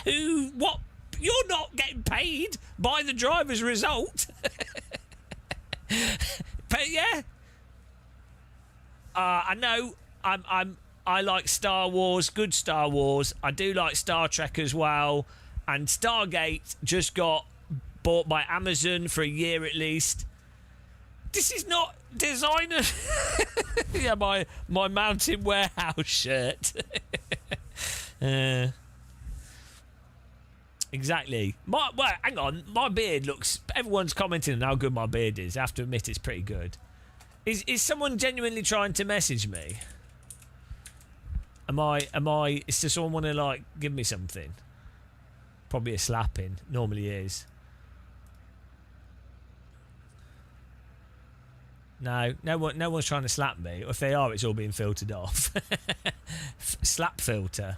What? You're not getting paid by the driver's result. But yeah, I know I like Star Wars, good Star Wars. I do like Star Trek as well. And Stargate just got bought by Amazon for a year at least. This is not designer. Yeah, my Mountain Warehouse shirt. Exactly. Well, hang on. My beard looks... Everyone's commenting on how good my beard is. I have to admit it's pretty good. Is someone genuinely trying to message me? Am I... Is there someone want to, like, give me something? Probably a slapping. Normally is. No one's trying to slap me. Or if they are, it's all being filtered off. Slap filter.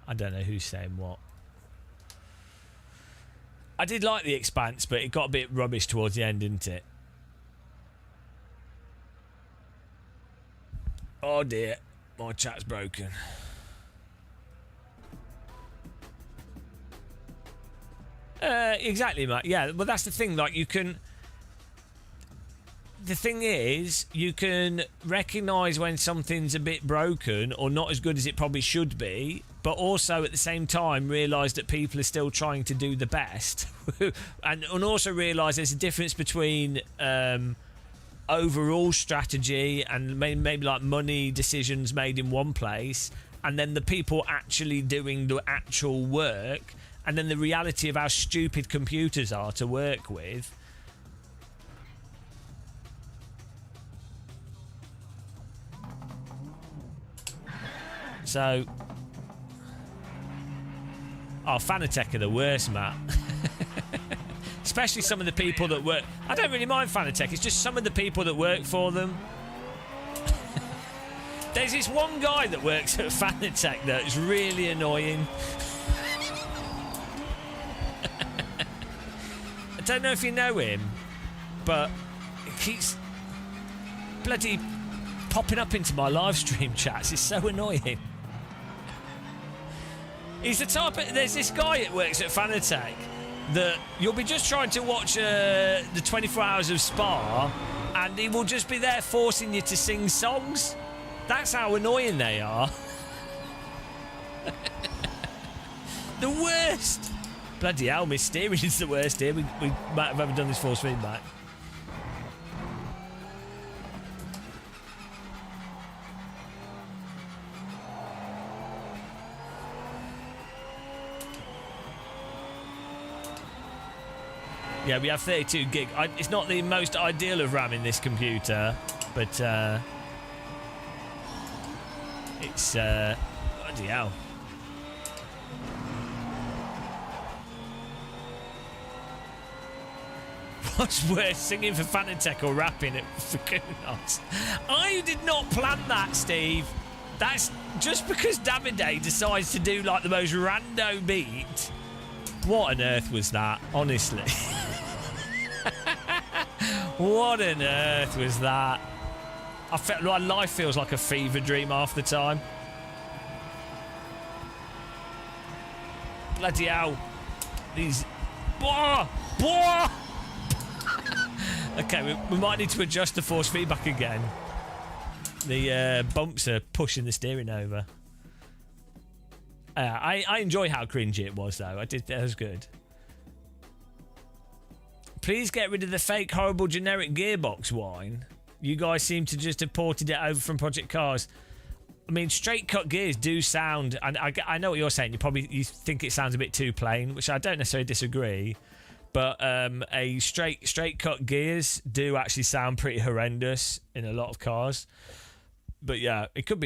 I don't know who's saying what. I did like The Expanse, but it got a bit rubbish towards the end, didn't it? Oh dear, my chat's broken. Exactly, mate. Yeah, but that's the thing. Like, you can. The thing is, you can recognise when something's a bit broken or not as good as it probably should be, but also at the same time realise that people are still trying to do the best, and also realise there's a difference between overall strategy and maybe like money decisions made in one place, and then the people actually doing the actual work, and then the reality of how stupid computers are to work with. So, Fanatec are the worst, Matt. Especially some of the people that work. I don't really mind Fanatec. It's just some of the people that work for them. There's this one guy that works at Fanatec that's really annoying. I don't know if you know him, but he keeps bloody popping up into my live stream chats. It's so annoying. He's the type of... There's this guy that works at Fanatec that you'll be just trying to watch the 24 Hours of Spa, and he will just be there forcing you to sing songs. That's how annoying they are. The worst. Bloody hell, my steering is the worst here. We might have ever done this force feedback. Yeah, we have 32 gig. It's not the most ideal of RAM in this computer, but it's bloody hell. What's worse, singing for Fanatec or rapping it for Kunos? I did not plan that, Steve. That's just because Davide decides to do like the most rando beat. What on earth was that, honestly? What on earth was that? I felt like life feels like a fever dream half the time. Bloody hell. These... Blah! Blah! Okay, we might need to adjust the force feedback again. The bumps are pushing the steering over. I enjoy how cringy it was, though. That was good. Please get rid of the fake, horrible, generic gearbox whine. You guys seem to just have ported it over from Project Cars. I mean, straight cut gears do sound, and I know what you're saying. You think it sounds a bit too plain, which I don't necessarily disagree. But a straight cut gears do actually sound pretty horrendous in a lot of cars. But yeah, it would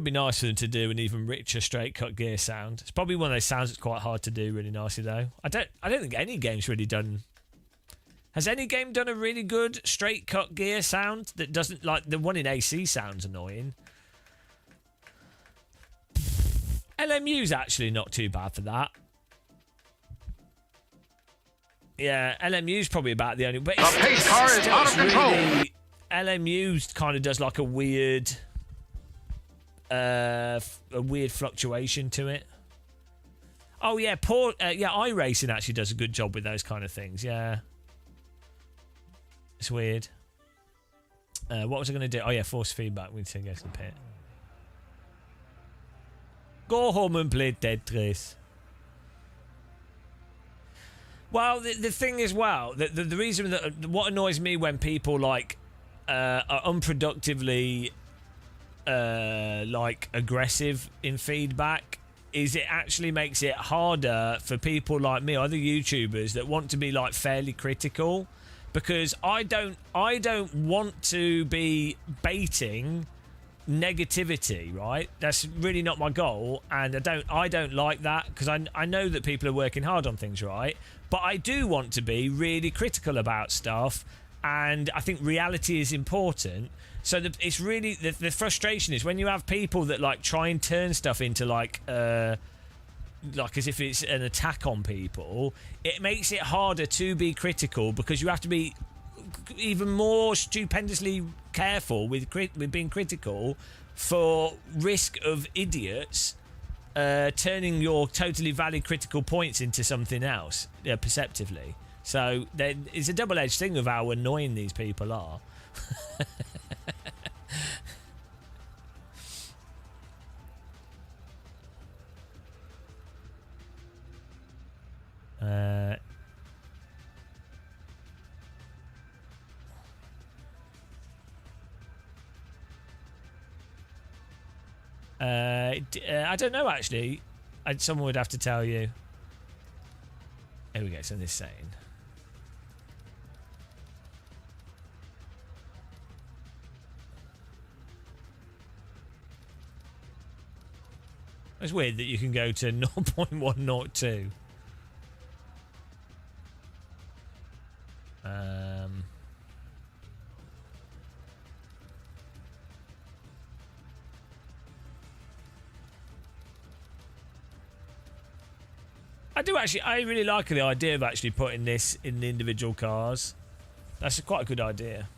be nice for them to do an even richer straight cut gear sound. It's probably one of those sounds that's quite hard to do really nicely though. I don't think any game's really done. Has any game done a really good straight cut gear sound that doesn't, like the one in AC sounds annoying? LMU's actually not too bad for that. Yeah, LMU's probably about the only. But the pace car is out of control. Really, LMU kind of does like a weird fluctuation to it. Oh yeah, iRacing actually does a good job with those kind of things. Yeah, it's weird. What was I going to do? Oh yeah, force feedback. We need to go to the pit. Go home and play Tetris. Well, the thing is, the reason that what annoys me when people like are unproductively like aggressive in feedback is it actually makes it harder for people like me, other YouTubers that want to be like fairly critical, because I don't want to be baiting negativity, right? That's really not my goal, and I don't like that, because I know that people are working hard on things, right? But I do want to be really critical about stuff, and I think reality is important. So it's really the frustration is when you have people that like try and turn stuff into like like as if it's an attack on people, it makes it harder to be critical because you have to be even more stupendously careful with being critical for risk of idiots turning your totally valid critical points into something else perceptively. So it's a double-edged thing of how annoying these people are. I don't know actually. Someone would have to tell you. Here we go. So this saying. It's weird that you can go to 0.102. I really like the idea of actually putting this in the individual cars. That's quite a good idea.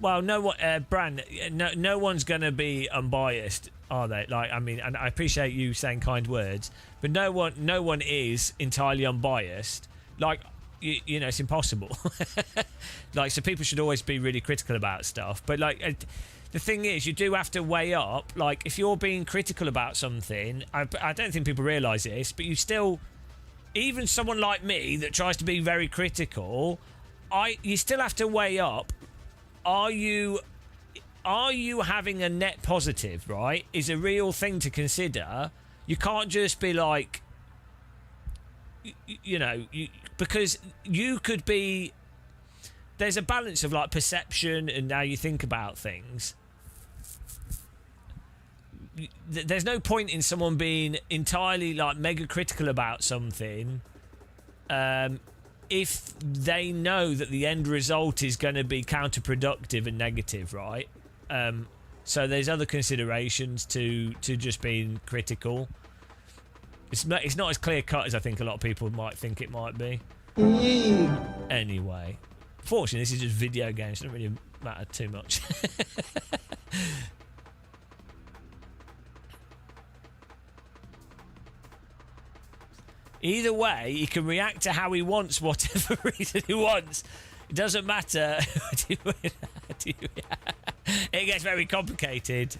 Well, no one's going to be unbiased, are they? Like, I mean, and I appreciate you saying kind words, but no one is entirely unbiased. Like, you know, it's impossible. Like, so people should always be really critical about stuff. But like, the thing is, you do have to weigh up. Like, if you're being critical about something, I don't think people realise this, but you still, even someone like me that tries to be very critical, you still have to weigh up. Are you having a net positive, right? Is a real thing to consider. You can't just be like, you know, because you could be, there's a balance of like perception and how you think about things. There's no point in someone being entirely like mega critical about something if they know that the end result is going to be counterproductive and negative, right? So there's other considerations to just being critical. It's not as clear cut as I think a lot of people might think it might be. Anyway, fortunately, this is just video games. It doesn't really matter too much. Either way, he can react to how he wants, whatever reason he wants. It doesn't matter. It gets very complicated.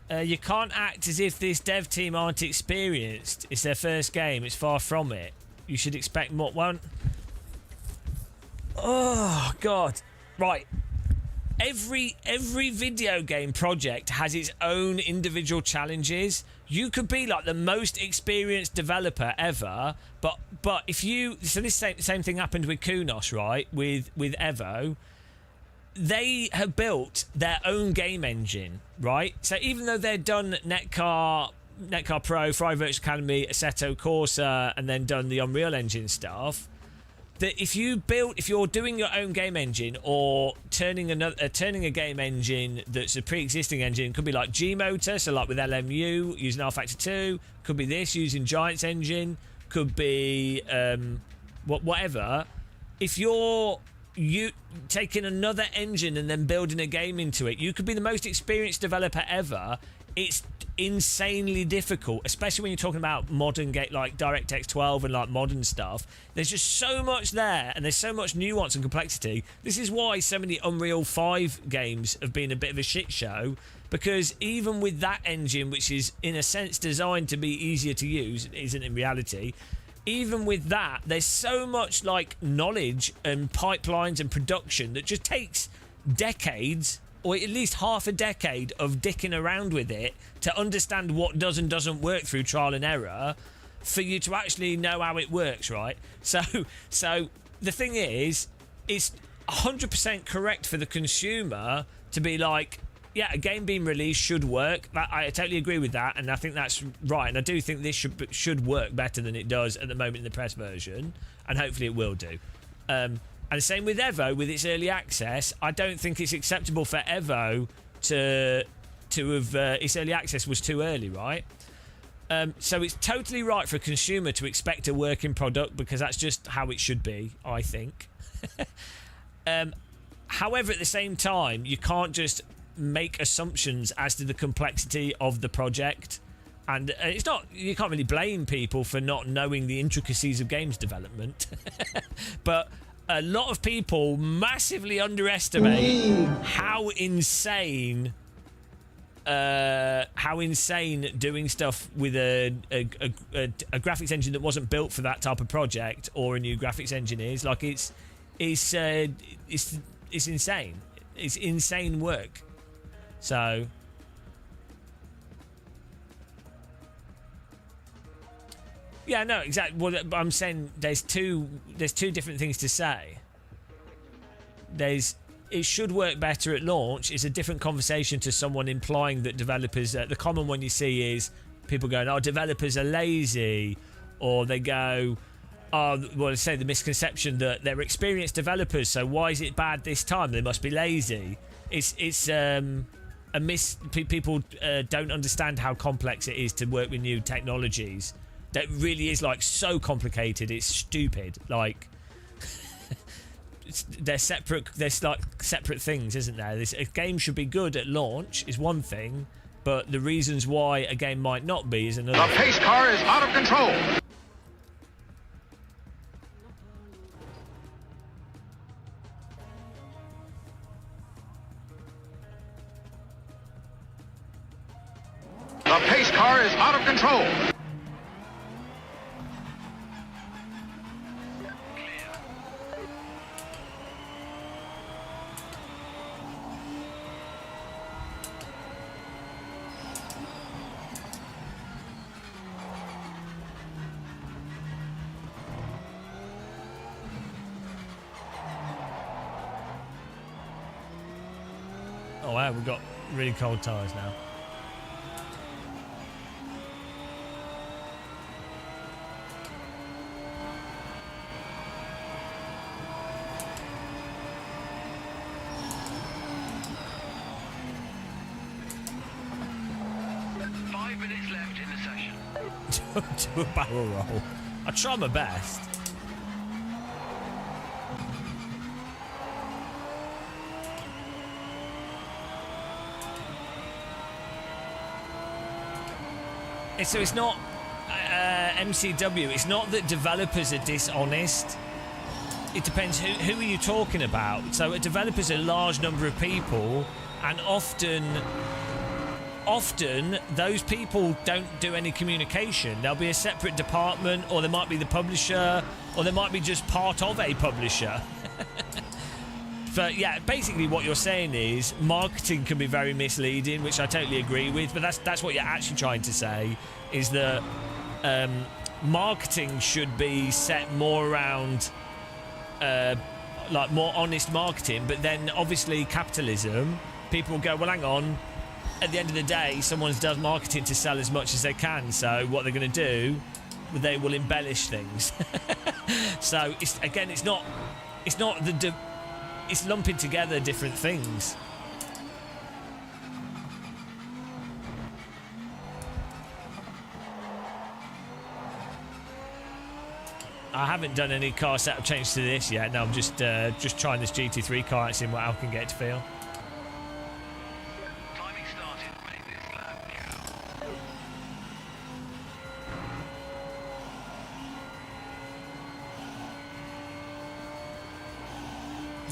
You can't act as if this dev team aren't experienced. It's their first game. It's far from it. You should expect more. One. Oh God! Right. Every video game project has its own individual challenges. You could be like the most experienced developer ever, but if you, so this same thing happened with Kunos, right? With Evo, they have built their own game engine, right? So even though they've done Netcar Pro, Fry Virtual Academy, Assetto Corsa, and then done the Unreal Engine stuff, that if you're doing your own game engine or turning a game engine that's a pre-existing engine, could be like Gmotor, so like with LMU using rFactor 2, could be this using Giants engine, could be whatever. If you're taking another engine and then building a game into it, you could be the most experienced developer ever. It's insanely difficult, especially when you're talking about modern game like DirectX 12 and like modern stuff. There's just so much there, and there's so much nuance and complexity. This is why so many Unreal 5 games have been a bit of a shit show, because even with that engine, which is in a sense designed to be easier to use, it isn't in reality. Even with that, there's so much like knowledge and pipelines and production that just takes decades, or at least half a decade of dicking around with it to understand what does and doesn't work through trial and error for you to actually know how it works, right? So the thing is, it's 100% correct for the consumer to be like, yeah, a game being released should work. I totally agree with that, and I think that's right. And I do think this should work better than it does at the moment in the press version, and hopefully it will do. And the same with Evo, with its early access. I don't think it's acceptable for Evo to have its early access was too early, right? So it's totally right for a consumer to expect a working product because that's just how it should be, I think. However, at the same time, you can't just make assumptions as to the complexity of the project, and it's not, you can't really blame people for not knowing the intricacies of games development. But a lot of people massively underestimate how insane doing stuff with a graphics engine that wasn't built for that type of project or a new graphics engine is. Like, it's insane. It's insane work. So yeah, no, exactly. Well, I'm saying there's two different things to say. It should work better at launch. It's a different conversation to someone implying that developers. The common one you see is people going, "Oh, developers are lazy," or they go, "Oh, well, say the misconception that they're experienced developers, so why is it bad this time? They must be lazy." It's a miss. People don't understand how complex it is to work with new technologies. That really is like so complicated. It's stupid. Like they're separate. There's like separate things, isn't there? A game should be good at launch is one thing, but the reasons why a game might not be is another. The pace car is out of control. The pace car is out of control. Oh wow, we've got really cold tyres now. Do a barrel roll. I try my best. So it's not MCW. It's not that developers are dishonest. It depends who are you talking about. So a developer's a large number of people, and often those people don't do any communication. There'll be a separate department, or there might be the publisher, or there might be just part of a publisher. But yeah, basically what you're saying is marketing can be very misleading, which I totally agree with, but that's what you're actually trying to say, is that marketing should be set more around like more honest marketing. But then obviously capitalism, people will go, well, hang on, at the end of the day, someone does marketing to sell as much as they can, so what they're going to do, they will embellish things. So it's lumping together different things. I haven't done any car setup change to this yet. No, I'm just trying this GT3 car and seeing what I can get to feel. Timing started. Make this lap now.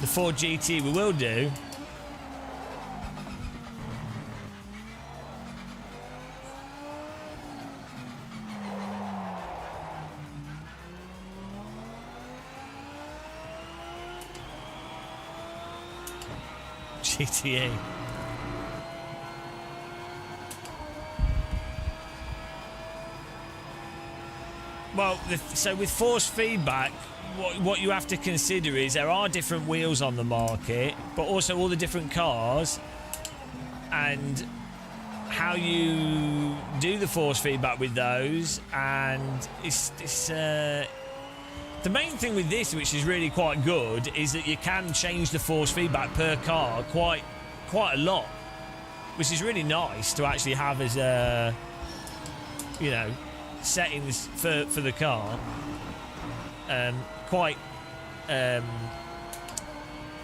The Ford GT we will do. GTE. Well, so with force feedback, what you have to consider is there are different wheels on the market, but also all the different cars and how you do the force feedback with those, and it's the main thing with this, which is really quite good, is that you can change the force feedback per car quite a lot, which is really nice to actually have as a, you know, settings for the car. Quite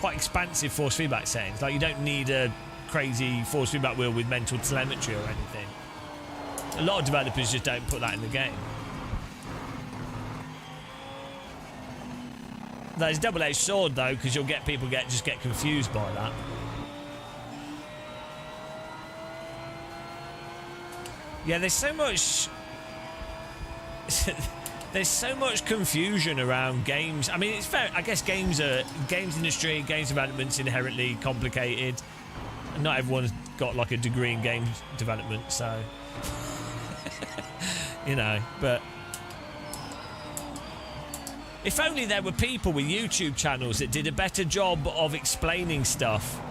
expansive force feedback settings. Like, you don't need a crazy force feedback wheel with mental telemetry or anything. A lot of developers just don't put that in the game. There's a double-edged sword though, because you'll get people get confused by that. Yeah, there's so much there's so much confusion around games. I mean, it's fair. I guess games industry, games development's inherently complicated. And not everyone's got like a degree in games development, so you know, but if only there were people with YouTube channels that did a better job of explaining stuff.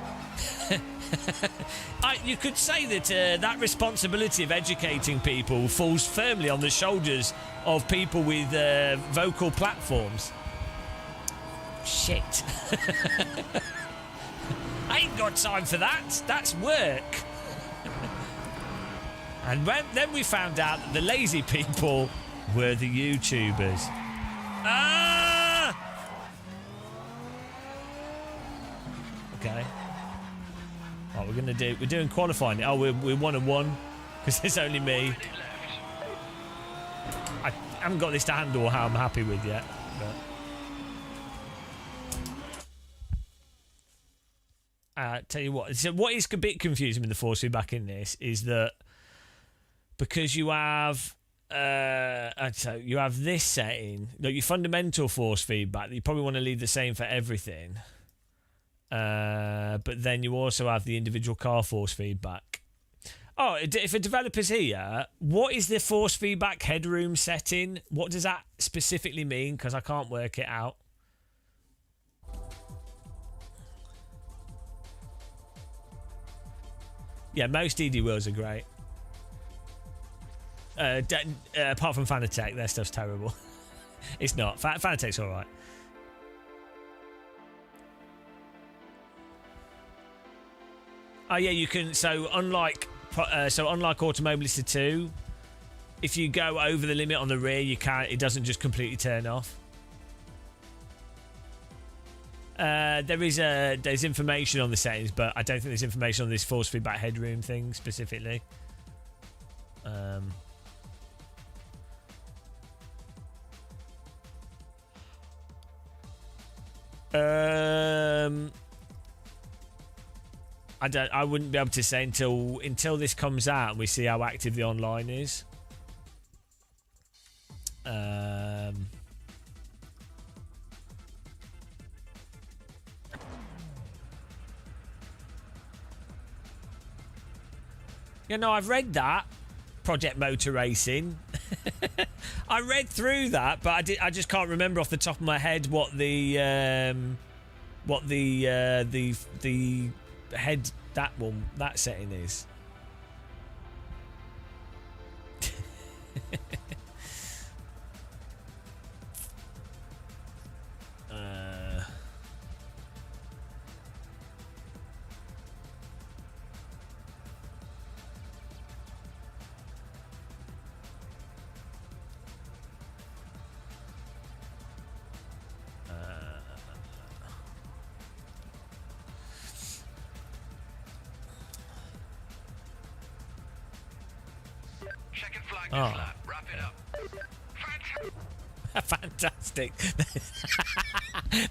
You could say that that responsibility of educating people falls firmly on the shoulders of people with vocal platforms. Shit. I ain't got time for that. That's work. And then we found out that the lazy people were the YouTubers. Ah! Okay. What we're gonna do? We're doing qualifying. Oh, we're 1-1 because it's only me. I haven't got this to handle how I'm happy with yet. But tell you what. So what is a bit confusing with the force feedback in this is that because you have so you have this setting, like your fundamental force feedback, that you probably want to leave the same for everything. But then you also have the individual car force feedback. Oh, if a developer's here, what is the force feedback headroom setting? What does that specifically mean? Because I can't work it out. Yeah, most ED wheels are great. Apart from Fanatec, their stuff's terrible. It's not. Fanatec's all right. Oh yeah, you can. So unlike Automobilista 2, if you go over the limit on the rear, you can't. It doesn't just completely turn off. There's information on the settings, but I don't think there's information on this force feedback headroom thing specifically. I wouldn't be able to say until this comes out and we see how active the online is. You know, I've read that Project Motor Racing. I read through that, but I just can't remember off the top of my head what the head that setting is. Oh. Wrap it up. Fantastic.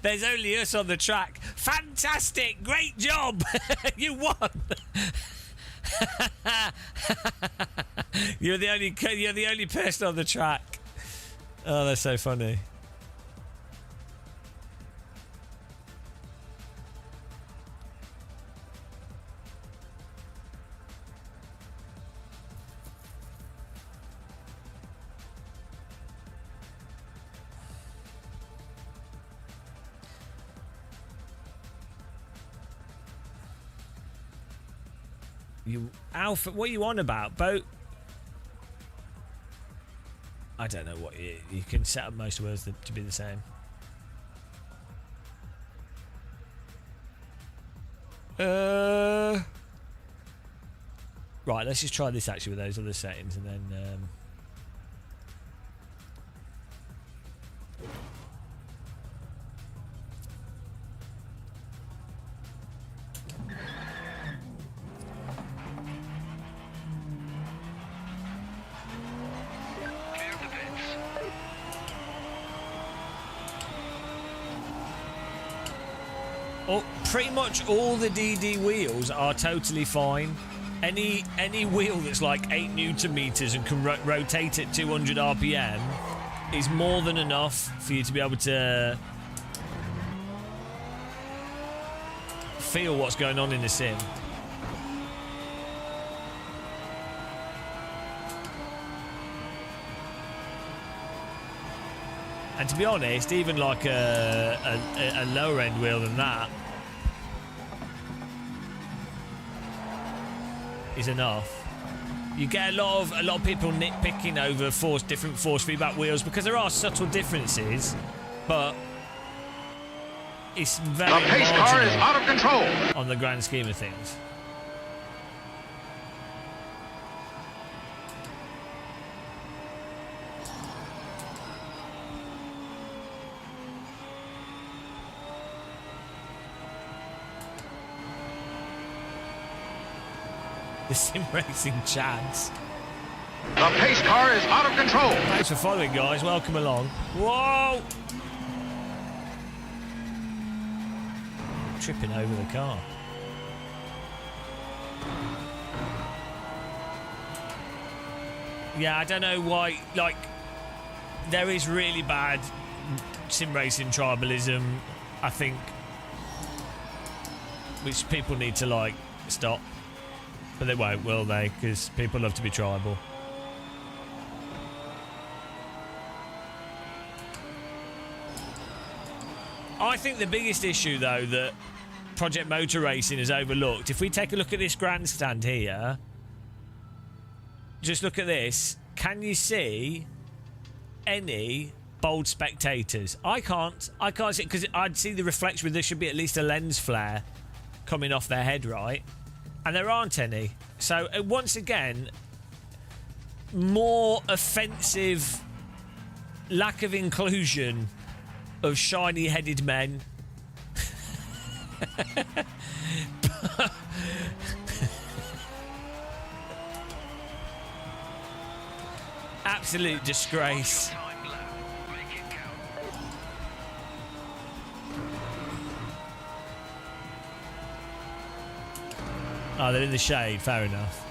There's only us on the track. Fantastic. Great job. You won. You're the only person on the track. Oh, that's so funny. You Alpha, what are you on about? Boat? I don't know what you can set up most words to be the same. Right, let's just try this actually with those other settings and then Clear of the pits. oh, pretty much all the DD wheels are totally fine. Any wheel that's like 8 Newton meters and can rotate at 200 RPM is more than enough for you to be able to feel what's going on in the sim. And to be honest, even like a lower end wheel than that is enough. You get a lot of people nitpicking over different force feedback wheels because there are subtle differences, but it's very The pace car is marginal out of control. on the grand scheme of things. The sim racing chads. The pace car is out of control. Thanks for following, guys. Welcome along. Whoa! Tripping over the car. Yeah, I don't know why. Like, there is really bad sim racing tribalism, I think, which people need to, like, stop. But they won't, will they? Because people love to be tribal. I think the biggest issue, though, that Project Motor Racing has overlooked, if we take a look at this grandstand here, just look at this. Can you see any bold spectators? I can't see it because I'd see the reflection, but there should be at least a lens flare coming off their head, right? And there aren't any. So, once again, more offensive lack of inclusion of shiny-headed men. Absolute disgrace. Time low. Make it count. Oh, they're in the shade. Fair enough.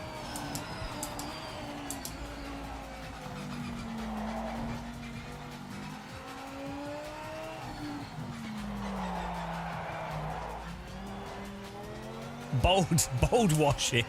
Bold washing.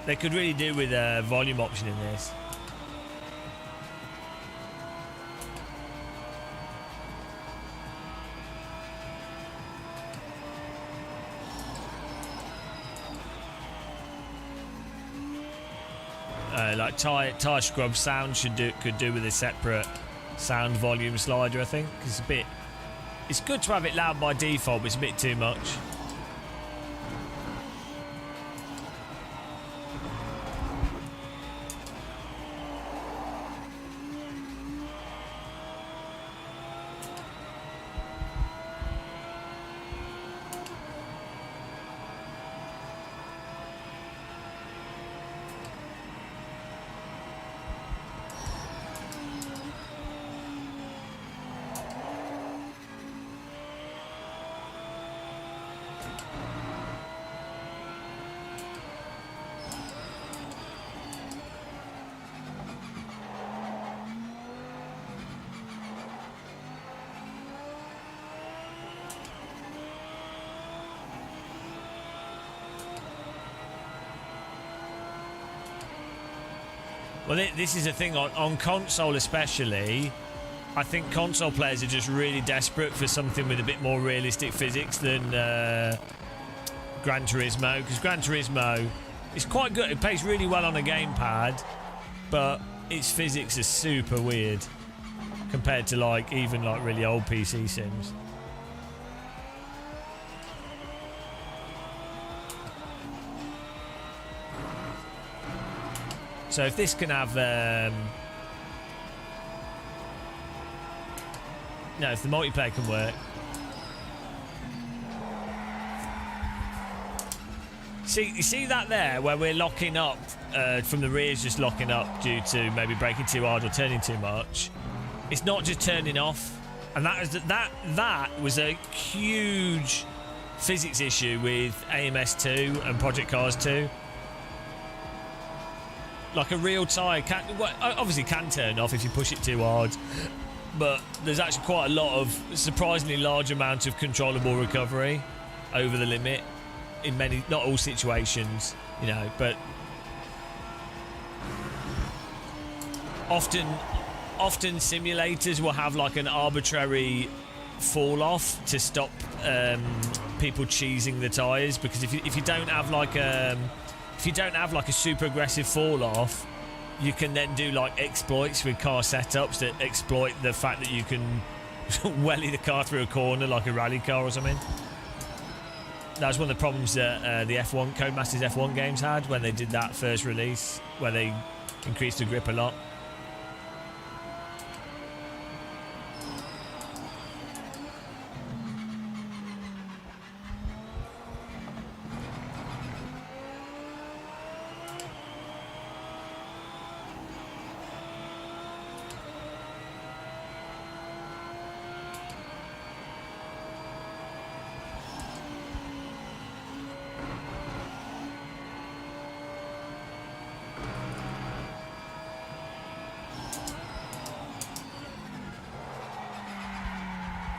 They could really do with a volume option in this. Like tire scrub sound could do with a separate sound volume slider. I think it's good to have it loud by default, but it's a bit too much. Well, this is the thing on console especially. I think console players are just really desperate for something with a bit more realistic physics than Gran Turismo, because Gran Turismo is quite good. It plays really well on a gamepad, but its physics are super weird compared to like even like really old PC sims. So if this can have no, if the multiplayer can work. You see that there where we're locking up from the rears, just locking up due to maybe braking too hard or turning too much. It's not just turning off, and that was a huge physics issue with AMS 2 and Project Cars 2. Like a real tyre obviously can turn off if you push it too hard, but there's actually quite a lot of surprisingly large amount of controllable recovery over the limit in many, not all situations, you know, but often simulators will have like an arbitrary fall off to stop people cheesing the tyres, because if you don't have like a super aggressive fall off, you can then do like exploits with car setups that exploit the fact that you can welly the car through a corner like a rally car or something. That was one of the problems that the F1 Codemasters F1 games had when they did that first release, where they increased the grip a lot.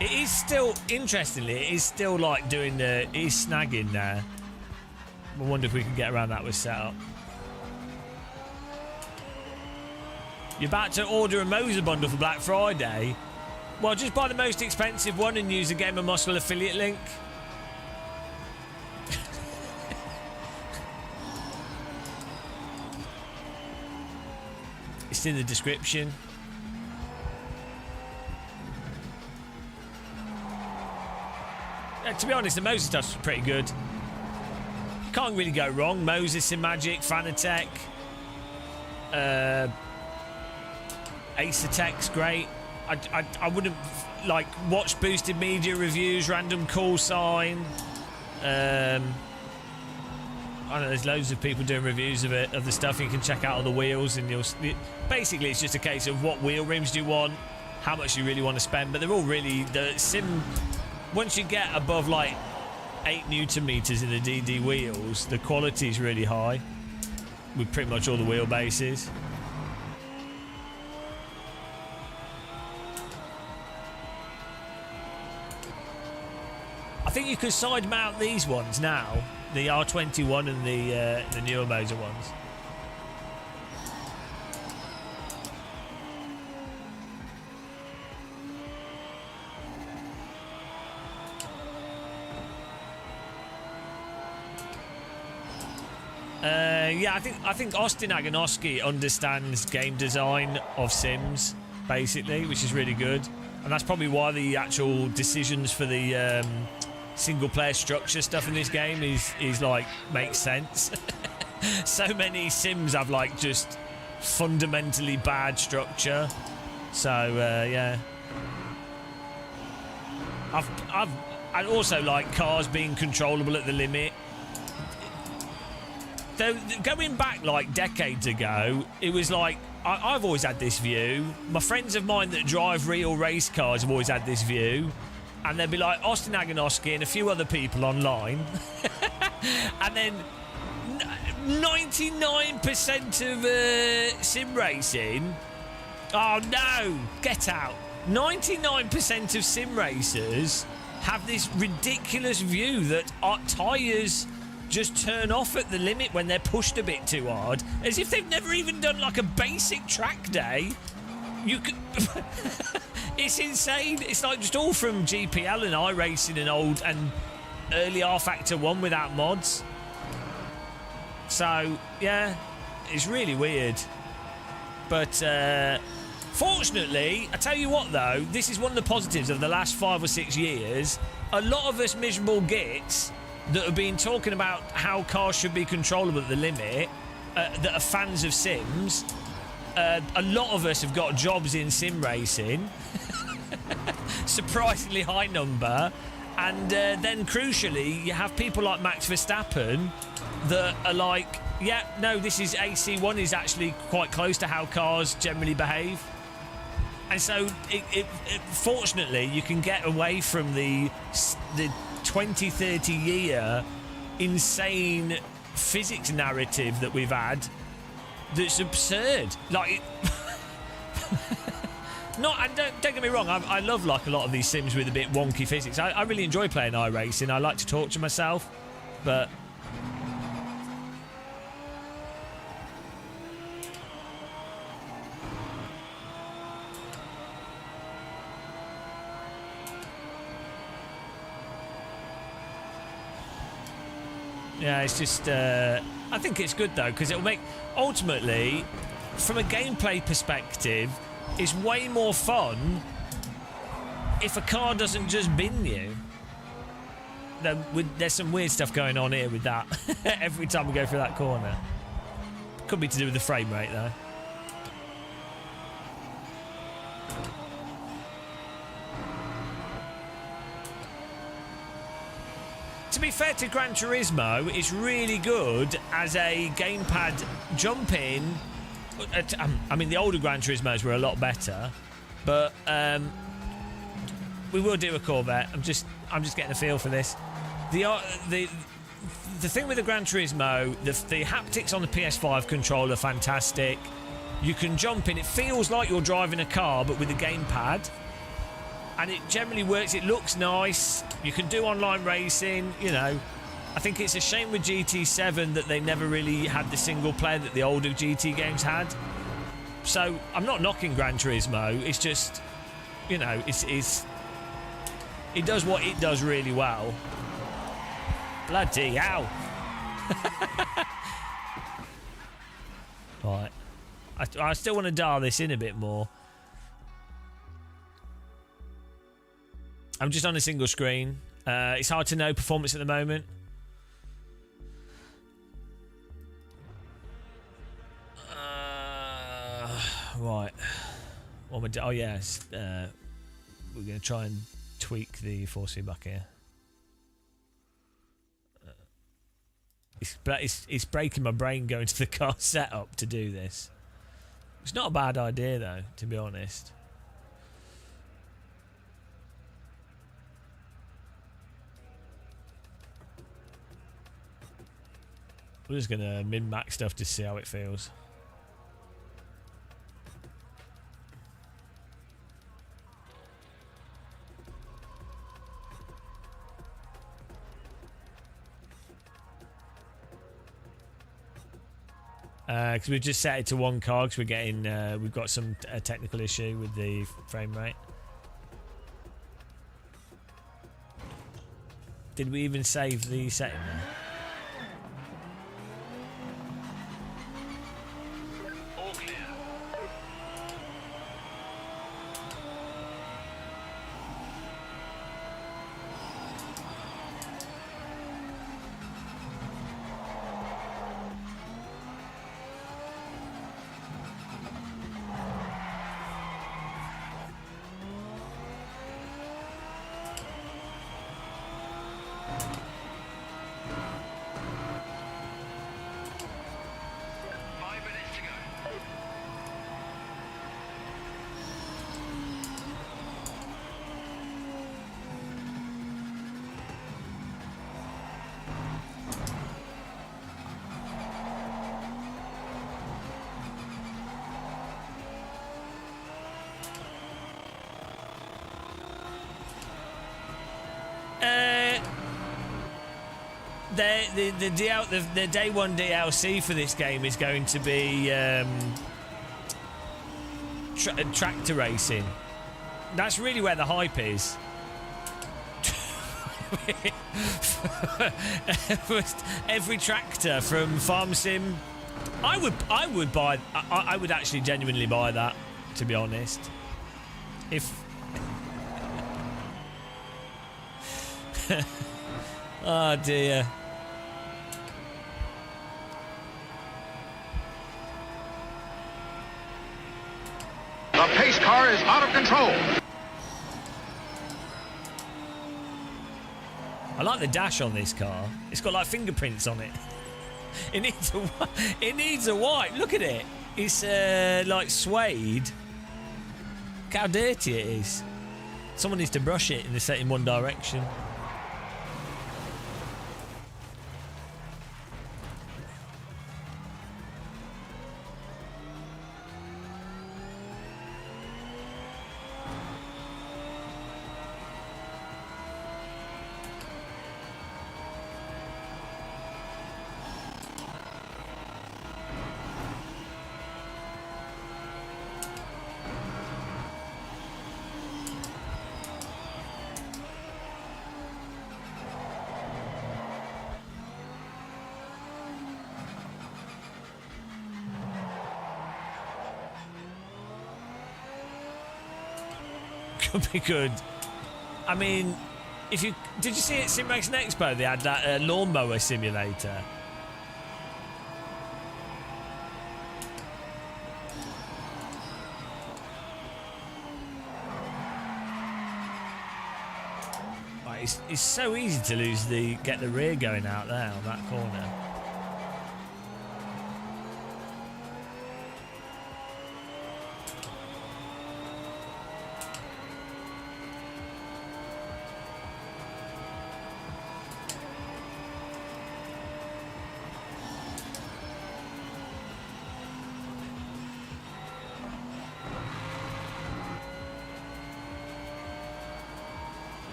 It is still, interestingly, it is still like doing it is snagging there. I wonder if we can get around that with setup. You're about to order a Moser bundle for Black Friday? Well, just buy the most expensive one and use the Game of Muscle affiliate link. It's in the description. To be honest, the Moses stuff's pretty good. You can't really go wrong. Moses, Magic, Fanatec, Ace Attack's great. I wouldn't like watch boosted media reviews, random call sign. I don't know. There's loads of people doing reviews of it, of the stuff. You can check out all the wheels, and basically it's just a case of what wheel rims do you want, how much you really want to spend. But they're all really the sim. Once you get above like 8 Newton meters in the DD wheels, the quality is really high with pretty much all the wheelbases. I think you could side mount these ones now, the R21 and the newer Moser ones. Yeah, I think Austin Agonoski understands game design of Sims, basically, which is really good. And that's probably why the actual decisions for the single-player structure stuff in this game is like, makes sense. So many Sims have, like, just fundamentally bad structure. So, yeah. I'd also like cars being controllable at the limit. Though, going back like decades ago, it was like I've always had this view. My friends of mine that drive real race cars have always had this view, and they'd be like Austin Agonoski and a few other people online, and then 99% of sim racing. Oh no, get out! 99% of sim racers have this ridiculous view that tyres just turn off at the limit when they're pushed a bit too hard, as if they've never even done like a basic track day. You could. It's insane. It's like just all from GPL and iRacing and old and early R-Factor 1 without mods. So, yeah, it's really weird. But, fortunately, I tell you what, though, this is one of the positives of the last 5 or 6 years. A lot of us miserable gits that have been talking about how cars should be controllable at the limit, that are fans of sims, a lot of us have got jobs in sim racing. Surprisingly high number. And then, crucially, you have people like Max Verstappen that are like, yeah, no, this is AC1 is actually quite close to how cars generally behave. And so, fortunately, you can get away from the 20, 30 year insane physics narrative that we've had that's absurd. Like, and don't get me wrong, I love like a lot of these sims with a bit wonky physics. I really enjoy playing iRacing. I like to talk to myself, but yeah, it's just I think it's good though, because it'll make, ultimately, from a gameplay perspective, it's way more fun if a car doesn't just bin you. There's some weird stuff going on here with that. Every time we go through that corner. Could be to do with the frame rate though. To be fair to Gran Turismo, it's really good as a gamepad jump in. I mean, the older Gran Turismos were a lot better, but we will do a Corvette. I'm just getting a feel for this. The thing with the Gran Turismo, the haptics on the PS5 controller are fantastic. You can jump in. It feels like you're driving a car, but with a gamepad. And it generally works. It looks nice. You can do online racing, you know. I think it's a shame with GT7 that they never really had the single player that the older GT games had. So I'm not knocking Gran Turismo. It's just, you know, it does what it does really well. Bloody hell. Right. I still want to dial this in a bit more. I'm just on a single screen. It's hard to know performance at the moment. Right. What am I doing? Oh, yes. We're going to try and tweak the force feedback here. It's breaking my brain going to the car setup to do this. It's not a bad idea, though, to be honest. We're just going to min-max stuff to see how it feels. Because we've just set it to one car because we've got some technical issue with the frame rate. Did we even save the setting there? the day one DLC for this game is going to be tractor racing. That's really where the hype is. Every tractor from Farm Sim, I would actually genuinely buy that, to be honest. If oh dear. The pace car is out of control. I like the dash on this car. It's got like fingerprints on it. It needs a wipe. Look at it. It's like suede. Look how dirty it is. Someone needs to brush it in one direction. Could be good. I mean, did you see at Sim Racing Expo they had that lawnmower simulator? Right, it's so easy to get the rear going out there on that corner.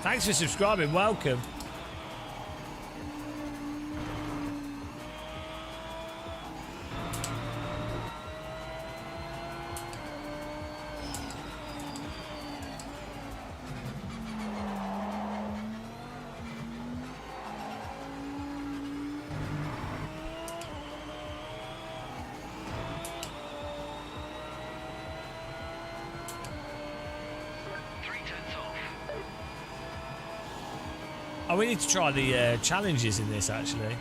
Thanks for subscribing. Welcome. Oh, we need to try the challenges in this, actually.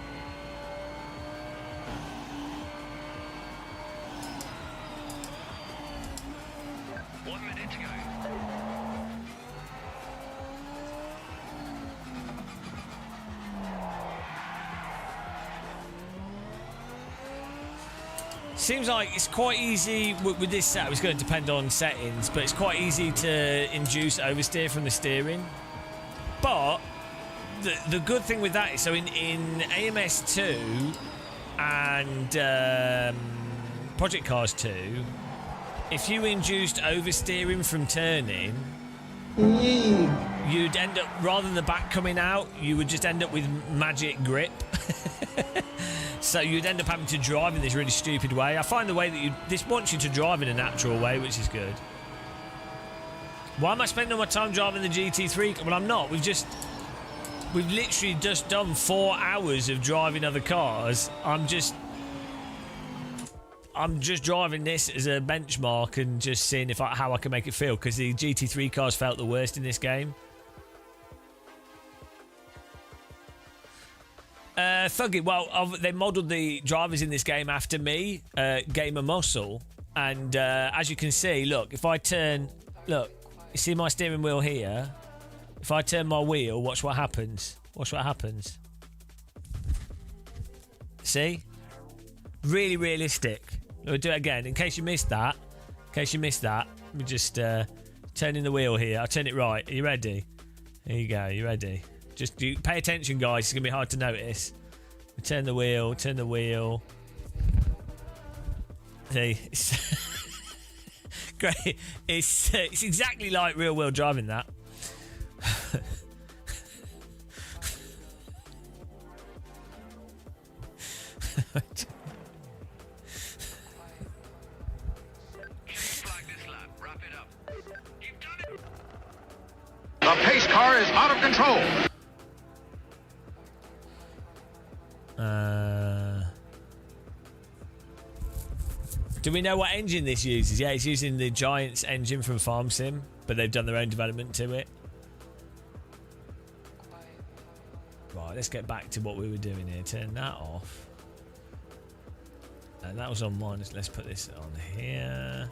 Seems like it's quite easy with this setup. It's going to depend on settings, but it's quite easy to induce oversteer from the steering. But the good thing with that is, so in AMS 2 and Project Cars 2, if you induced oversteering from turning, you'd end up, rather than the back coming out, you would just end up with magic grip. So you'd end up having to drive in this really stupid way. I find the way that this wants you to drive in a natural way, which is good. Why am I spending all my time driving the GT3? Well, I'm not. We've literally just done 4 hours of driving other cars. I'm just driving this as a benchmark and just seeing how I can make it feel, because the GT3 cars felt the worst in this game. Thuggy, well, they modelled the drivers in this game after me, Gamer Muscle, and as you can see, look, if I turn, look, you see my steering wheel here? If I turn my wheel, watch what happens. Watch what happens. See? Really realistic. We'll do it again in case you missed that. Let me just turn in the wheel here. I'll turn it right. Are you ready? There you go. You ready? Just pay attention, guys. It's gonna be hard to notice. Turn the wheel. See, it's great. It's exactly like real wheel driving that. The pace car is out of control. Do we know what engine this uses? Yeah, it's using the Giants engine from Farm Sim, but they've done their own development to it. Right, let's get back to what we were doing here. Turn that off. And that was on mine. Let's put this on here.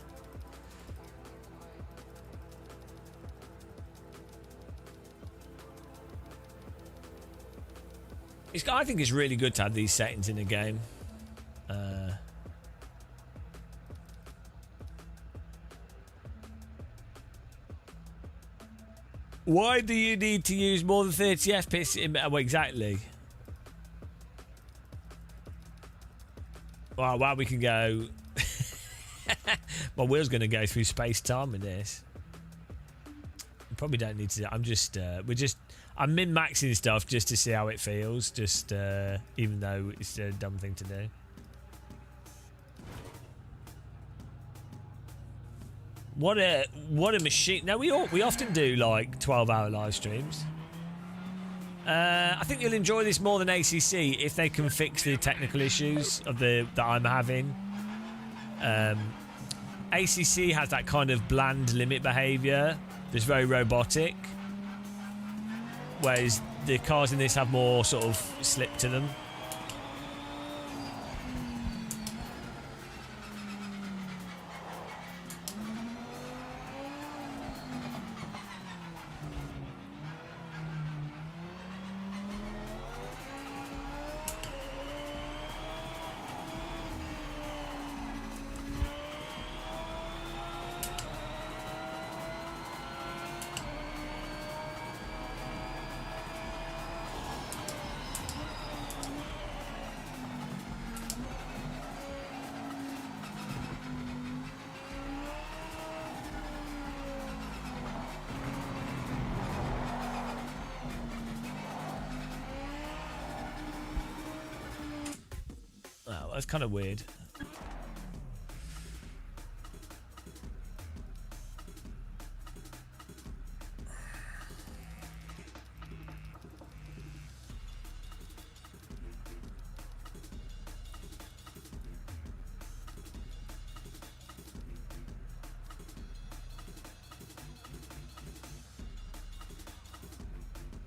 I think it's really good to have these settings in a game. Why do you need to use more than 30 FPS? Well, exactly. Well, we can go. My wheel's going to go through space time with this. Probably don't need to. I'm min-maxing stuff just to see how it feels. Just even though it's a dumb thing to do. What a machine! Now we often do like 12-hour live streams. I think you'll enjoy this more than ACC if they can fix the technical issues of that I'm having. ACC has that kind of bland limit behaviour that's very robotic, whereas the cars in this have more sort of slip to them. That's kind of weird.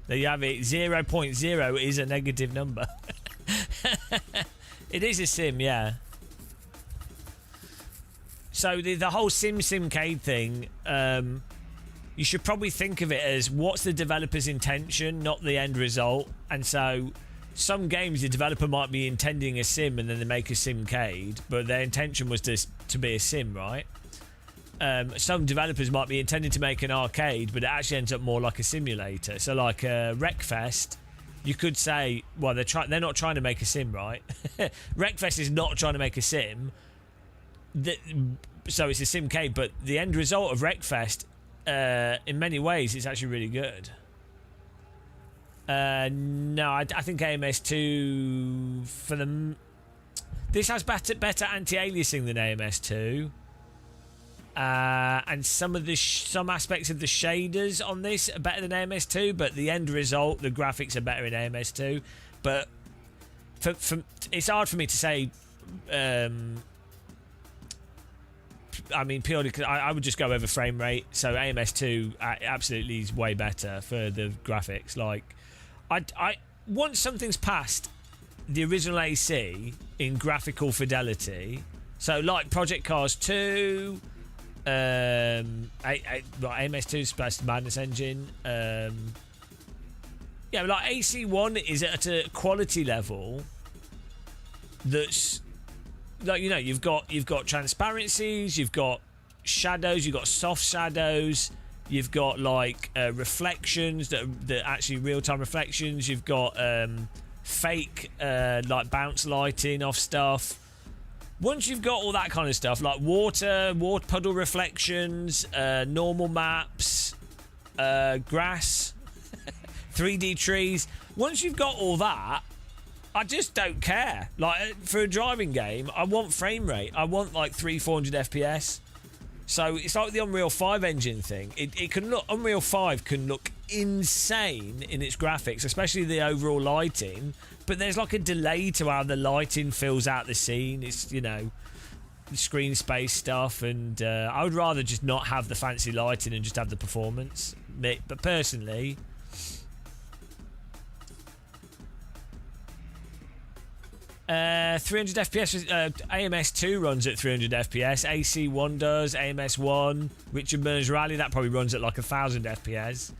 There you have it. 0.0 is a negative number. It is a sim, yeah. So the whole simcade thing, you should probably think of it as what's the developer's intention, not the end result. And so some games the developer might be intending a sim and then they make a simcade, but their intention was to be a sim, right? Some developers might be intending to make an arcade, but it actually ends up more like a simulator. So like Wreckfest, you could say, well, they're not trying to make a sim, right? Wreckfest is not trying to make a sim. So it's a simcade, but the end result of Wreckfest, in many ways, it's actually really good. No, I think AMS2 for them. This has better anti-aliasing than AMS2. And some aspects of the shaders on this are better than AMS2, but the end result, the graphics are better in AMS2. But it's hard for me to say. I mean, purely because I would just go over frame rate. So AMS2 absolutely is way better for the graphics. Like, I once something's past the original AC in graphical fidelity. So like Project Cars 2. AMS2 Space Madness engine. Yeah, like AC1 is at a quality level that's like, you know, you've got transparencies, you've got shadows, you've got soft shadows, you've got like reflections that actually real-time reflections, you've got fake like bounce lighting off stuff. Once you've got all that kind of stuff, like water puddle reflections, normal maps, grass, 3D trees, once you've got all that, I just don't care. Like, for a driving game, I want frame rate. I want like 300-400 FPS. So it's like the Unreal 5 engine thing. It can look, Unreal 5 can look insane in its graphics, especially the overall lighting. But there's like a delay to how the lighting fills out the scene. It's, you know, screen space stuff, and I would rather just not have the fancy lighting and just have the performance. But personally, $300 FPS. AMS2 runs at 300 FPS. AC1 does. AMS1. Richard Burns Rally, that probably runs at like 1000 FPS.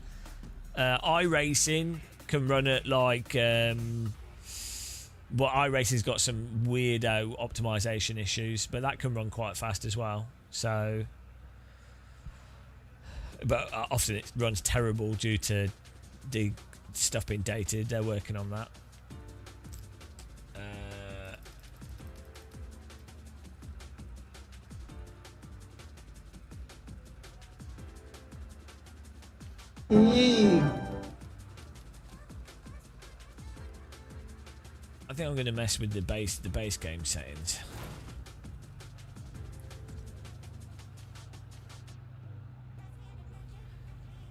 iRacing can run at like iRacing's got some weirdo optimization issues, but that can run quite fast as well. So, but often it runs terrible due to the stuff being dated. They're working on that. I think I'm going to mess with the base game settings.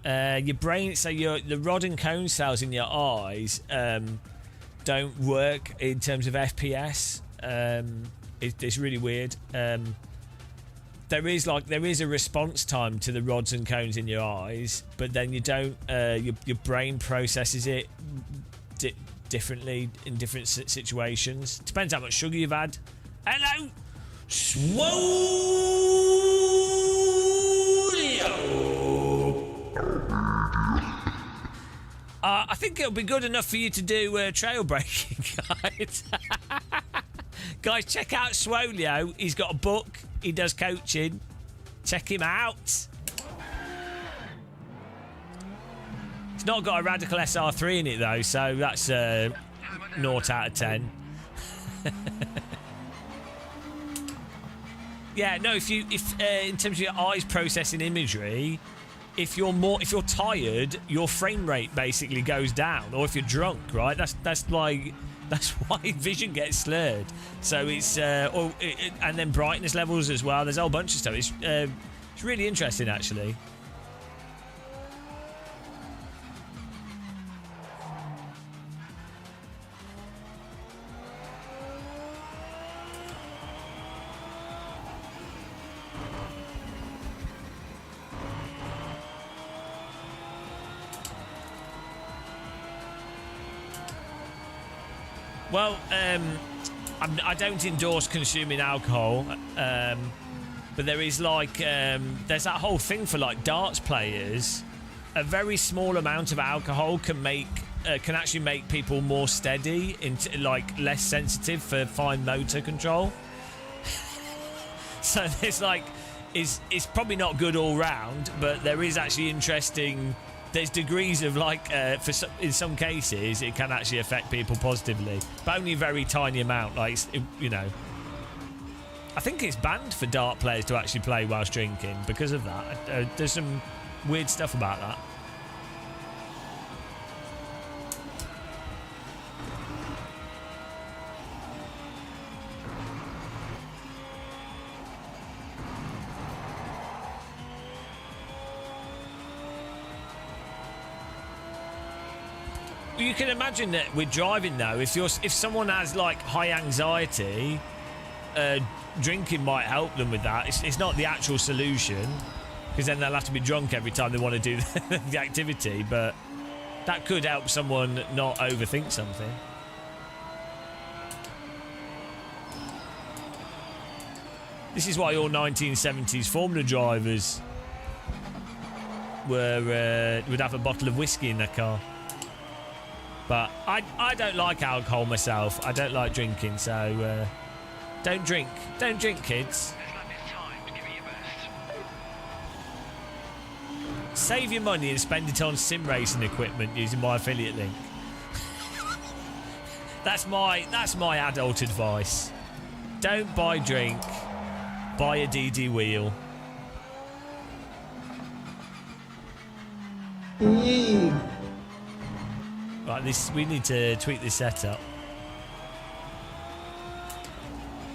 Your brain, so the rod and cone cells in your eyes don't work in terms of FPS. It's really weird. There is a response time to the rods and cones in your eyes, but then you don't. Your brain processes it differently in different situations. Depends how much sugar you've had. Hello, I think it'll be good enough for you to do trail braking, guys. Guys, check out Swolio. He's got a book. He does coaching. Check him out. It's not got a Radical SR3 in it though, so that's 0 out of 10. Yeah, no. If in terms of your eyes processing imagery, if you're tired, your frame rate basically goes down, or if you're drunk, right? That's why vision gets slurred. So it's and then brightness levels as well. There's a whole bunch of stuff. It's really interesting, actually. Well, I don't endorse consuming alcohol, but there is like there's that whole thing for like darts players. A very small amount of alcohol can actually make people more steady, like less sensitive for fine motor control. So there's like, it's probably not good all round, but there is actually interesting. There's degrees of like, in some cases, it can actually affect people positively, but only a very tiny amount. Like, you know, I think it's banned for dart players to actually play whilst drinking because of that. There's some weird stuff about that. You can imagine that with driving though, if someone has like high anxiety, drinking might help them with that. It's not the actual solution, because then they'll have to be drunk every time they want to do the activity, but that could help someone not overthink something. This is why all 1970s Formula drivers would have a bottle of whiskey in their car. But I don't like alcohol myself. I don't like drinking, so Don't drink. Don't drink, kids. This lap is timed. Give it your best. Save your money and spend it on sim racing equipment using my affiliate link. That's my adult advice. Don't buy drink. Buy a DD wheel. Right, we need to tweak this setup.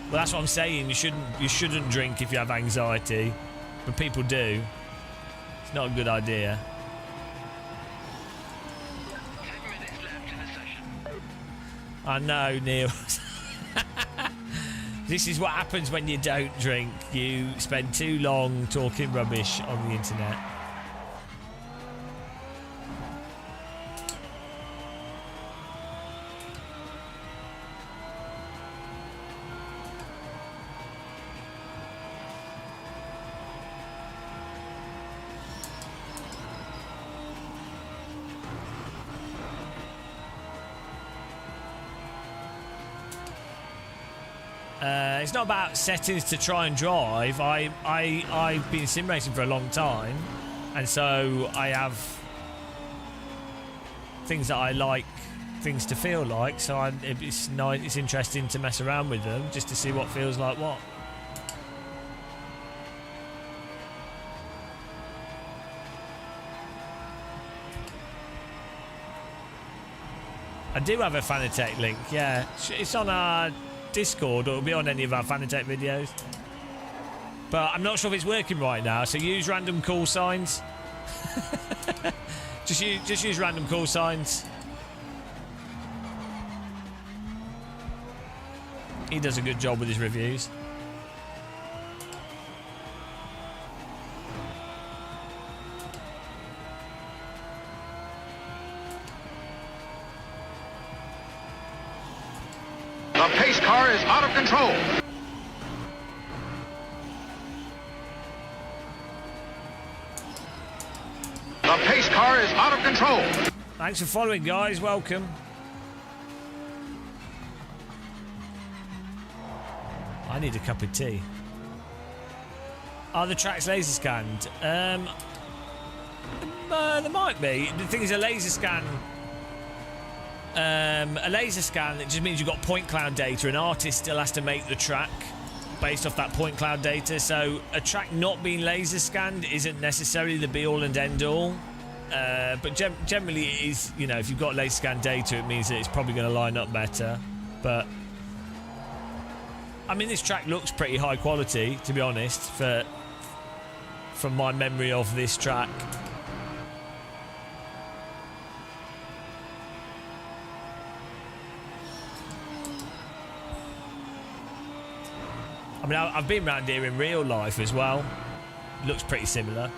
Well, that's what I'm saying. You shouldn't drink if you have anxiety, but people do. It's not a good idea. 10 minutes left in the session. I know, Neil. This is what happens when you don't drink. You spend too long talking rubbish on the internet. It's not about settings to try and drive. I've been sim racing for a long time, and so I have things that I like, things to feel like. So it's nice. It's interesting to mess around with them just to see what feels like what. I do have a Fanatec link. Yeah, it's on our Discord, or it'll be on any of our Fanatec videos, but I'm not sure if it's working right now, so use random call signs. just use random call signs. He does a good job with his reviews. The pace car is out of control. The pace car is out of control. Thanks for following, guys. Welcome. I need a cup of tea. Are the tracks laser scanned? There might be. The thing is, a laser scan, it just means you've got point cloud data. An artist still has to make the track based off that point cloud data. So a track not being laser scanned isn't necessarily the be all and end all. But generally it is, you know, if you've got laser scan data, it means that it's probably going to line up better. But I mean, this track looks pretty high quality, to be honest, from my memory of this track. I mean, I've been around here in real life as well. Looks pretty similar.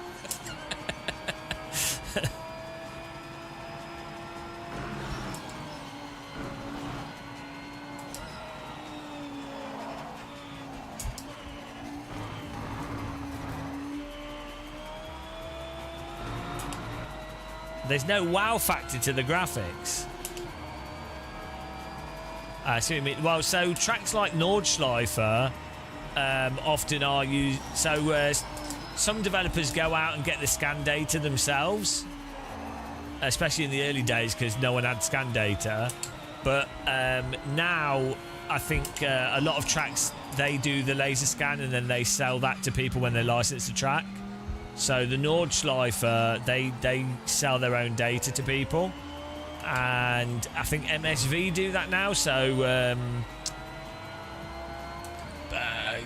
There's no wow factor to the graphics. I see what you mean. Well, so tracks like Nordschleifer often are used. So some developers go out and get the scan data themselves, especially in the early days because no one had scan data. But now I think a lot of tracks, they do the laser scan and then they sell that to people when they license the track. So the Nordschleifer, they sell their own data to people, and I think MSV do that now. So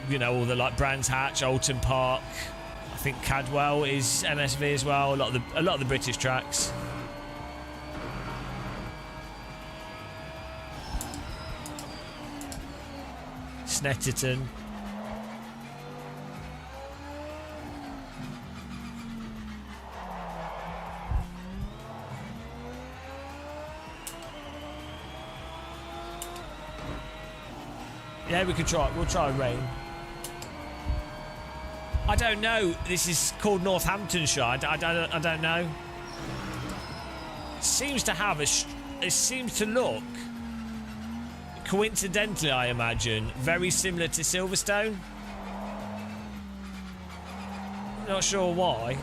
you know, all the like Brands Hatch, Alton Park, I think Cadwell is MSV as well. A lot of the British tracks. Snetterton. Yeah, we could try. We'll try rain. I don't know. This is called Northamptonshire. I don't know. It seems to have a. It seems to look coincidentally, I imagine, very similar to Silverstone. Not sure why,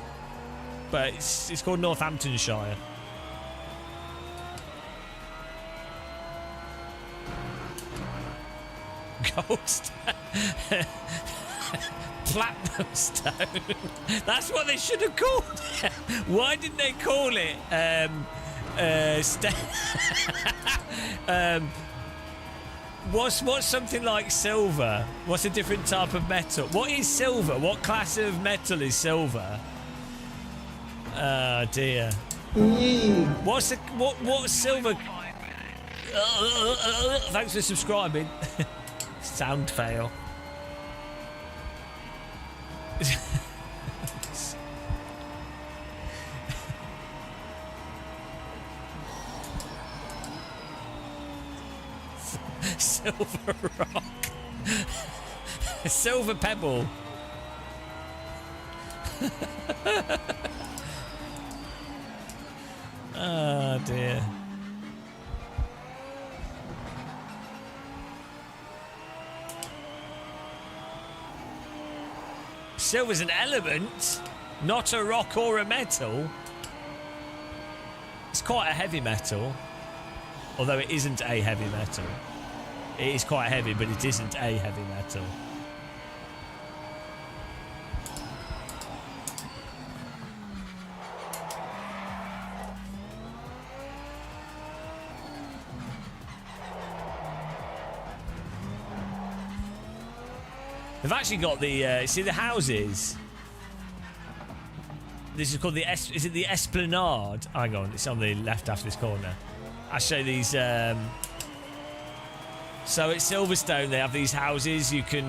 but it's called Northamptonshire. Gold stone. Platinum stone. That's what they should have called it. Why didn't they call it what's something like silver? What's a different type of metal? What is silver? What class of metal is silver? Dear. What's silver? Thanks for subscribing. Sound fail. Silver rock. Silver pebble. Oh dear. Silver's an element, not a rock or a metal. It's quite a heavy metal, although it isn't a heavy metal. It is quite heavy, but it isn't a heavy metal. They've actually got the see the houses. This is called the is it the Esplanade? Hang on, it's on the left after this corner. I'll show you these. So at Silverstone, they have these houses you can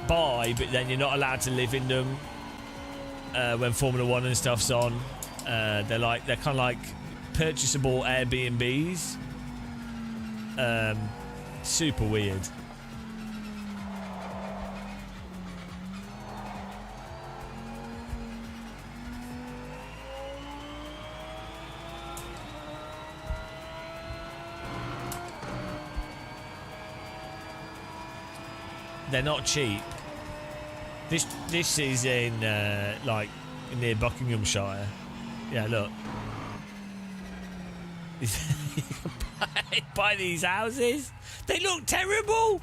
buy, but then you're not allowed to live in them when Formula One and stuff's on. They're kind of like purchasable Airbnbs. Super weird. They're not cheap. This is in like near Buckinghamshire. Yeah, look. You can buy these houses. They look terrible.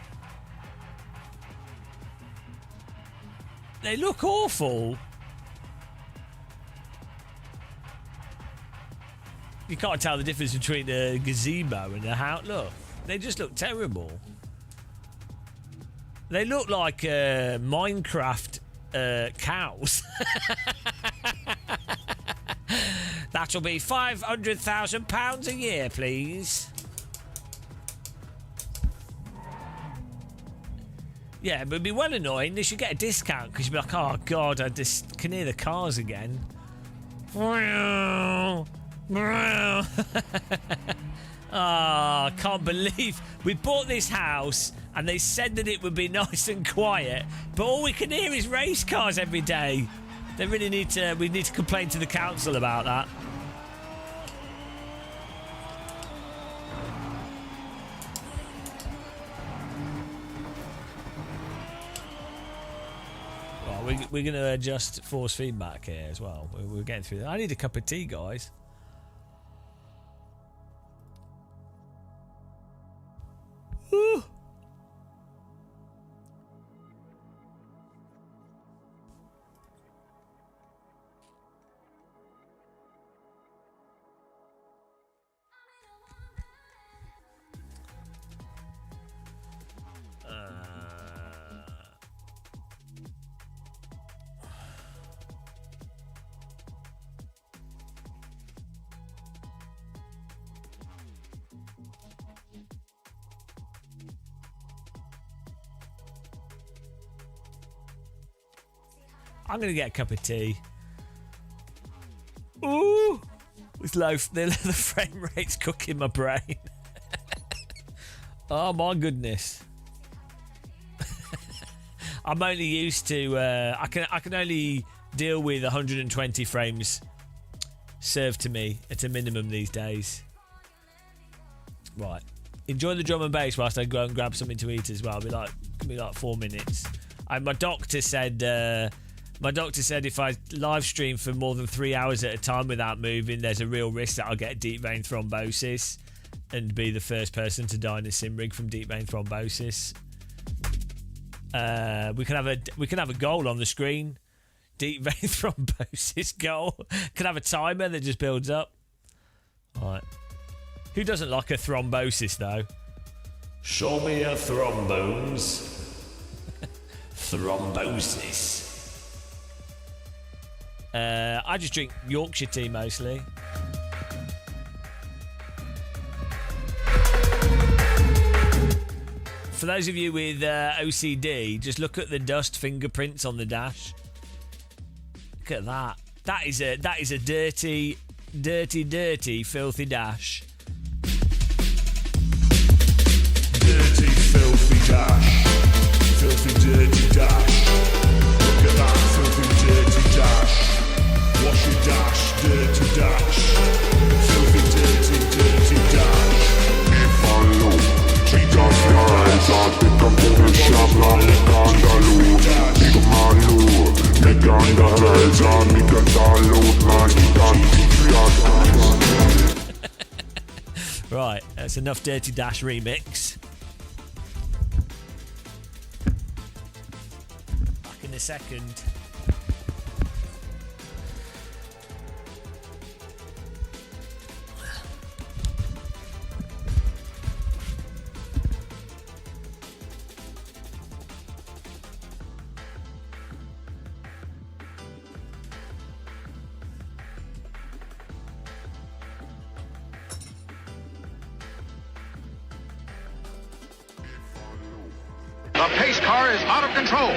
They look awful. You can't tell the difference between a gazebo and a house. Look, they just look terrible. They look like Minecraft cows. That'll be £500,000 a year, please. Yeah, but it'd be well annoying. They should get a discount because you'd be like, oh god, I just can hear the cars again. I can't believe we bought this house and they said that it would be nice and quiet, but all we can hear is race cars every day. They really need to. We need to complain to the council about that. Right, we're going to adjust force feedback here as well. We're getting through that. I need a cup of tea, guys. Whew. I'm going to get a cup of tea. Ooh! It's low. The frame rate's cooking my brain. Oh, my goodness. I'm only used to... I can only deal with 120 frames served to me at a minimum these days. Right. Enjoy the drum and bass whilst I go and grab something to eat as well. It'll be like 4 minutes. My doctor said if I live stream for more than 3 hours at a time without moving, there's a real risk that I'll get deep vein thrombosis and be the first person to die in a sim rig from deep vein thrombosis. We can have a goal on the screen. Deep vein thrombosis goal. Can have a timer that just builds up. All right. Who doesn't like a thrombosis though? Show me a thrombones. Thrombosis. I just drink Yorkshire tea mostly. For those of you with OCD, just look at the dust fingerprints on the dash. Look at that. That is a dirty, filthy dash. Dirty, filthy dash. Filthy, dirty dash. Look at that filthy, dirty dash. Wash your dash, dirty dash. Filthy, dirty dash. If I look. She does flies, I think I'm gonna shop now, Andalou, big Malu, make Andalou, I make a download, Right, that's enough Dirty Dash remix. Back in a second. The pace car is out of control.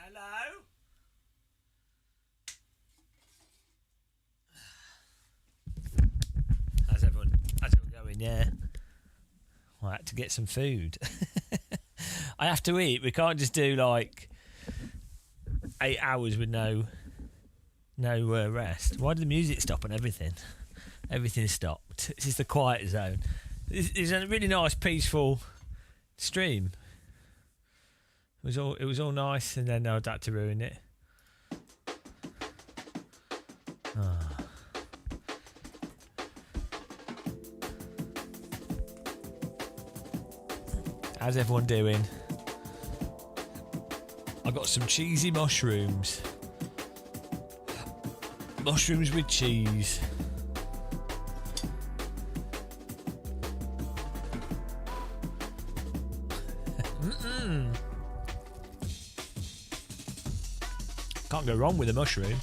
Hello? How's everyone going? Yeah. I had to get some food. I have to eat. We can't just do like 8 hours with no rest. Why did the music stop and everything? Everything stopped. This is the quiet zone. It's a really nice, peaceful stream. It was all nice, and then I'd had to ruin it. Ah. How's everyone doing? I got some cheesy mushrooms. Mushrooms with cheese. Can't go wrong with a mushroom.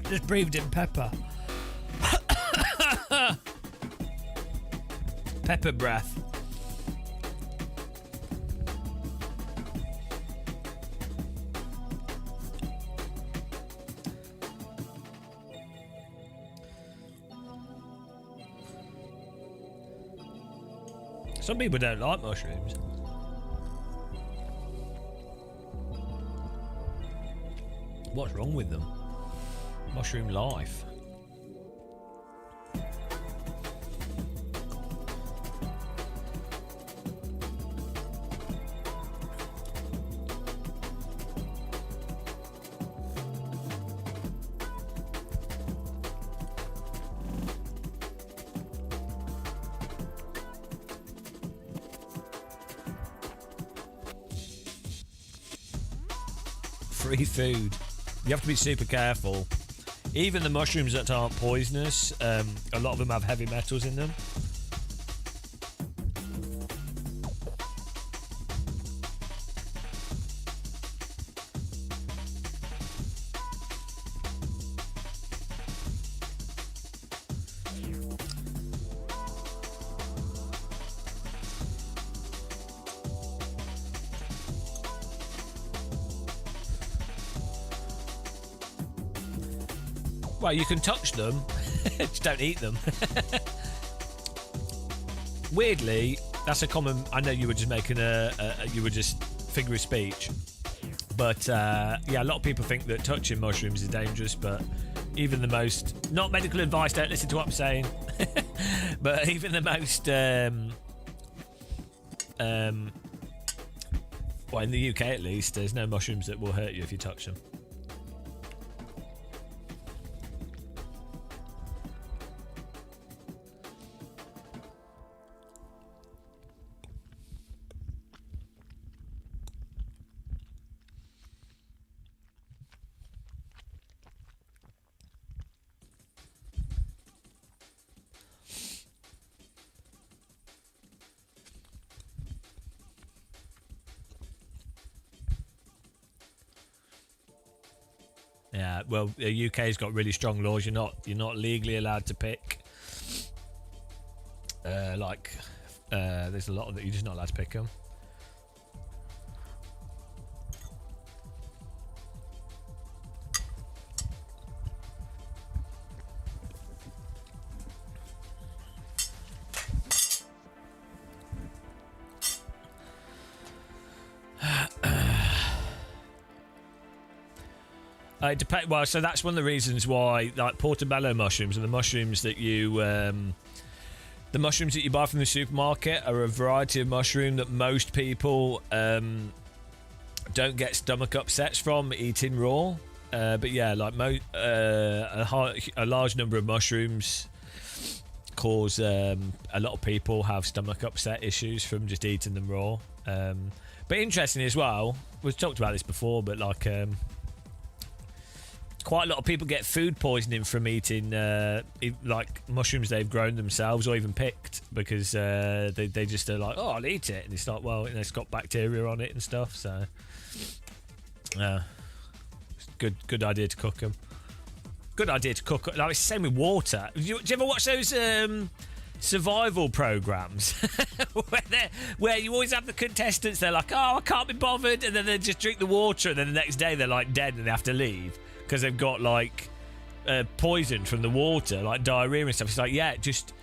Just breathed in pepper. Pepper breath. Some people don't like mushrooms. What's wrong with them? Mushroom life. Free food. You have to be super careful. Even the mushrooms that aren't poisonous, a lot of them have heavy metals in them. Well, you can touch them, just don't eat them. Weirdly, that's a common. I know you were just making you were just figure of speech, but yeah, a lot of people think that touching mushrooms is dangerous. But even the most, not medical advice, don't listen to what I'm saying. But even the most, well, in the UK at least, there's no mushrooms that will hurt you if you touch them. Yeah, well, the UK's got really strong laws. You're not legally allowed to pick. There's a lot of that you're just not allowed to pick them. It depends. Well, so that's one of the reasons why, like, portobello mushrooms are the mushrooms that you The mushrooms that you buy from the supermarket are a variety of mushroom that most people don't get stomach upsets from eating raw. But yeah, like a large number of mushrooms cause a lot of people have stomach upset issues from just eating them raw. But interesting as well, we've talked about this before, but like quite a lot of people get food poisoning from eating like mushrooms they've grown themselves or even picked, because they just are like, oh, I'll eat it, and it's like, well, it's got bacteria on it and stuff. So good idea to cook them. Good idea to cook. Like, it's the same with water. Do you ever watch those survival programs where you always have the contestants? They're like, oh, I can't be bothered, and then they just drink the water, and then the next day they're like dead and they have to leave because they've got like poison from the water, like diarrhea and stuff. It's like, yeah, just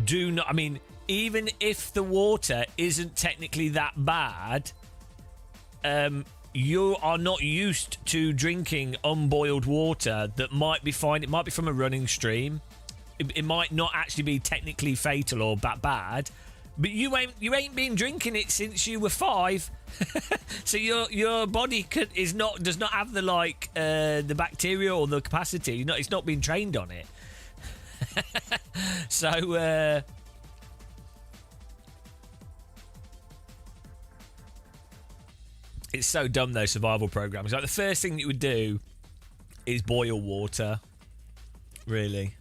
do not. I mean, even if the water isn't technically that bad, you are not used to drinking unboiled water that might be fine. It might be from a running stream. It might not actually be technically fatal or that bad, but you ain't been drinking it since you were 5. So your body does not have the the bacteria or the capacity. It's not been trained on it. So it's so dumb, those survival programs. Like, the first thing that you would do is boil water. Really.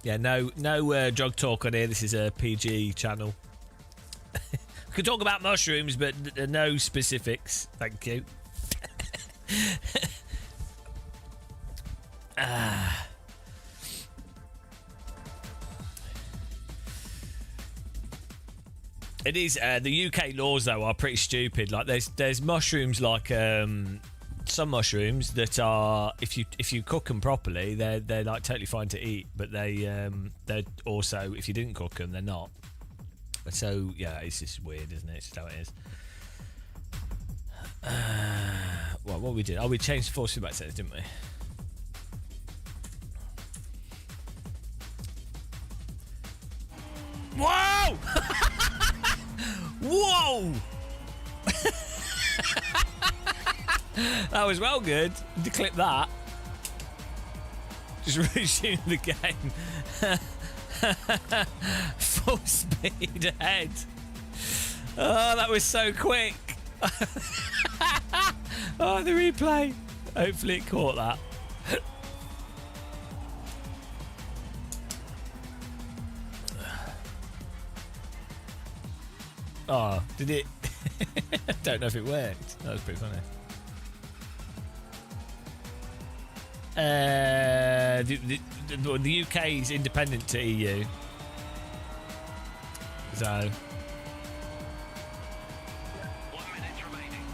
Yeah, no drug talk on here. This is a PG channel. We can talk about mushrooms, but no specifics. Thank you. It is the UK laws though are pretty stupid. Like there's mushrooms like some mushrooms that are, if you cook them properly, they're like totally fine to eat, but they're also, if you didn't cook them, they're not. So yeah, it's just weird, isn't it? It's just how it is. What we did? Oh, we changed the force feedback settings, didn't we? Whoa! Whoa! That was well good. To clip that. Just resume the game. Full speed ahead. Oh, that was so quick. Oh, the replay. Hopefully it caught that. Oh, did it? I don't know if it worked. That was pretty funny. The UK is independent to EU. So 1 minute remaining.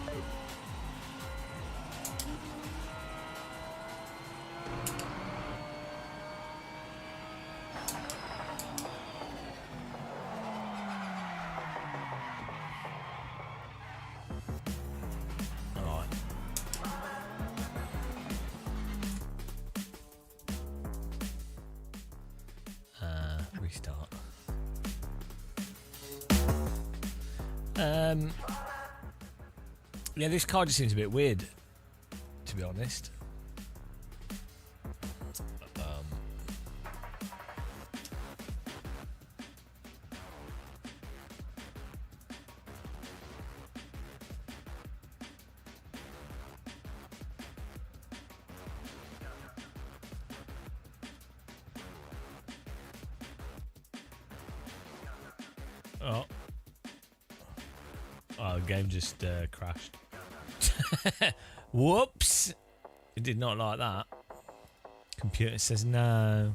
all right. Restart. Yeah, this car just seems a bit weird, to be honest. Oh, the game just crashed. Whoops! It did not like that. Computer says no.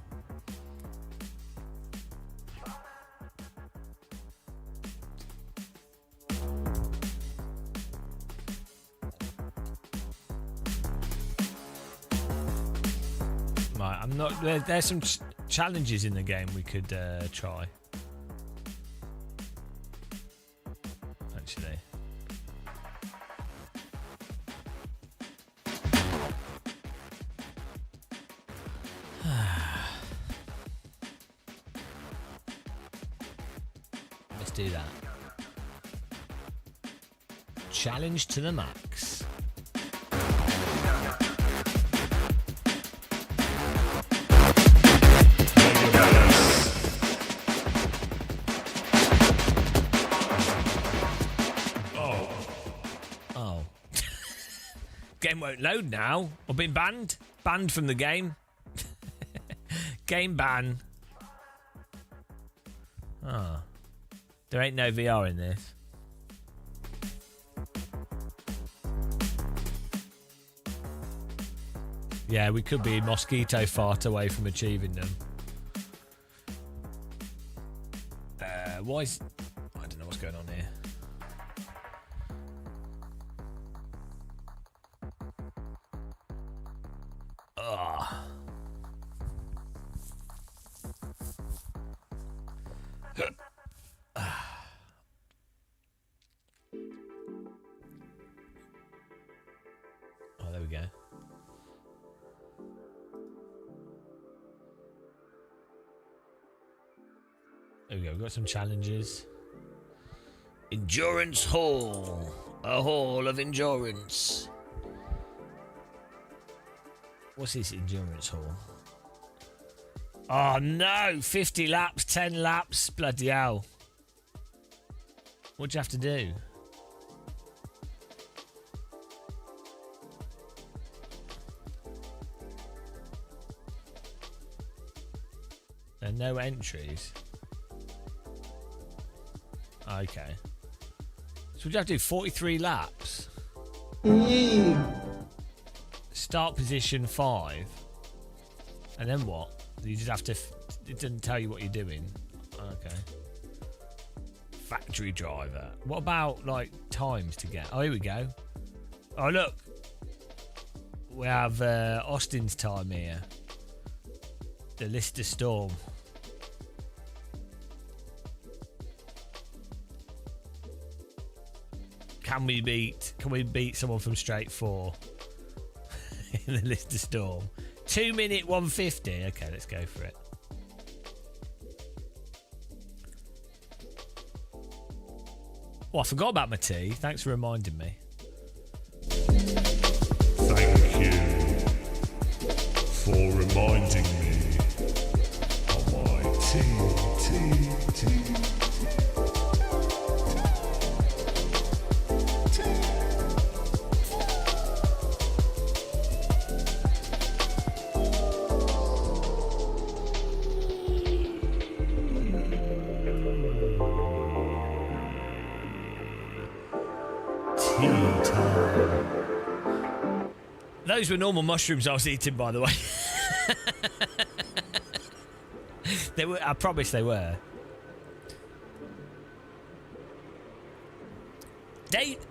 Right, I'm not. There's some challenges in the game we could try. Actually. do that. Challenge to the max. Oh. Game won't load now. I've been banned. Banned from the game. Game ban. Ah. There ain't no VR in this. Yeah, we could be mosquito fart away from achieving them. Why is... I don't know what's going on here. Ugh. Oh, there we go. There we go, we've got some challenges. Endurance Hall. A hall of endurance. What's this endurance hall? Oh no! 50 laps, 10 laps. Bloody hell. What do you have to do? There are no entries. Okay. So we have to do 43 laps. Start position 5. And then what? You just have to... It doesn't tell you what you're doing. Okay. Factory driver. What about, like, times to get... Oh, here we go. Oh, look. We have Austin's time here. The Lister Storm. Can we beat someone from straight 4 in the Lister Storm? 2 minute 150. Okay, let's go for it. Oh, I forgot about my tea. Thanks for reminding me. Thank you for reminding me of my tea. Those were normal mushrooms I was eating, by the way. They were. I promise they were.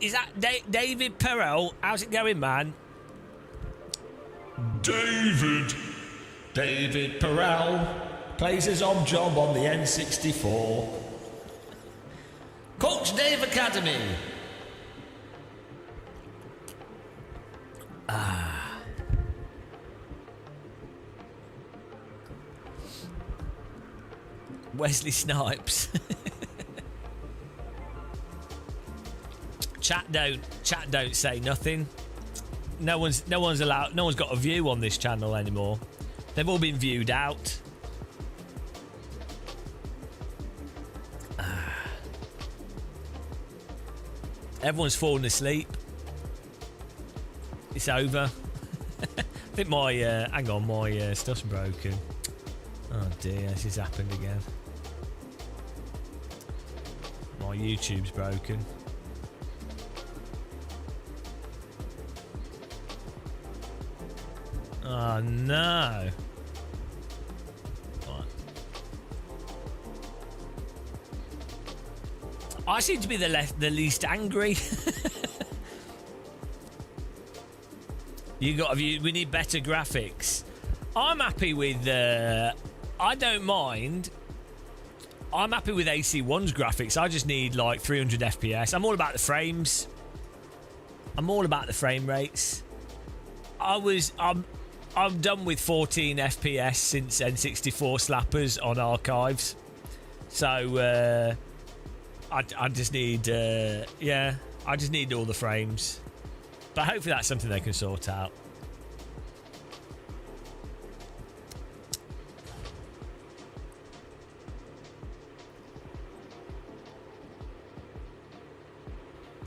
Is that David Perel? How's it going, man? David Perel plays his odd job on the N64. Coach Dave Academy. Wesley Snipes. Chat don't say nothing. No one's allowed. No one's got a view on this channel anymore. They've all been viewed out. Everyone's fallen asleep. It's over. I think my hang on, my stuff's broken. Oh dear, this has happened again. My YouTube's broken. Oh no. Right. I seem to be the least angry. You got a view. We need better graphics. I'm happy with. I don't mind. I'm happy with AC1's graphics. I just need like 300 FPS. I'm all about the frames. I'm all about the frame rates. I'm done with 14 FPS since N64 slappers on archives. So I just need, I just need all the frames. But hopefully that's something they can sort out.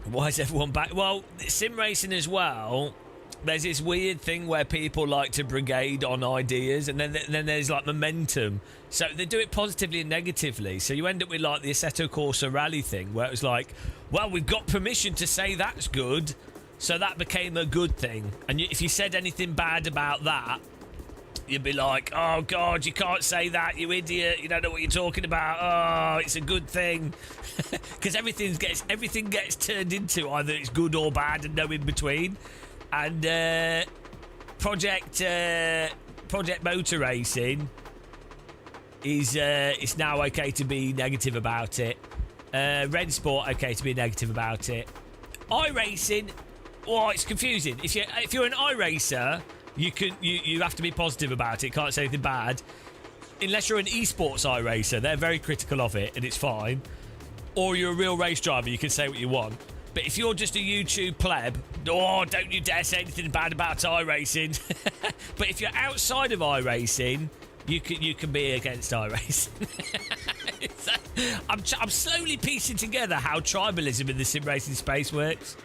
Why is everyone back? Well, sim racing as well. There's this weird thing where people like to brigade on ideas, and then there's like momentum. So they do it positively and negatively. So you end up with like the Assetto Corsa Rally thing, where it was like, well, we've got permission to say that's good, so that became a good thing. And if you said anything bad about that, you'd be like, oh God, you can't say that, you idiot, you don't know what you're talking about. Oh, it's a good thing. Because everything gets turned into either it's good or bad and no in between. And Project Motor Racing is it's now okay to be negative about it. Red Sport okay to be negative about it. iRacing, oh, it's confusing. If you're an iRacer, you have to be positive about it. Can't say anything bad, unless you're an esports iRacer. They're very critical of it, and it's fine. Or you're a real race driver. You can say what you want. But if you're just a YouTube pleb, oh, don't you dare say anything bad about iRacing. But if you're outside of iRacing, you can be against iRacing. I'm slowly piecing together how tribalism in the sim racing space works.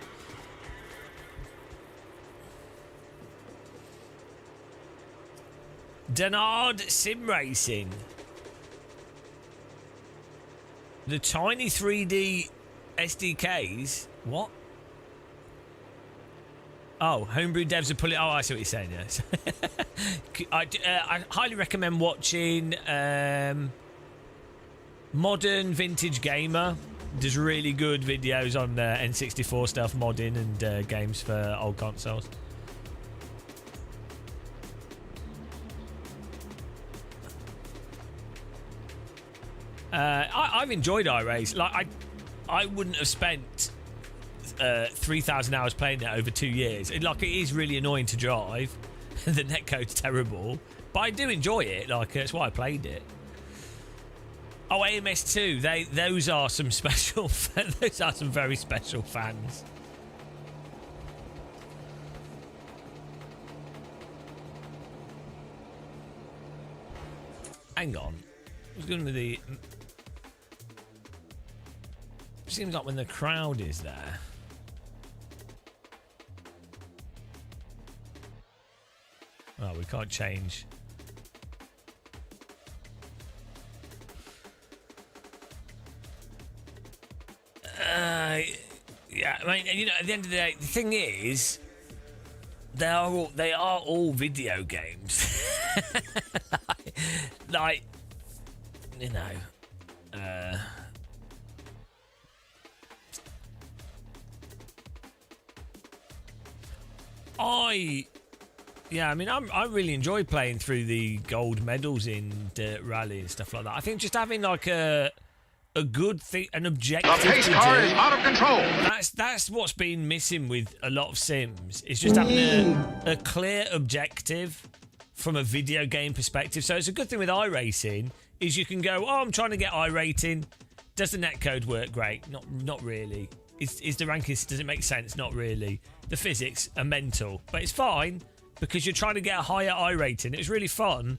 Denard Sim Racing. The tiny 3D SDKs. What? Oh, homebrew devs are pulling. Oh, I see what you're saying. Yes. I highly recommend watching Modern Vintage Gamer. Does really good videos on N64 stuff, modding, and games for old consoles. I've enjoyed iRace. Like I wouldn't have spent 3,000 hours playing it over 2 years. It is really annoying to drive. The netcode's terrible, but I do enjoy it. That's why I played it. Oh, AMS2. Those are some special. Those are some very special fans. Hang on. What's going with the? Seems like when the crowd is there. Oh, we can't change. Yeah, I mean, at the end of the day, the thing is, they are all video games. like, you know. I really enjoy playing through the gold medals in Dirt Rally and stuff like that. I think just having like a good thing, an objective. The pace car is out of control. That's what's been missing with a lot of sims. It's just having a clear objective from a video game perspective. So it's a good thing with iRacing is you can go, oh, I'm trying to get iRating. Does the netcode work? Great. Not really. Is the ranking, does it make sense? Not really. The physics are mental, but it's fine because you're trying to get a higher iRating. It was really fun.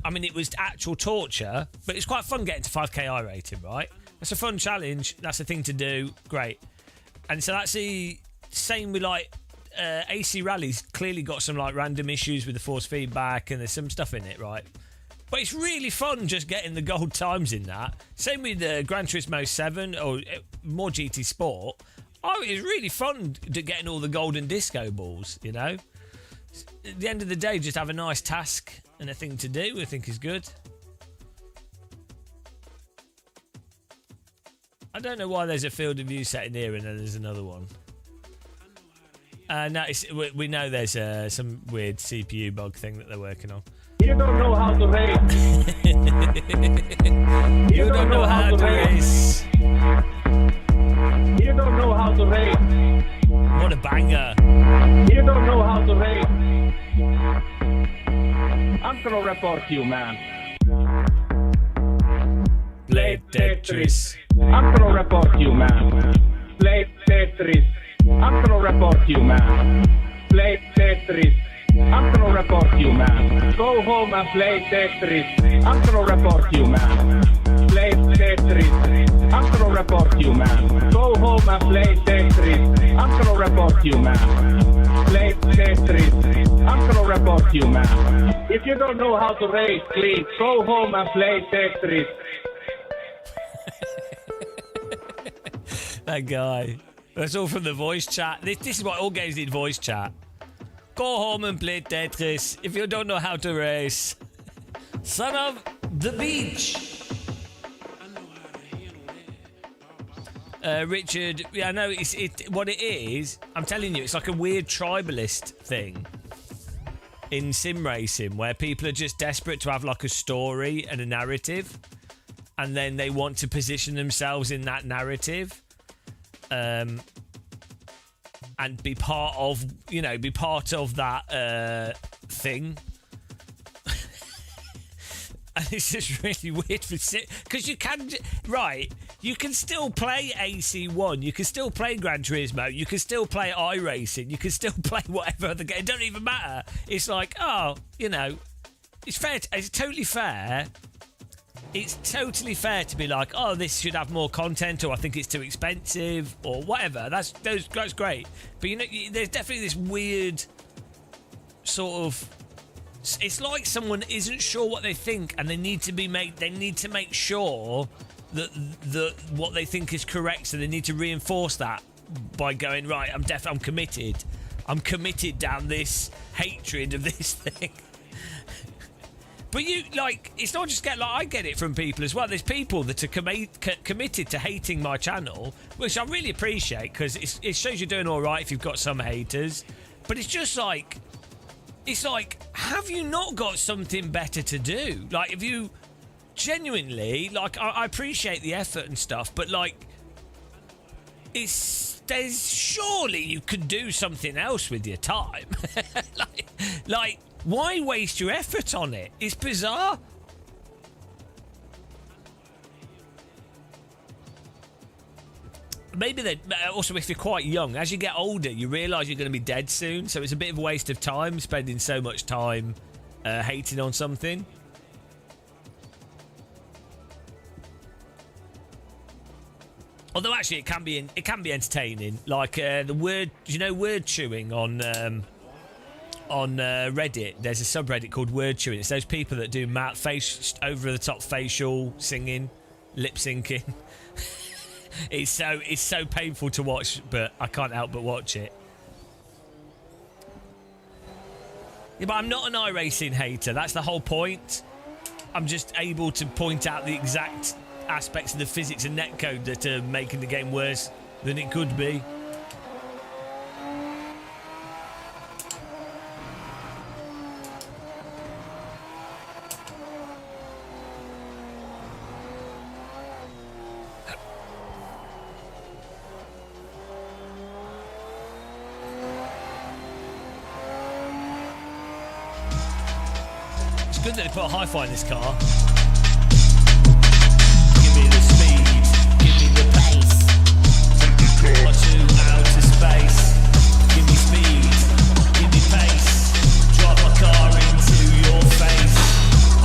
I mean, it was actual torture, but it's quite fun getting to 5k iRating, right? That's a fun challenge. That's a thing to do. Great. And so that's the same with like AC Rally's clearly got some like random issues with the force feedback and there's some stuff in it, right? But it's really fun just getting the gold times in that. Same with Gran Turismo 7 or more GT Sport. Oh, it's really fun getting all the golden disco balls, you know? At the end of the day, just have a nice task and a thing to do, I think is good. I don't know why there's a field of view set in here and then there's another one. No, we know there's some weird CPU bug thing that they're working on. You don't know how to race. You don't know how to race. You don't know how to race. What a banger. You don't know how to race. I'm gonna report you, man. Play Tetris. I'm gonna report you, man. Play Tetris. I'm gonna report you, man. Play Tetris. I'm gonna report you, man. Go home and play Tetris. I'm gonna report you, man. Play Tetris. I'm gonna report you, man. Go home and play Tetris. I'm gonna report you, man. Play Tetris. I'm gonna report you, man. If you don't know how to race, please go home and play Tetris. That guy. That's all from the voice chat. This is what all games need, voice chat. Go home and play Tetris if you don't know how to race. Son of the beach. Richard, yeah, I know what it is. I'm telling you, it's like a weird tribalist thing in sim racing where people are just desperate to have like a story and a narrative, and then they want to position themselves in that narrative. And be part of that thing. And it's just really weird because you can still play AC1, you can still play Gran Turismo, you can still play iRacing, you can still play whatever other game. It doesn't even matter. It's like, it's fair. It's totally fair. It's totally fair to be like, oh, this should have more content, or I think it's too expensive, or whatever. That's great. But there's definitely this weird sort of. It's like someone isn't sure what they think, and they need to make sure that what they think is correct. So they need to reinforce that by going, right, I'm committed. I'm committed down this hatred of this thing. But it's not just I get it from people as well. There's people that are committed to hating my channel, which I really appreciate, because it shows you're doing all right if you've got some haters. But it's just have you not got something better to do? Like, if you genuinely, I appreciate the effort and stuff, but there's surely you could do something else with your time. Why waste your effort on it? It's bizarre. Maybe also, if you're quite young, as you get older, you realise you're going to be dead soon, so it's a bit of a waste of time spending so much time hating on something. Although actually, it can be entertaining. Like the word chewing on Reddit. There's a subreddit called word chewing. It's those people that do over the top facial singing, lip syncing. It's so painful to watch, but I can't help but watch it. Yeah, but I'm not an iRacing hater. That's the whole point. I'm just able to point out the exact aspects of the physics and netcode that are making the game worse than it could be. Good that they put a hi-fi in this car. Give me the speed, give me the pace. Take the car to outer space. Give me speed, give me pace. Drive my car into your face.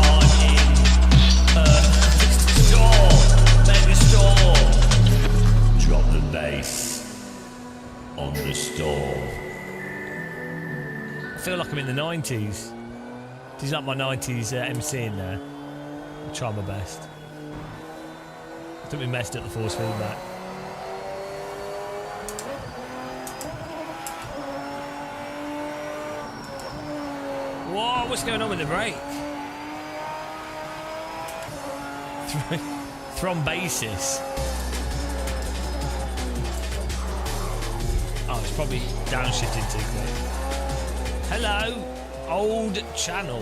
I'm in a store, mega store. Drop the bass on the store. I feel like I'm in the 90s. He's like my 90s MC in there. I'll try my best. I think we messed up the force feedback. Whoa, what's going on with the brake? Thrombosis. Oh, it's probably downshifting too quick. Hello. Old channel.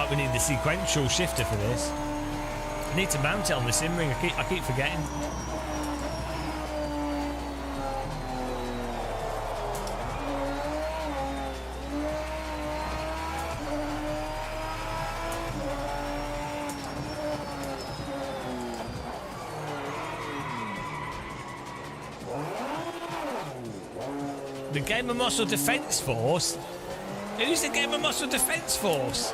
like we need the sequential shifter for this. I need to mount it on the sim ring. I keep forgetting. The Gamer Muscle Defence Force? Who's the Gamer Muscle Defence Force?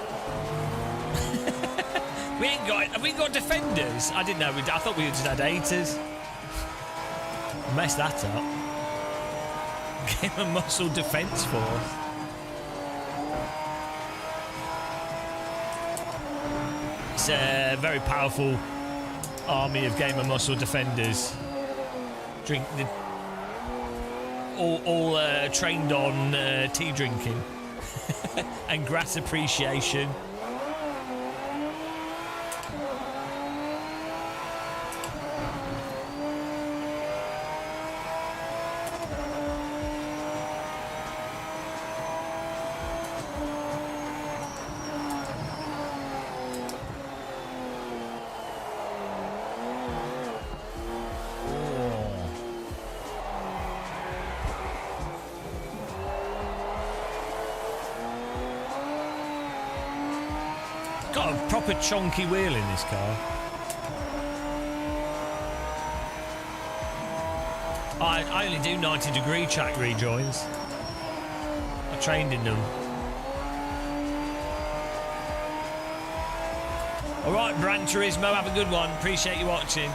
Have we got defenders? I didn't know. I thought we just had haters. Messed that up. Gamer Muscle Defence Force. It's a very powerful army of Gamer Muscle defenders. All trained on tea drinking and grass appreciation. Got a proper chonky wheel in this car. I only do 90-degree track rejoins. I trained in them. Alright, Gran Turismo, have a good one. Appreciate you watching.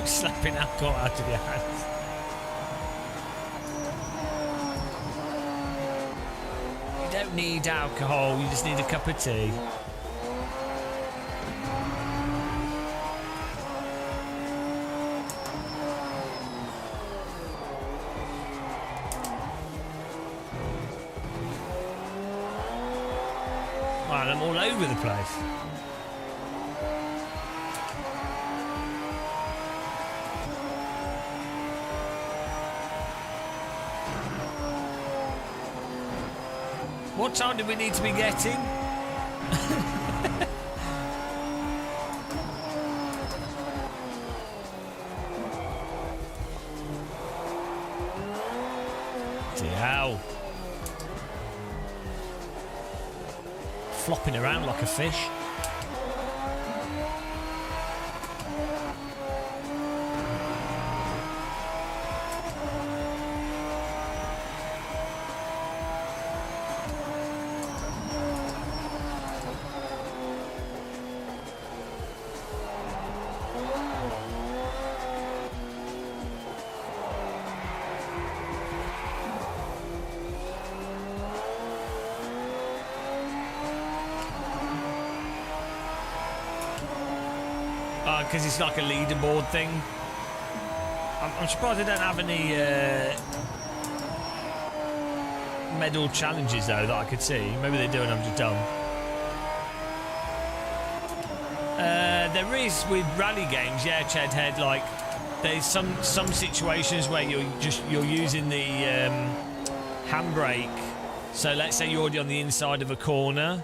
Slapping alcohol out of your hands. You don't need alcohol, you just need a cup of tea. Right, I'm all over the place. What time do we need to be getting? Hell. Flopping around like a fish. Because it's like a leaderboard thing. I'm surprised they don't have any medal challenges though that I could see. Maybe they do and I'm just dumb. There is with rally games, yeah, Chedhead. Like there's some situations where you're using the handbrake. So let's say you're already on the inside of a corner,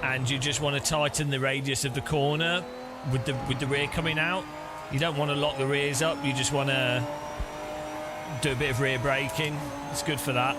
and you just want to tighten the radius of the corner. With the rear coming out, you don't want to lock the rears up. You just want to do a bit of rear braking. It's good for that.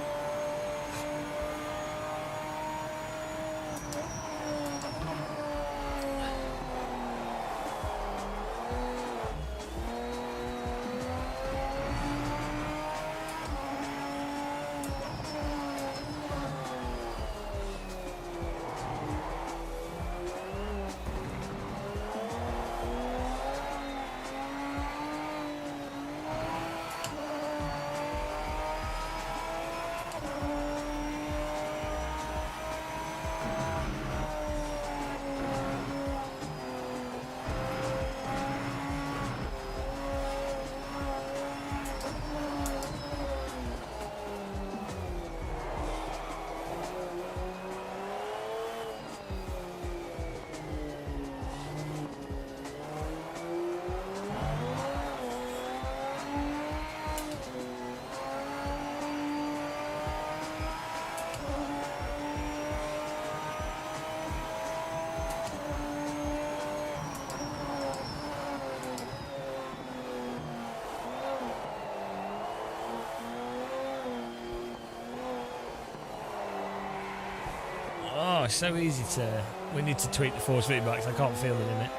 it's so easy to... We need to tweak the force feedbacks. I can't feel the limit.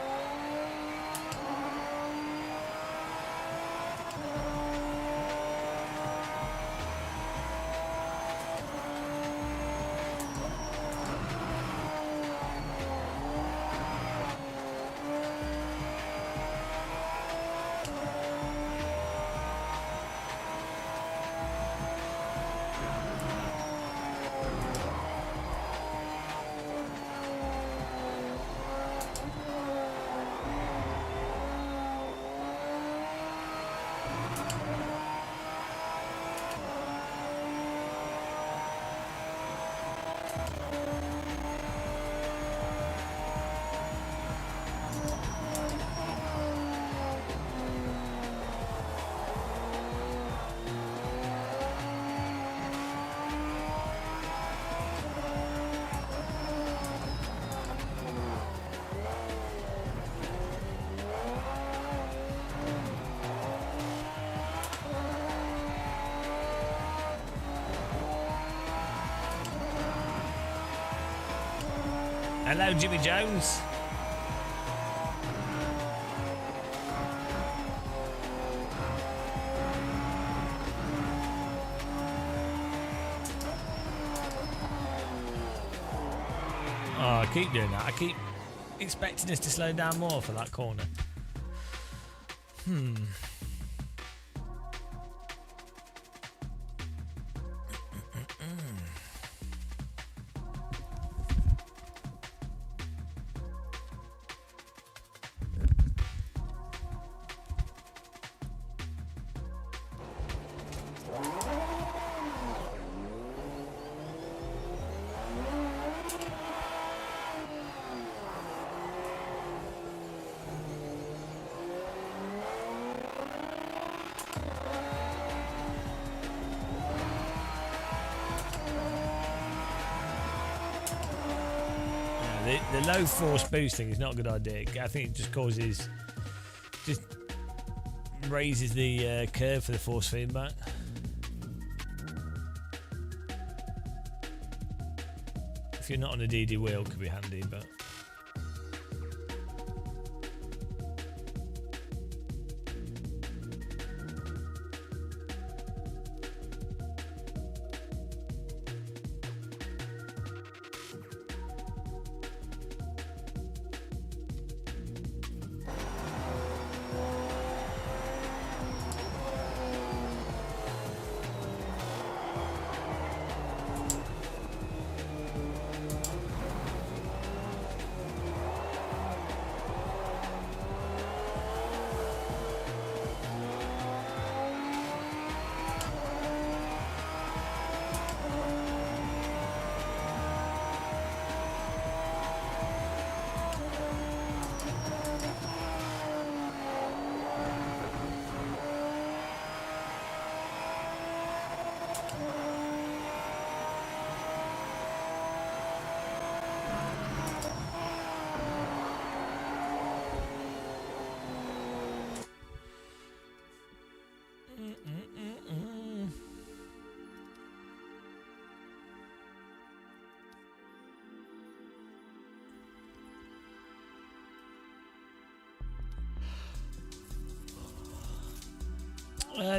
Hello, Jimmy Jones. Oh, I keep doing that. I keep expecting us to slow down more for that corner. The low force boosting is not a good idea. I think it just raises the curve for the force feedback. If you're not on a DD wheel, it could be handy, but.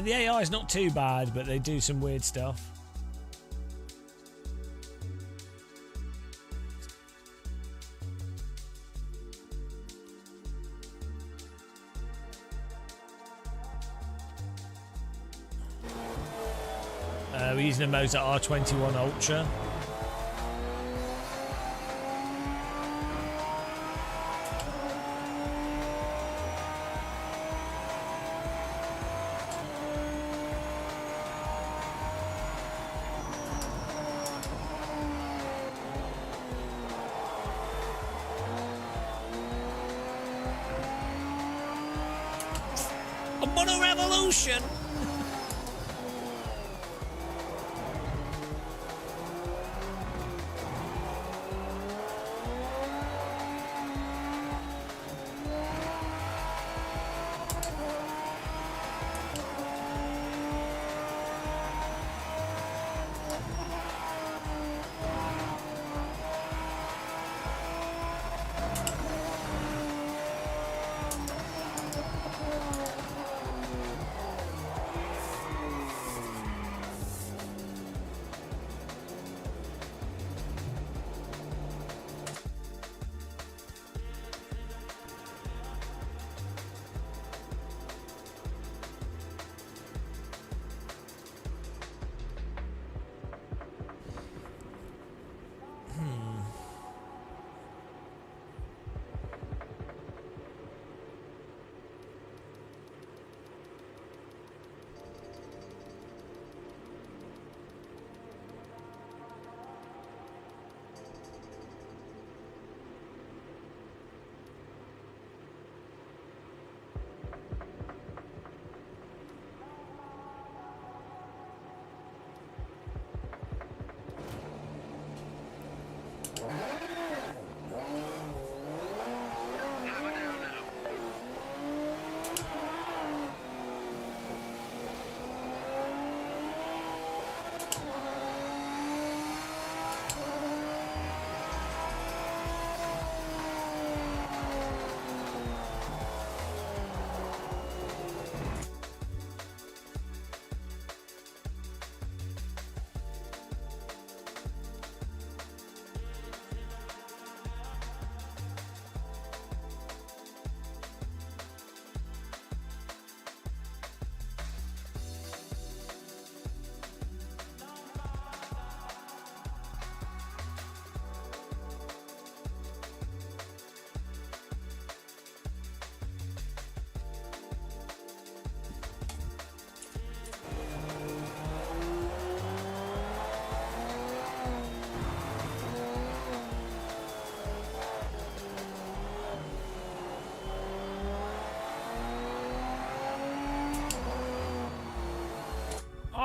The AI is not too bad, but they do some weird stuff. We're using a Motor R21 Ultra. I'm on a revolution!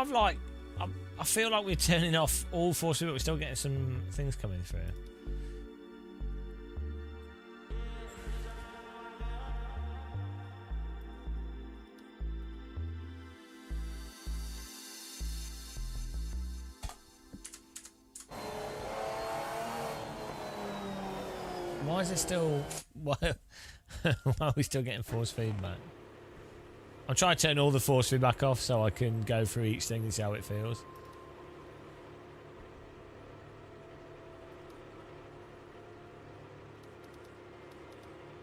I've like, I feel like we're turning off all force feedback, but we're still getting some things coming through. Why is it still? Why are we still getting force feedback? I'm trying to turn all the force feedback off so I can go through each thing and see how it feels.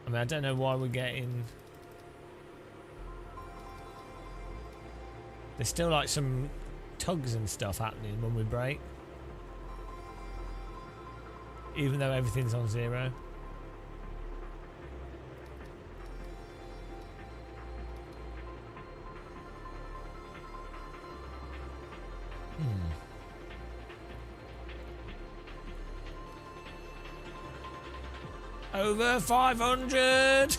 I mean, I don't know why we're getting... There's still like some tugs and stuff happening when we brake. Even though everything's on 0. Over 500.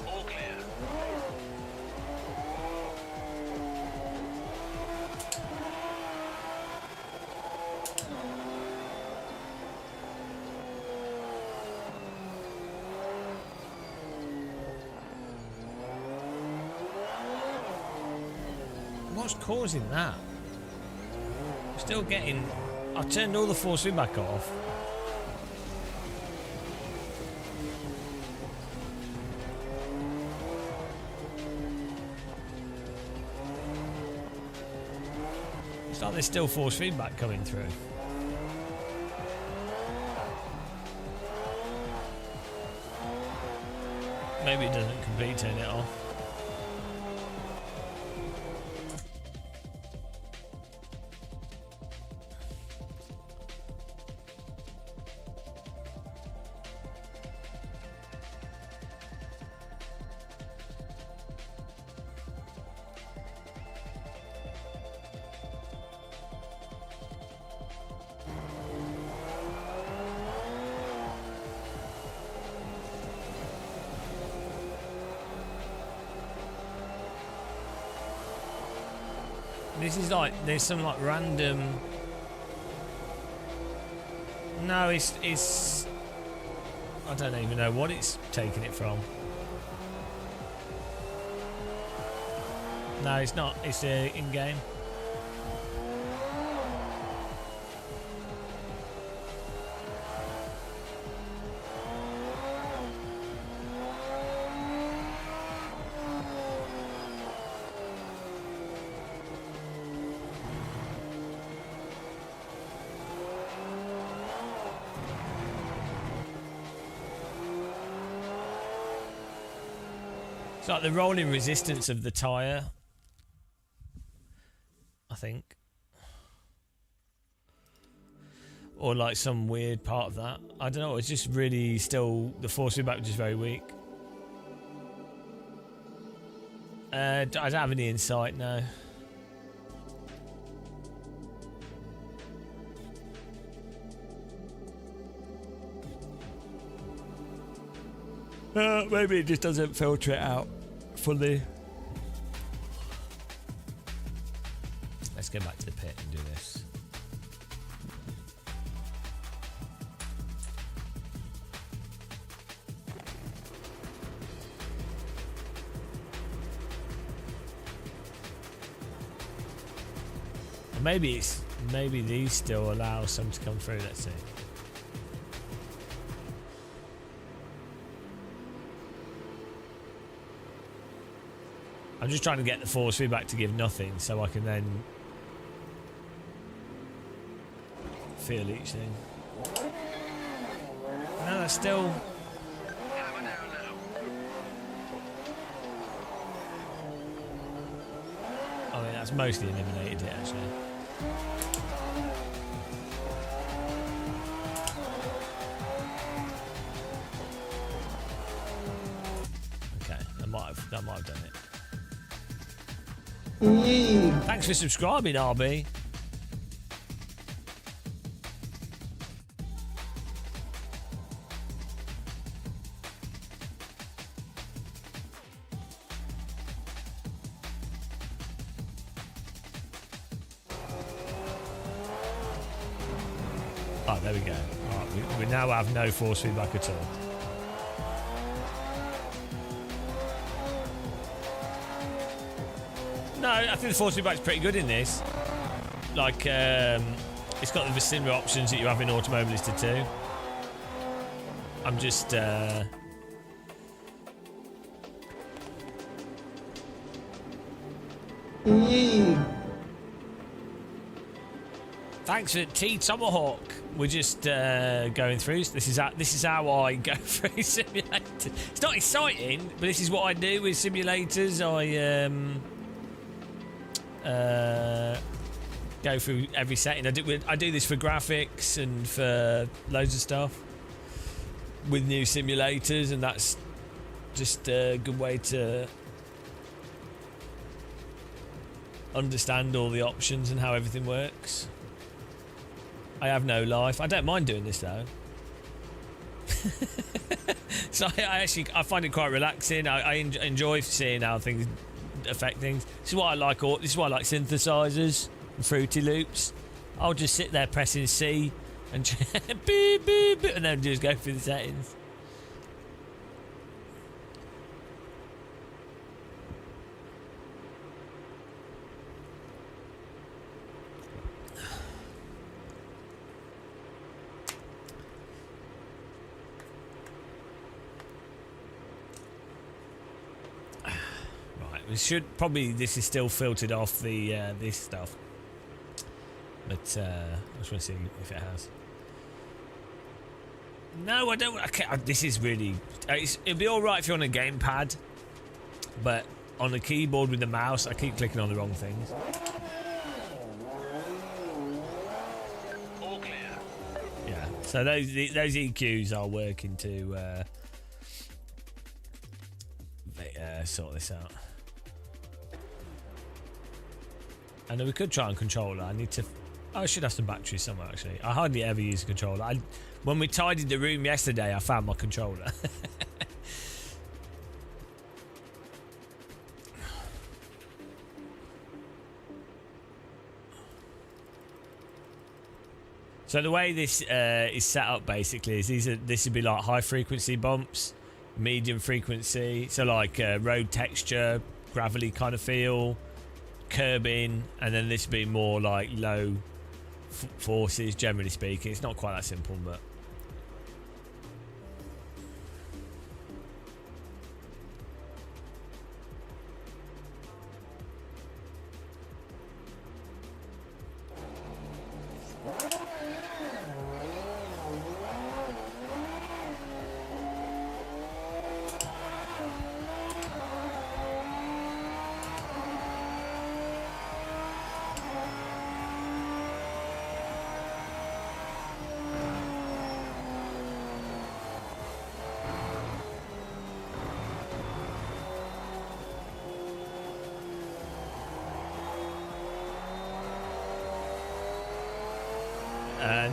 All clear. What's causing that? I'm still getting... I've turned all the force feedback off. It's like there's still force feedback coming through. Maybe it doesn't completely turn it off. This is like, there's some like random... No, it's... I don't even know what it's taking it from. No, it's not. It's in-game. It's like the rolling resistance of the tyre, I think. Or like some weird part of that. I don't know, it's just really still, the force feedback was just very weak. I don't have any insight, no. Maybe it just doesn't filter it out fully. Let's go back to the pit and do this. Maybe these still allow some to come through. Let's see. I'm just trying to get the force feedback to give nothing so I can then feel each thing. No, that's still... I mean, that's mostly eliminated it, actually. Okay, that might have done it. Thanks for subscribing, RB. Oh, there we go. Right, we now have no force feedback at all. No, I think the force feedback's pretty good in this. Like, it's got the similar options that you have in Automobilista 2. I'm just... Thanks for T Tomahawk. We're just going through. This is how I go through simulators. It's not exciting, but this is what I do with simulators. I go through every setting. I do this for graphics and for loads of stuff with new simulators, and that's just a good way to understand all the options and how everything works. I have no life. I don't mind doing this though. So I find it quite relaxing. I enjoy seeing how things affect things. This is why I like synthesizers and Fruity Loops. I'll just sit there pressing C and beep, beep, beep, and then just go through the settings. This is still filtered off the this stuff, but I just want to see if it has. No, I don't. This is really. It'd be all right if you're on a gamepad, but on a keyboard with the mouse, I keep clicking on the wrong things. All clear. Yeah. So those EQs are working to sort this out. I know we could try and controller. I need to... I should have some batteries somewhere, actually. I hardly ever use a controller. When we tidied the room yesterday, I found my controller. So the way this is set up, basically, is this would be like high-frequency bumps, medium frequency, so like road texture, gravelly kind of feel, curbing, and then this be more like low forces, generally speaking. It's not quite that simple, but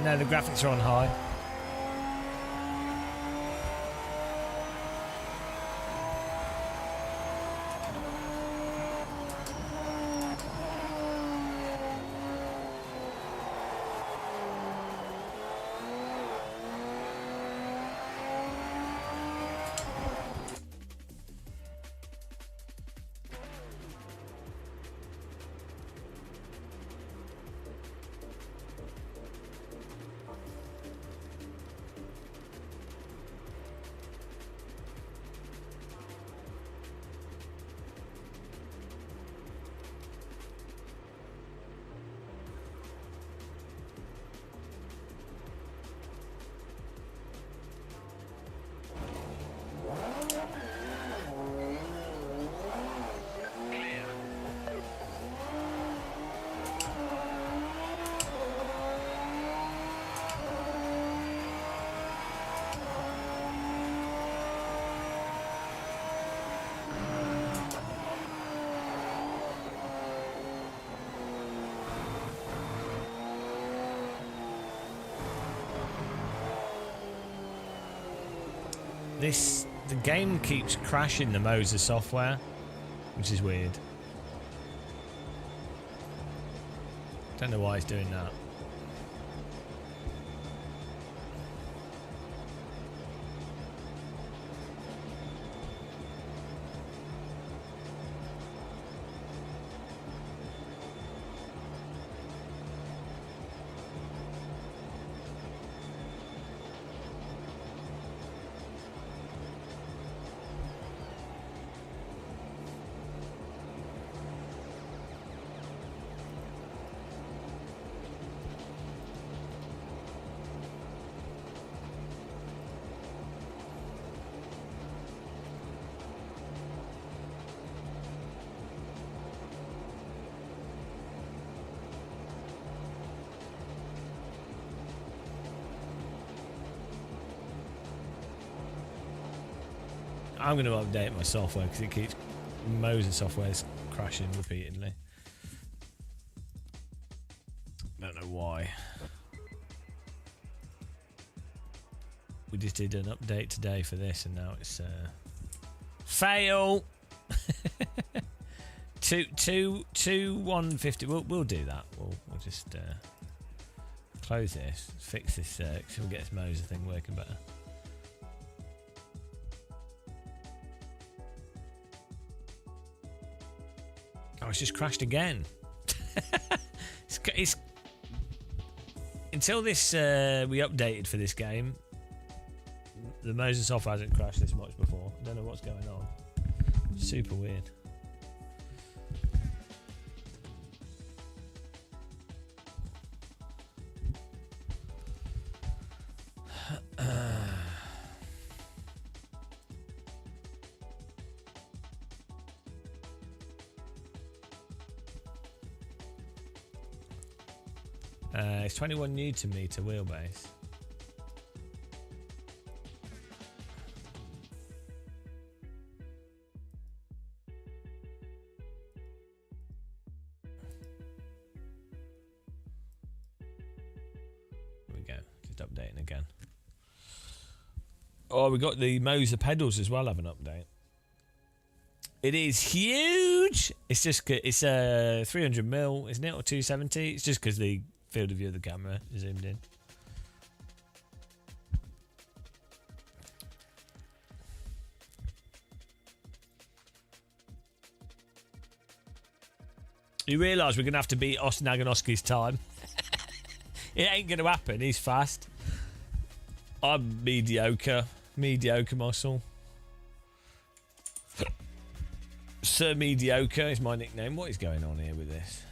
no, the graphics are on high. the game keeps crashing the Moser software, which is weird. Don't know why it's doing that. I'm going to update my software because it keeps Moser software's crashing repeatedly. Don't know why. We just did an update today for this, and now it's fail. 150. We'll do that. We'll just close this, fix this, so we'll get this Moser thing working better. Oh, it's just crashed again. it's until this we updated for this game, the Moser software hasn't crashed this much before. I don't know what's going on. Super weird. It's 21 Newton meter wheelbase. There we go. Just updating again. Oh, we got the Moser pedals as well. Have an update. It is huge. It's just it's 300mm, isn't it, or 270? It's just because the field of view of the camera is zoomed in. You realise we're going to have to beat Austin Agonoski's time. It ain't going to happen. He's fast. I'm mediocre. Mediocre muscle. Sir Mediocre is my nickname. What is going on here with this?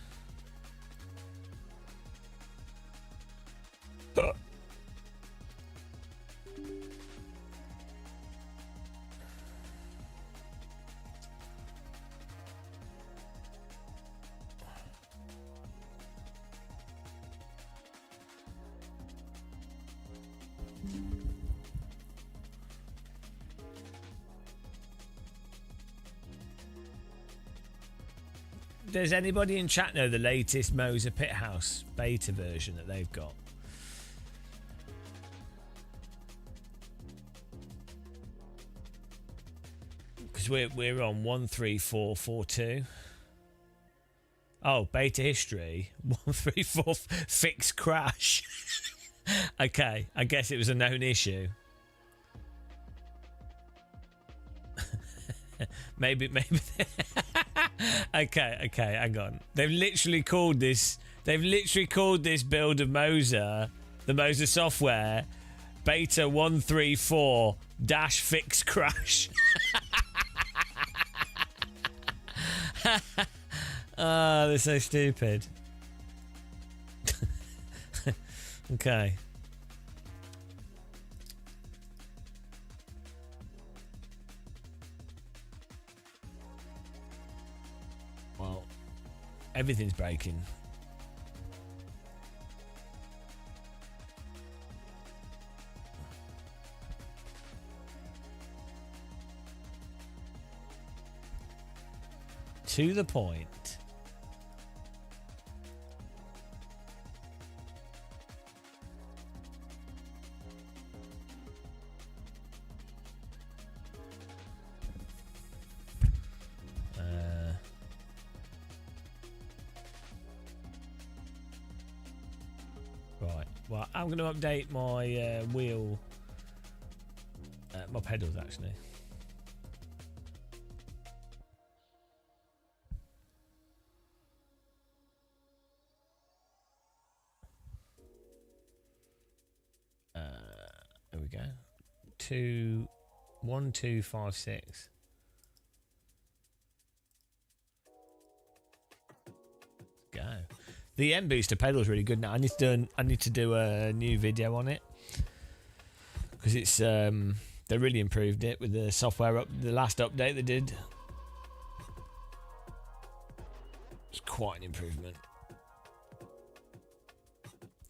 Does anybody in chat know the latest Moser Pit House beta version that they've got? Because we're on 13442. Oh, beta history 134 fixed crash. Okay, I guess it was a known issue. maybe. Okay, hang on. They've literally called this build of Moser, the Moser software, beta 134 fix crash. Oh, they're so stupid. Okay. Well, everything's breaking. To the point. Well, I'm going to update my wheel, my pedals actually. There we go. 1, 2, 5, 6. Go. The M booster pedal is really good now. I need to do a new video on it because it's they really improved it with the software up. The last update they did. It's quite an improvement.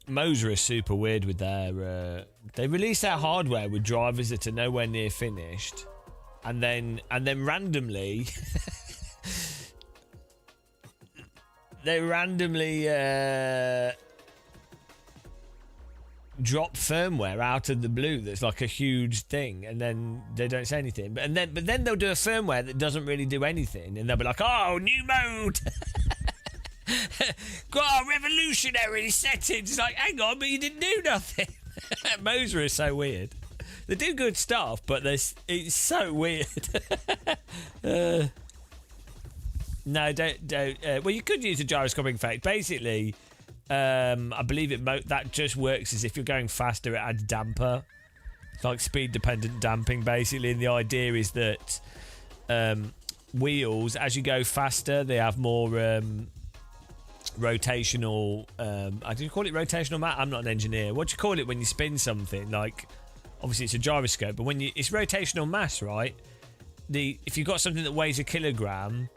Moser is super weird with their. They release their hardware with drivers that are nowhere near finished, and then randomly, they randomly drop firmware out of the blue that's like a huge thing, and then they don't say anything. But then they'll do a firmware that doesn't really do anything, and they'll be like, "Oh, new mode." Got revolutionary settings. Like, hang on, but you didn't do nothing. Moser is so weird. They do good stuff, but it's so weird. No, don't. Well, you could use a gyroscopic effect. Basically, I believe that just works as if you're going faster. It adds damper. It's like speed-dependent damping, basically. And the idea is that wheels, as you go faster, they have more. Rotational do you call it rotational mass? I'm not an engineer. What do you call it when you spin something? Like, obviously it's a gyroscope, but when it's rotational mass, right? If you've got something that weighs a kilogram,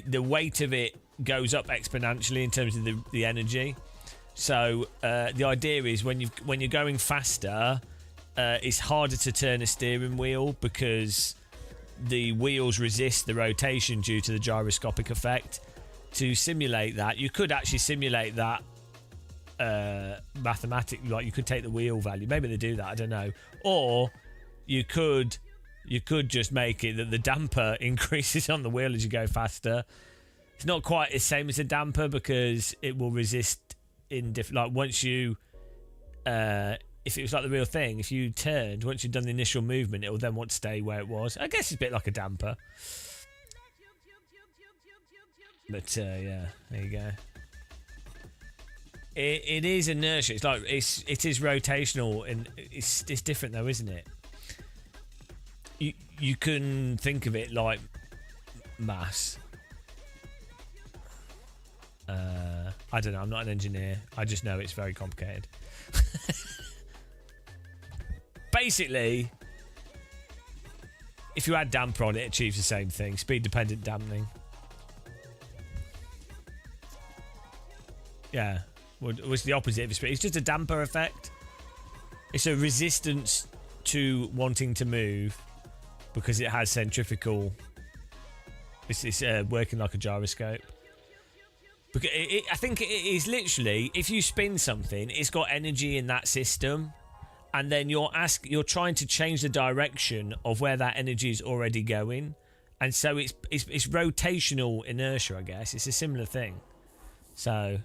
the weight of it goes up exponentially in terms of the energy. So the idea is when you're going faster, it's harder to turn a steering wheel because the wheels resist the rotation due to the gyroscopic effect. To simulate that, you could actually simulate that mathematically. Like, you could take the wheel value. Maybe they do that. I don't know. Or you could just make it that the damper increases on the wheel as you go faster. It's not quite the same as a damper because it will resist in different. Like, once you, if it was like the real thing, if you turned once you've done the initial movement, it will then want to stay where it was. I guess it's a bit like a damper. But yeah, there you go. It is inertia. It's like it is rotational, and it's different though, isn't it? You can think of it like mass. I don't know. I'm not an engineer. I just know it's very complicated. Basically, if you add damper on it, it achieves the same thing. Speed-dependent dampening. Yeah, was the opposite of a speed. It's just a damper effect. It's a resistance to wanting to move because it has centrifugal. It's working like a gyroscope. Because I think it is literally, if you spin something, it's got energy in that system, and then you're trying to change the direction of where that energy is already going, and so it's rotational inertia. I guess it's a similar thing. So.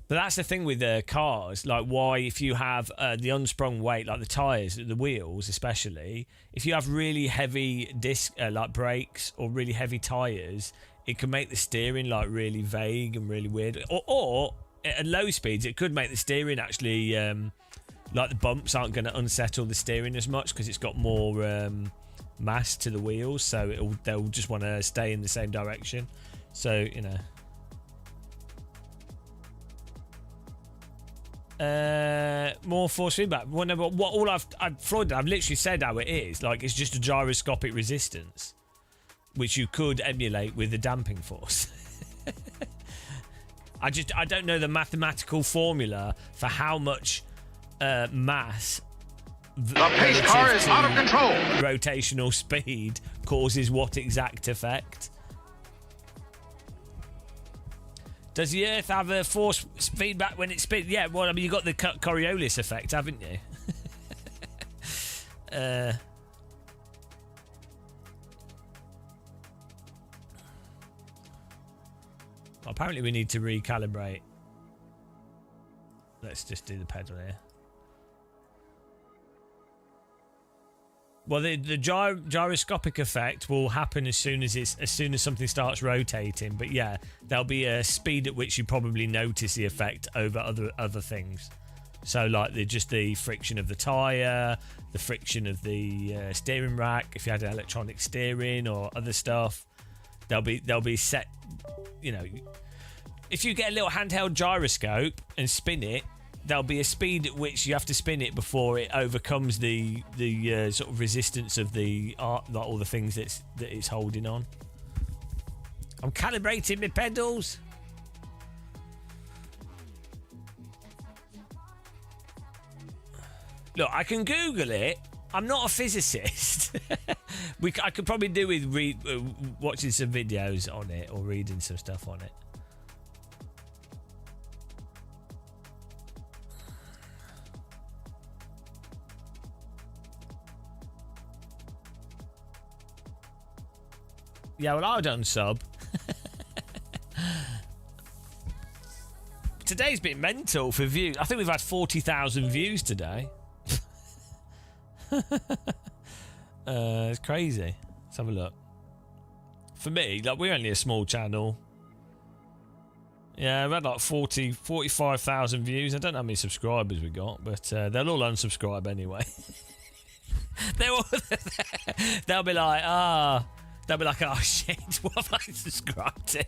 But that's the thing with cars, like why if you have the unsprung weight, like the tyres, the wheels especially, if you have really heavy disc, like brakes or really heavy tyres, it can make the steering like really vague and really weird. Or at low speeds, it could make the steering actually, like the bumps aren't going to unsettle the steering as much because it's got more mass to the wheels, so they'll just want to stay in the same direction. So, you know. More force feedback. Well, no, but what I've literally said how it is. Like, it's just a gyroscopic resistance, which you could emulate with the damping force. I don't know the mathematical formula for how much mass. The pace car is out of control. Rotational speed causes what exact effect? Does the Earth have a force feedback when it spins? Yeah, well, I mean, you got the Coriolis effect, haven't you? Apparently we need to recalibrate. Let's just do the pedal here. Well, the gyroscopic effect will happen as soon as something starts rotating. But yeah, there'll be a speed at which you probably notice the effect over other things. So like just the friction of the tire, the friction of the steering rack. If you had electronic steering or other stuff, they'll be set. You know, if you get a little handheld gyroscope and spin it, there'll be a speed at which you have to spin it before it overcomes the sort of resistance of like all the things that it's holding on. I'm calibrating my pedals. Look, I can Google it. I'm not a physicist. I could probably do with watching some videos on it or reading some stuff on it. Yeah, well, I've done sub. Today's been mental for views. I think we've had 40,000 views today. It's crazy. Let's have a look. For me, like, we're only a small channel. Yeah, we've had like 45,000 views. I don't know how many subscribers we got, but they'll all unsubscribe anyway. They'll be like, oh shit, what have I subscribed to?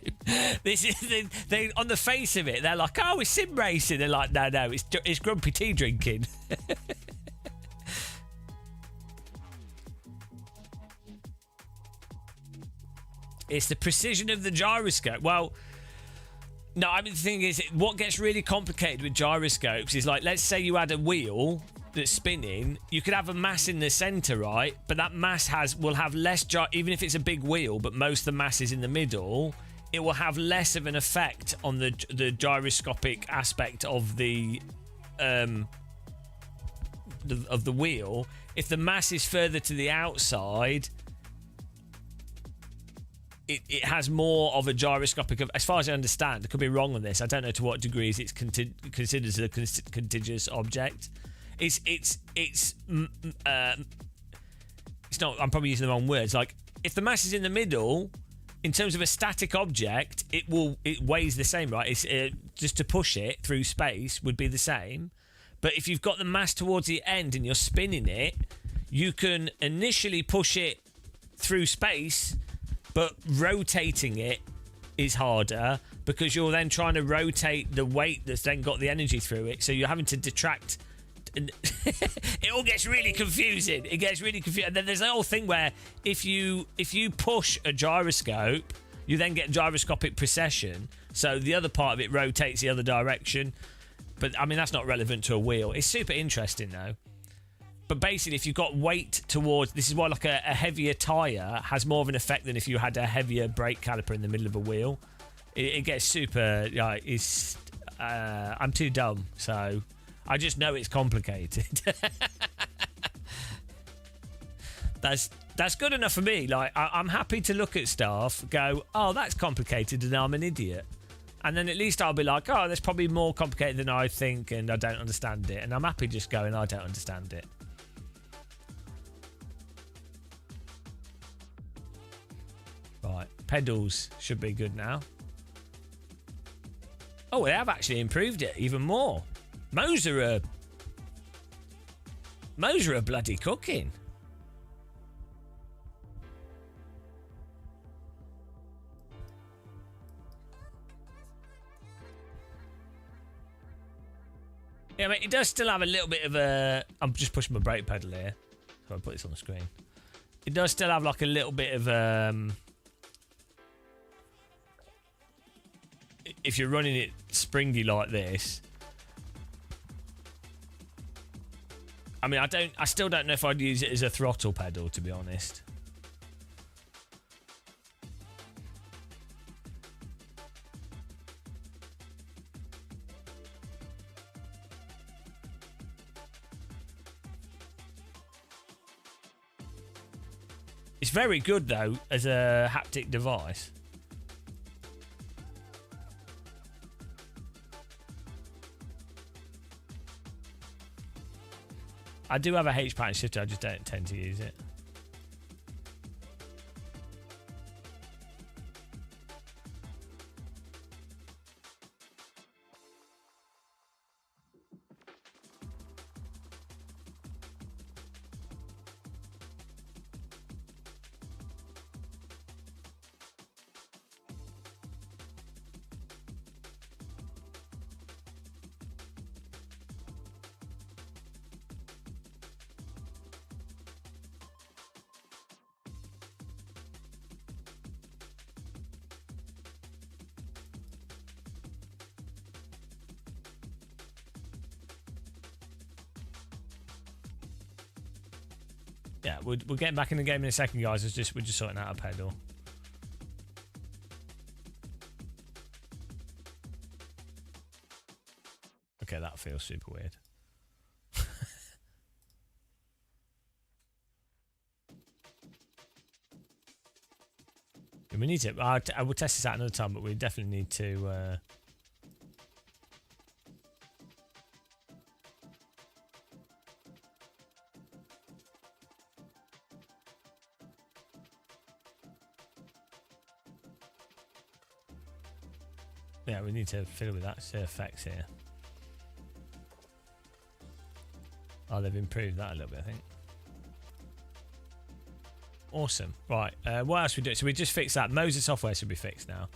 This is they on the face of it, they're like, oh, it's sim racing. They're like, no, it's grumpy tea drinking. It's the precision of the gyroscope. Well, no, I mean, the thing is, what gets really complicated with gyroscopes is, like, let's say you had a wheel that's spinning. You could have a mass in the center, right? But that mass will have less, even if it's a big wheel, but most of the mass is in the middle, it will have less of an effect on the gyroscopic aspect of the wheel. If the mass is further to the outside, it has more of a gyroscopic, as far as I understand. I could be wrong on this. I don't know to what degrees it's considered as a contiguous object. It's not. I'm probably using the wrong words. Like, if the mass is in the middle, in terms of a static object, it weighs the same, right? It's just to push it through space would be the same. But if you've got the mass towards the end and you're spinning it, you can initially push it through space, but rotating it is harder because you're then trying to rotate the weight that's then got the energy through it. So you're having to detract. And it all gets really confusing. It gets really confusing. And then there's a whole thing where if you push a gyroscope, you then get gyroscopic precession. So the other part of it rotates the other direction. But I mean, that's not relevant to a wheel. It's super interesting though. But basically, if you've got weight towards, this is why like a heavier tyre has more of an effect than if you had a heavier brake caliper in the middle of a wheel. It gets super. I'm too dumb, so I just know it's complicated. That's good enough for me. Like, I'm happy to look at stuff, go, oh, that's complicated, and I'm an idiot. And then at least I'll be like, oh, that's probably more complicated than I think, and I don't understand it. And I'm happy just going, I don't understand it. Right, pedals should be good now. Oh, they have actually improved it even more. Mo's are bloody cooking. Yeah, I mean, it does still have a little bit of a... I'm just pushing my brake pedal here. So I'll put this on the screen. It does still have like a little bit of... if you're running it springy like this... I mean, I still don't know if I'd use it as a throttle pedal, to be honest. It's very good, though, as a haptic device. I do have a H pattern shifter, I just don't tend to use it. Yeah, we're getting back in the game in a second, guys. We're just sorting out a pedal. Okay, that feels super weird. We need to. I will test this out another time, but we definitely need to. Yeah, we need to fiddle with that effects here. Oh, they've improved that a little bit, I think. Awesome. Right, what else we do? So we just fixed that. Motor software should be fixed now.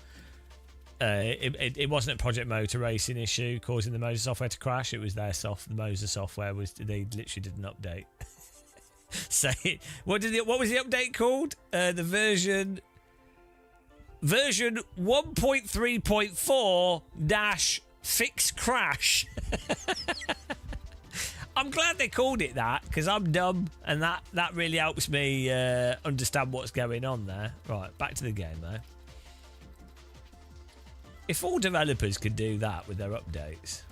It wasn't a project motor racing issue causing the motor software to crash. It was their the motor software was they literally did an update. So what was the update called? The version 1.3.4 dash fix crash. I'm glad they called it that because I'm dumb and that really helps me understand what's going on there. Right, back to the game though. If all developers could do that with their updates.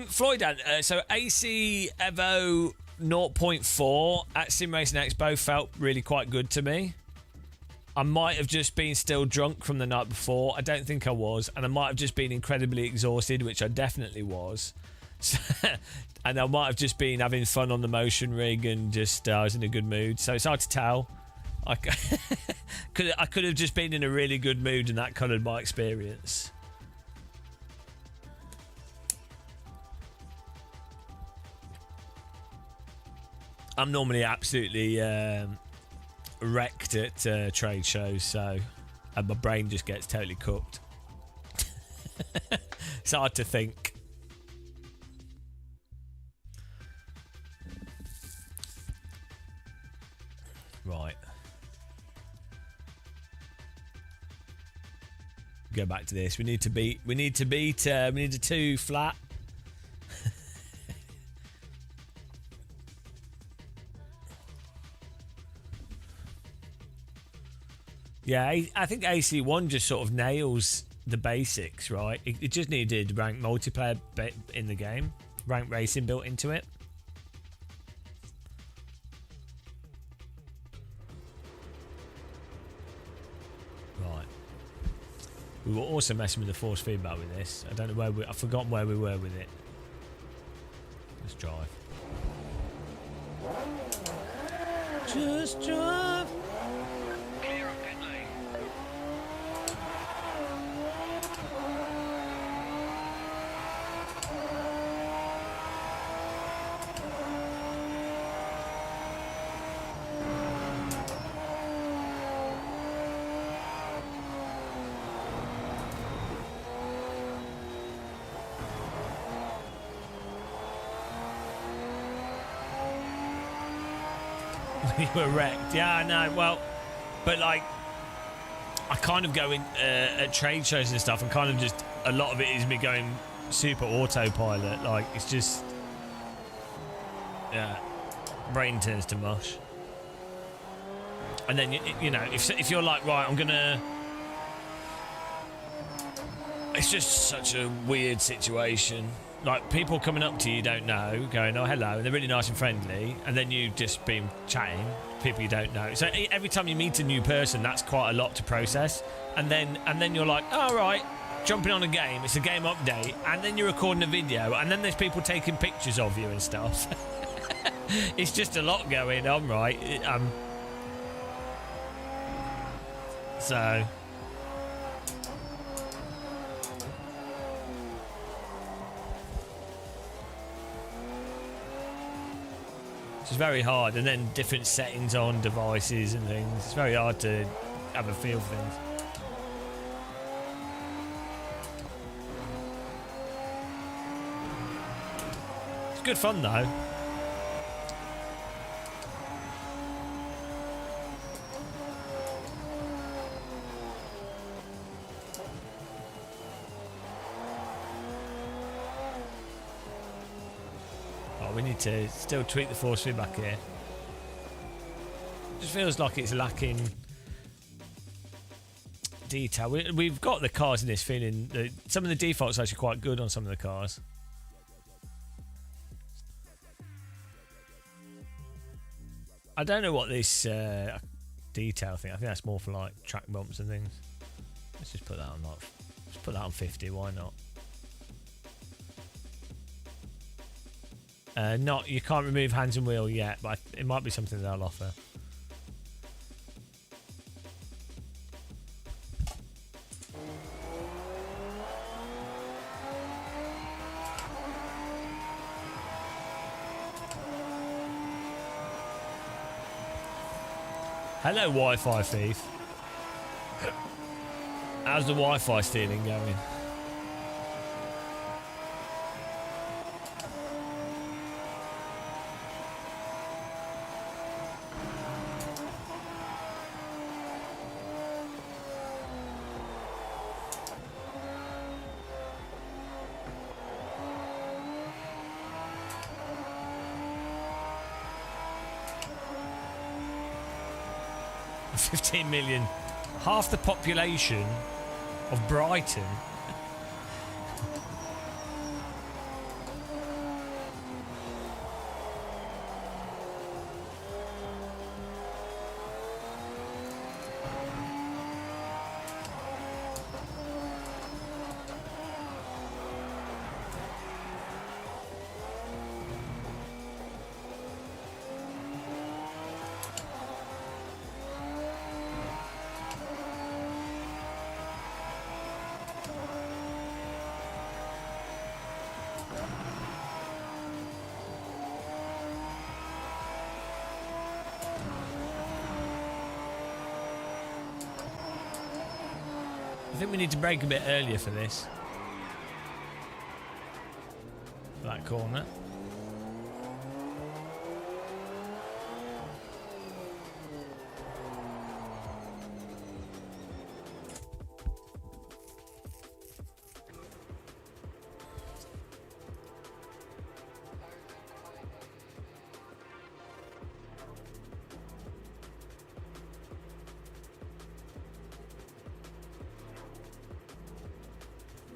Floyd, so AC Evo 0.4 at Sim Racing Expo felt really quite good to me. I might have just been still drunk from the night before. I don't think I was. And I might have just been incredibly exhausted, which I definitely was. So, and I might have just been having fun on the motion rig and just I was in a good mood. So it's hard to tell. I could have just been in a really good mood and that coloured my experience. I'm normally absolutely wrecked at trade shows, so and my brain just gets totally cooked. It's hard to think. Right. Go back to this. We need a 2 flat. Yeah, I think AC1 just sort of nails the basics, right? It just needed ranked multiplayer in the game, ranked racing built into it. Right. We were also messing with the force feedback with this. I don't know where I've forgotten where we were with it. Let's drive. Just drive. Clear of pit lane. You were wrecked. Yeah, I know. Well, but like, I kind of go in at trade shows and stuff, and kind of just a lot of it is me going super autopilot. Like, it's just, yeah, brain turns to mush. And then you know, if you're like, right, I'm gonna. It's just such a weird situation. Like, people coming up to you don't know, going, oh, hello, and they're really nice and friendly, and then you just been chatting, people you don't know. So every time you meet a new person, that's quite a lot to process. And then you're like, oh, right, jumping on a game, it's a game update, and then you're recording a video, and then there's people taking pictures of you and stuff. It's just a lot going on, right? So... It's very hard, and then different settings on devices and things. It's very hard to have a feel for things. It's good fun though. We need to still tweak the force feedback here. Just feels like it's lacking detail. We've got the cars in this feeling. Some of the defaults are actually quite good on some of the cars. I don't know what this detail thing. I think that's more for like track bumps and things. Let's just put that on let's put that on 50. Why not? You can't remove hands and wheel yet, but it might be something they'll offer. Hello, Wi-Fi thief. How's the Wi-Fi stealing going? million, half the population of Brighton. I think we need to brake a bit earlier for this. That corner.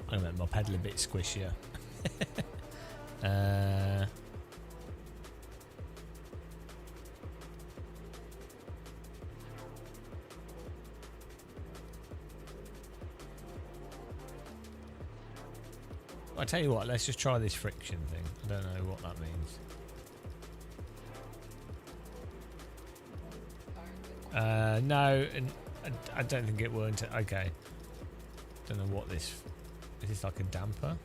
I'm going to make my pedal a bit squishier. I tell you what, let's just try this friction thing. I don't know what that means. No, and I don't think it will. Okay. Don't know what this. Is this like a damper?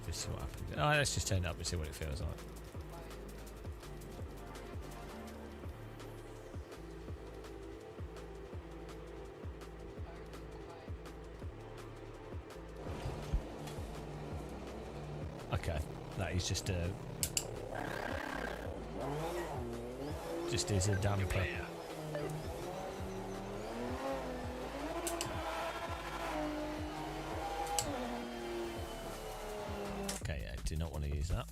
Just see what happens. Oh, let's just turn it up and see what it feels like. Okay, that is just a is a damper. Okay, yeah, do not want to use that.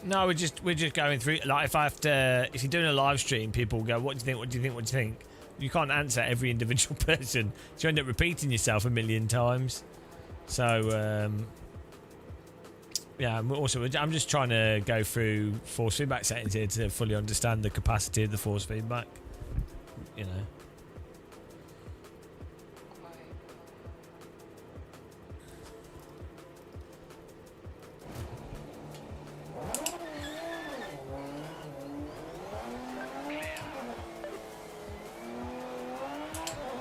No, we're just going through. Like, if you're doing a live stream, people go, "What do you think? What do you think? What do you think?" You can't answer every individual person, so you end up repeating yourself a million times. So, yeah. I'm just trying to go through force feedback settings here to fully understand the capacity of the force feedback. You know.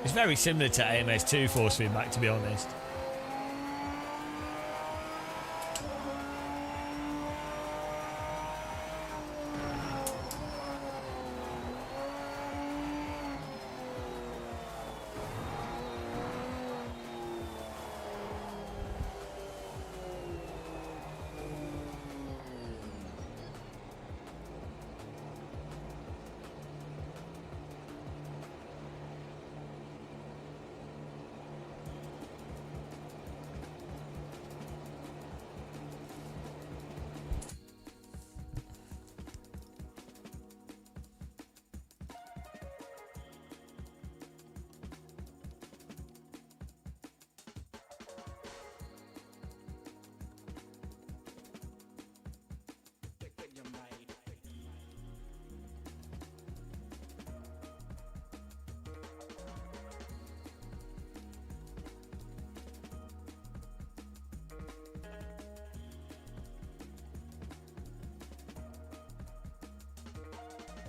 It's very similar to AMS2 force feedback, to be honest.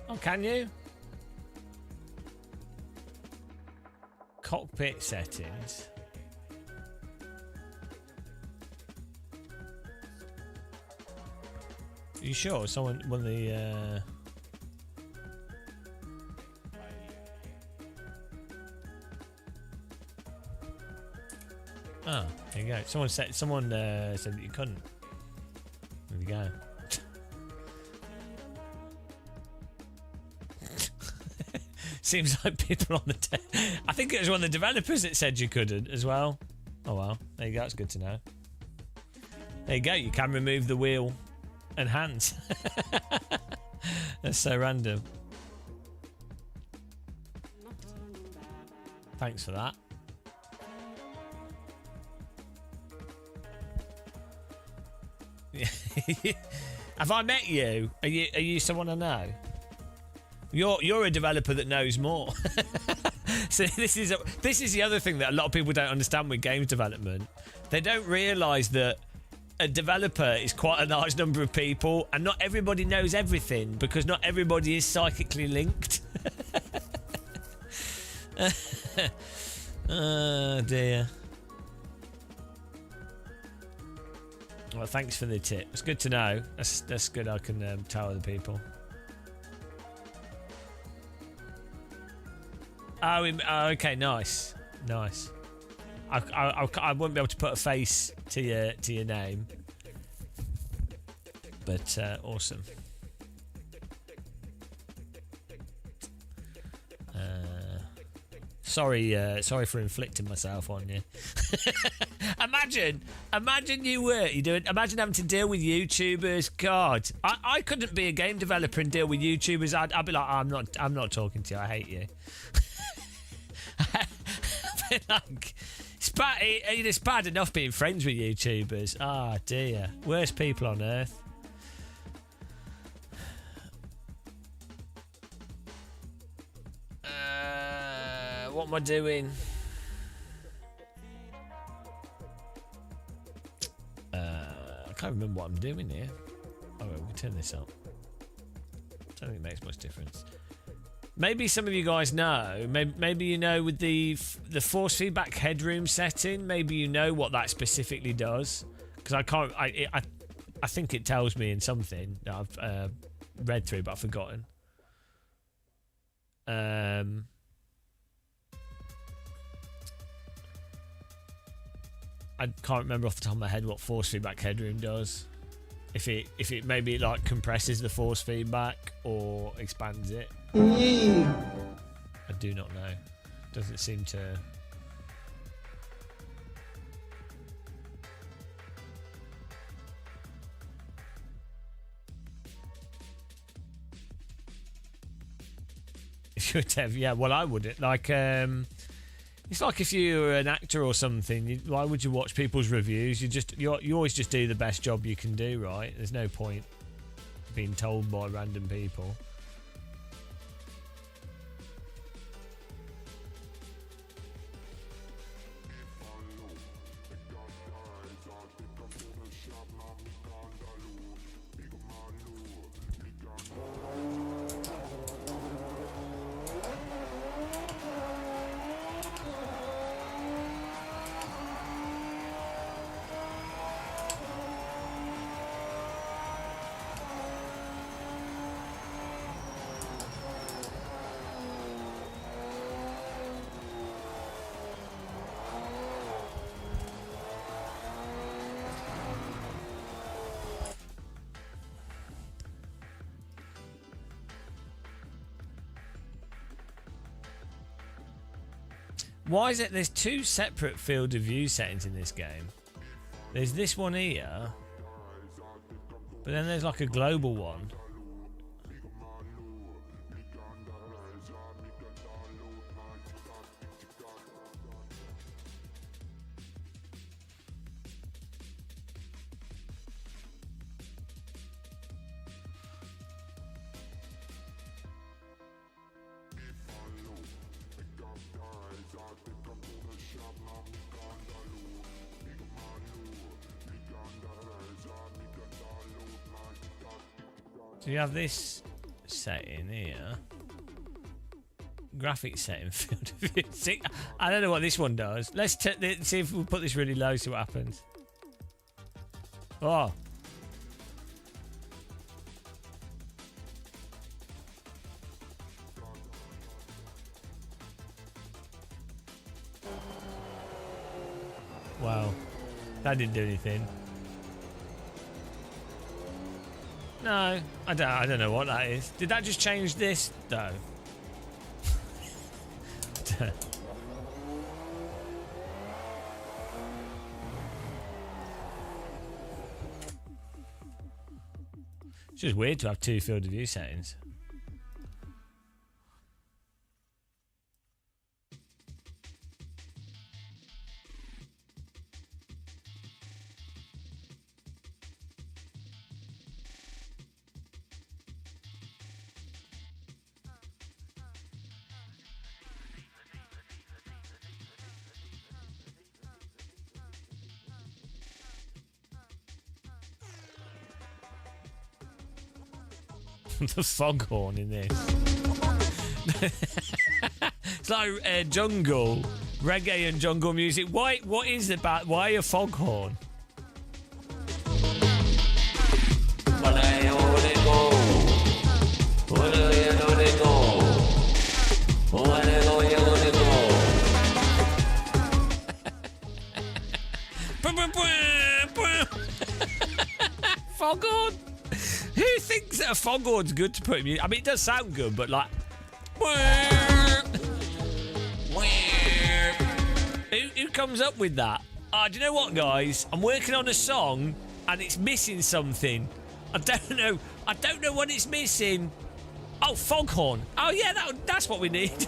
Oh, can you? Cockpit settings. Are you sure? One of the Oh, there you go. Someone said that you couldn't. There you go. Seems like people on the I think it was one of the developers that said you couldn't as well. Oh well, there you go. It's good to know. There you go. You can remove the wheel and hands. That's so random. Thanks for that. Have I met you? Are you someone I know? You're a developer that knows more. So this is the other thing that a lot of people don't understand with games development. They don't realise that a developer is quite a large number of people, and not everybody knows everything because not everybody is psychically linked. Oh dear. Well, thanks for the tip. It's good to know. That's good. I can tell other people. Oh, okay, nice. I won't be able to put a face to your name, but awesome. Sorry for inflicting myself on you. Imagine imagine having to deal with YouTubers. God, I couldn't be a game developer and deal with YouTubers. I'd be like, I'm not talking to you. I hate you. Like, it's bad enough being friends with YouTubers. Ah, dear. Worst people on earth. What am I doing? I can't remember what I'm doing here. Oh, well, we can turn this up. I don't think it makes much difference. Maybe some of you guys know. Maybe you know with the force feedback headroom setting. Maybe you know what that specifically does. Because I can't. I think it tells me in something that I've read through, but I've forgotten. I can't remember off the top of my head what force feedback headroom does. If it maybe like compresses the force feedback or expands it. I do not know. Doesn't seem to. If you're Tev, yeah, well, I wouldn't. Like, it's like if you're an actor or something. Why would you watch people's reviews? You always just do the best job you can do, right? There's no point being told by random people. Why is it there's two separate field of view settings in this game? There's this one here, but then there's like a global one. So you have this setting here. Graphics setting field of view. See, I don't know what this one does. Let's see if we put this really low, see what happens. Oh. Wow. That didn't do anything. No, I don't know what that is. Did that just change this though? It's just weird to have two field of view settings. The foghorn in this. It's like jungle, reggae and jungle music. Why? What is it about? Why a foghorn? Foghorn. Who thinks that a foghorn's good to put in music? I mean, it does sound good, but like... Who comes up with that? Do you know what, guys? I'm working on a song, and it's missing something. I don't know what it's missing. Oh, foghorn. Oh, yeah, that's what we need.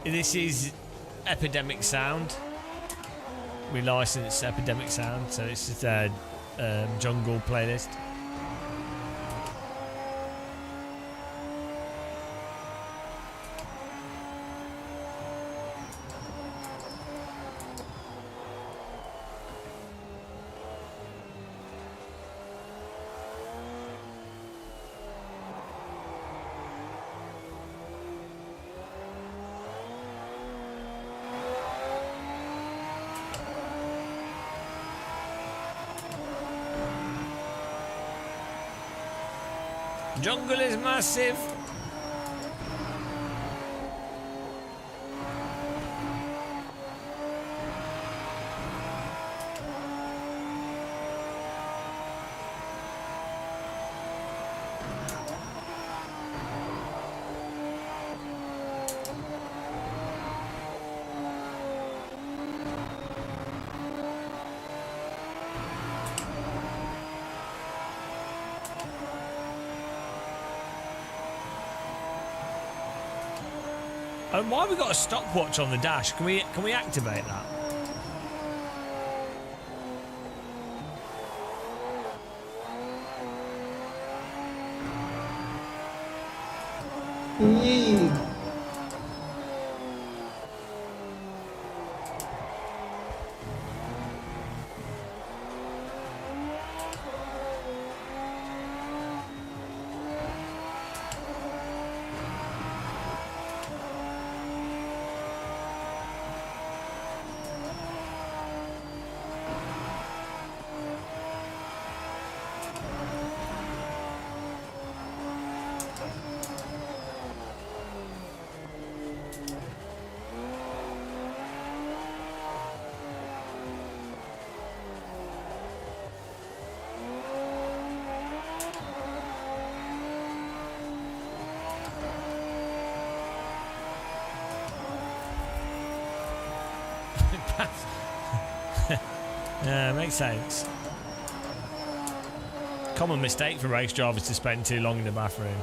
This is Epidemic Sound. We license Epidemic Sound, so it's just a jungle playlist. jungle is massive. And why have we got a stopwatch on the dash? Can we activate that? Yeah, makes sense. Common mistake for race drivers to spend too long in the bathroom.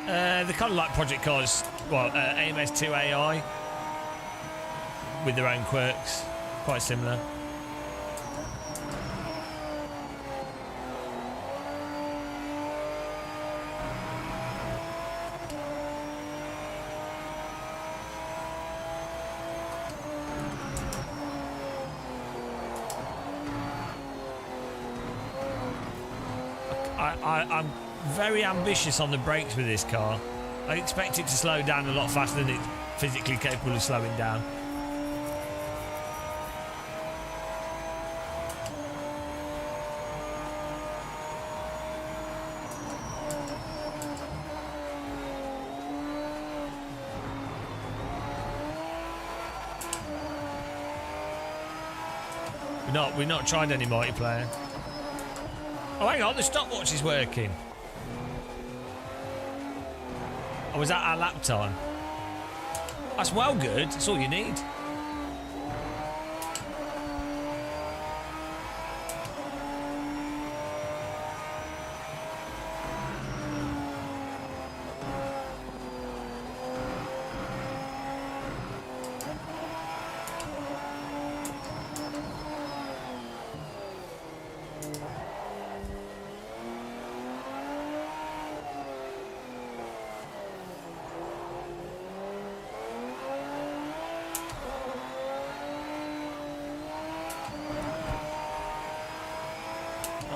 They're kind of like Project Cars, well, AMS2 AI with their own quirks, quite similar. I'm very ambitious on the brakes with this car. I expect it to slow down a lot faster than it's physically capable of slowing down. We're not trying any multiplayer. Oh, hang on, the stopwatch is working. Oh, was that our lap time? That's well good. That's all you need.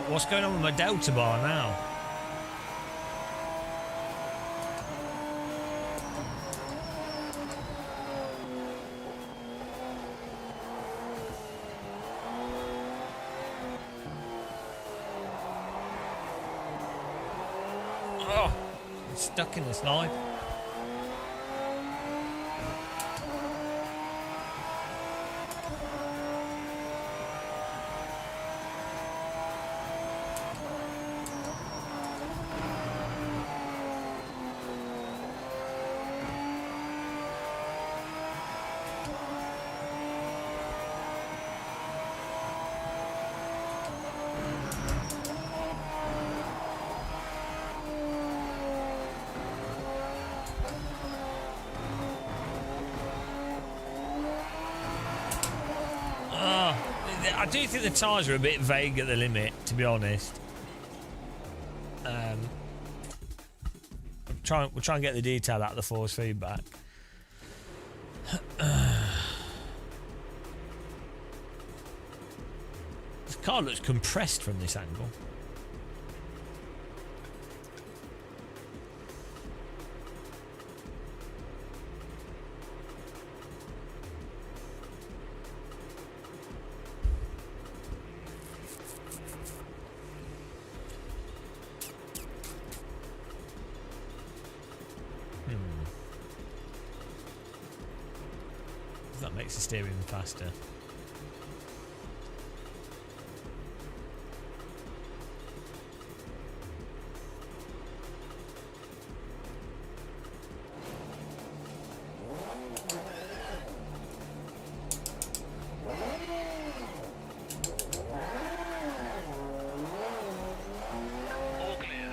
What's going on with my Delta bar now? Oh, it's stuck in the slide. I do think the tyres are a bit vague at the limit, to be honest. We'll try and get the detail out of the force feedback. This car looks compressed from this angle. makes the steering faster. All clear.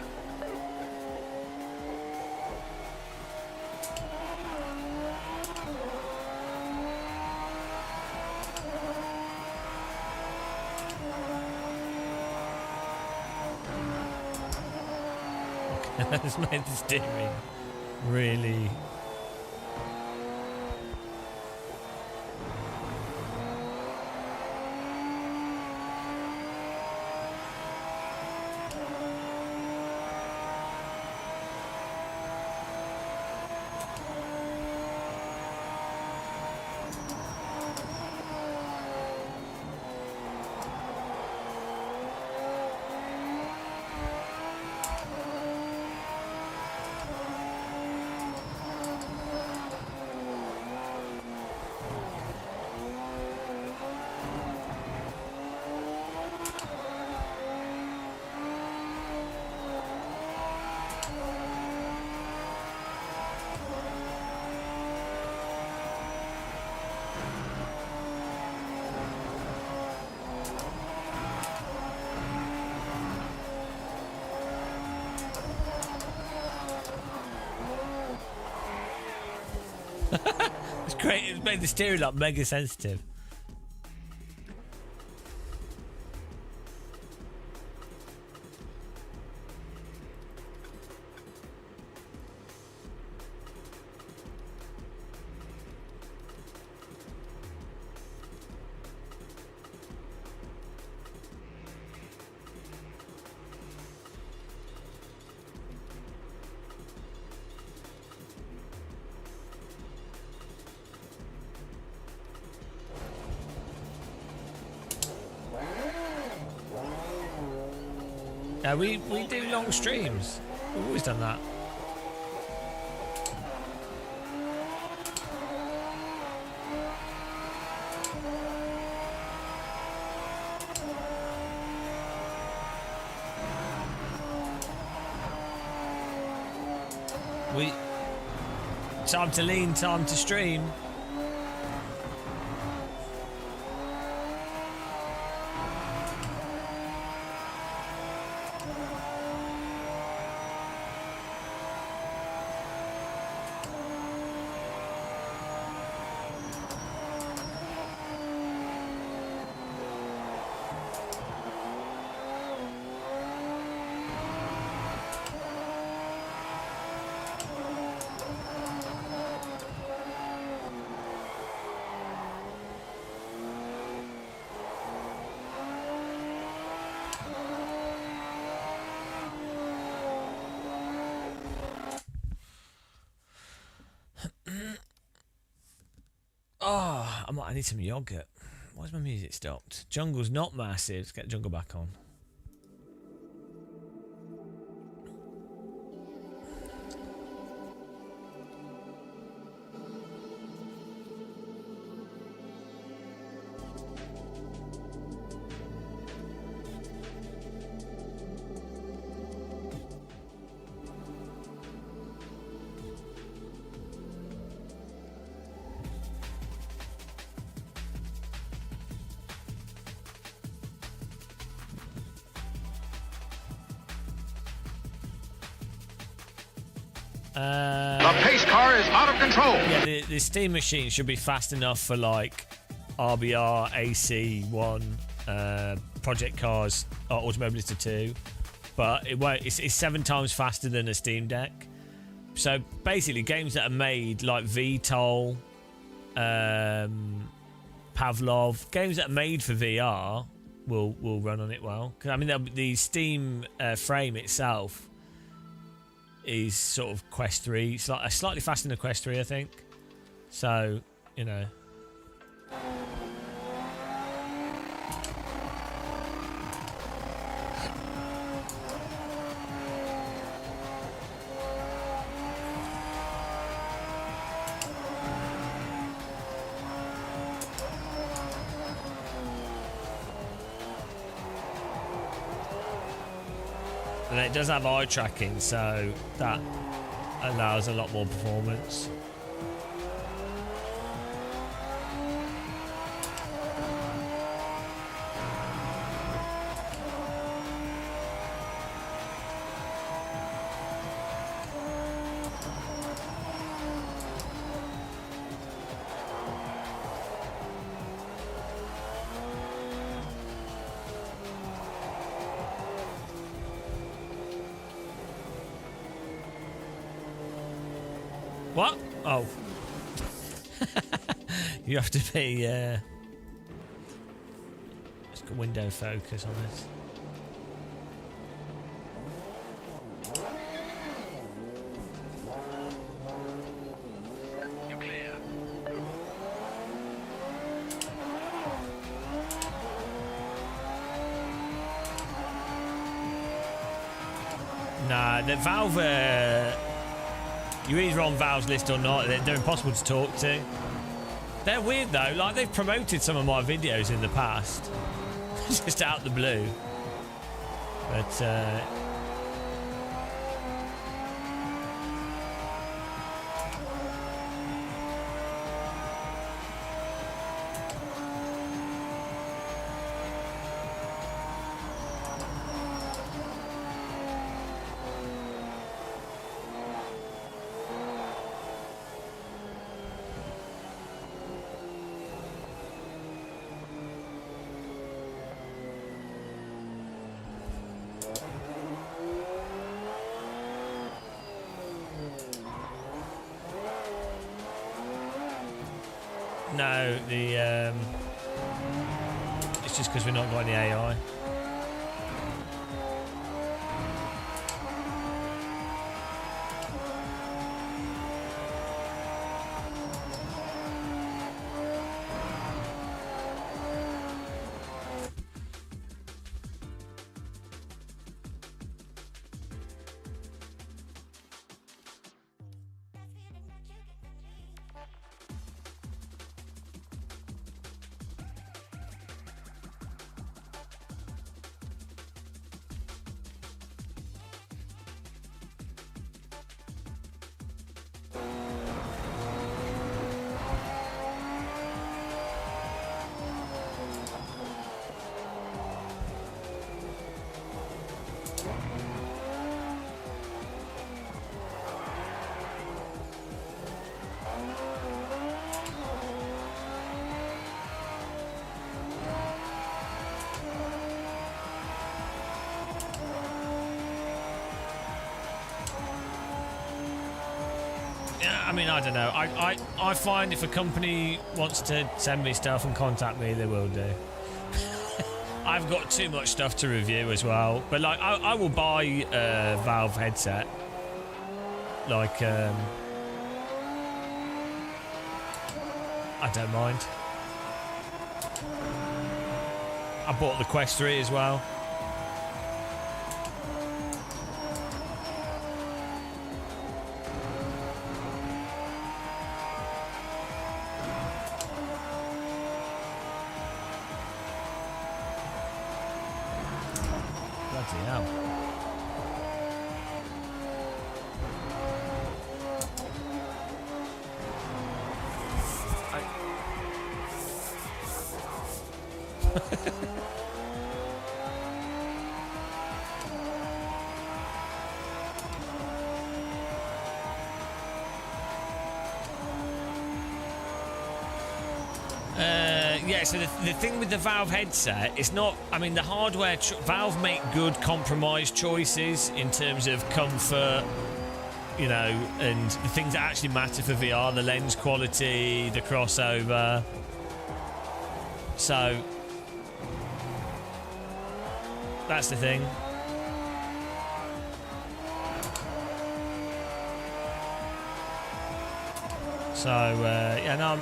That's made the steering really. It's great. It's made the steering like mega sensitive. We do long streams. We've always done that. Time to lean, time to stream. I need some yogurt. Why's my music stopped? Jungle's not massive. Let's get Jungle back on. The pace car is out of control. Yeah, the steam machine should be fast enough for like RBR, AC1, project cars, Automobilista 2, but it won't. It's 7 times faster than a Steam Deck. So basically, games that are made like VTOL, Pavlov, games that are made for VR will run on it well. 'Cause, I mean, the Steam frame itself is sort of Quest 3. It's like slightly faster than a Quest 3, I think. So, you know. And it does have eye tracking, so that allows a lot more performance. What? Oh. You have to be, let's go window focus on this. You're clear. Nah, the Valve, you're either on Valve's list or not. They're impossible to talk to. They're weird though. Like, they've promoted some of my videos in the past, just out the blue. But no, it's just because we're not got any AI. I mean, I don't know. I find if a company wants to send me stuff and contact me, they will do. I've got too much stuff to review as well. But, like, I will buy a Valve headset. Like, I don't mind. I bought the Quest 3 as well. Bloody hell. Yeah, so the thing with the Valve headset, it's not... I mean, the hardware... Valve make good compromise choices in terms of comfort, you know, and the things that actually matter for VR, the lens quality, the crossover. So, that's the thing. So, yeah, no, I'm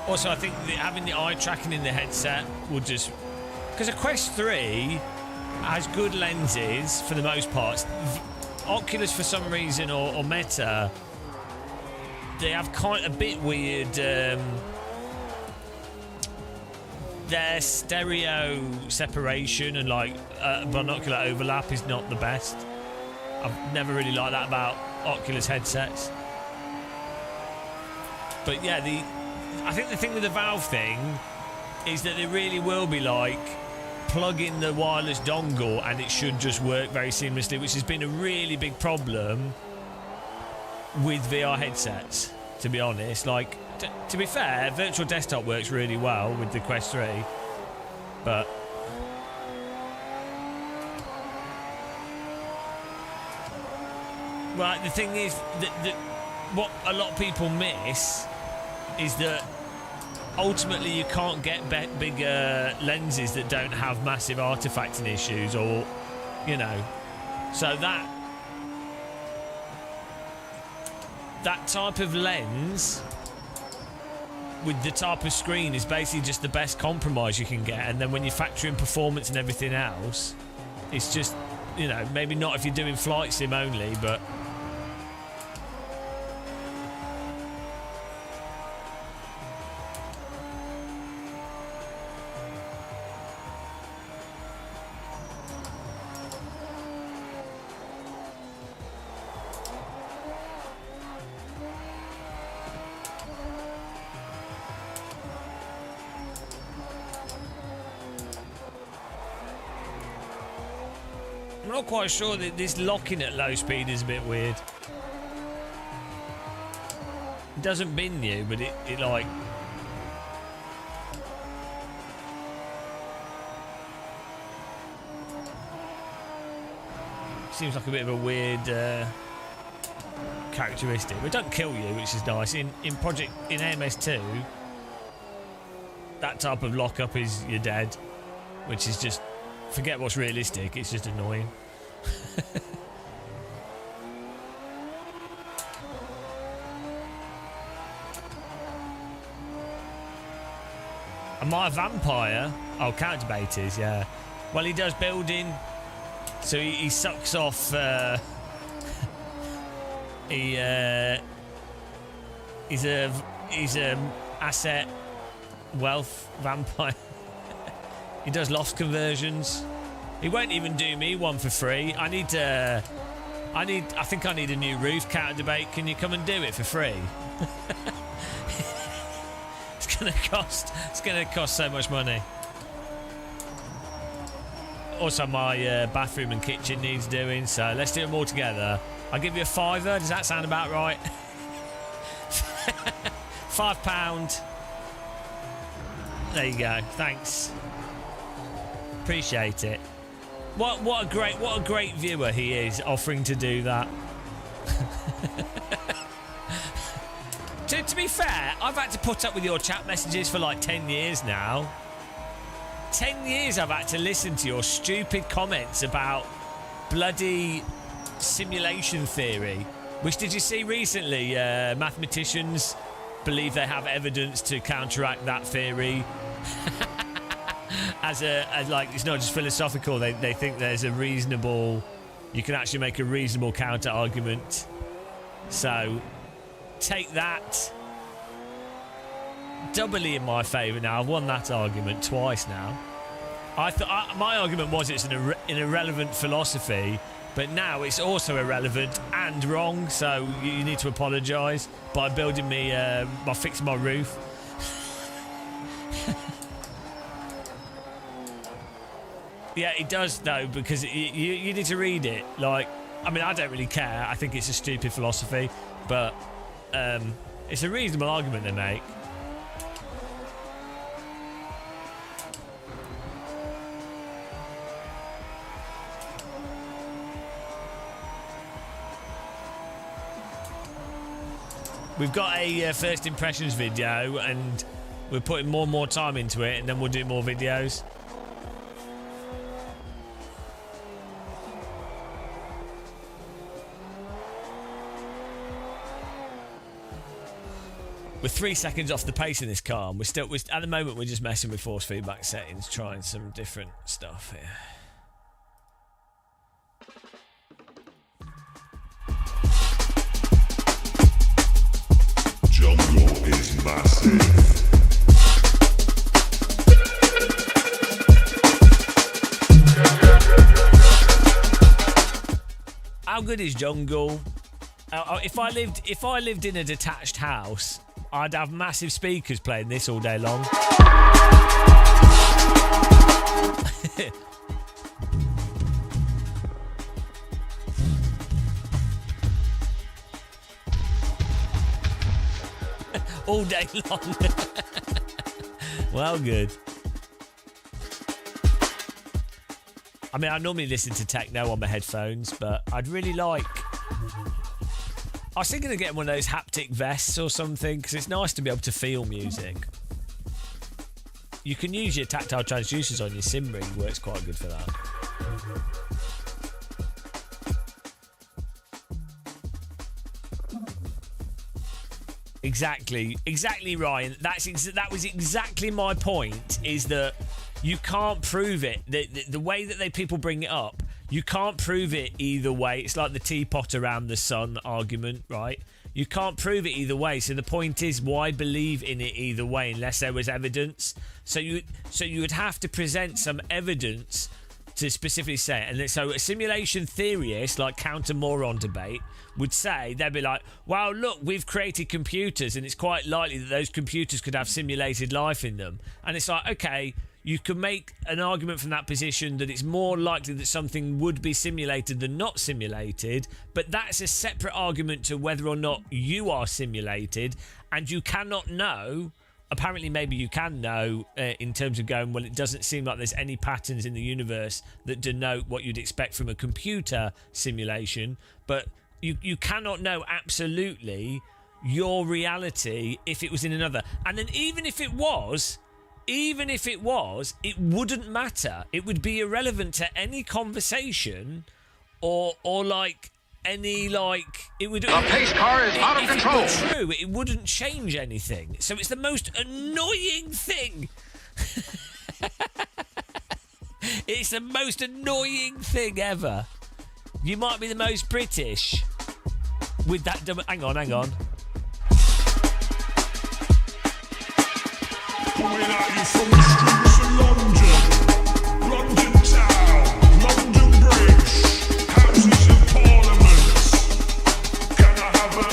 also, I think having the eye tracking in the headset would just... Because a Quest 3 has good lenses for the most part. Oculus, for some reason, or Meta, they have quite a bit weird their stereo separation and like binocular overlap is not the best. I've never really liked that about Oculus headsets. But yeah, I think the thing with the Valve thing is that it really will be like plug in the wireless dongle and it should just work very seamlessly, which has been a really big problem with VR headsets, to be honest. Like, to be fair, virtual desktop works really well with the Quest 3, but well, the thing is that what a lot of people miss is that ultimately you can't get bigger lenses that don't have massive artifacting issues, or you know, so that type of lens with the type of screen is basically just the best compromise you can get. And then when you factor in performance and everything else, it's just, you know, maybe not if you're doing flight sim only, but I'm not quite sure that this locking at low speed is a bit weird. It doesn't bin you, but it like... seems like a bit of a weird characteristic. But it doesn't kill you, which is nice. In AMS2, that type of lockup is you're dead, which is just... forget what's realistic, it's just annoying. Am I a vampire? Oh, counterbaiters, yeah. Well, he does building, so he sucks off. He's a asset wealth vampire. He does loft conversions. He won't even do me one for free. I think I need a new roof. Counter debate. Can you come and do it for free? It's gonna cost so much money. Also, my bathroom and kitchen needs doing. So let's do them all together. I'll give you a £5. Does that sound about right? £5. There you go. Thanks. Appreciate it. What a great viewer he is, offering to do that. To be fair, I've had to put up with your chat messages for like 10 years now. 10 years I've had to listen to your stupid comments about bloody simulation theory. Which, did you see recently? Mathematicians believe they have evidence to counteract that theory. As like, it's not just philosophical. They think there's a reasonable, you can actually make a reasonable counter argument. So take that. Doubly in my favour now. I've won that argument twice now. My argument was it's an irrelevant philosophy, but now it's also irrelevant and wrong. So you need to apologise by building me, by fixing my roof. Yeah, it does though, because you need to read it. Like, I mean, I don't really care. I think it's a stupid philosophy, but it's a reasonable argument they make. We've got a first impressions video, and we're putting more and more time into it, and then we'll do more videos. We're 3 seconds off the pace in this car, and we're at the moment we're just messing with force feedback settings, trying some different stuff here. Jungle is massive. How good is jungle? If I lived in a detached house, I'd have massive speakers playing this all day long. All day long. Well, good. I mean, I normally listen to techno on my headphones, but I'd really like... I was thinking of getting one of those haptic vests or something, because it's nice to be able to feel music. You can use your tactile transducers on your sim ring, works quite good for that. Exactly, Ryan. That was exactly my point. Is that you can't prove it. The way that people bring it up, you can't prove it either way. It's like the teapot around the sun argument, right? You can't prove it either way. So the point is, why believe in it either way unless there was evidence? So you would have to present some evidence to specifically say it. And so a simulation theorist, like counter moron debate, would say, they'd be like, well, look, we've created computers and it's quite likely that those computers could have simulated life in them. And it's like, okay, you can make an argument from that position that it's more likely that something would be simulated than not simulated, but that's a separate argument to whether or not you are simulated, and you cannot know. Apparently, maybe you can know in terms of going, well, it doesn't seem like there's any patterns in the universe that denote what you'd expect from a computer simulation, but you cannot know absolutely your reality if it was in another. And then even if it was, it wouldn't matter. It would be irrelevant to any conversation or like any like it would. The pace car is out of control. If it were true, it wouldn't change anything. So it's the most annoying thing. It's the most annoying thing ever. You might be the most British with that. Hang on. Coming at you from the streets of London, London town, London Bridge, Houses of Parliament. Can I have a?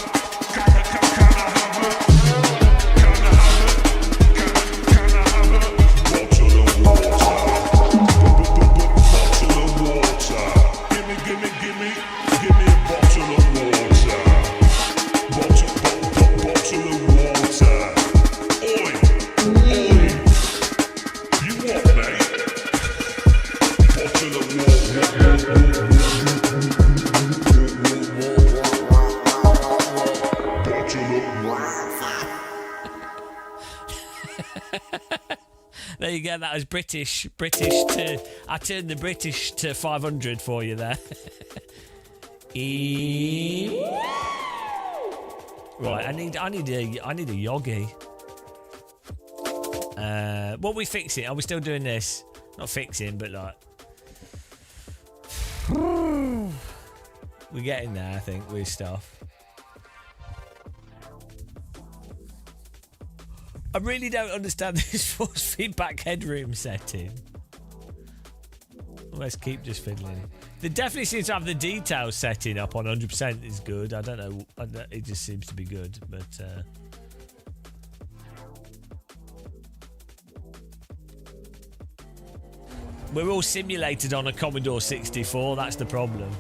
Can I have a? Can I have a? Bottle of water, bottle of water. Give me a bottle of water, bottle of water. Oi. You what, mate? Bottle of water. There you go. That was British to. I turned the British to 500 for you there. Right. I need a yogi. What we fixing? Are we still doing this? Not fixing, but like we're getting there, I think, with stuff. I really don't understand this force feedback headroom setting. Let's keep just fiddling. They definitely seems to have the details setting up on 100% is good. I don't know. It just seems to be good, but. We're all simulated on a Commodore 64, that's the problem.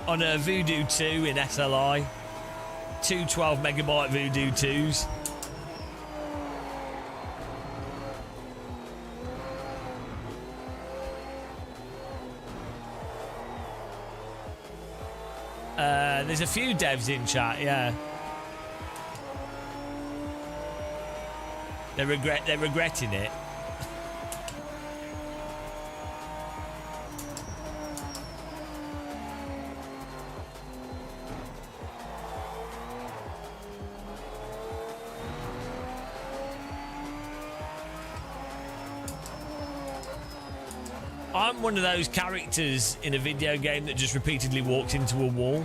On a Voodoo 2 in SLI. Two 12 megabyte Voodoo 2s. There's a few devs in chat, yeah. They're regretting it. I'm one of those characters in a video game that just repeatedly walks into a wall.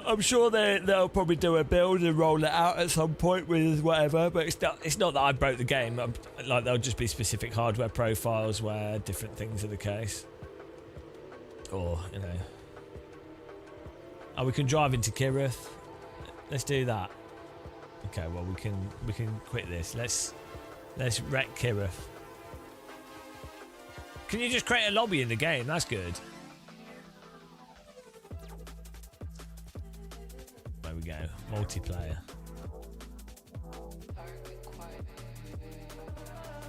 I'm sure they'll probably do a build and roll it out at some point with whatever, but it's not that I broke the game. Like, there'll just be specific hardware profiles where different things are the case. Or, you know. Oh, we can drive into Kirith. Let's do that. Okay, well we can quit this. Let's wreck Kirith. Can you just create a lobby in the game? That's good. There we go. Multiplayer.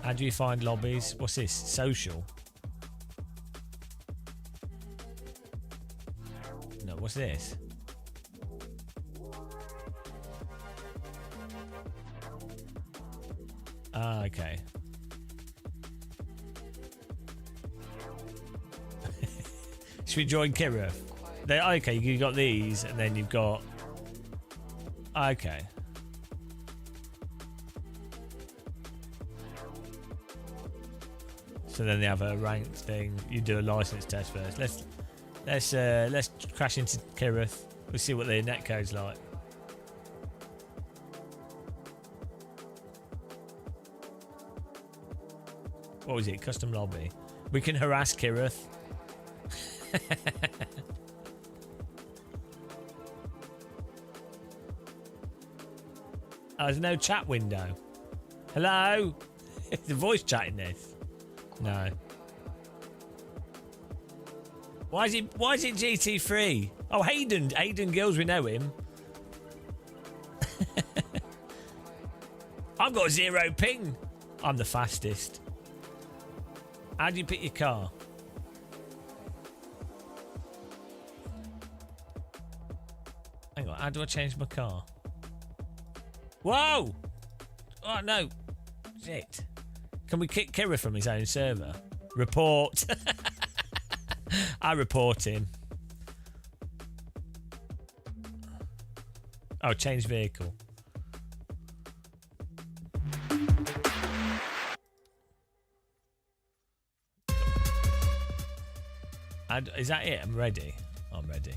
How do you find lobbies? What's this? Social. No, what's this? Ah, okay. Should we join Kirith? Okay, you got these, and then you've got... Okay. So then they have a ranked thing. You do a license test first. Let's crash into Kirith. We'll see what their netcode's like. What was it? Custom lobby. We can harass Kirith. Oh, there's no chat window. Hello? It's the voice chatting this. No. Why is it GT3? Oh, Hayden Gills, we know him. I've got 0 ping. I'm the fastest. How do you pick your car? Hang on, how do I change my car? Whoa! Oh no. Shit. Can we kick Kira from his own server? Report. I report him. Oh, change vehicle. Is that it? I'm ready. I'm ready.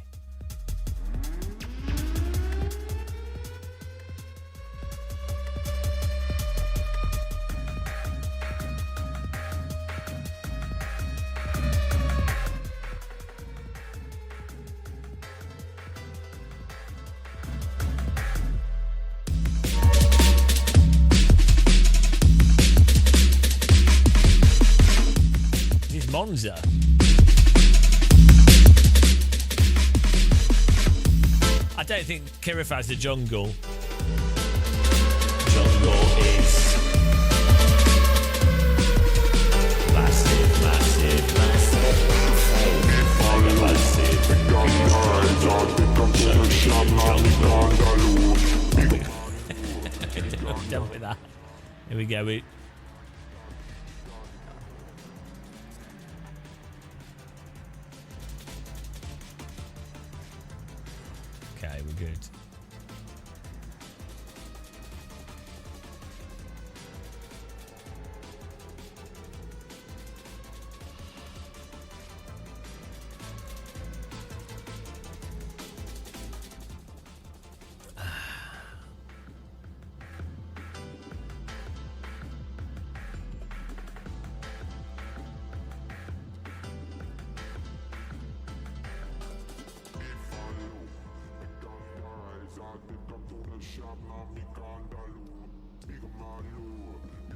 This is Monza. I don't think Kirith has the jungle. Jungle is massive. Done with that. Here we go. Okay, we're good.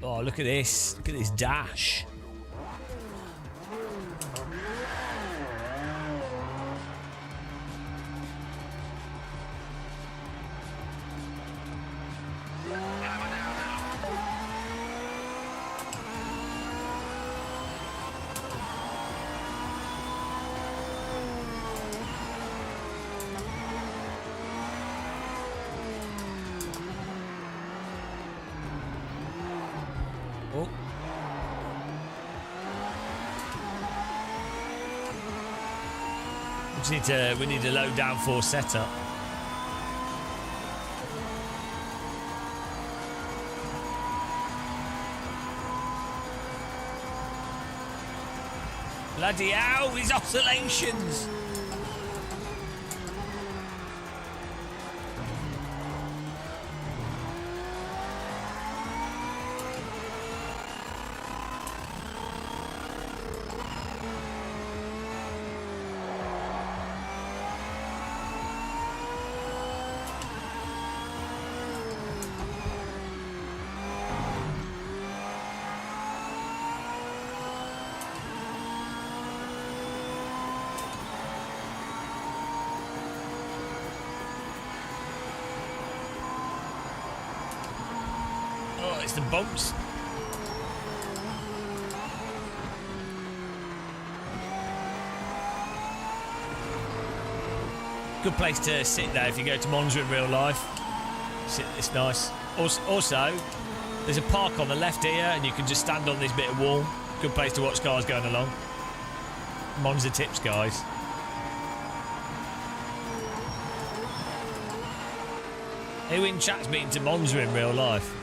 Oh, look at this. Look at this dash. we need a low downforce setup. Bloody hell, these oscillations! It's the bumps. Good place to sit there if you go to Monza in real life. It's nice. Also, there's a park on the left here, and you can just stand on this bit of wall. Good place to watch cars going along. Monza tips, guys. Who in chat's been to Monza in real life?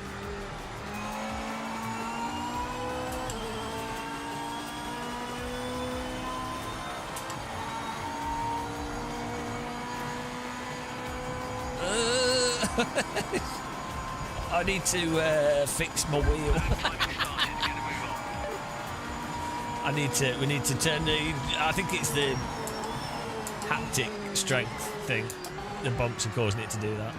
I need to fix my wheel. We need to turn the. I think it's the haptic strength thing. The bumps are causing it to do that.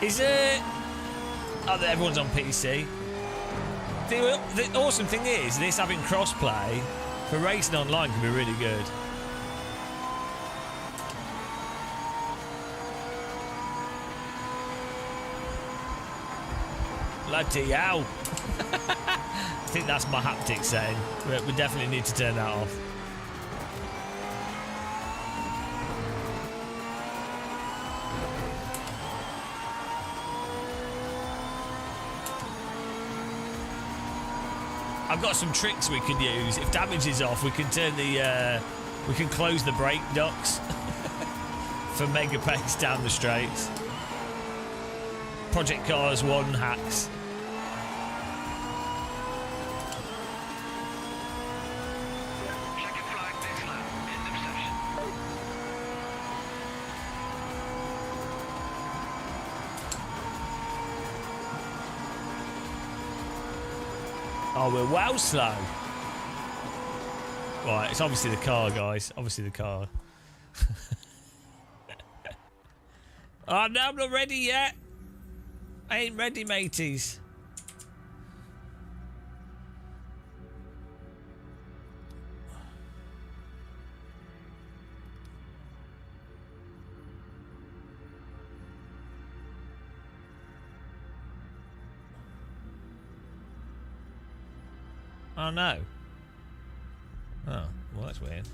Is it? Oh, everyone's on PC. The awesome thing is, this having crossplay for racing online can be really good. Bloody hell. I think that's my haptic setting. We definitely need to turn that off. I've got some tricks we could use. If damage is off, we can turn the we can close the brake ducts for mega pace down the straights. Project Cars 1 hacks. Checking flag this lap. End of session. Oh, we're well slow. Right, it's obviously the car, guys. Obviously the car. Oh, no, I'm not ready yet. I ain't ready, mateys. Oh no. Oh, well that's weird.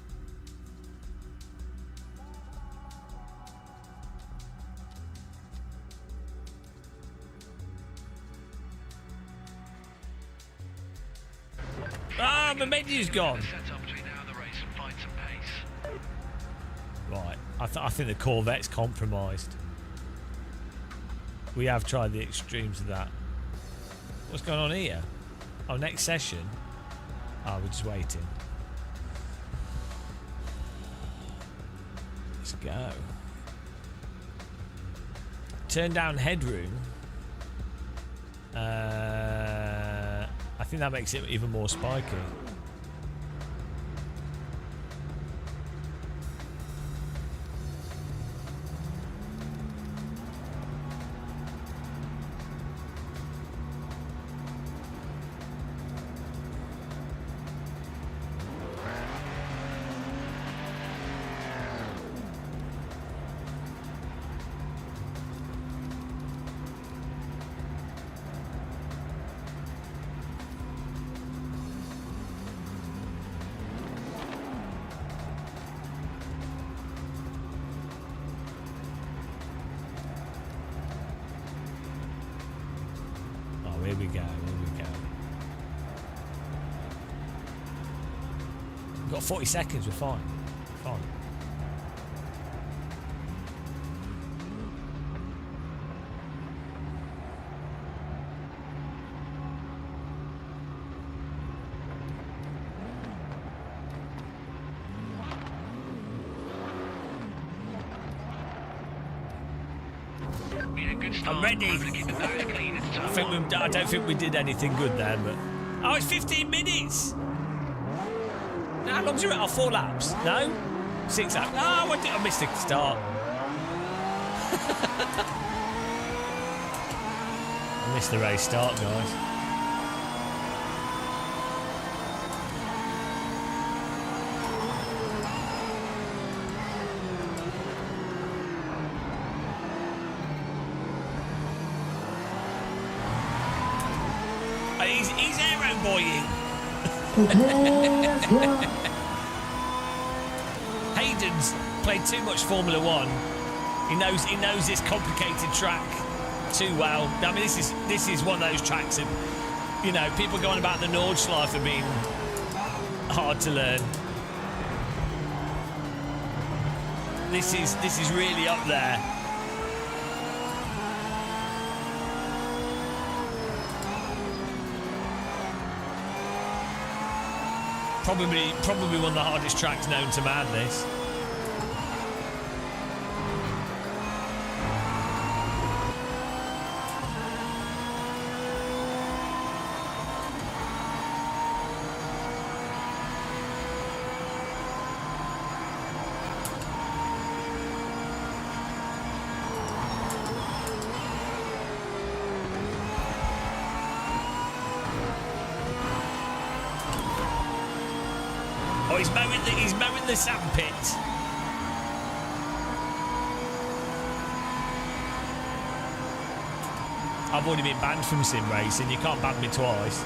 Ah, my menu's gone. Set up between now and the race and find some pace. Right, I think the Corvette's compromised. We have tried the extremes of that. What's going on here? Oh, next session. Oh, we're just waiting. Let's go. Turn down headroom. I think that makes it even more spiky. Got 40 seconds, we're fine. Fine. I'm ready. I don't think we did anything good there, but oh, it's 15 minutes. No, how long's it? Oh, 4 laps. No, 6 laps. No, I missed the start. I missed the race start, guys. He's aero boying. Hayden's played too much Formula One. He knows this complicated track too well. I mean, this is one of those tracks that, you know, people going about the Nordschleife being hard to learn. This is really up there. Probably one of the hardest tracks known to man, this. Oh, he's mowing the sand pit. I've already been banned from sim racing. You can't ban me twice.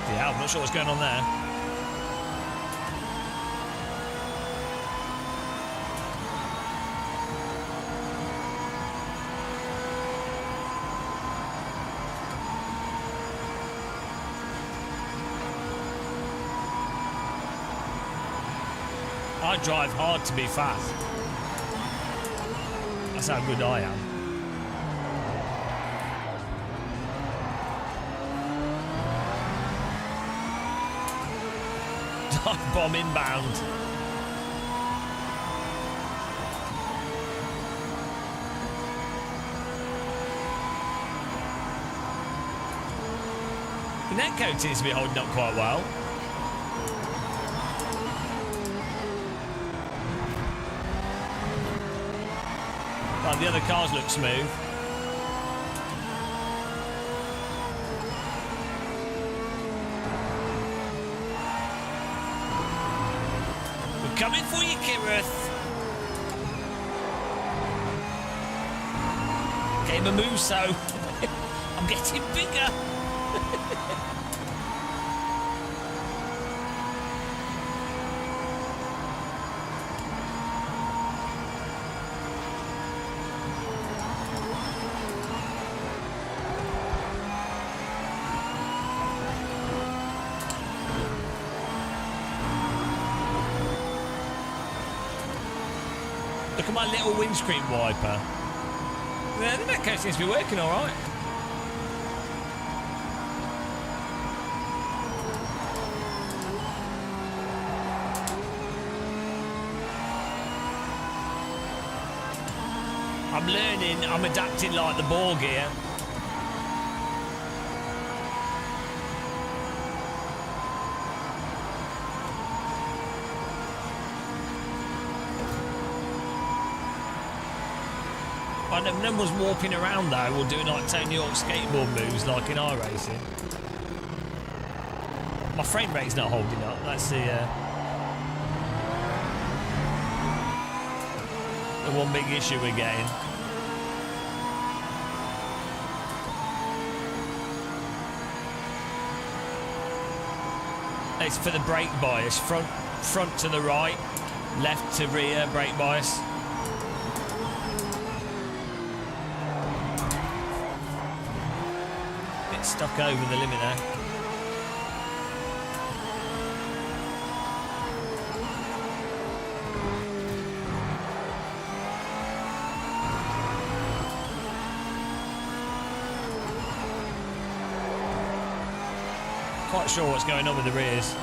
Yeah, I'm not sure what's going on there. I drive hard to be fast. That's how good I am. Dive bomb inbound. The net coat seems to be holding up quite well. The other cars look smooth. We're coming for you, Kirith. Game of Muso. I'm getting bigger. Look at my little windscreen wiper. Yeah, the net coat seems to be working all right. I'm learning, I'm adapting like the ball gear. No one's warping around though, or doing like Tony Hawk skateboard moves like in iRacing. My frame rate's not holding up. That's the one big issue we're getting. It's for the brake bias, front to the right, left to rear brake bias. bit stuck over the limit there. Quite sure what's going on with the rears.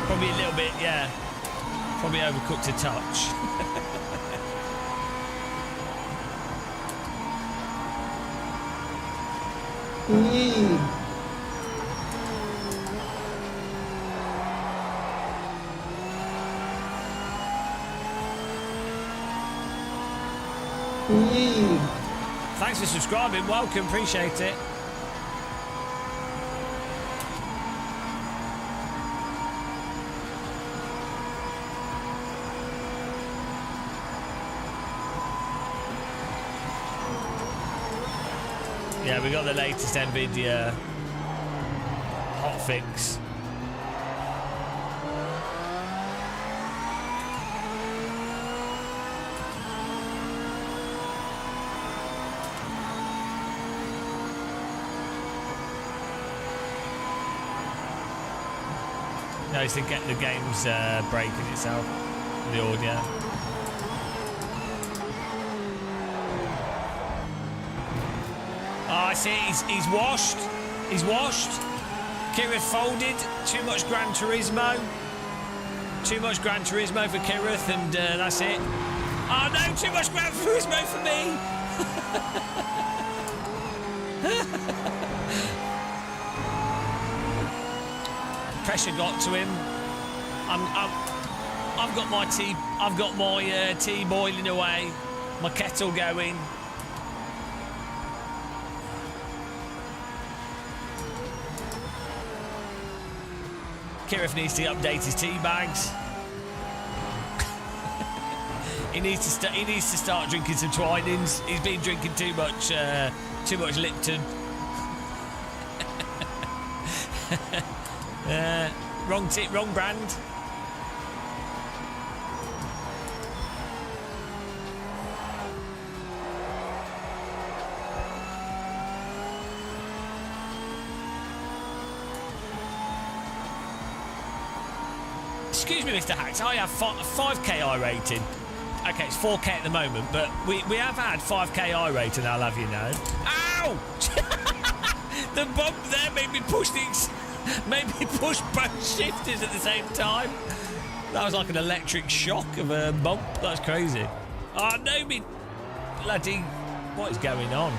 Probably a little bit, yeah. Probably overcooked a touch. Thanks for subscribing. Welcome. Appreciate it. Yeah, we got the latest NVIDIA hotfix. No, it's to get the game's breaking itself, the audio. Oh, I see. He's washed. He's washed. Kirith folded. Too much Gran Turismo. Too much Gran Turismo for Kirith, and that's it. Oh no, too much Gran Turismo for me. Pressure got to him. I've got my tea boiling away. My kettle going. Kirith needs to update his tea bags. he needs to start drinking some Twinings. He's been drinking too much Lipton. Wrong brand. Excuse me, Mr. Hacks, I have 5k I rating. Okay, it's 4k at the moment, but we have had 5k I rating, I'll have you know. Ow! The bump there made me push both shifters at the same time. That was like an electric shock of a bump. That's crazy. Oh no, me bloody, what is going on?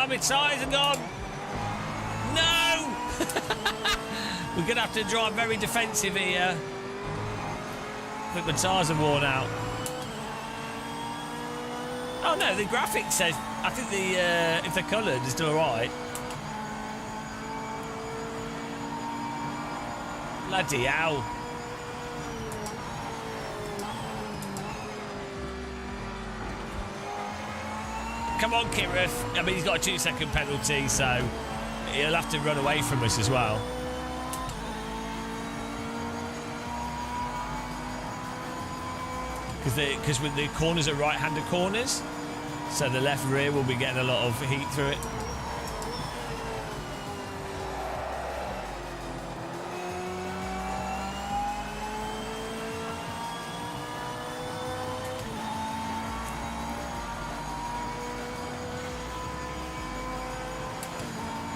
My tyres are gone. No! We're going to have to drive very defensive here. I think my tyres are worn out. Oh no, the graphic says, I think if they're coloured, it's still alright. Bloody hell. Come on, Kirith. I mean, he's got a 2-second penalty, so he'll have to run away from us as well. Because with the corners are right-handed corners, so the left rear will be getting a lot of heat through it.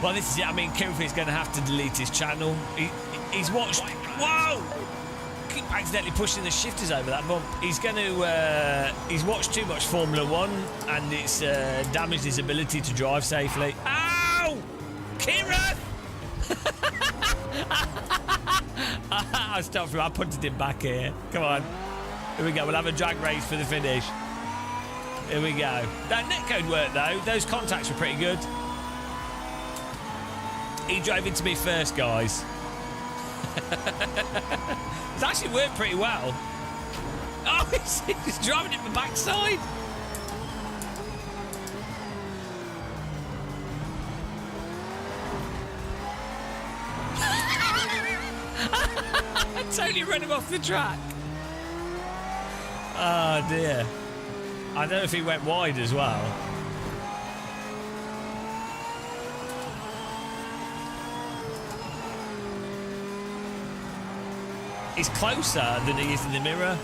Well, this is it. I mean, Kirith is going to have to delete his channel. He's watched... Whoa! keep accidentally pushing the shifters over that bump. He's going to... he's watched too much Formula 1 and it's damaged his ability to drive safely. Ow! Kira! I stopped him. I punted him back here. Come on. Here we go. We'll have a drag race for the finish. Here we go. That netcode worked, though. Those contacts were pretty good. He drove into me first, guys. It's actually worked pretty well. Oh, he's driving it the backside. I totally ran him off the track. Oh, dear. I don't know if he went wide as well. He's closer than he is in the mirror.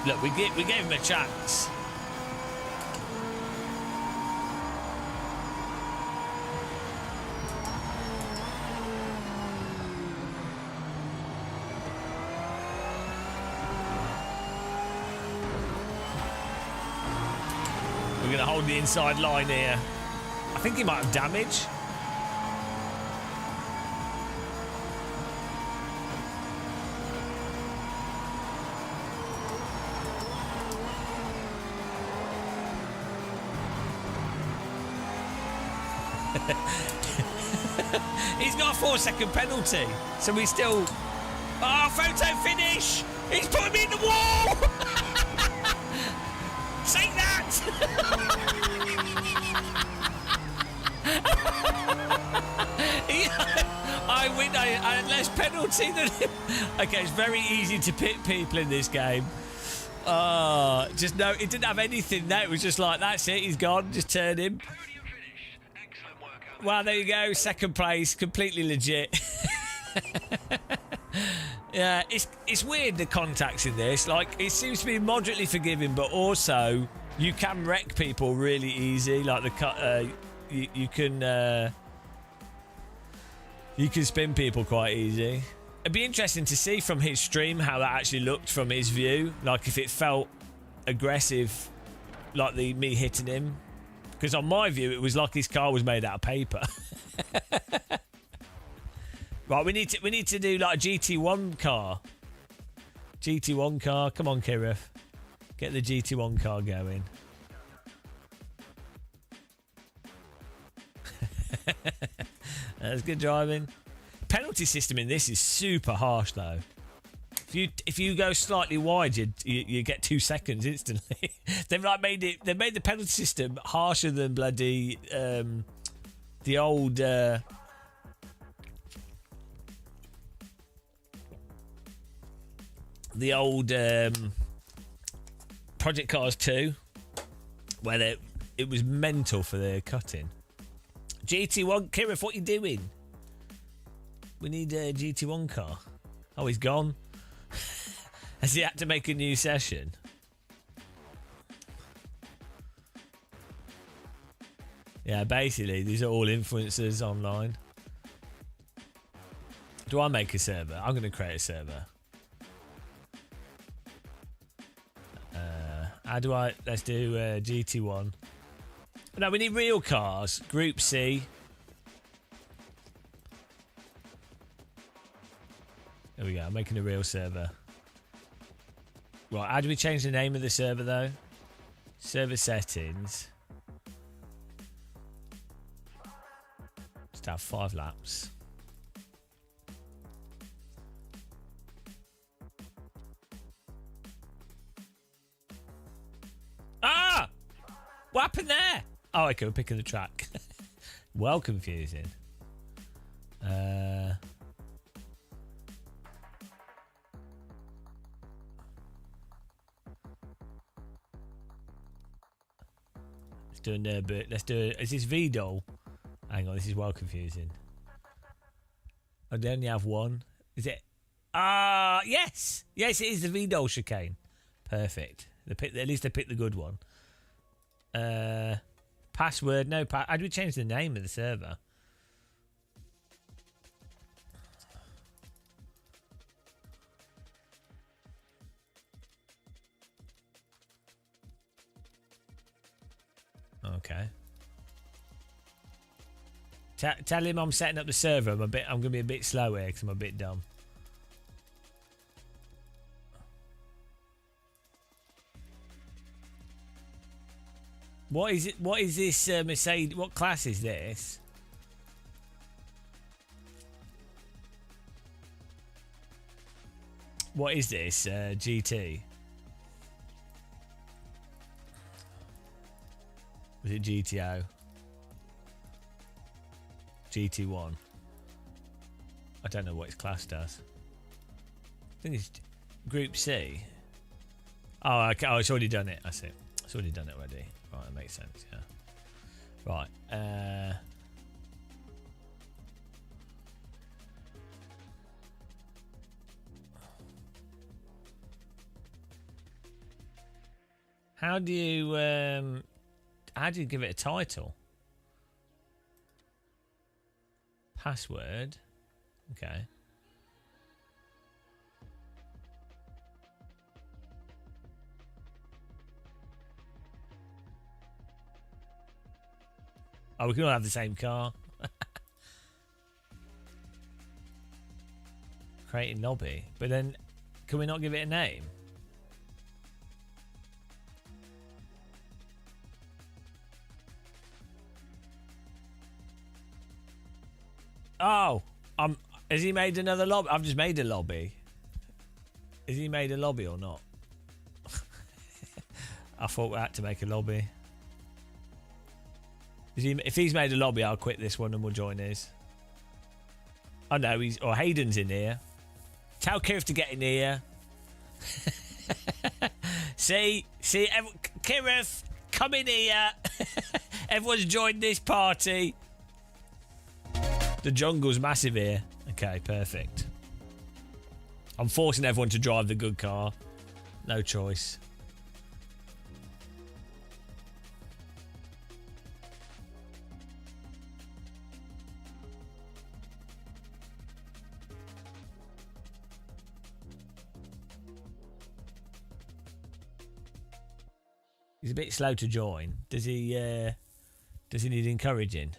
Look, we gave him a chance. We're going to hold the inside line here. I think he might have damage. He's got a 4-second penalty, so we still... Oh, photo finish! He's put me in the wall! Take that! I win. I had less penalty than him. Okay, it's very easy to pit people in this game. Just no, it didn't have anything there. It was just like, that's it, he's gone, just turn him. Well, there you go, second place, completely legit. Yeah, it's weird, the contacts in this. Like, it seems to be moderately forgiving, but also you can wreck people really easy. Like you can spin people quite easy. It'd be interesting to see from his stream how that actually looked from his view. Like if it felt aggressive, like me hitting him. Because on my view, it was like his car was made out of paper. Right, we need to do like a GT1 car. GT1 car. Come on, Kirif. Get the GT1 car going. That's good driving. Penalty system in this is super harsh though. If you go slightly wide, you get 2 seconds instantly. They've made the penalty system harsher than bloody the old Project Cars 2, where it was mental for their cutting. GT1, Kirif, what you doing? We need a GT1 car. Oh, he's gone. Has he had to make a new session? Yeah, basically, these are all influencers online. Do I make a server? I'm going to create a server. How do I... Let's do GT1. No, we need real cars. Group C. There we go. I'm making a real server. Right, how do we change the name of the server, though? Server settings. Just have 5 laps. Ah! What happened there? Oh, okay, we're picking the track. Well confusing. Let's do it. Is this VDOL? Hang on, this is well confusing. Oh, they only have one. Is it? Yes! Yes, it is the VDOL chicane. Perfect. At least they picked the good one. Password, no. How do we change the name of the server? Okay. Tell him I'm setting up the server. I'm gonna be a bit slow here because I'm a bit dumb. What is it? What is this Mercedes? What class is this? What is this? GT? Was it GTO? GT1? I don't know what its class does. I think it's Group C. Oh, okay. Oh, it's already done it. That's it. It's already done it already. Right, that makes sense. Yeah. Right. How do you give it a title? Password. Okay. Oh, we can all have the same car. Creating lobby. But then, can we not give it a name? Oh, has he made another lobby? I've just made a lobby. Has he made a lobby or not? I thought we had to make a lobby. If he's made a lobby, I'll quit this one and we'll join his. Oh no, Hayden's in here. Tell Kirith to get in here. see, Kirith, come in here. Everyone's joined this party. The jungle's massive here. Okay, perfect. I'm forcing everyone to drive the good car. No choice. He's a bit slow to join. Does he need encouraging?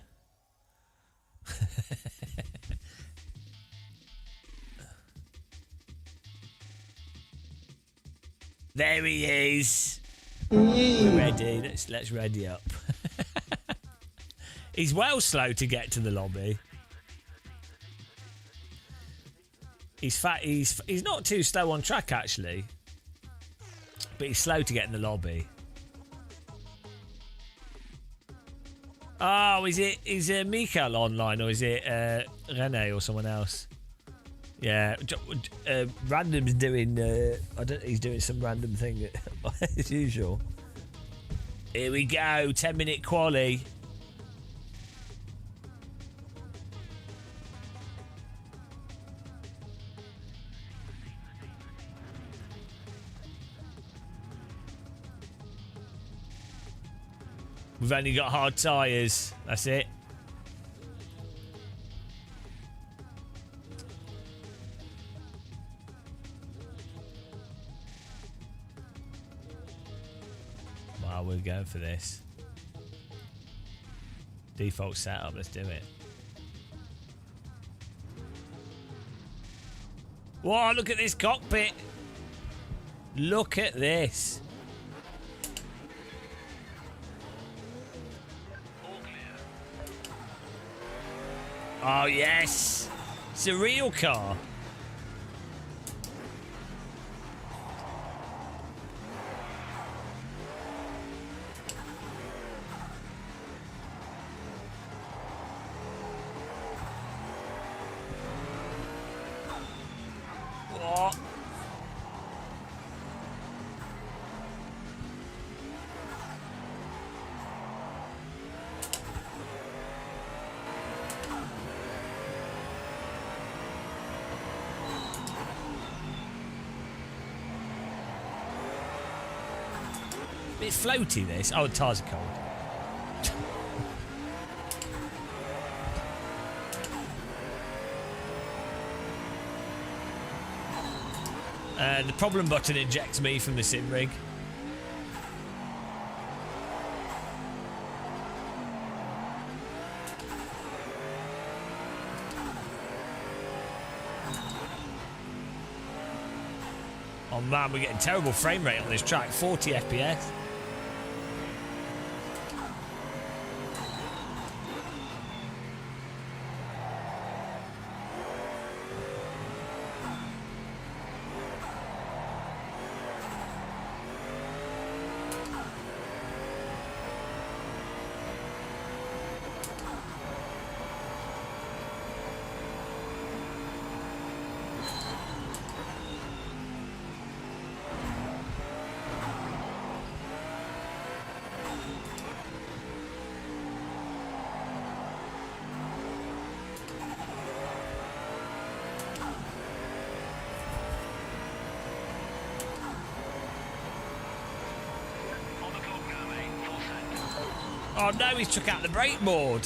There he is. We're ready. Let's ready up. He's well slow to get to the lobby. He's fat. He's not too slow on track actually, but he's slow to get in the lobby. Oh, is it Mikael online or is it Rene or someone else? Yeah, Random's doing. He's doing some random thing as usual. Here we go, 10-minute quali. We've only got hard tyres. That's it. Wow, we're going for this. Default setup. Let's do it. Whoa, look at this cockpit. Look at this. Oh, yes. It's a real car. What? Bit floaty this. Oh, the tyres are cold. The problem button ejects me from the sim rig. Oh man, we're getting terrible frame rate on this track. 40 FPS. Oh no, he's took out the brake board.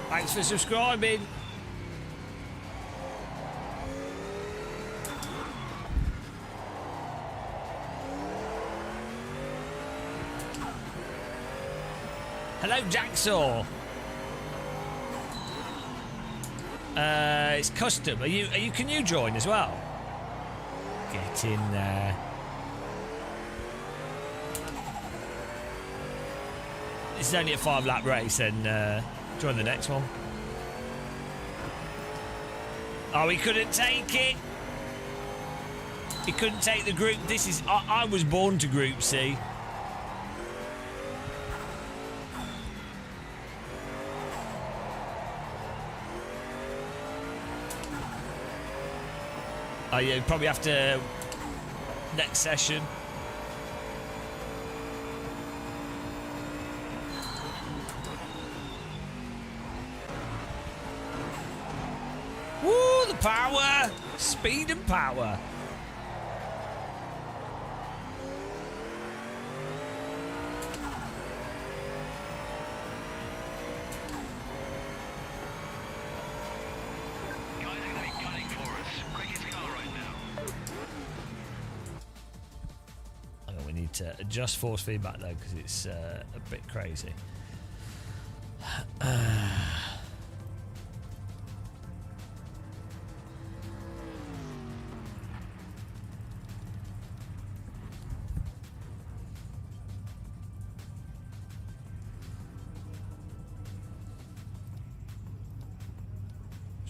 Thanks for subscribing. Hello, Jacksaw. It's custom. Are you? Can you join as well? Get in there. This is only a 5-lap race, and join the next one. Oh, he couldn't take it. He couldn't take the group. This is. I was born to Group C. Oh, yeah, probably have to next session. Woo, the power! Speed and power. To adjust force feedback though, because it's a bit crazy. Let's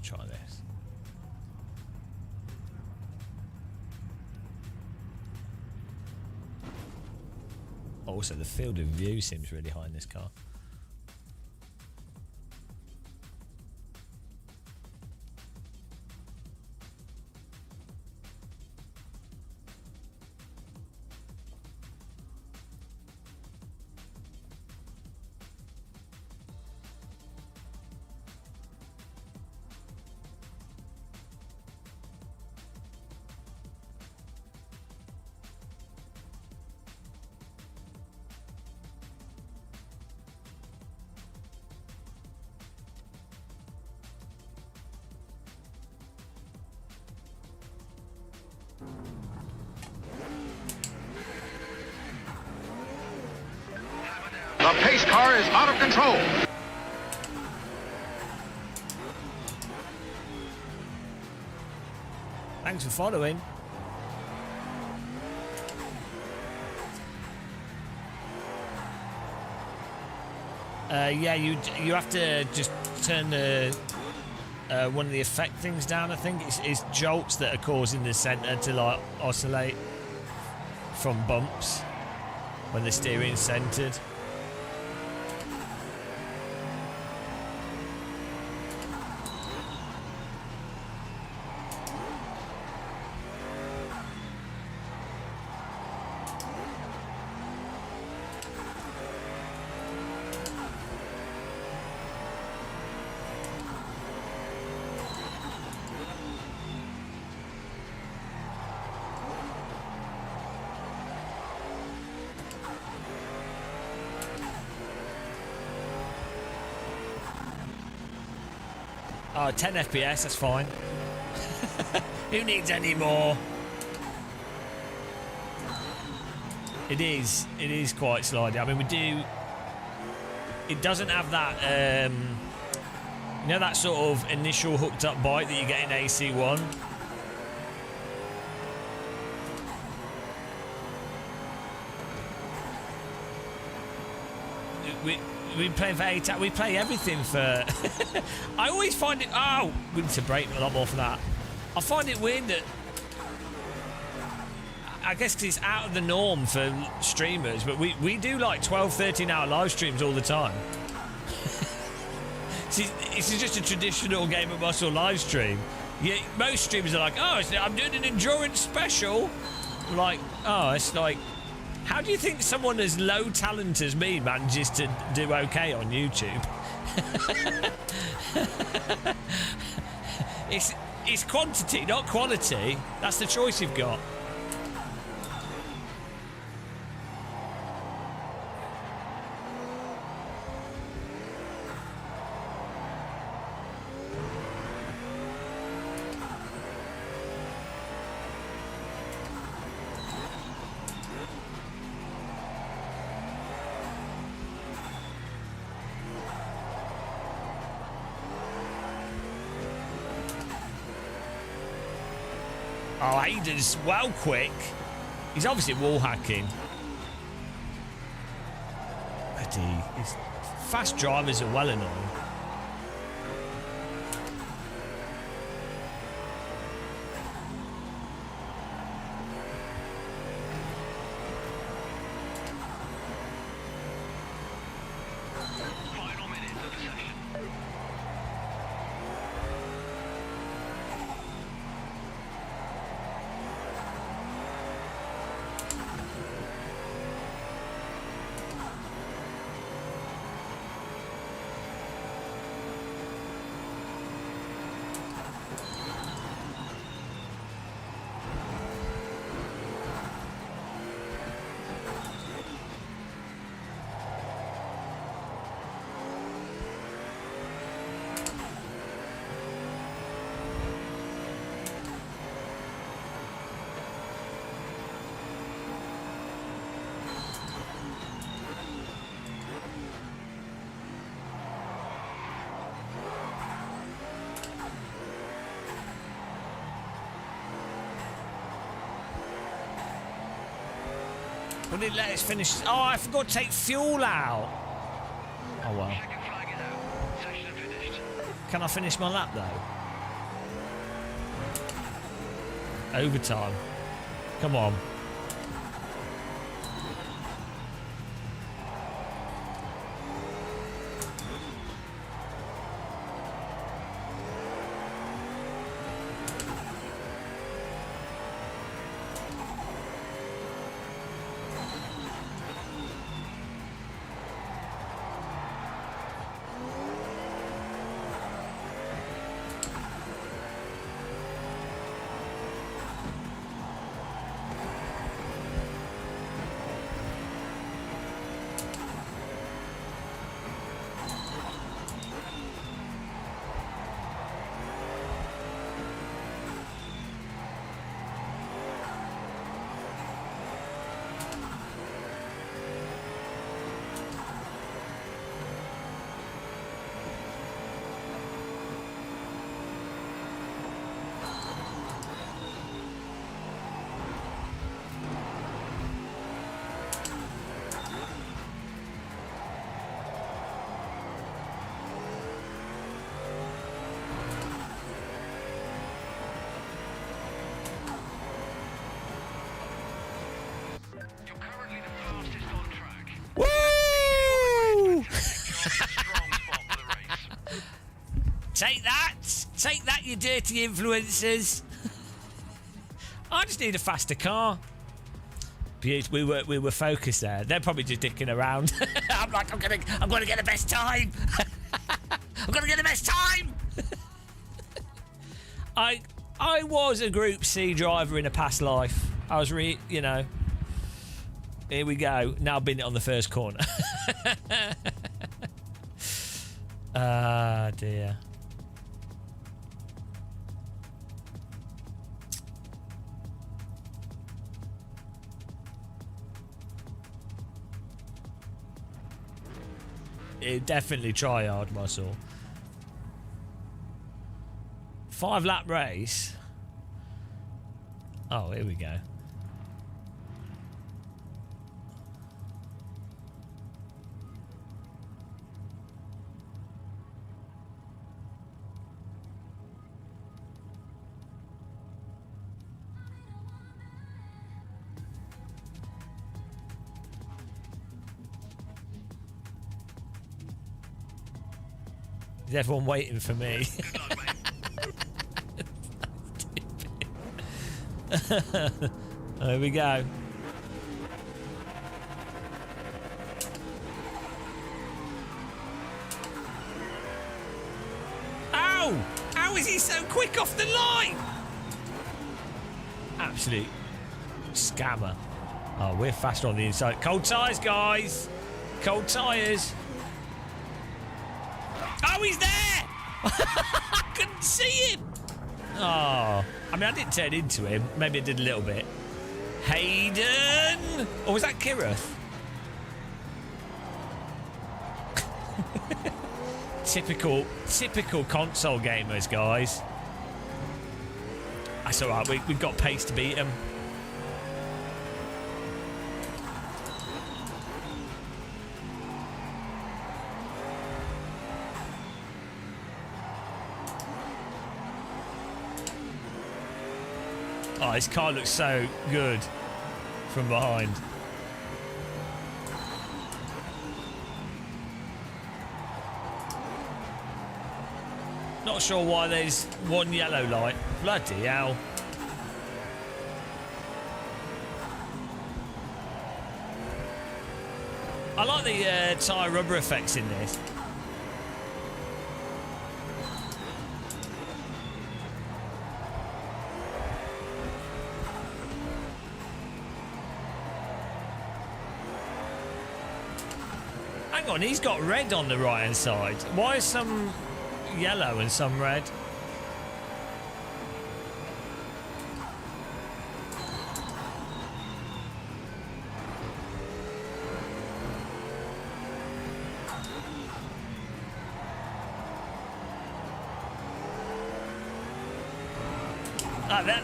try this. Also, the field of view seems really high in this car. The pace car is out of control. Thanks for following. Yeah, you have to just turn the one of the effect things down. I think it's jolts that are causing the centre to like oscillate from bumps when the steering's centred. Oh, 10 FPS, that's fine. Who needs any more? It is quite slidey. I mean, we do... It doesn't have that, you know, that sort of initial hooked up bite that you get in AC1? We play for 8 hours. We play everything for... I always find it... Oh, we need to break a lot more for that. I find it weird that... I guess 'cause it's out of the norm for streamers, but we do like 12, 13 hour live streams all the time. See, this is just a traditional Game of Muscle live stream. Yeah, most streamers are like, oh, I'm doing an endurance special. Like, oh, it's like... How do you think someone as low talent as me manages to do okay on YouTube? It's quantity, not quality. That's the choice you've got. Oh, Aiden's well quick. He's obviously wall hacking. But his fast drivers are well annoying. Final minutes of the session. Will it let us finish? Oh, I forgot to take fuel out. Oh well. Second flag is out. Session finished. Can I finish my lap though? Overtime. Come on. You're currently the fastest on track. Woo! Strong spot for the race. Take that, you dirty influencers. I just need a faster car. We were focused there. They're probably just dicking around. I'm like, I'm gonna get the best time. I'm gonna get the best time. I was a Group C driver in a past life. I was you know. Here we go. Now bin it on the first corner. Ah, dear. definitely try hard muscle. 5-lap race. Oh, here we go. Is everyone waiting for me? There we go. Ow! How is he so quick off the line? Absolute scammer. Oh, we're faster on the inside. Cold tyres, guys. Cold tyres. Oh, he's there! I couldn't see him. Oh, I mean, I didn't turn into him. Maybe I did a little bit. Hayden! Or was that Kirith? Typical console gamers, guys. That's all right. We've got pace to beat him. Oh, this car looks so good from behind. Not sure why there's one yellow light. Bloody hell. I like the tyre rubber effects in this. Hang on, he's got red on the right hand side. Why is some yellow and some red?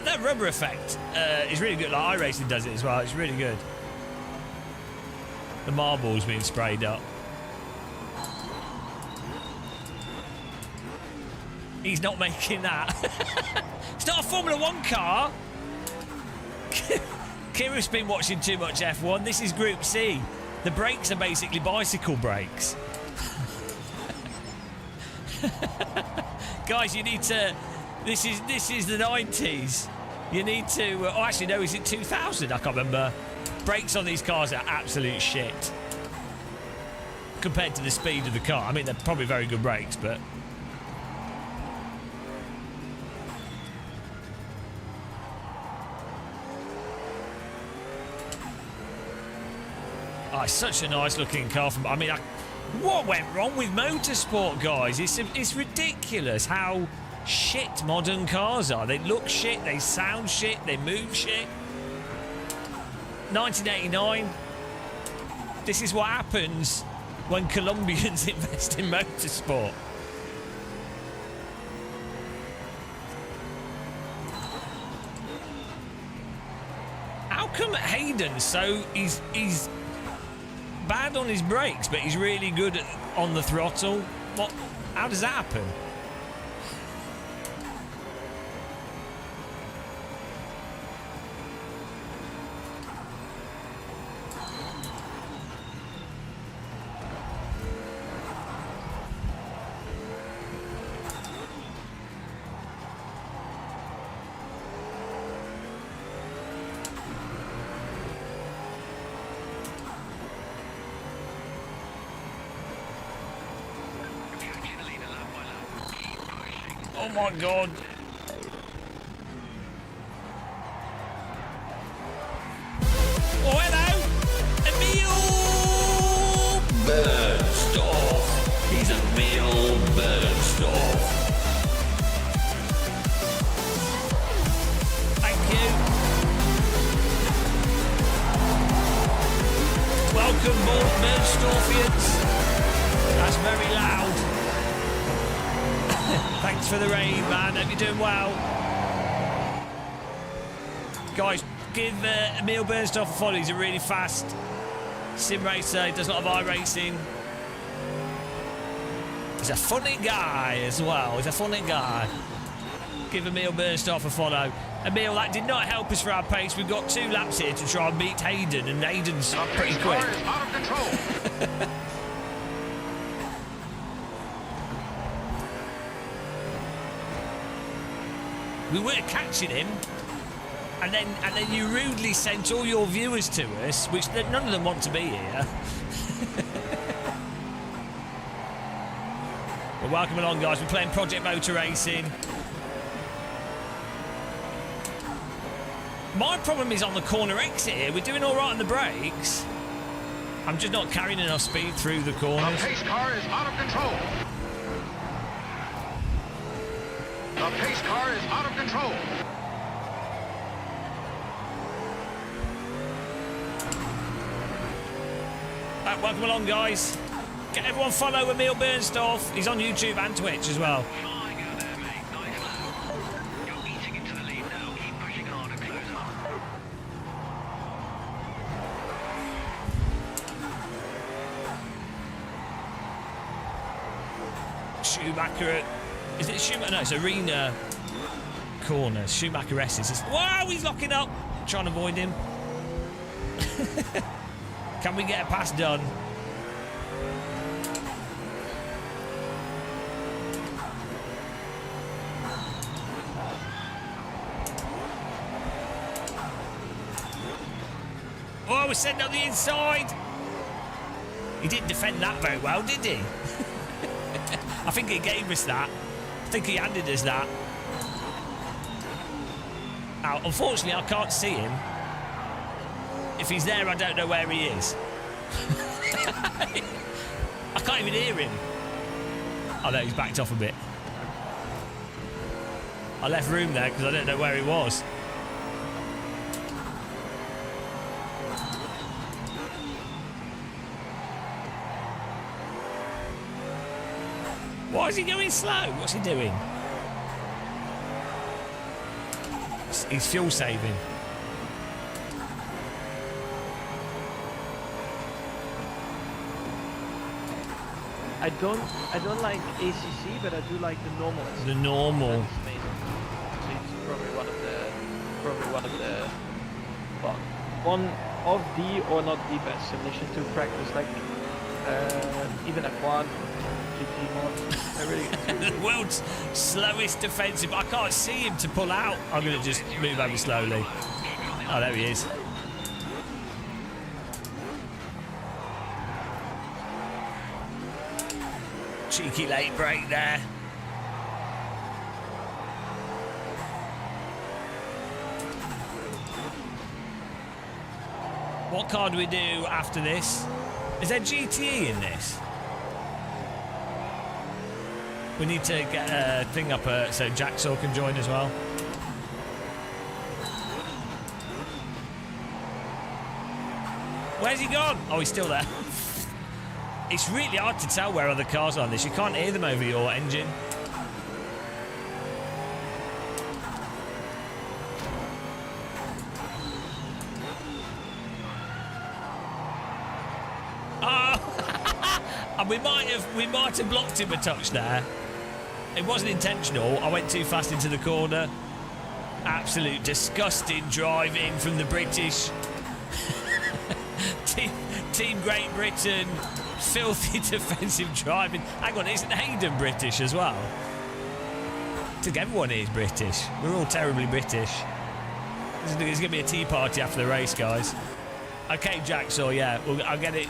That rubber effect is really good. Like iRacing does it as well. It's really good. The marble's being sprayed up. He's not making that. It's not a Formula 1 car. Kira's been watching too much F1. This is Group C. The brakes are basically bicycle brakes. Guys, you need to... This is the 90s. You need to... oh, actually, no, is it 2000? I can't remember. Brakes on these cars are absolute shit. Compared to the speed of the car. I mean, they're probably very good brakes, but... Oh, it's such a nice looking car. I mean, what went wrong with motorsport, guys? It's ridiculous how shit modern cars are. They look shit, they sound shit, they move shit. 1989. This is what happens when Colombians invest in motorsport. How come Hayden's so... He's bad on his brakes, but he's really good on the throttle? What? How does that happen? Oh my god. Oh, hello! Emil Bernstorff. He's Emil Bernstorff. Thank you. Welcome, Bernstorffians. That's very loud. Thanks for the rain, man. Hope you're doing well. Guys, give Emil Bernstoff a follow. He's a really fast sim racer. He does a lot of iRacing. He's a funny guy as well. He's a funny guy. Give Emil Bernstoff a follow. Emil, that did not help us for our pace. We've got 2 laps here to try and beat Hayden, and Hayden's pretty quick. Car is out of control. We were catching him, and then you rudely sent all your viewers to us, which none of them want to be here. Well, welcome along, guys. We're playing Project Motor Racing. My problem is on the corner exit here. We're doing all right on the brakes. I'm just not carrying enough speed through the The corners. pace car is out of control. The pace car is out of control. Right, welcome along, guys. Get everyone follow Emil Bernstoff. He's on YouTube and Twitch as well. Flying out there, mate. Nice lap. You're eating into the lead now. Keep pushing hard and close up. Schumacher. Is it Schumacher? No, it's Arena corner. Schumacher S's. Wow, he's locking up. Trying to avoid him. Can we get a pass done? Oh, we're sending up the inside. He didn't defend that very well, did he? I think he gave us that. I think he handed us that. Now, unfortunately, I can't see him. If he's there, I don't know where he is. I can't even hear him. Oh, no, he's backed off a bit. I left room there because I don't know where he was. Why is he going slow? What's he doing? He's fuel saving. I don't like ACC, but I do like the normal. The normal. That's amazing. It's probably one of the well, one of the or not the best simulation to practice, like even F1, GT mod. The world's slowest defensive. I can't see him to pull out. I'm going to just move over slowly. Oh, there he is. Cheeky late break there. What car do we do after this? Is there GTE in this? We need to get a thing up so Jacksaw can join as well. Where's he gone? Oh, he's still there. It's really hard to tell where other cars are on this. You can't hear them over your engine. Oh, and we might have blocked him a touch there. It wasn't intentional. I went too fast into the corner. Absolute disgusting driving from the British. Team Great Britain. Filthy defensive driving. Hang on, isn't Hayden British as well? I think everyone here is British. We're all terribly British. There's going to be a tea party after the race, guys. Okay, Jacksaw, yeah, I'll get it.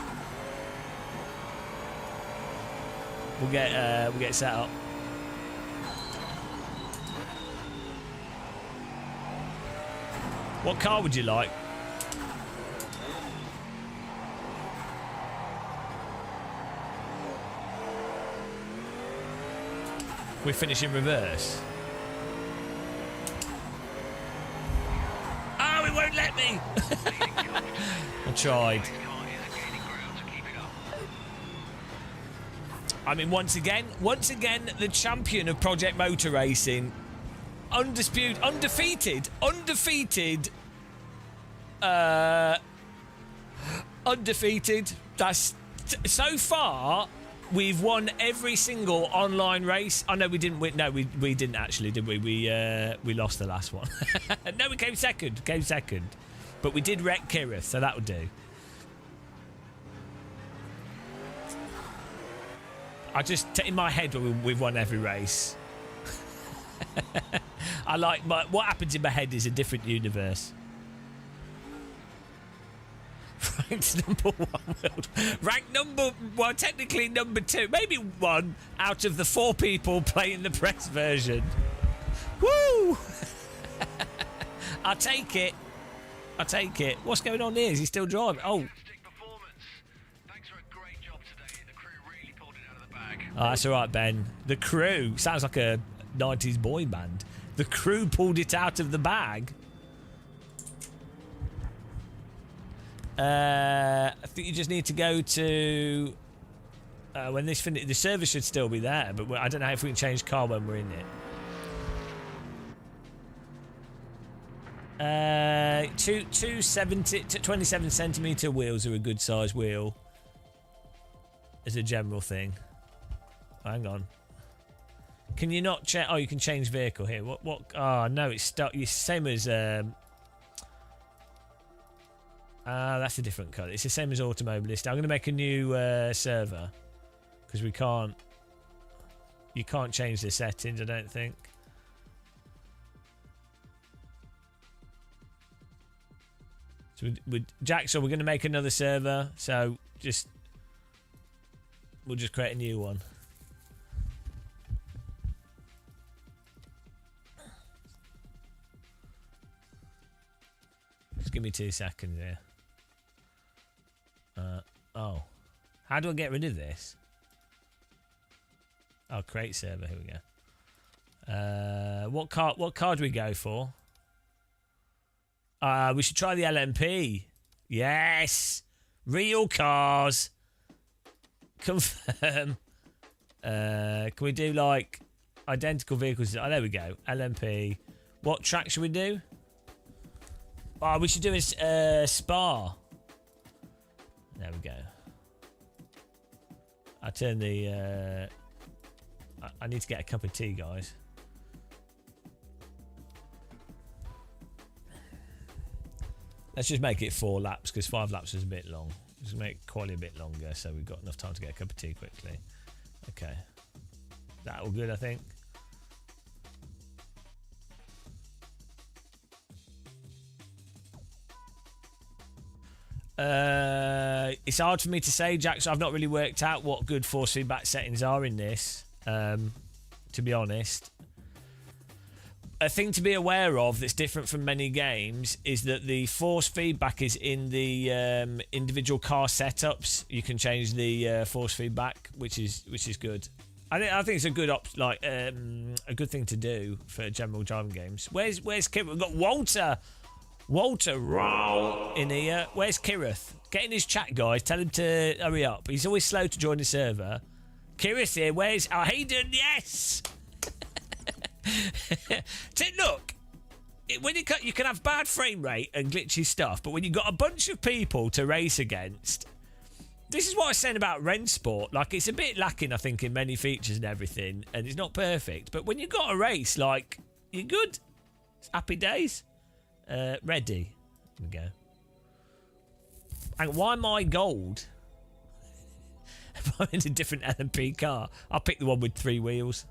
We'll get set up. What car would you like? We finish in reverse. Oh, it won't let me. I tried. I mean, once again, the champion of Project Motor Racing, undefeated. That's so far. We've won every single online race. Oh no, we didn't win. No, we didn't actually, did we? We lost the last one. No, we came second. But we did wreck Kirith, so that would do. I just in my head we've won every race. I like what happens in my head is a different universe. Ranked number 1 world. Ranked technically number 2. Maybe 1 out of the 4 people playing the press version. Woo! I'll take it. What's going on here? Is he still driving? Oh. Oh, that's all right, Ben. The Crew. Sounds like a 90s boy band. The Crew pulled it out of the bag. I think you just need to go to... when this finishes, the server should still be there, but I don't know if we can change car when we're in it. 27 centimetre wheels are a good size wheel. As a general thing. Hang on. Can you not change? Oh, you can change vehicle here. What? Oh, no, it's stuck. It's same as... that's a different colour. It's the same as Automobilist. I'm going to make a new server. Because we can't... You can't change the settings, I don't think. So Jackson, we're going to make another server. So we'll just create a new one. Just give me 2 seconds here. Oh. How do I get rid of this? Oh, create server. Here we go. What car do we go for? We should try the LMP. Yes! Real cars. Confirm. Can we do, like, identical vehicles? Oh, there we go. LMP. What track should we do? Oh, we should do a Spa. There we go. I turn the... I need to get a cup of tea, guys. Let's just make it 4 laps, because 5 laps is a bit long. Just make it quality a bit longer, so we've got enough time to get a cup of tea quickly. Okay. That all good, I think. It's hard for me to say, Jack, so I've not really worked out what good force feedback settings are in this, to be honest. A thing to be aware of that's different from many games is that the force feedback is in the individual car setups. You can change the force feedback, which is good. I think it's a good a good thing to do for general driving games. Where's Kit? We've got Walter Roll in here. Where's Kirith? Get in his chat, guys. Tell him to hurry up. He's always slow to join the server. Kirith here. Where's Hayden? Yes. Look, when you can have bad frame rate and glitchy stuff, but when you've got a bunch of people to race against, this is what I was saying about Rennsport. Like, it's a bit lacking, I think, in many features and everything, and it's not perfect. But when you've got a race, like, you're good. It's happy days. Ready. Here we go. And why am I gold? If I'm in a different LMP car, I'll pick the one with 3 wheels.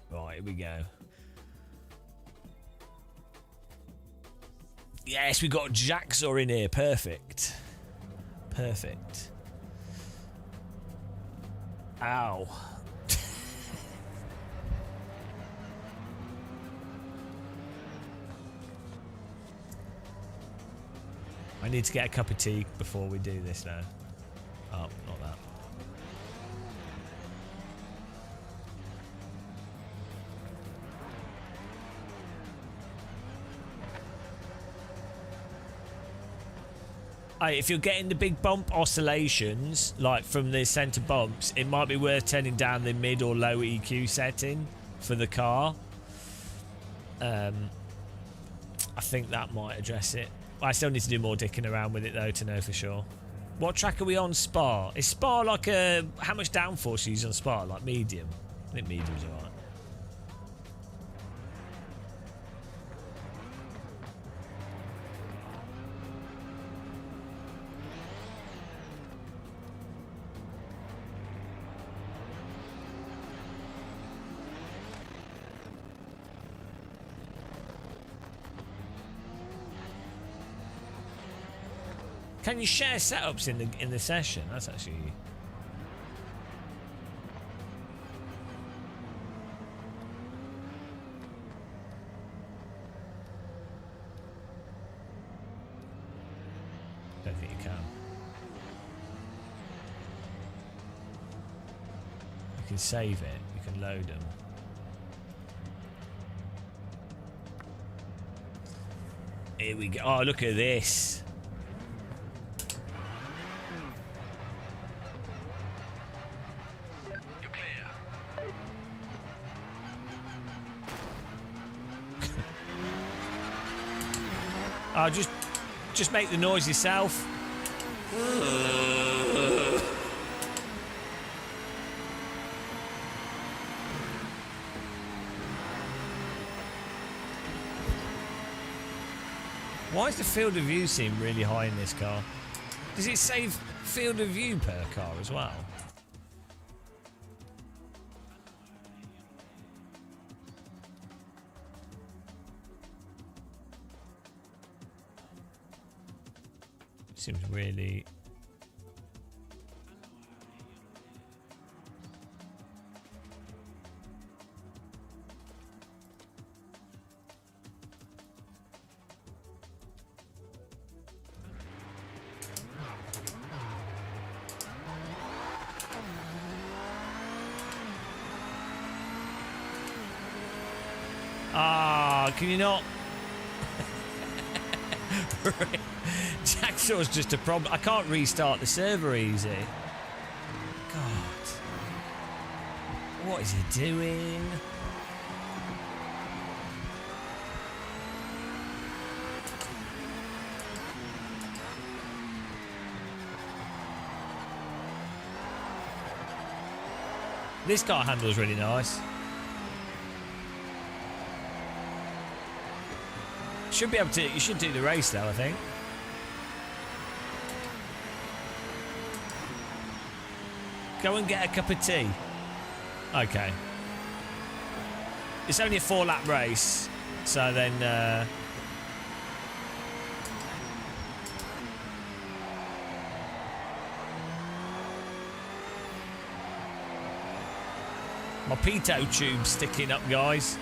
Right, here we go. Yes, we got Jacksaw in here. Perfect. Perfect. Ow. I need to get a cup of tea before we do this now. Oh, not that. if you're getting the big bump oscillations, like from the centre bumps, it might be worth turning down the mid or low EQ setting for the car. I think that might address it. I still need to do more dicking around with it though to know for sure. What track are we on? Spa. Is Spa like a... How much downforce you use on Spa? Like medium? I think medium's alright. Can you share setups in the session? That's actually... Don't think you can. You can save it. You can load them. Here we go. Oh, look at this. Oh, just make the noise yourself. Why does the field of view seem really high in this car? Does it save field of view per car as well? Seems really... Ah, can you not? Jacksaw's just a problem. I can't restart the server easy. God. What is he doing? This car handles really nice. Should be able to. You should do the race though, I think. Go and get a cup of tea. Okay. It's only a 4-lap race, so then. My pitot tube's sticking up, guys.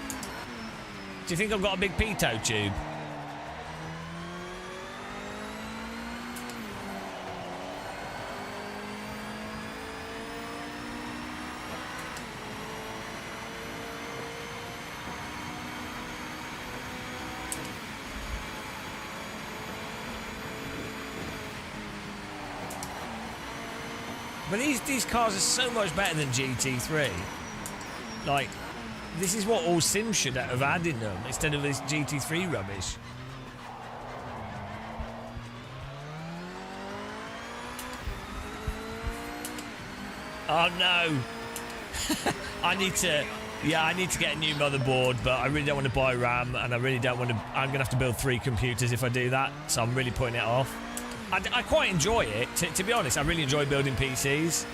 Do you think I've got a big pitot tube? But these cars are so much better than GT3. Like, this is what all Sims should have had in them instead of this GT3 rubbish. Oh no! I need to get a new motherboard, but I really don't want to buy RAM, and I really don't want to. I'm gonna have to build 3 computers if I do that, so I'm really putting it off. I quite enjoy it. To be honest, I really enjoy building PCs.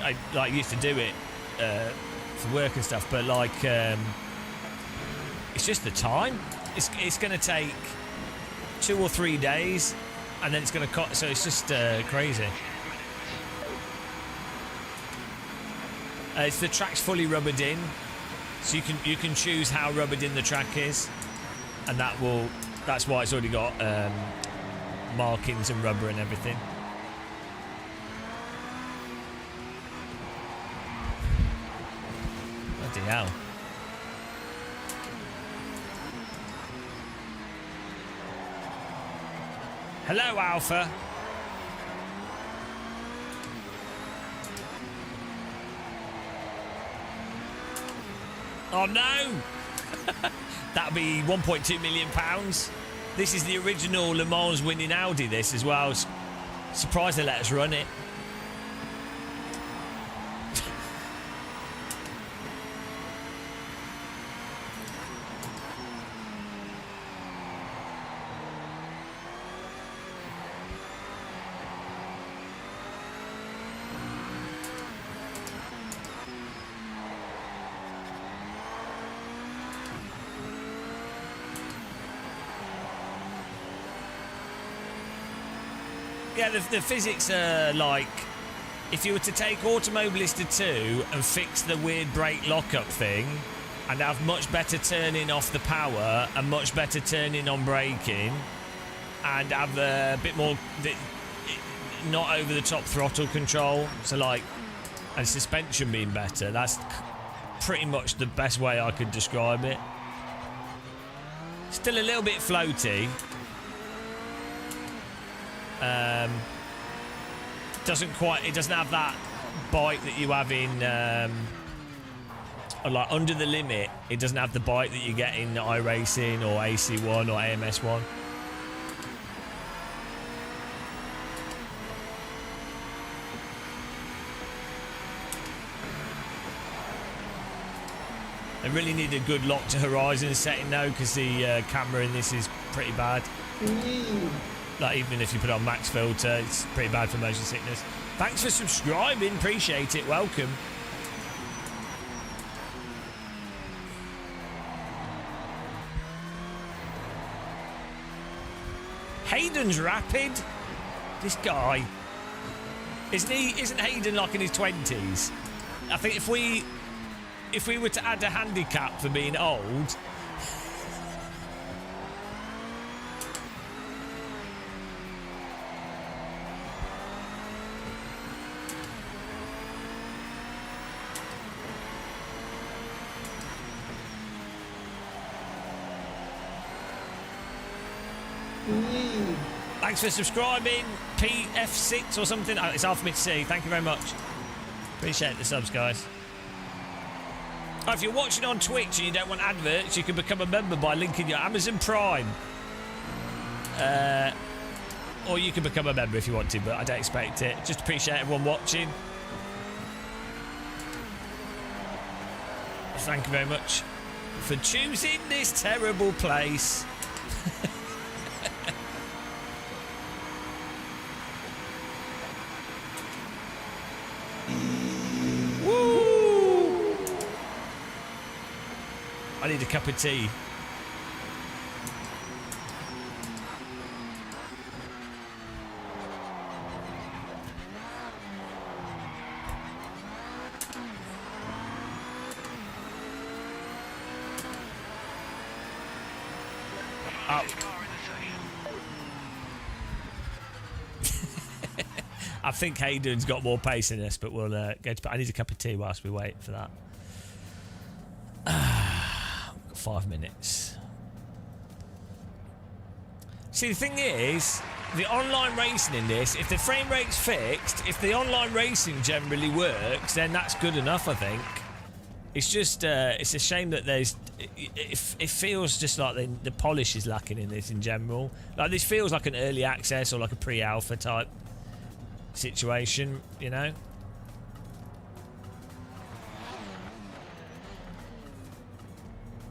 I used to do it for work and stuff, but like it's just the time. It's going to take 2 or 3 days, and then it's going to cut. So it's just crazy. The track's fully rubbered in, so you can choose how rubbered in the track is, and that's why it's already got markings and rubber and everything. Bloody hell. Hello, Alpha. Oh no! That'll be £1.2 million. This is the original Le Mans winning Audi, this as well. Surprised they let us run it. Yeah, the physics are like, if you were to take Automobilista 2 and fix the weird brake lockup thing and have much better turning off the power and much better turning on braking and have a bit more, not over the top throttle control, so like, and suspension being better, that's pretty much the best way I could describe it. Still a little bit floaty. It doesn't have that bite that you have in like under the limit. It doesn't have the bite that you get in iRacing or AC1 or AMS1. I really need a good lock to horizon setting though, because the camera in this is pretty bad. Like, even if you put on max filter, it's pretty bad for motion sickness. Thanks for subscribing, appreciate it, welcome. Hayden's rapid? This guy. Isn't Hayden like in his 20s? I think if we were to add a handicap for being old, thanks for subscribing, PF6 or something. Oh, it's Alphabet C. Thank you very much. Appreciate the subs, guys. Oh, if you're watching on Twitch and you don't want adverts, you can become a member by linking your Amazon Prime. Or you can become a member if you want to, but I don't expect it. Just appreciate everyone watching. Thank you very much for choosing this terrible place. Woo! I need a cup of tea. I think Hayden's got more pace in this, but we'll go to. I need a cup of tea whilst we wait for that. We've got 5 minutes. See, the thing is, the online racing in this, if the frame rate's fixed, if the online racing generally works, then that's good enough, I think. It's just, it's a shame that there's, it feels just like the polish is lacking in this in general. Like, this feels like an early access or like a pre-alpha type situation, you know?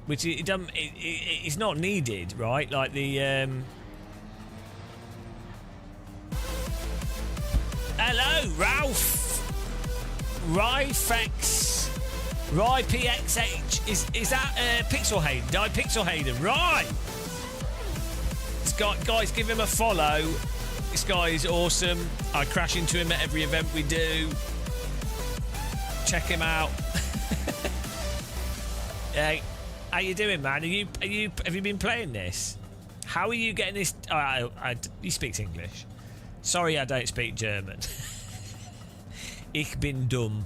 Which it's not needed, right? Like the hello, Ralph Ryfex RyPXH. Is that Pixel Hayden? Pixel Hayden, right? This guys, give him a follow. This guy is awesome. I crash into him at every event we do. Check him out. Hey, how you doing, man? Have you been playing this? How are you getting this? He speaks English. Sorry, I don't speak German. Ich bin dumm.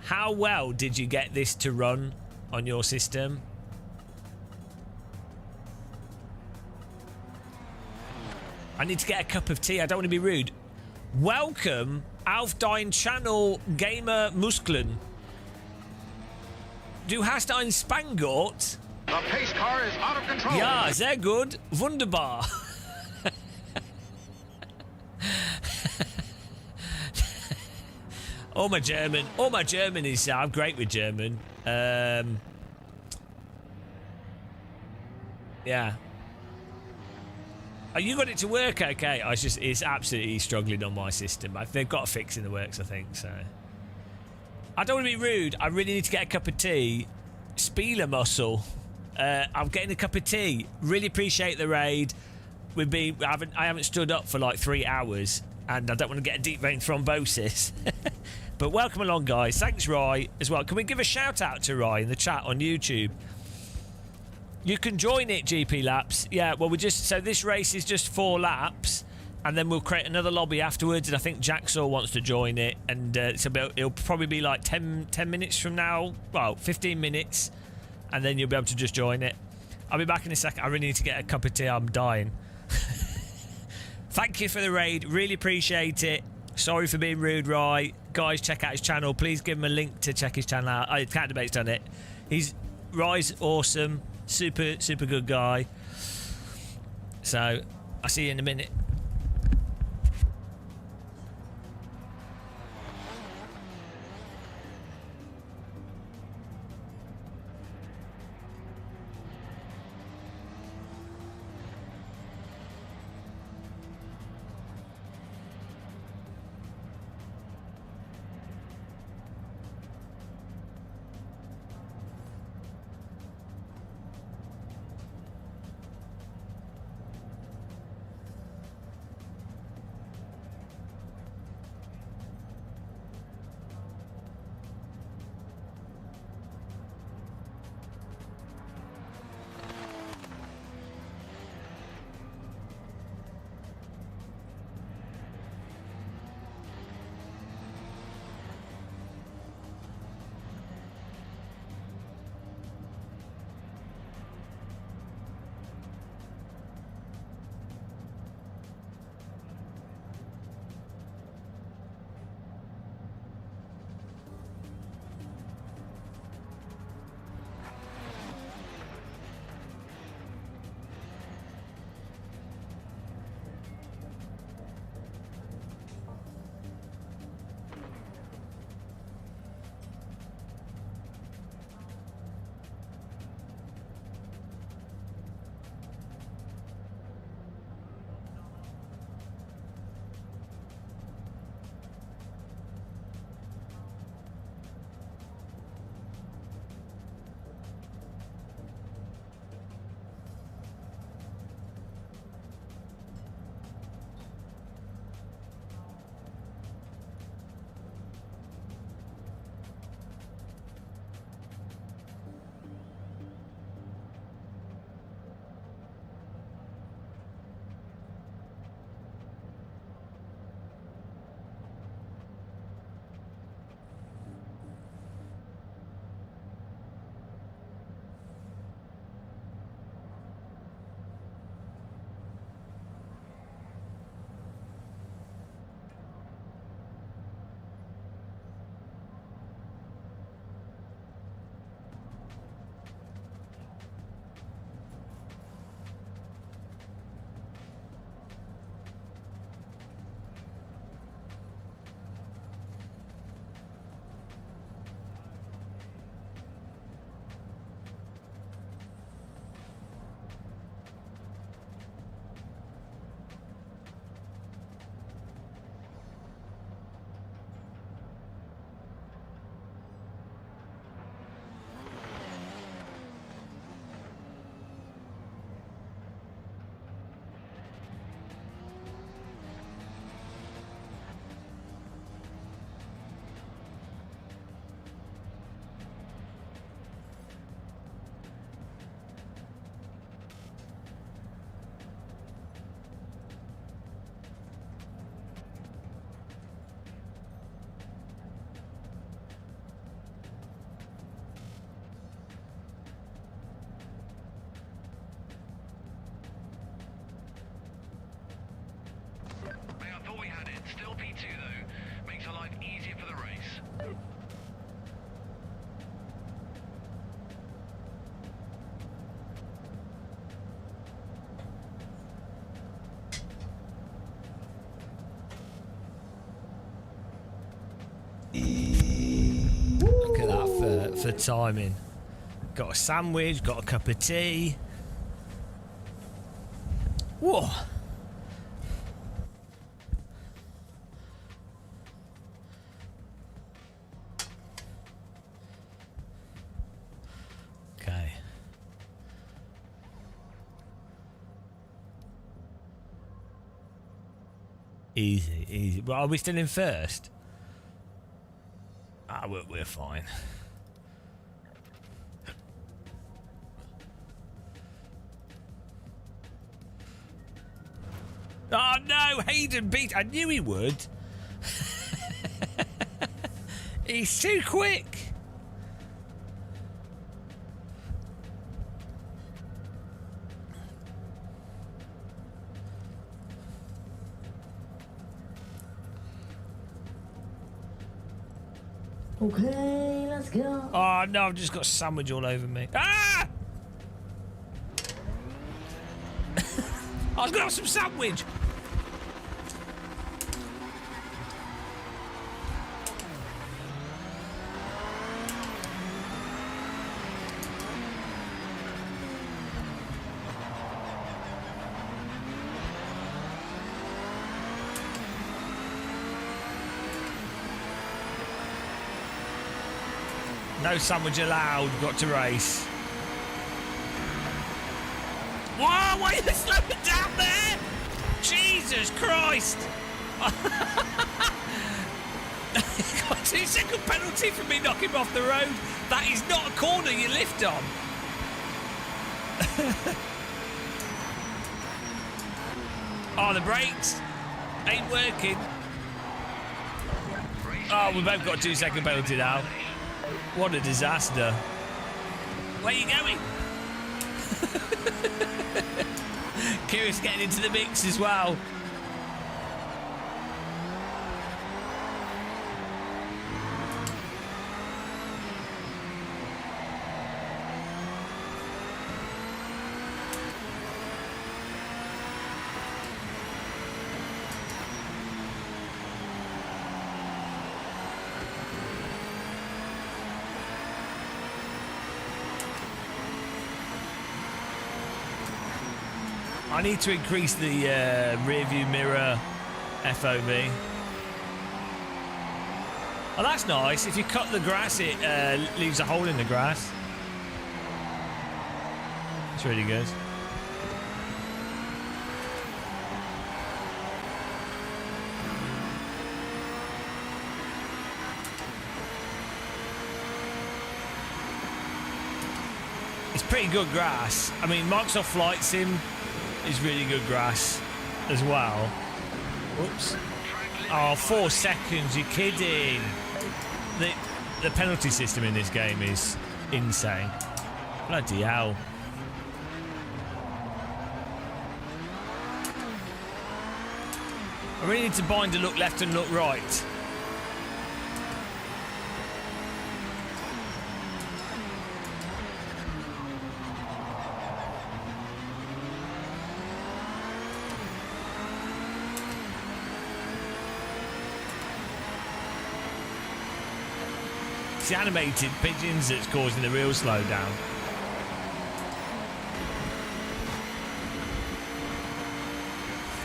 How well did you get this to run on your system? I need to get a cup of tea. I don't want to be rude. Welcome, auf dein Channel Gamer Musklen. Du hast ein Spangort? The pace car is out of control. Ja, sehr gut. Wunderbar. All my German is, I'm great with German. Yeah. Oh, you got it to work okay? It's absolutely struggling on my system. They've got a fix in the works, I think, so. I don't want to be rude. I really need to get a cup of tea. Spieler muscle. I'm getting a cup of tea. Really appreciate the raid. I haven't stood up for like 3 hours, and I don't want to get a deep vein thrombosis. But welcome along, guys. Thanks, Rye, as well. Can we give a shout out to Rye in the chat on YouTube? You can join it, GP Laps. Yeah, well, so this race is just 4 laps, and then we'll create another lobby afterwards, and I think Jacksaw wants to join it, and it'll probably be like 10 minutes from now. Well, 15 minutes, and then you'll be able to just join it. I'll be back in a second. I really need to get a cup of tea. I'm dying. Thank you for the raid. Really appreciate it. Sorry for being rude, Rye. Guys, check out his channel. Please give him a link to check his channel out. Cat Debate's done it. Rye's awesome. Super good guy. So, I'll see you in a minute. for timing. Got a sandwich, got a cup of tea. Whoa. Okay. Easy, easy. Well, are we still in first? Ah, we're fine. Oh no, Hayden beat. I knew he would. He's too quick. Okay, let's go. Oh no, I've just got sandwich all over me. Ah! I was gonna have some sandwich. No sandwich allowed. Got to race. Whoa, why are you slowing down there? Jesus Christ. Got a 2-second penalty for me knocking him off the road. That is not a corner you lift on. Oh, the brakes ain't working. Oh, we both got a 2-second penalty now. What a disaster. Where are you going? Kyrgyz's getting into the mix as well. I need to increase the rear view mirror FOV. Oh, that's nice. If you cut the grass, it leaves a hole in the grass. It's really good. It's pretty good grass. I mean, Microsoft Flight Sim is really good grass as well. Whoops. Oh, 4 seconds, you're kidding. The penalty system in this game is insane. Bloody hell. I really need to bind to look left and look right. It's the animated pigeons that's causing the real slowdown.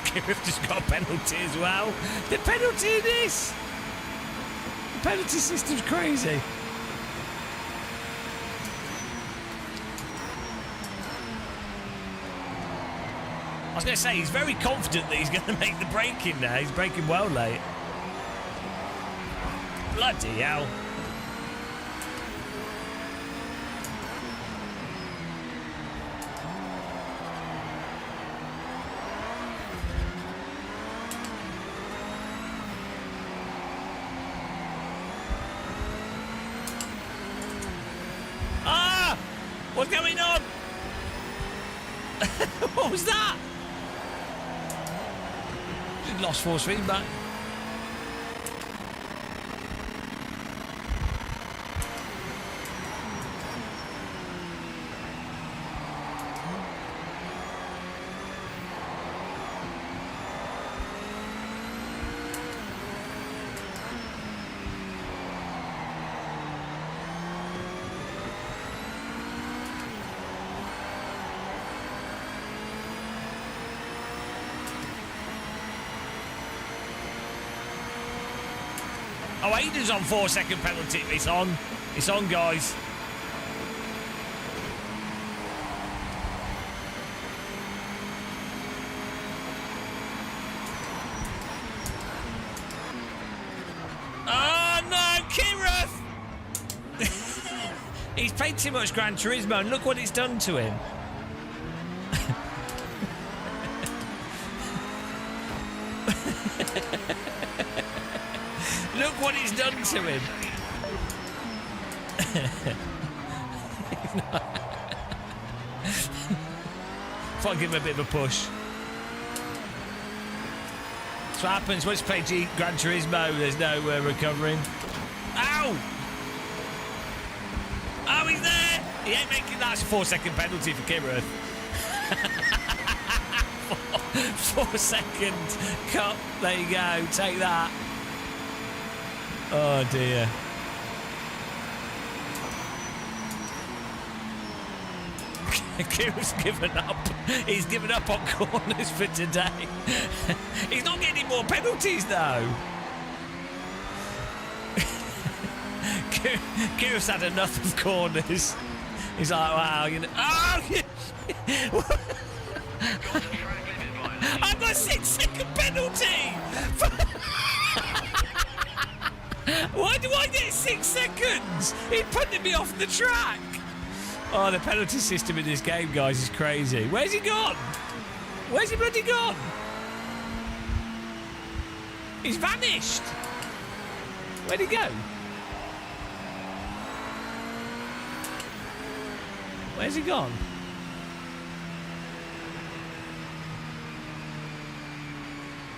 Kirif just got a penalty as well. The penalty in this! The penalty system's crazy. I was going to say, he's very confident that he's going to make the break in there. He's braking well late. Bloody hell. What's going on? What was that? Just lost force feedback. Oh, Aiden's on 4-second penalty. It's on. It's on, guys. Oh, no, Kirith! He's played too much Gran Turismo, and look what it's done to him. Look what it's done to him. If I give him a bit of a push. That's what happens once you play Gran Turismo, there's no recovering. Ow! Oh, he's there! He ain't making that. 4-second penalty for Kirith. 4-second cut. There you go. Take that. Oh dear. Kirith's given up. He's given up on corners for today. He's not getting any more penalties though. Kirith's had enough of corners. He's like, wow, you know. Oh! I've got a 6-second penalty! Why do I get 6 seconds? He punted me off the track. Oh, the penalty system in this game, guys, is crazy. Where's he gone? Where's he bloody gone? He's vanished. Where'd he go? Where's he gone?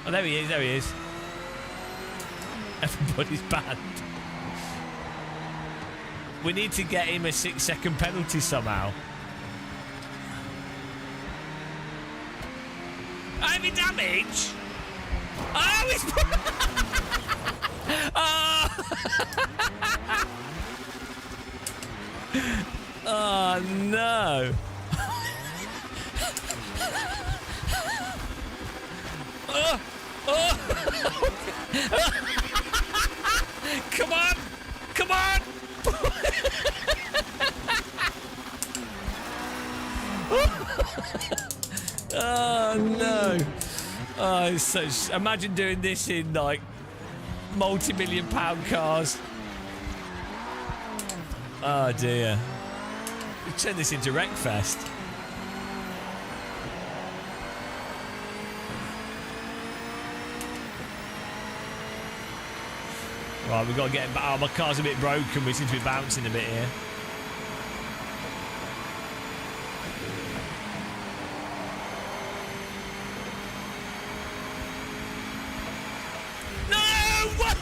Oh, there he is, there he is. Everybody's banned. We need to get him a 6-second penalty somehow. Heavy damage? Oh, he's... oh. Oh, no. Come on! Come on! Oh no! Oh, it's so. Imagine doing this in like multi-million-pound cars. Oh dear! Turn this into Wreckfest. Right, we've got to get it back. Oh, my car's a bit broken. We seem to be bouncing a bit here. No! What?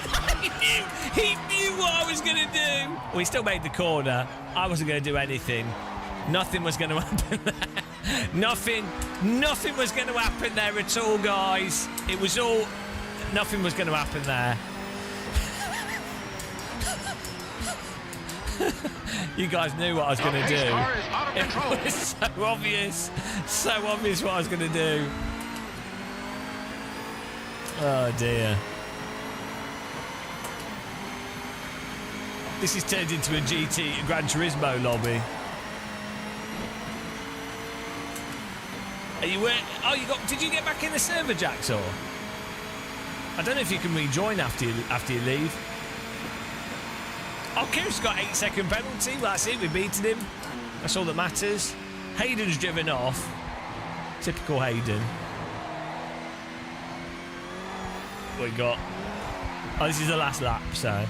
He knew what I was going to do. Well, he still made the corner. I wasn't going to do anything. Nothing was going to happen there. Nothing was going to happen there at all, guys. It was all... Nothing was going to happen there. You guys knew what I was going to do. It was so obvious what I was going to do. Oh dear. This is turned into a Gran Turismo lobby. Are you where? Oh, you got? Did you get back in the server, Jacksaw? I don't know if you can rejoin after you leave. Oh, Kirith's got 8-second penalty. Well, that's it. We beaten him. That's all that matters. Hayden's driven off. Typical Hayden. What we got? Oh, this is the last lap, so.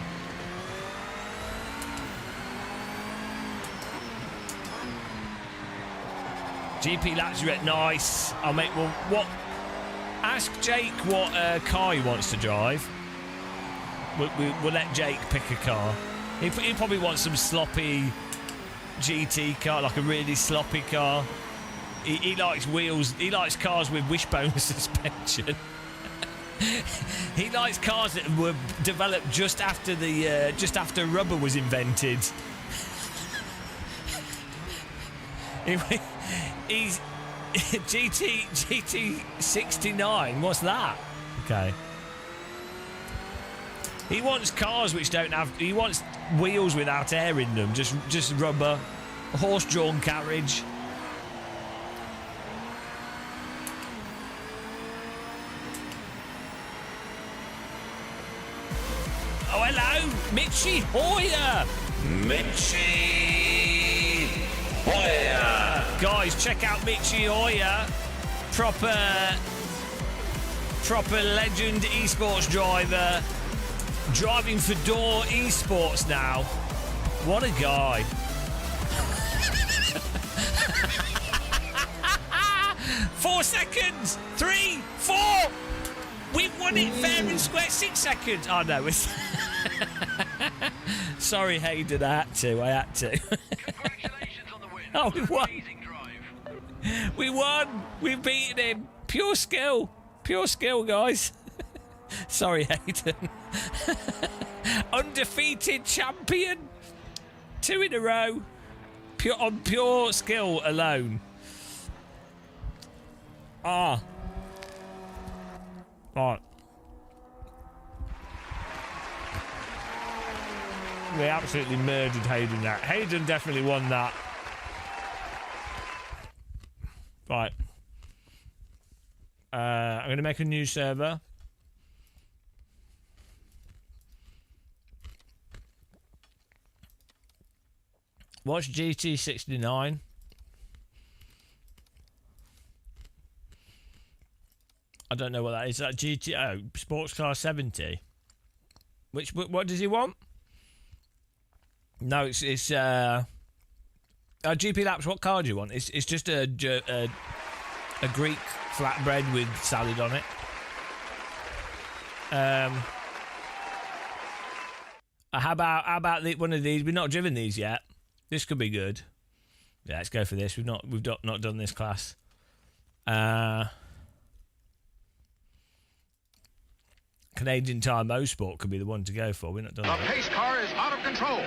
GP laps are at nice. I'll make well. What? Ask Jake what car he wants to drive. We'll let Jake pick a car. He probably wants some sloppy GT car, like a really sloppy car. He likes wheels. He likes cars with wishbone suspension. He likes cars that were developed just after rubber was invented. He's GT 69. What's that? Okay. He wants cars which don't have. He wants wheels without air in them. Just rubber, horse-drawn carriage. Oh, hello, Mitchy Hoyer. Mitchy Hoyer. Guys, check out Mitchy Hoyer. Proper legend esports driver. Driving for Door Esports now. What a guy. 4 seconds. 3, 4. We've won it fair and square. 6 seconds. Oh, no. It's sorry, Hayden. I had to. Congratulations on the win. Oh, we won. Amazing drive. We won. We've beaten him. Pure skill. Pure skill, guys. Sorry, Hayden. Undefeated champion. 2 in a row. On pure skill alone. Ah. Right. We absolutely murdered Hayden that. Hayden definitely won that. Right. I'm going to make a new server. What's GT69? I don't know what that is. That GT Sports Car 70. What does he want? No, it's GP Laps. What car do you want? It's just a Greek flatbread with salad on it. How about one of these? We've not driven these yet. This could be good. Yeah, let's go for this. We've not done this class. Canadian Tire Motorsport could be the one to go for. We're not done The that. pace car is out of control.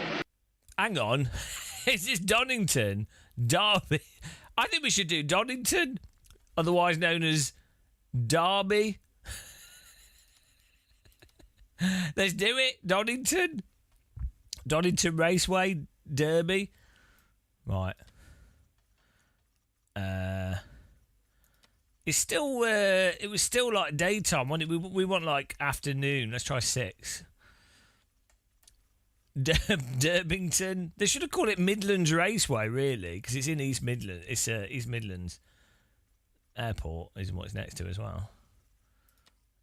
Hang on. Is this Donington? Derby? I think we should do Donington, otherwise known as Derby. Let's do it. Donington. Donington Raceway, Derby. Right. It's still. It was still like daytime. We want like afternoon. Let's try 6. Derbington. They should have called it Midlands Raceway, really, because it's in East Midlands. It's East Midlands Airport is what it's next to as well.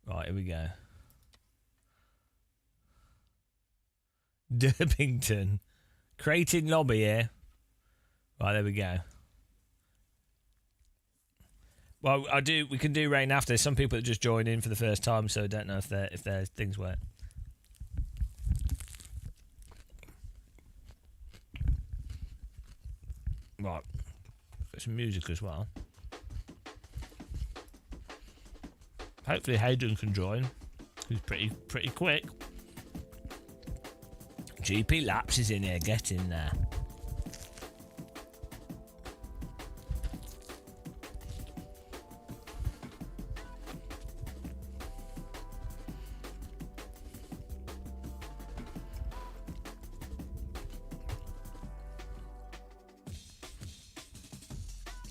Right, here we go. Derbington. Creating lobby here. Right, there we go. Well, we can do rain after. There's some people that just join in for the first time, so I don't know if their things work. Right. Got some music as well. Hopefully Hayden can join. He's pretty quick. GP Laps is in here. Get in there.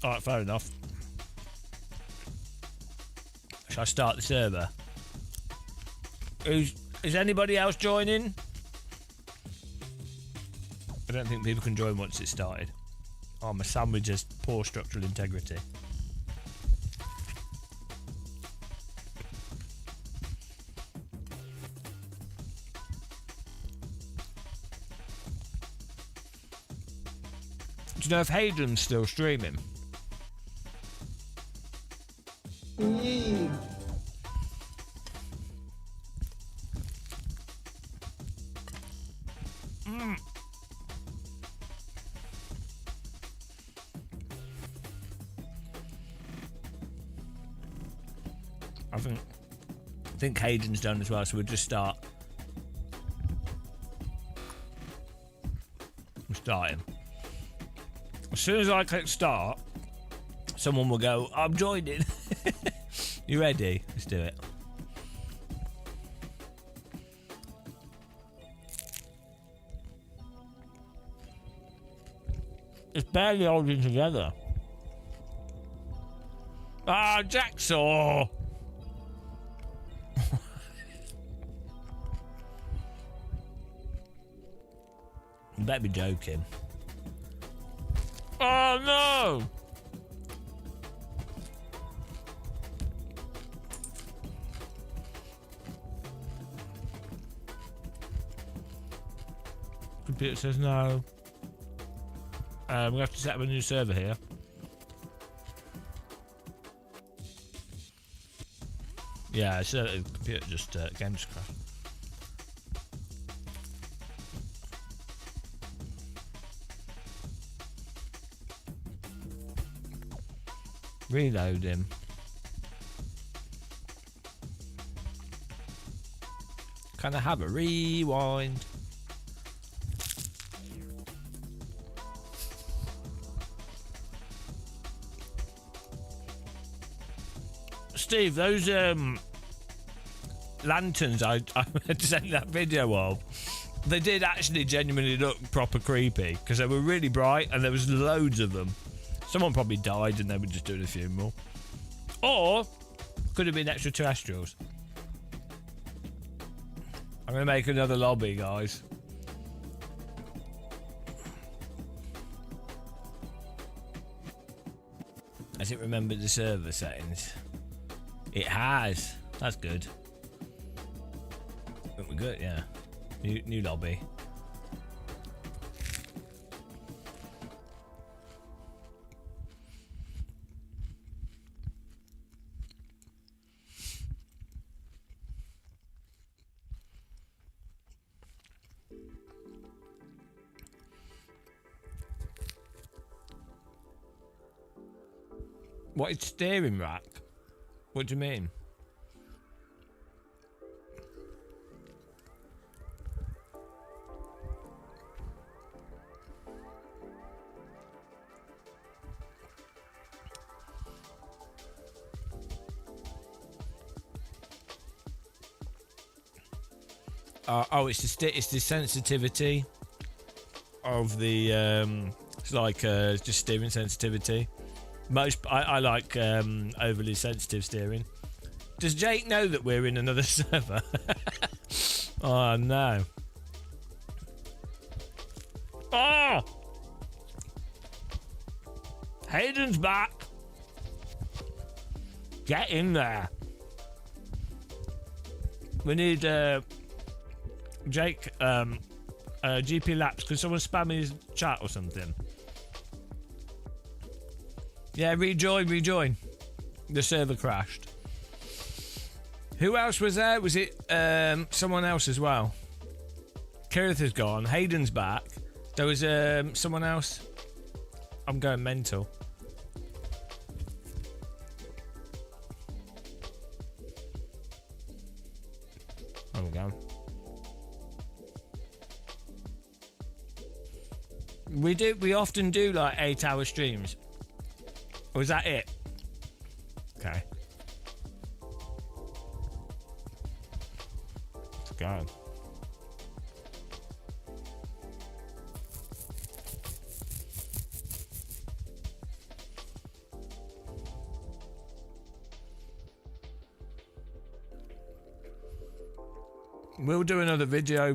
Alright, fair enough. Shall I start the server? Is anybody else joining? I don't think people can join once it's started. Oh, my sandwich has poor structural integrity. Do you know if Hayden's still streaming? I think Hayden's done as well, so we'll just start. We'll start him. As soon as I click start, someone will go, I'm joining. You ready? Let's do it. It's barely holding together. Ah, Jacksaw! You better be joking. Oh no! Computer says no. We have to set up a new server here. Yeah, so the computer just game just crashed. Reload him. Can I have a rewind? Steve, those lanterns I sent that video of, they did actually genuinely look proper creepy because they were really bright and there was loads of them. Someone probably died and they were just doing a funeral. Or could have been extraterrestrials. I'm going to make another lobby, guys. Has it remembered the server settings? It has. That's good. I think we're good, yeah. New lobby. What is steering rack? What do you mean? Oh, it's the sensitivity of the it's like just steering sensitivity. I like overly sensitive steering. Does Jake know that we're in another server? Oh no. Oh! Hayden's back. Get in there. We need Jake GP laps. Could someone spam his chat or something? Yeah, rejoin. The server crashed. Who else was there? Was it someone else as well? Kirith has gone. Hayden's back. There was someone else. I'm going mental. There we go. We often do like 8-hour streams. Or is that it? Okay. Let's go. We'll do another video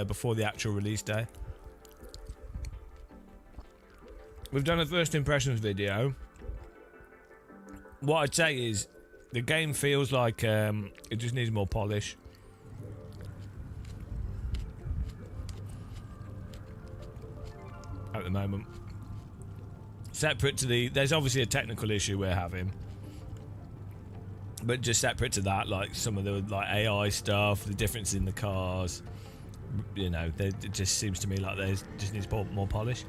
before the actual release day. We've done a first impressions video. What I'd say is the game feels like it just needs more polish. At the moment. Separate to there's obviously a technical issue we're having. But just separate to that, like some of the like AI stuff, the difference in the cars, you know, it just seems to me like there's just needs more polish.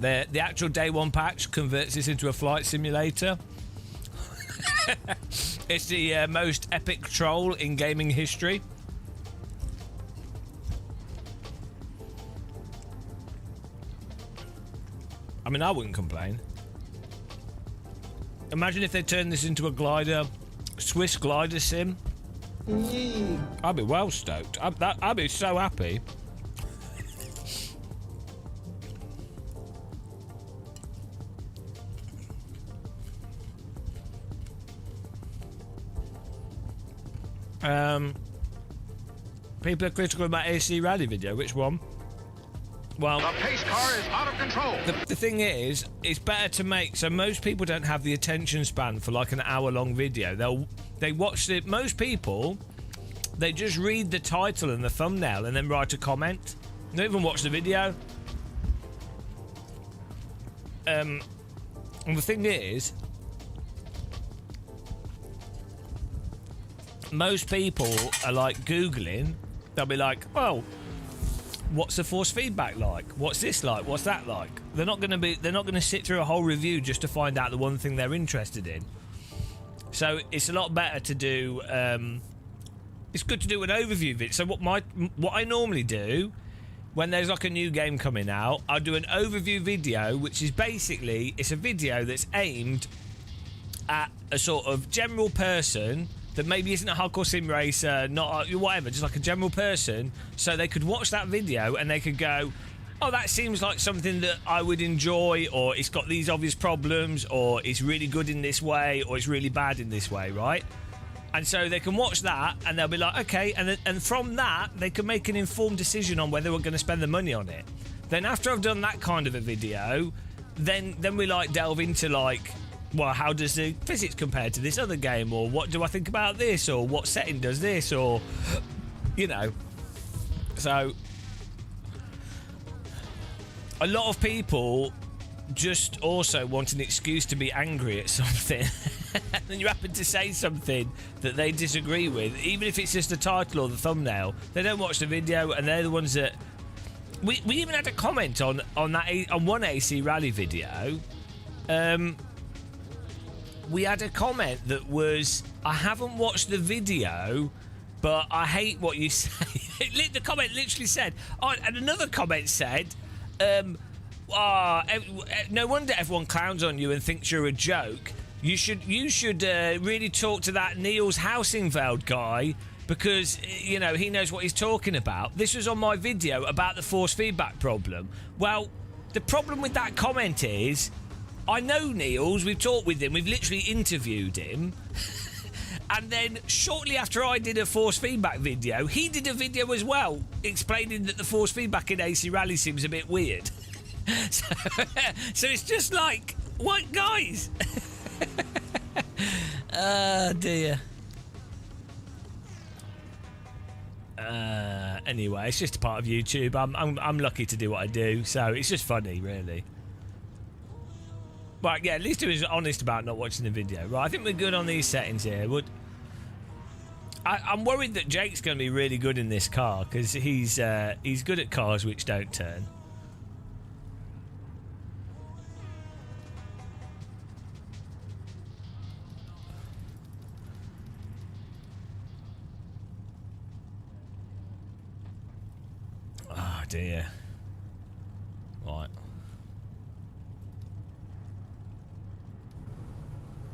The actual day one patch converts this into a flight simulator. It's the most epic troll in gaming history. I mean, I wouldn't complain. Imagine if they turned this into a glider, Swiss glider sim. I'd be well stoked. I'd be so happy. People are critical about AC Rally video. Which one? Well, The pace car is out of control. the thing is, it's better to make. So most people don't have the attention span for like an hour-long video. They watch it. Most people, they just read the title and the thumbnail and then write a comment. They don't even watch the video. And the thing is, most people are like Googling. They'll be like, well, what's the force feedback like? What's this like? What's that like? They're not going to sit through a whole review just to find out the one thing they're interested in. So it's a lot better to do. It's good to do an overview video. So what I normally do when there's like a new game coming out, I'll do an overview video, which is basically it's a video that's aimed at a sort of general person that maybe isn't a hardcore sim racer, not whatever, just like a general person, so they could watch that video and they could go, oh, that seems like something that I would enjoy, or it's got these obvious problems, or it's really good in this way, or it's really bad in this way, right? And so they can watch that and they'll be like, okay, and from that they can make an informed decision on whether we're going to spend the money on it. Then after I've done that kind of a video, then we like delve into like, well, how does the physics compare to this other game, or what do I think about this, or what setting does this, or you know. So a lot of people just also want an excuse to be angry at something. And then you happen to say something that they disagree with, even if it's just the title or the thumbnail. They don't watch the video, and they're the ones that we even had a comment on one AC Rally video. We had a comment that was, I haven't watched the video, but I hate what you say. The comment literally said, oh, and another comment said, no wonder everyone clowns on you and thinks you're a joke. You should really talk to that Niels Housingveld guy, because you know he knows what he's talking about. This was on my video about the force feedback problem. Well, the problem with that comment is, I know Niels, we've talked with him, we've literally interviewed him. And then shortly after I did a force feedback video, he did a video as well, explaining that the force feedback in AC Rally seems a bit weird. So it's just like, what, guys? Oh dear. Anyway, it's just a part of YouTube. I'm lucky to do what I do, so it's just funny, really. But yeah, at least he was honest about not watching the video. Right, I think we're good on these settings here. I'm worried that Jake's going to be really good in this car, because he's good at cars which don't turn. Oh dear. Right.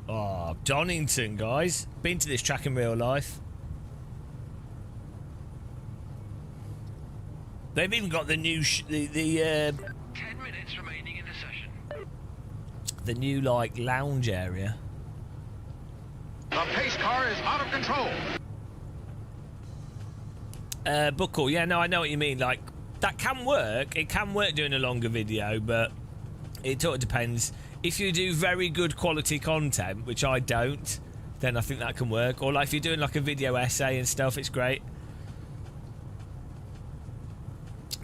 Oh, Donington, guys. Been to this track in real life. They've even got the new 10 minutes remaining in the session. The new like lounge area. The pace car is out of control. Buckle, yeah, no, I know what you mean. Like, that can work. It can work doing a longer video, but it sort of depends. If you do very good quality content, which I don't, then I think that can work. Or like if you're doing like a video essay and stuff, it's great.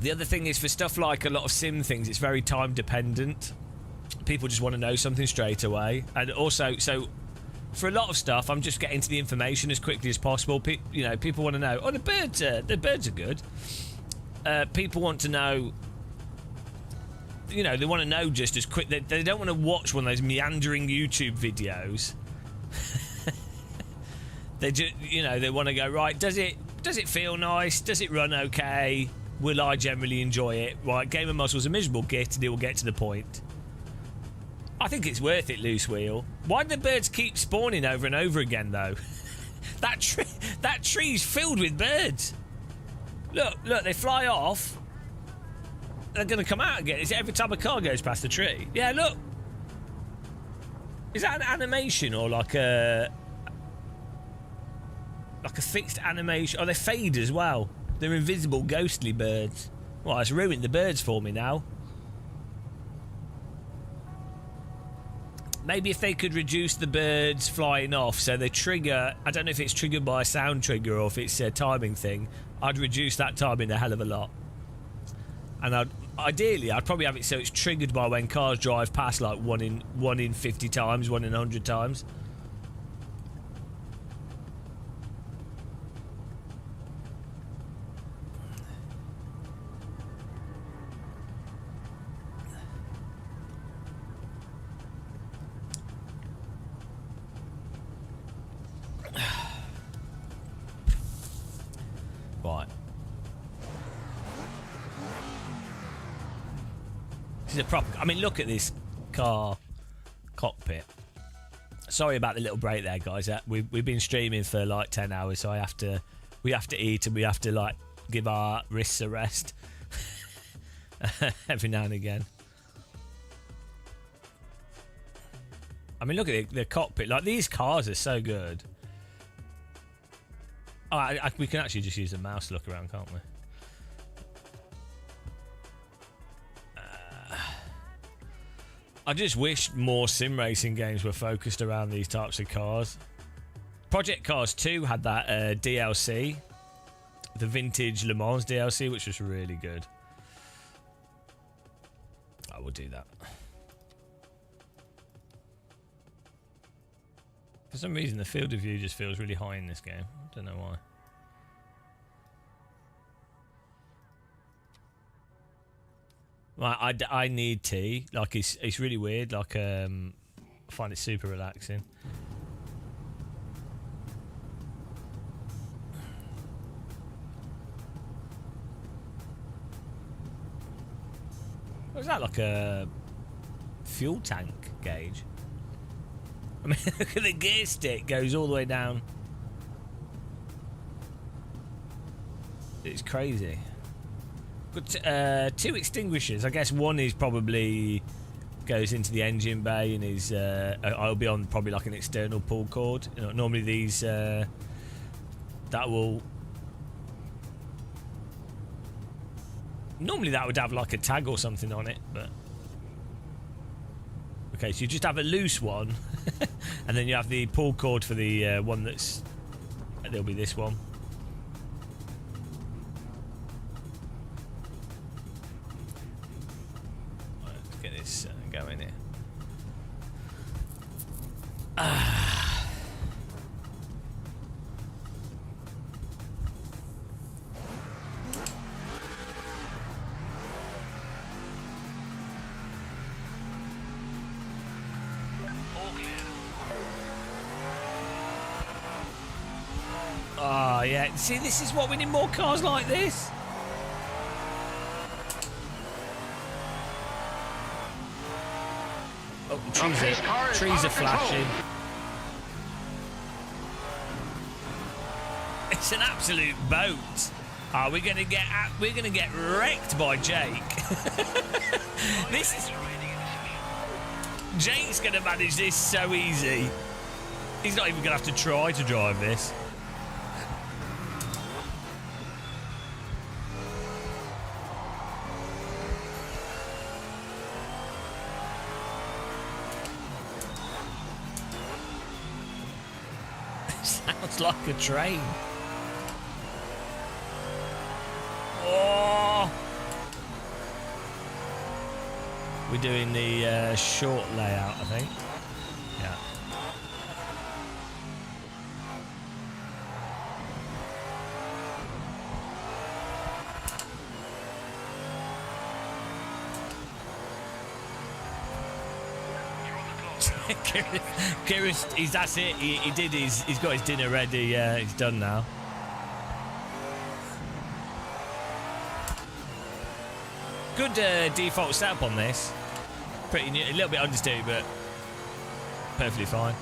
The other thing is, for stuff like a lot of sim things, it's very time dependent. People just want to know something straight away. And also, so for a lot of stuff, I'm just getting to the information as quickly as possible. You know, people want to know, oh, the birds are good. People want to know you know, they want to know just as quick. They don't want to watch one of those meandering YouTube videos. They just, you know, they want to go, right, does it feel nice? Does it run okay? Will I generally enjoy it? Right, Game of Muscle's a miserable git and it will get to the point. I think it's worth it, Loose Wheel. Why do the birds keep spawning over and over again, though? that tree's filled with birds. Look, they fly off. They're going to come out again. Is it every time a car goes past the tree? Yeah, look. Is that an animation or like a fixed animation? Oh, they fade as well. They're invisible, ghostly birds. Well, it's ruined the birds for me now. Maybe if they could reduce the birds flying off so they trigger... I don't know if it's triggered by a sound trigger or if it's a timing thing. I'd reduce that timing a hell of a lot. And ideally, I'd probably have it so it's triggered by when cars drive past, like 1 in 50 times, 1 in 100 times. Right. This is a proper... I mean, look at this car cockpit. Sorry about the little break there, guys. We've been streaming for like 10 hours, so we have to eat and we have to like give our wrists a rest every now and again. I mean, look at the cockpit. Like, these cars are so good. Oh, we can actually just use the mouse to look around, can't we? I just wish more sim racing games were focused around these types of cars. Project Cars 2 had that DLC, the Vintage Le Mans DLC, which was really good. I will do that. For some reason, the field of view just feels really high in this game. I don't know why. Right, I need tea. Like, it's really weird. Like, I find it super relaxing. Was that like a fuel tank gauge? I mean, look at the gear stick, goes all the way down. It's crazy. Got 2 extinguishers. I guess one is probably goes into the engine bay and is I'll be on probably like an external pull cord. You know, normally these that will normally that would have like a tag or something on it, but okay, so you just have a loose one and then you have the pull cord for the one that's... There'll be this one. Right, let's get this going here. Oh, yeah. See, this is what we need, more cars like this. Oh, trees are flashing. It's an absolute boat. Oh, we're gonna get wrecked by Jake. Jake's gonna manage this so easy. He's not even gonna have to try to drive this. Sounds like a train. Oh! We're doing the short layout, I think. Yeah. Kieran, that's it. He did he's got his dinner ready. He's done now. Good default setup on this. Pretty new, a little bit understeered, but perfectly fine.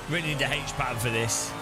Really need a H pattern for this.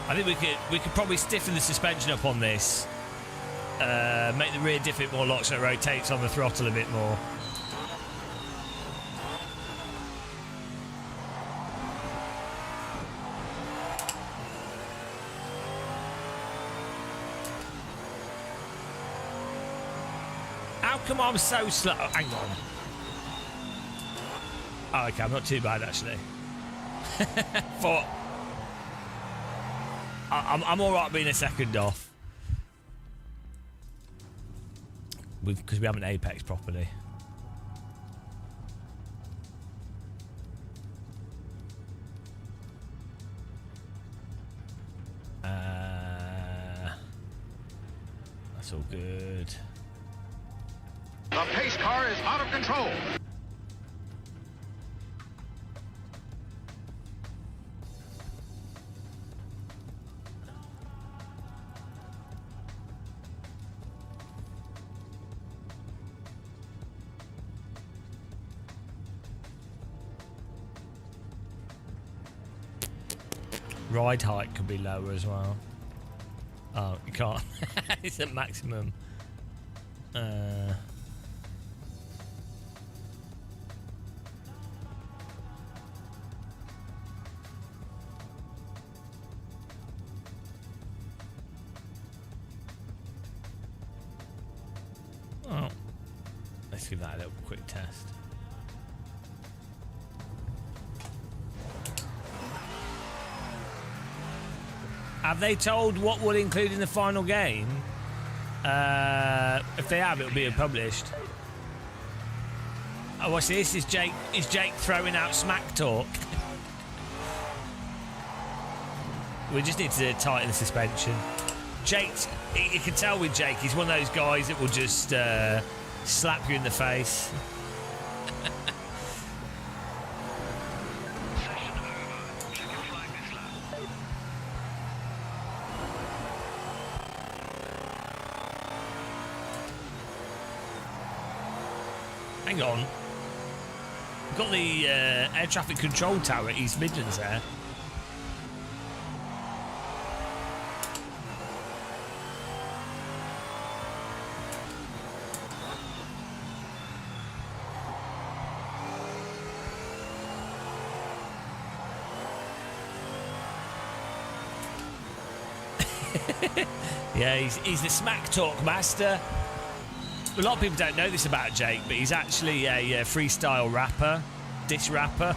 I think we could probably stiffen the suspension up on this, make the rear diff a bit more locked so it rotates on the throttle a bit more. How come I'm so slow? Oh, hang on. Oh, okay, I'm not too bad actually. For I'm all right being a second off, because we haven't apexed properly. That's all good. The pace car is out of control. Ride height could be lower as well. Oh, you can't. It's at maximum. Oh, let's give that a little quick test. Have they told what will include in the final game? If they have, it'll be published. Oh, what's this? Is Jake throwing out smack talk? We just need to tighten the suspension. Jake, you can tell with Jake, he's one of those guys that will just slap you in the face. Hang on. We've got the air traffic control tower at East Midlands there. Yeah, he's the smack talk master. A lot of people don't know this about Jake, but he's actually a freestyle rapper, diss rapper.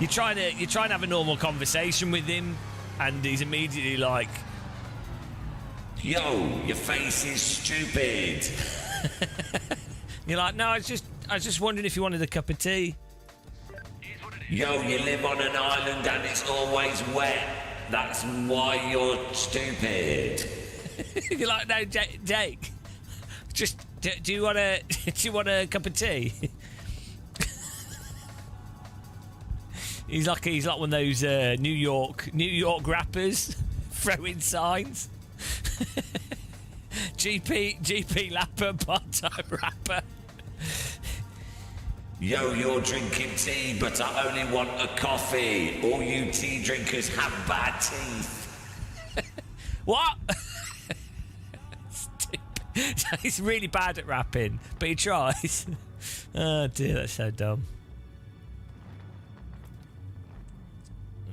You try to have a normal conversation with him, and he's immediately like, "Yo, your face is stupid." You're like, "No, I was just wondering if you wanted a cup of tea." "Yo, you live on an island and it's always wet. That's why you're stupid." You're like, "No, Jake. Just do you want a cup of tea?" He's like one of those New York rappers throwing signs. GP Lapper, part-time rapper. "Yo, you're drinking tea, but I only want a coffee. All you tea drinkers have bad teeth." What? He's really bad at rapping, but he tries. Oh dear, that's so dumb.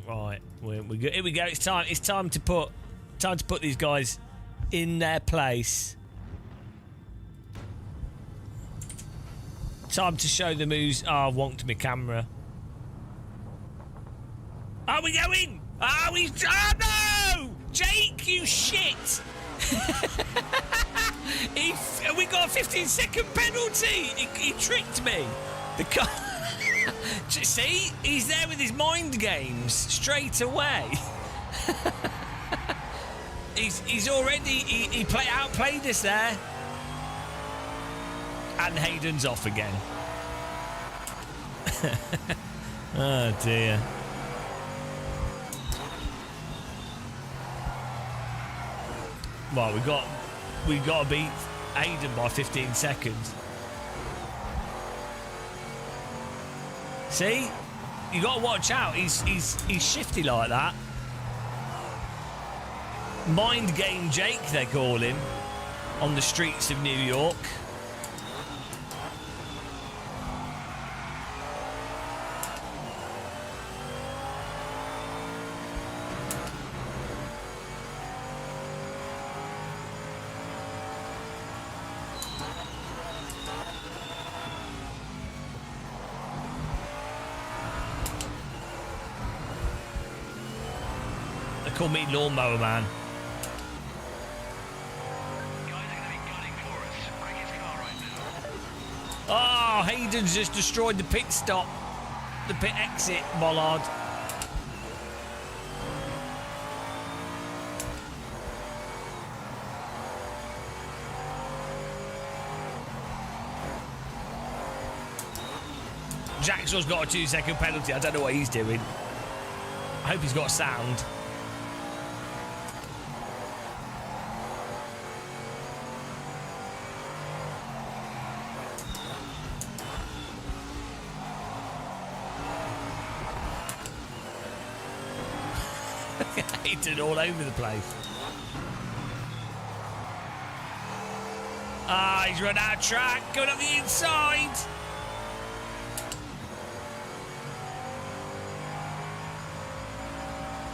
Right, we go. Here we go. It's time to put these guys in their place. Time to show them who's. Oh, I wonked my camera. Are we going? Oh, no! Jake, you shit! We got a 15-second penalty. He tricked me. The car. See, he's there with his mind games straight away. he's already outplayed us there. And Hayden's off again. Oh dear. Well, we got to beat Hayden by 15 seconds. See, you got to watch out. He's shifty like that. Mind game Jake, they call him, on the streets of New York. Call me Lawnmower Man. Oh, Hayden's just destroyed the pit stop. The pit exit, bollard. Jackson's got a 2-second penalty. I don't know what he's doing. I hope he's got sound. Hayden all over the place. Ah, he's run out of track, going up the inside.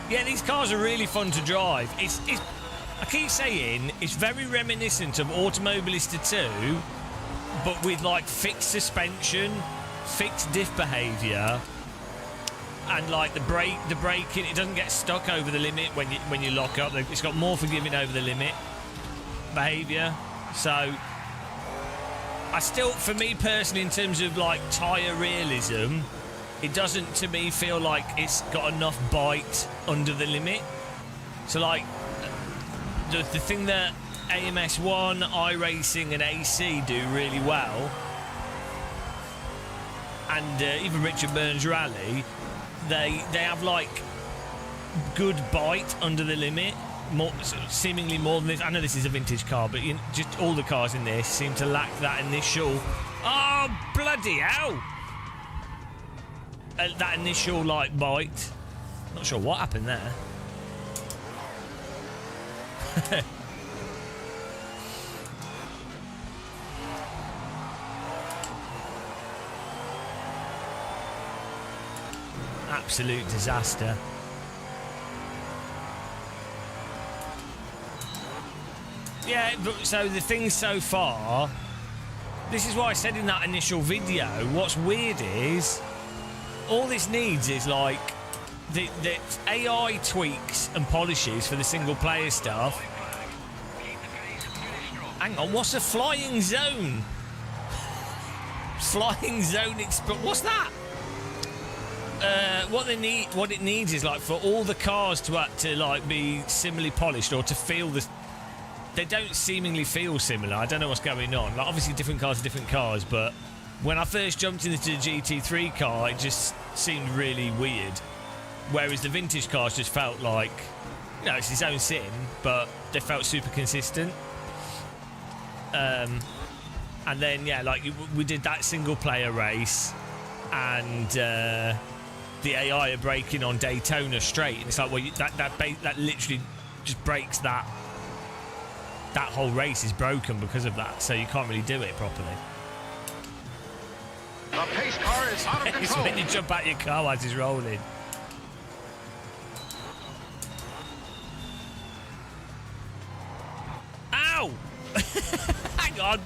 Yeah, these cars are really fun to drive. It's I keep saying, it's very reminiscent of Automobilista 2, but with like fixed suspension, fixed diff behaviour, and like the braking, it doesn't get stuck over the limit when you lock up. It's got more forgiving over the limit behaviour. So I still, for me personally, in terms of like tyre realism, it doesn't to me feel like it's got enough bite under the limit. So like the thing that AMS1, iRacing and AC do really well, and even Richard Burns Rally, they have like good bite under the limit, seemingly more than this. I know this is a vintage car, but just all the cars in this seem to lack that initial. Oh bloody hell! That initial like bite. Not sure what happened there. Absolute disaster. Yeah, but so the thing so far, this is what I said in that initial video. What's weird is all this needs is like the AI tweaks and polishes for the single player stuff. Hang on, what's a flying zone? Flying zone what's that? What it needs is like for all the cars to like be similarly polished or to feel the. They don't seemingly feel similar. I don't know what's going on. Like obviously different cars are different cars, but when I first jumped into the GT3 car, it just seemed really weird. Whereas the vintage cars just felt like, you know, it's its own sim, but they felt super consistent. And then yeah, like we did that single player race, and the AI are braking on Daytona straight, and it's like, well, that literally just breaks that whole race is broken because of that, so you can't really do it properly. The pace car is out of It's control. when you jump out your car as it's rolling. Ow! Hang on.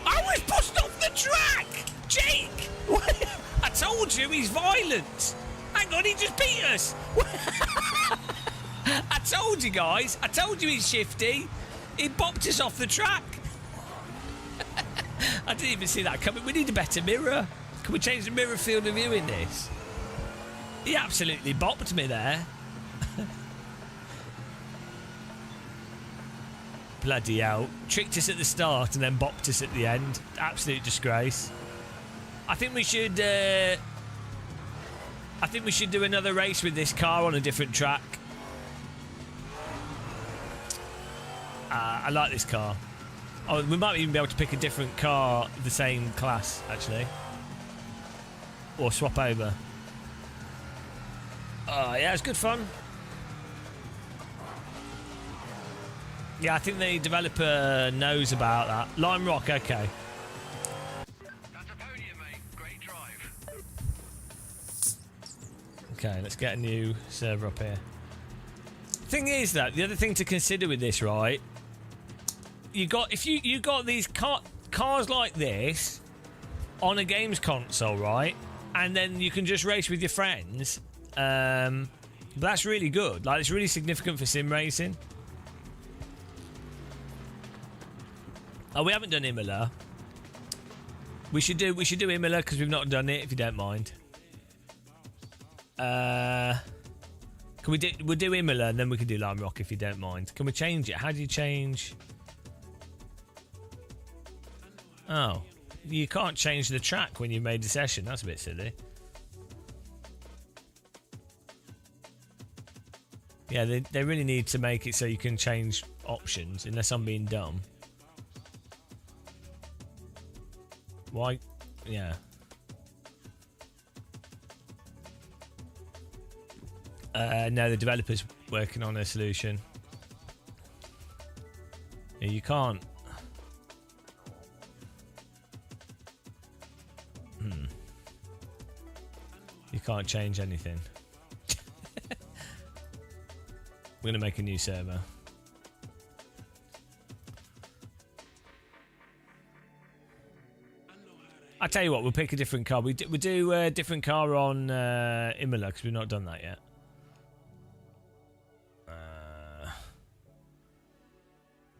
I was pushed off the track! Jake! I told you he's violent! Hang on, he just beat us! I told you guys! I told you he's shifty! He bopped us off the track! I didn't even see that coming. We need a better mirror. Can we change the mirror field of view in this? He absolutely bopped me there. Bloody hell. Tricked us at the start and then bopped us at the end. Absolute disgrace. I think we should do another race with this car on a different track. I like this car. Oh, we might even be able to pick a different car of the same class, actually. Or swap over. Oh, yeah, it's good fun. Yeah, I think the developer knows about that. Lime Rock, okay. That's a podium, mate. Great drive. Okay, let's get a new server up here. Thing is, though, the other thing to consider with this, right? If you got these cars like this on a games console, right? And then you can just race with your friends. But that's really good. Like, it's really significant for sim racing. Oh, we haven't done Imola. We should do Imola because we've not done it. If you don't mind. We'll do Imola and then we can do Lime Rock if you don't mind. Can we change it? How do you change? Oh, you can't change the track when you've made the session. That's a bit silly. Yeah, they really need to make it so you can change options, unless I'm being dumb. Why? Yeah. No, the developer's working on a solution. Yeah, you can't. You can't change anything. We're going to make a new server. I'll tell you what, we'll pick a different car. We'll do a different car on Imola because we've not done that yet.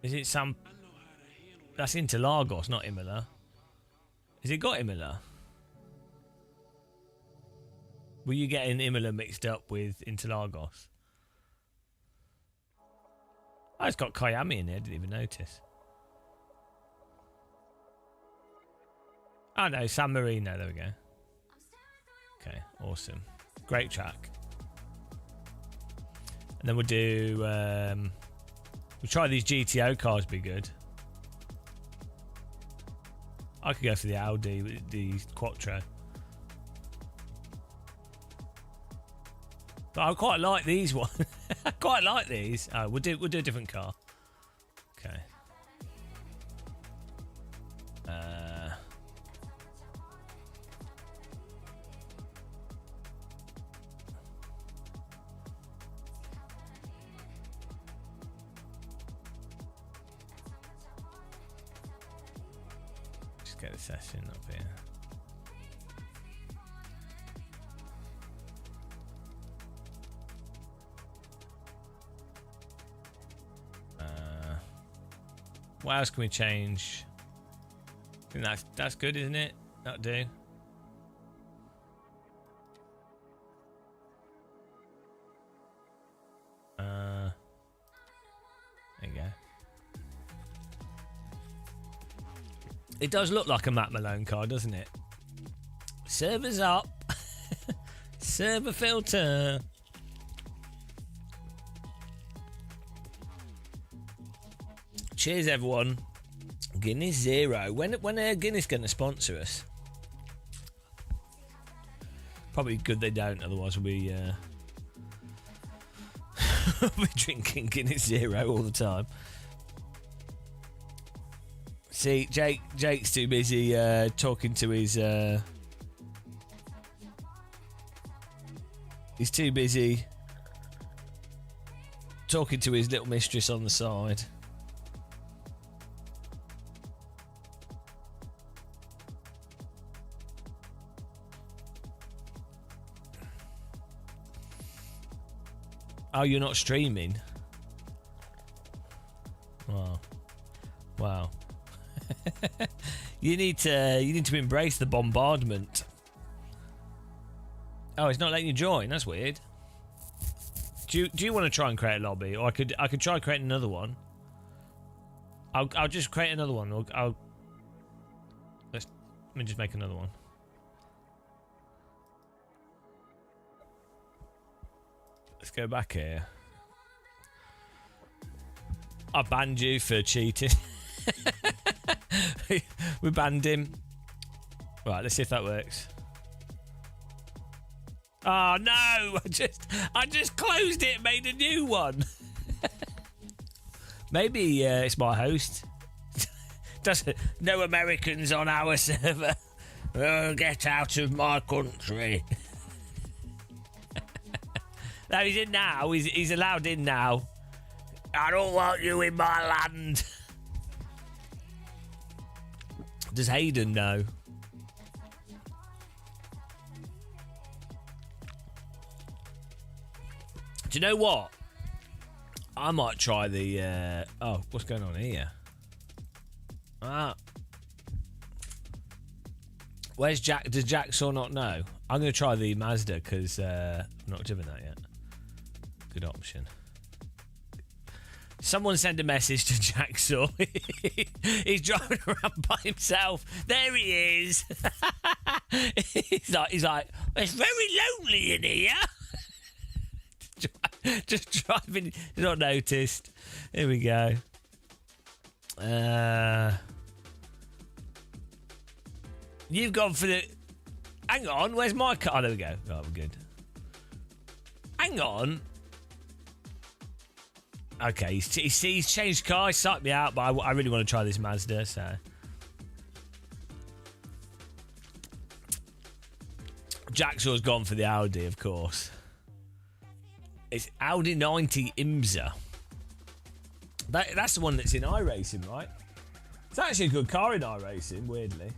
Is it some... That's Interlagos, not Imola. Has it got Imola? Were you getting Imola mixed up with Interlagos? Oh, it's got Kiami in there. I didn't even notice. Oh, no. San Marino. There we go. Okay. Awesome. Great track. And then we'll do... we'll try these GTO cars. Be good. I could go for the Audi, the Quattro. But I quite like these ones. I quite like these. Oh, we'll do a different car. Okay. Just get the session up here. What else can we change? I think that's good, isn't it? That'll do. There you go. It does look like a Matt Malone car, doesn't it? Servers up. Server filter. Cheers, everyone. Guinness Zero. When are Guinness going to sponsor us? Probably good they don't, otherwise we'll be we're drinking Guinness Zero all the time. See, Jake's too busy talking to his. He's too busy talking to his little mistress on the side. Oh, you're not streaming? Wow. Wow. you need to embrace the bombardment. Oh, it's not letting you join. That's weird. Do you want to try and create a lobby, or I could try creating another one. I'll just create another one. Let me just make another one. Let's go back here. I banned you for cheating. We banned him. Right, let's see if that works. Oh no! I just closed it, made a new one. Maybe it's my host. No Americans on our server. Oh, get out of my country. No, he's in now. He's allowed in now. I don't want you in my land. Does Hayden know? Do you know what? I might try the... oh, what's going on here? Where's Jack? Does Jacksaw not know? I'm going to try the Mazda because I'm not driven that yet. Good option. Someone send a message to Jacksaw. He's driving around by himself. There he is. he's like, it's very lonely in here. Just driving. He's not noticed. Here we go. You've gone for the... Hang on, where's my car? Oh, there we go. Right, we're good. Hang on. Okay, he's changed car. He sucked me out, but I really want to try this Mazda, so... Jacksaw's gone for the Audi, of course. It's Audi 90 Imsa. That's the one that's in iRacing, right? It's actually a good car in iRacing, weirdly.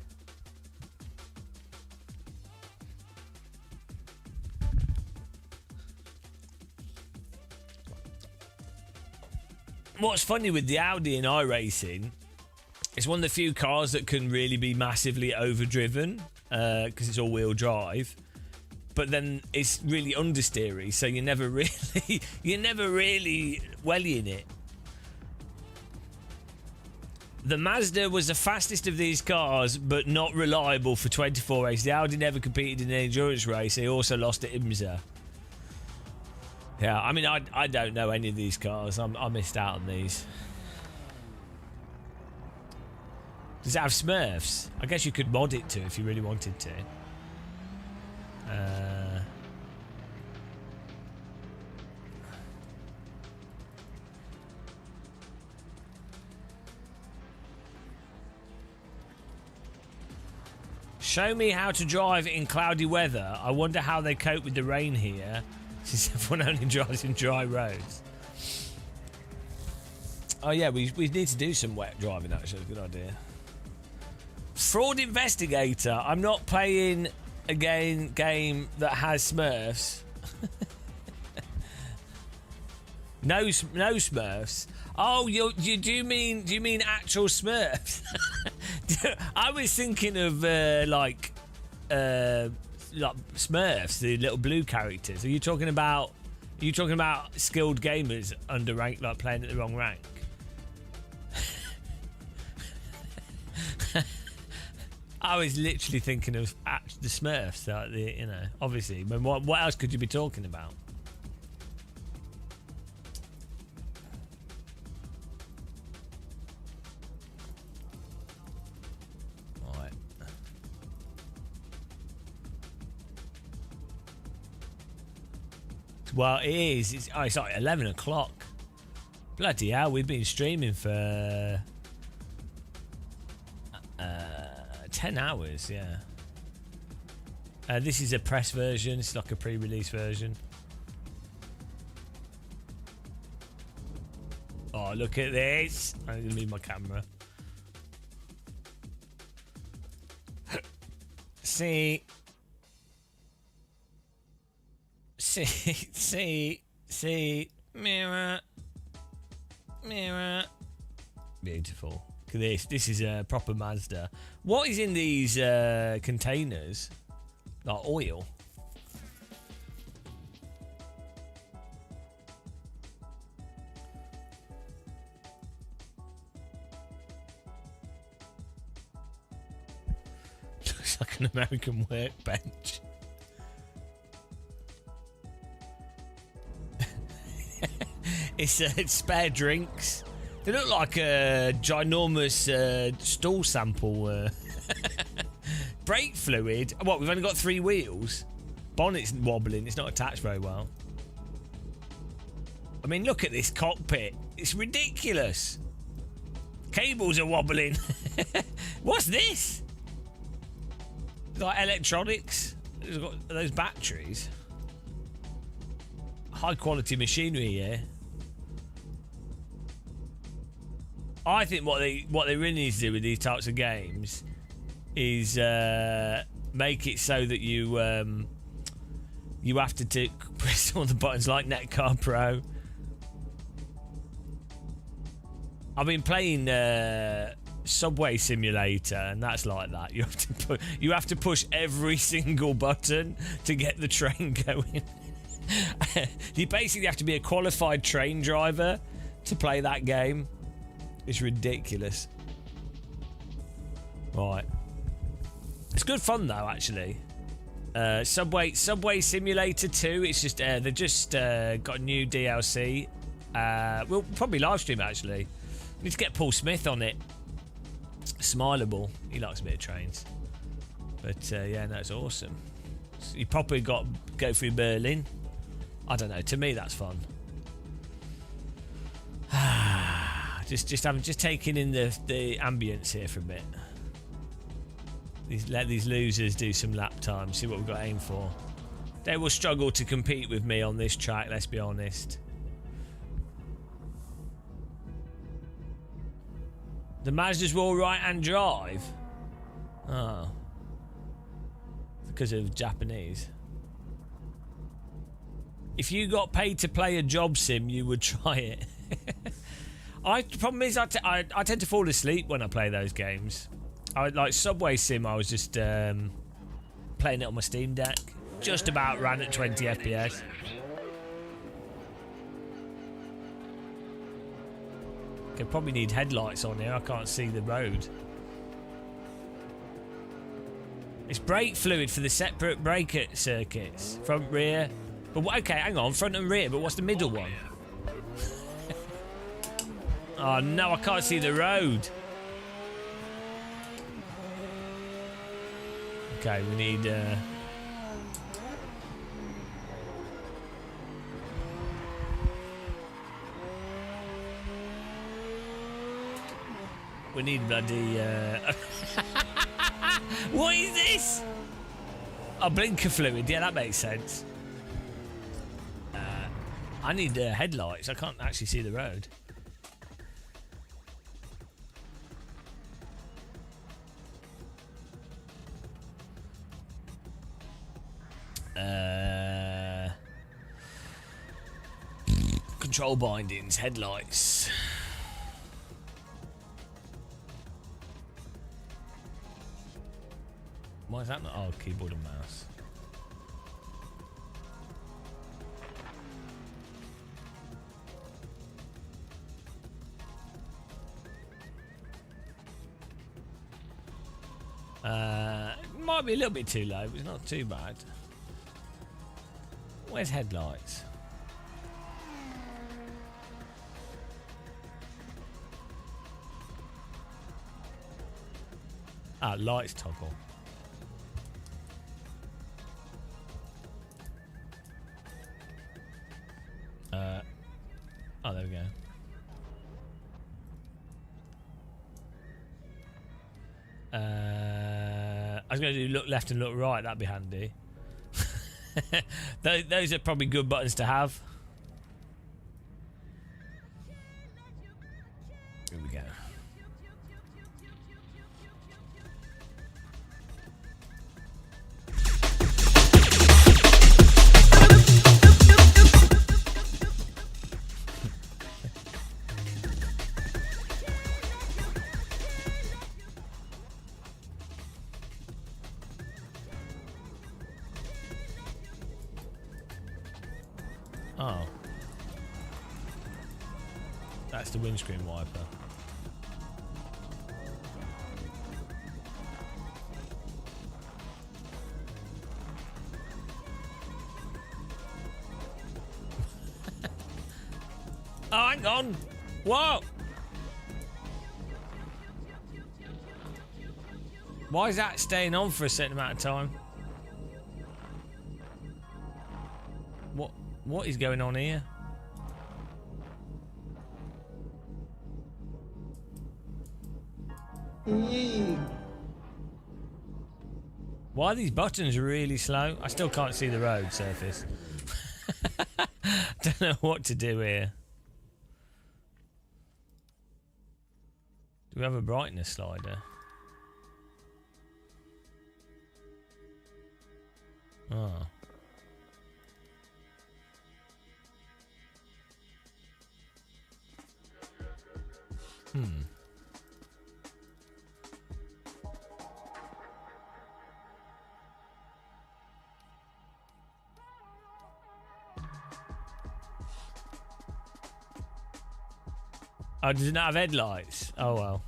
What's funny with the Audi in iRacing, it's one of the few cars that can really be massively overdriven because it's all-wheel drive. But then it's really understeery, so you're never really wellying it. The Mazda was the fastest of these cars, but not reliable for 24 races. The Audi never competed in an endurance race. They also lost at Imsa. Yeah, I mean, I don't know any of these cars. I missed out on these. Does it have Smurfs? I guess you could mod it to if you really wanted to. Show me how to drive in cloudy weather. I wonder how they cope with the rain here, since everyone only drives in dry roads. Oh yeah, we need to do some wet driving, actually. Good idea. Fraud investigator. I'm not playing a game that has Smurfs. no Smurfs. Oh, do you mean actual Smurfs? I was thinking of like Smurfs, the little blue characters. Are you talking about skilled gamers under rank, like playing at the wrong rank? I was literally thinking of the Smurfs, like obviously. But what else could you be talking about? Right. Well, it is. It's like 11 o'clock. Bloody hell, we've been streaming for 10 hours, yeah. This is a press version. It's like a pre-release version. Oh, look at this. I'm going to move my camera. See, mirror. Beautiful. Look at this. This is a proper Mazda. What is in these containers? Like oil. Looks like an American workbench. It's spare drinks. They look like a ginormous stool sample. Brake fluid. What, we've only got 3 wheels? Bonnet's wobbling. It's not attached very well. I mean, look at this cockpit. It's ridiculous. Cables are wobbling. What's this? Like electronics. It's got those batteries. High quality machinery here. I think what they really need to do with these types of games is make it so that you have to press all the buttons like Netcar Pro. I've been playing Subway Simulator, and that's like that. You have to push every single button to get the train going. You basically have to be a qualified train driver to play that game. It's ridiculous. Right. It's good fun though, actually. Subway Simulator 2. It's just they've just got a new DLC. We'll probably live stream actually. Need to get Paul Smith on it. Smileable. He likes a bit of trains. But yeah, no, it's awesome. So you probably got to go through Berlin. I don't know. To me, that's fun. just taking in the ambience here for a bit. Let these losers do some lap time. See what we've got to aim for. They will struggle to compete with me on this track. Let's be honest. The Mazdas were all right and drive. Oh, because of Japanese. If you got paid to play a job sim, you would try it. The problem is I tend to fall asleep when I play those games. Like Subway Sim, I was just playing it on my Steam Deck. Just about ran at 20 FPS. Okay, probably need headlights on here. I can't see the road. It's brake fluid for the separate brake circuits. Front, rear. But okay, hang on. Front and rear. But what's the middle one? Oh no, I can't see the road. Okay, we need we need bloody what is this? Oh, blinker fluid. Yeah, that makes sense. I need headlights. I can't actually see the road. Control bindings, headlights. is that not? Oh, keyboard and mouse. Might be a little bit too low, but it's not too bad. Where's headlights? Ah, lights toggle. Oh, there we go. I was going to do look left and look right. That'd be handy. Those are probably good buttons to have. Here we go. Oh. That's the windscreen wiper. Oh, hang on. Whoa. Why is that staying on for a certain amount of time? What is going on here? Why are these buttons really slow? I still can't see the road surface. Don't know what to do here. Do we have a brightness slider? Oh. Oh, does it not have headlights? Oh well.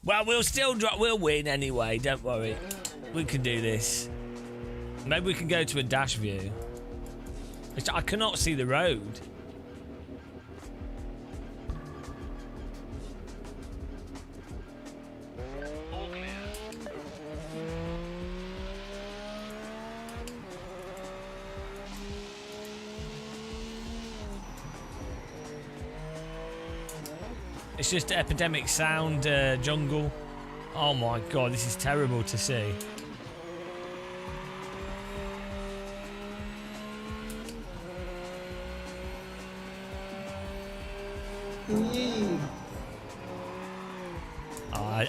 Well, we'll win anyway. Don't worry. We can do this. Maybe we can go to a dash view. I cannot see the road. All clear. It's just epidemic sound jungle. Oh my god, this is terrible to see.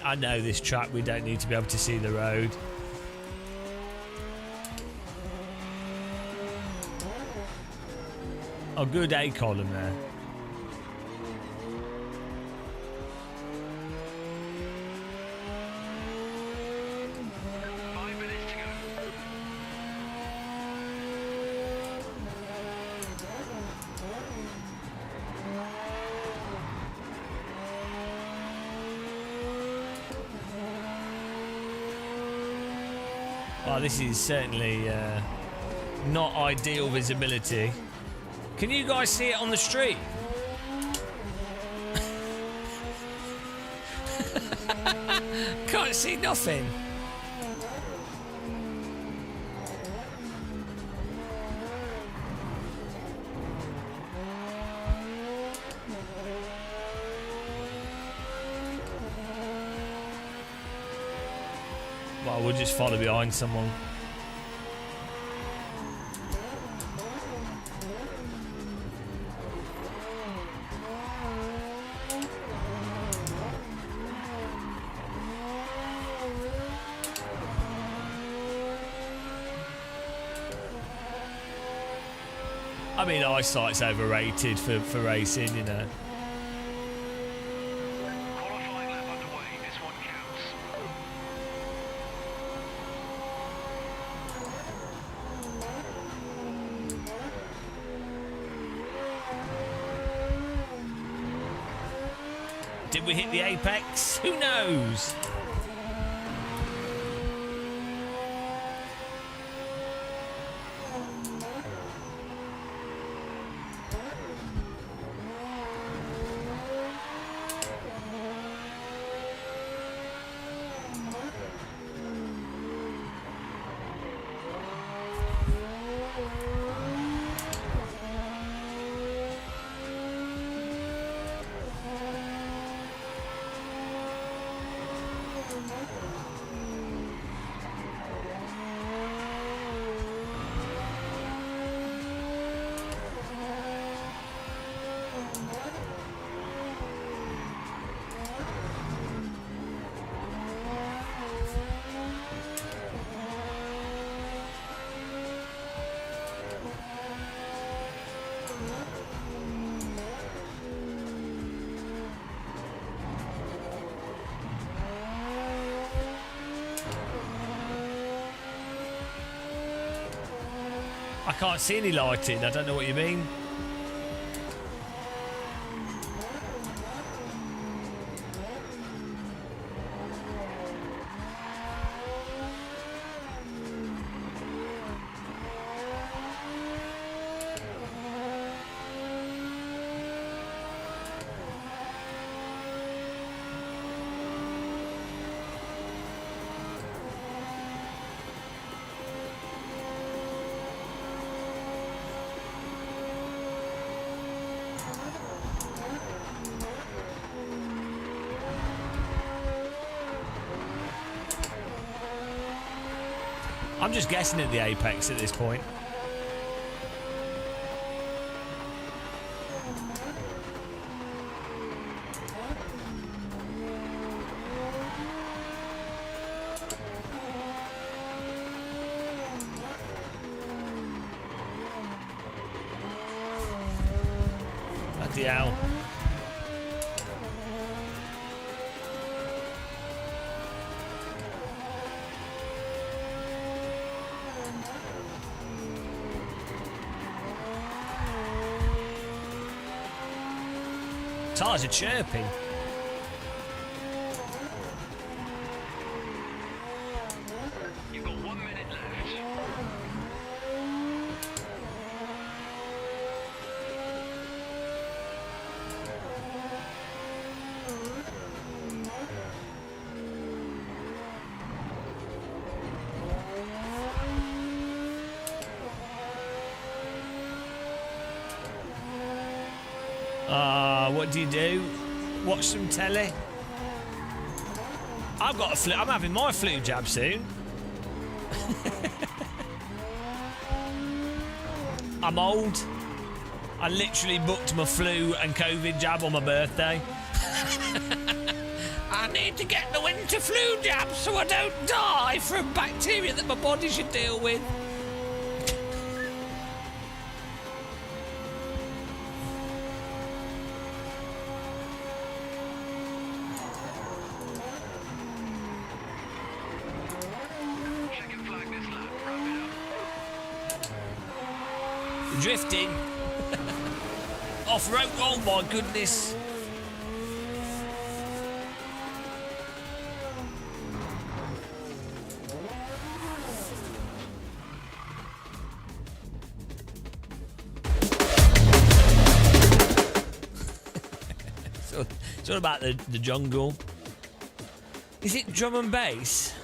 I know this track, we don't need to be able to see the road. Oh, good A column there. Well, this is certainly not ideal visibility. Can you guys see it on the street? Can't see nothing. Well, we'll just follow behind someone. I mean, eyesight's overrated for racing, you know. Qualifying lap underway. Did we hit the apex? Who knows? I can't see any lighting. I don't know what you mean. I'm just guessing at the apex at this point. Bloody hell. Tires are chirping. You've got 1 minute left. What do you do? Watch some telly? I've got a flu. I'm having my flu jab soon. I'm old. I literally booked my flu and COVID jab on my birthday. I need to get the winter flu jab so I don't die from bacteria that my body should deal with. Drifting. Off-road. Oh my goodness. It's all about the jungle. Is it drum and bass?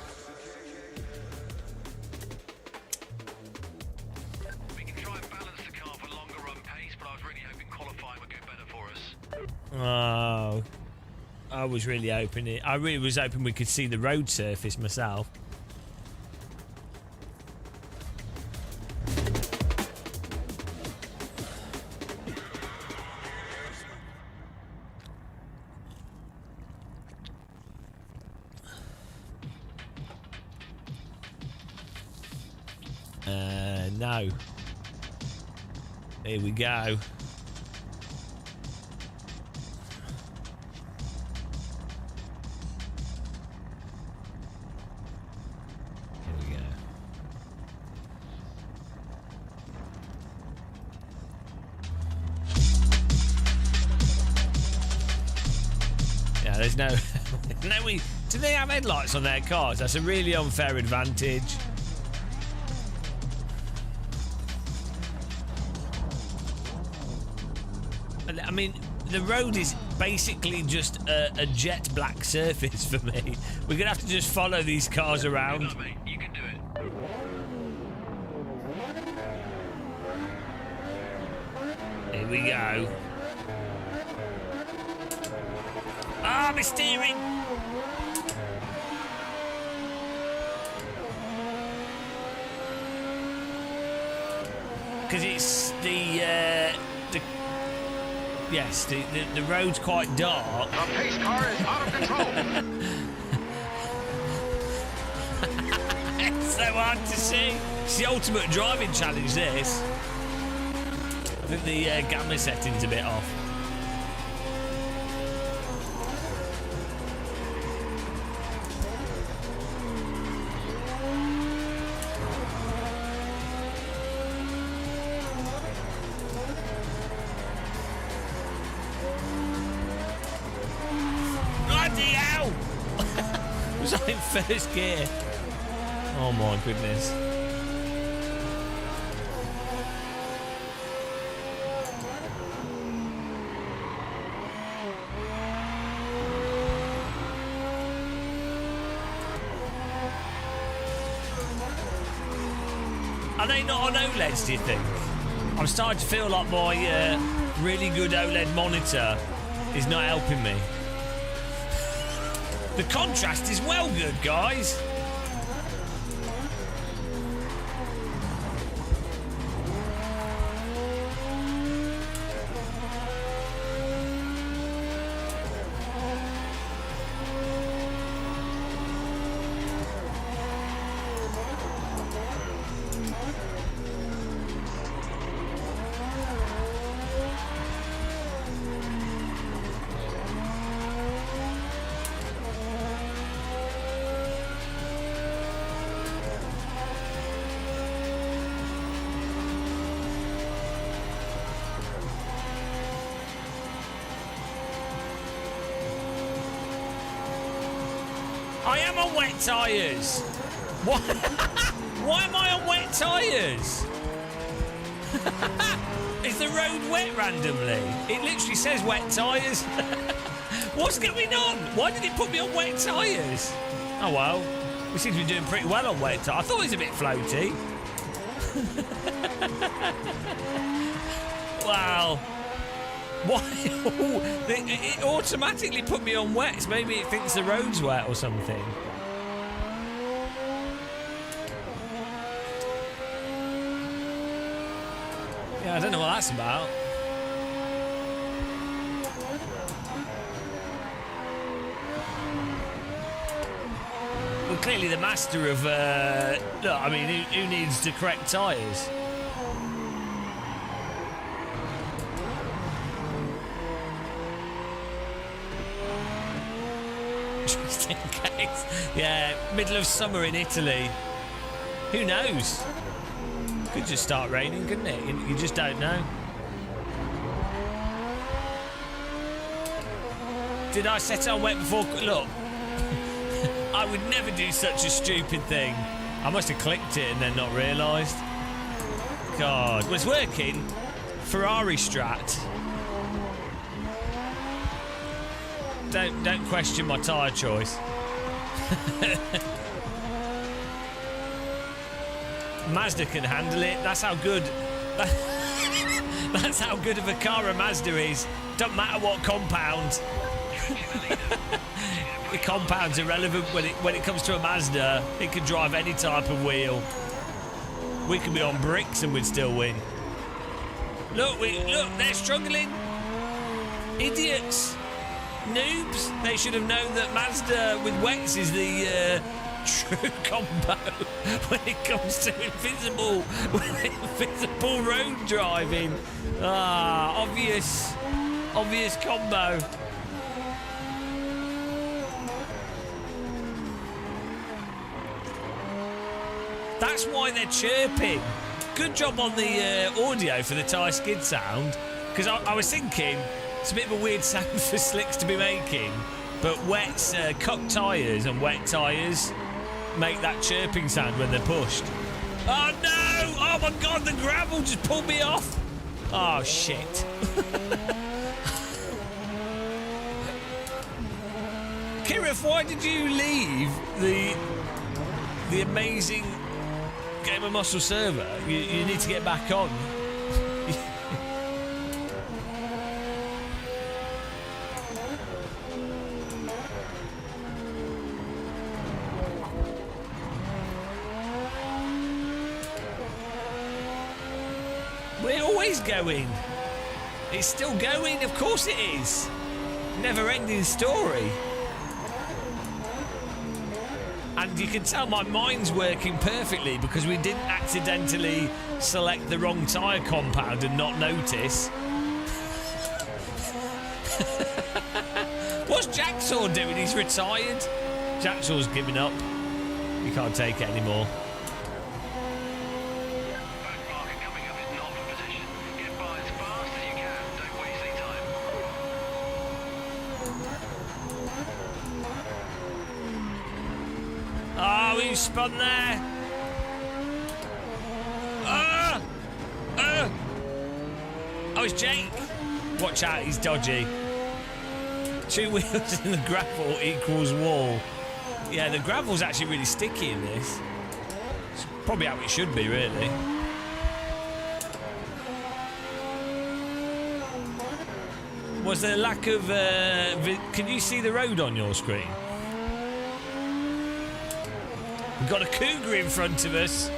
Oh, I was really hoping it. I really was hoping we could see the road surface myself. No. Here we go. There's no... do they have headlights on their cars? That's a really unfair advantage. I mean, the road is basically just a jet black surface for me. We're going to have to just follow these cars around. You can do it. Here we go. Ah, my steering! Because it's the road's quite dark. The pace car is out of control. It's so hard to see. It's the ultimate driving challenge, this. I think the gamma setting's a bit off. Was I in first gear? Oh my goodness. Are they not on OLEDs, do you think? I'm starting to feel like my really good OLED monitor is not helping me. The contrast is well good, guys. I am on wet tyres. What? Why am I on wet tyres? Is the road wet randomly? It literally says wet tyres. What's going on? Why did it put me on wet tyres? Oh well, we seem to be doing pretty well on wet tyres. I thought it was a bit floaty. Wow. Why? It automatically put me on wet. Maybe it thinks the road's wet or something. Yeah, I don't know what that's about. Well, clearly the master of... look, I mean, who needs the correct tyres? Just in case. Yeah, middle of summer in Italy. Who knows? Could just start raining, couldn't it? You just don't know. Did I set it on wet before? Look. I would never do such a stupid thing. I must have clicked it and then not realised. God. Well, it's working. Ferrari Strat. Don't question my tyre choice. Mazda can handle it. That's how good. That's how good of a car a Mazda is. Don't matter what compound. The compound's irrelevant when it comes to a Mazda. It can drive any type of wheel. We could be on bricks and we'd still win. Look, they're struggling. Idiots. Noobs. They should have known that Mazda with wets is the true combo when it comes to invisible road driving. Obvious combo. That's why they're chirping. Good job on the audio for the tyre skid sound, because I was thinking it's a bit of a weird sound for slicks to be making, But cut tyres and wet tyres make that chirping sound when they're pushed. Oh no! Oh my god, the gravel just pulled me off! Oh shit. Kirif, why did you leave the amazing Game of Muscle server? You need to get back on. We're always going. It's still going, of course it is. Never ending story. And you can tell my mind's working perfectly because we didn't accidentally select the wrong tyre compound and not notice. What's Jacksaw doing? He's retired. Jacksaw's giving up. He can't take it anymore. Oh, he spun there. Oh, it's Jake. Watch out, he's dodgy. 2 wheels in the gravel equals wall. Yeah, the gravel's actually really sticky in this. It's probably how it should be, really. Was there a lack of... can you see the road on your screen? We've got a cougar in front of us.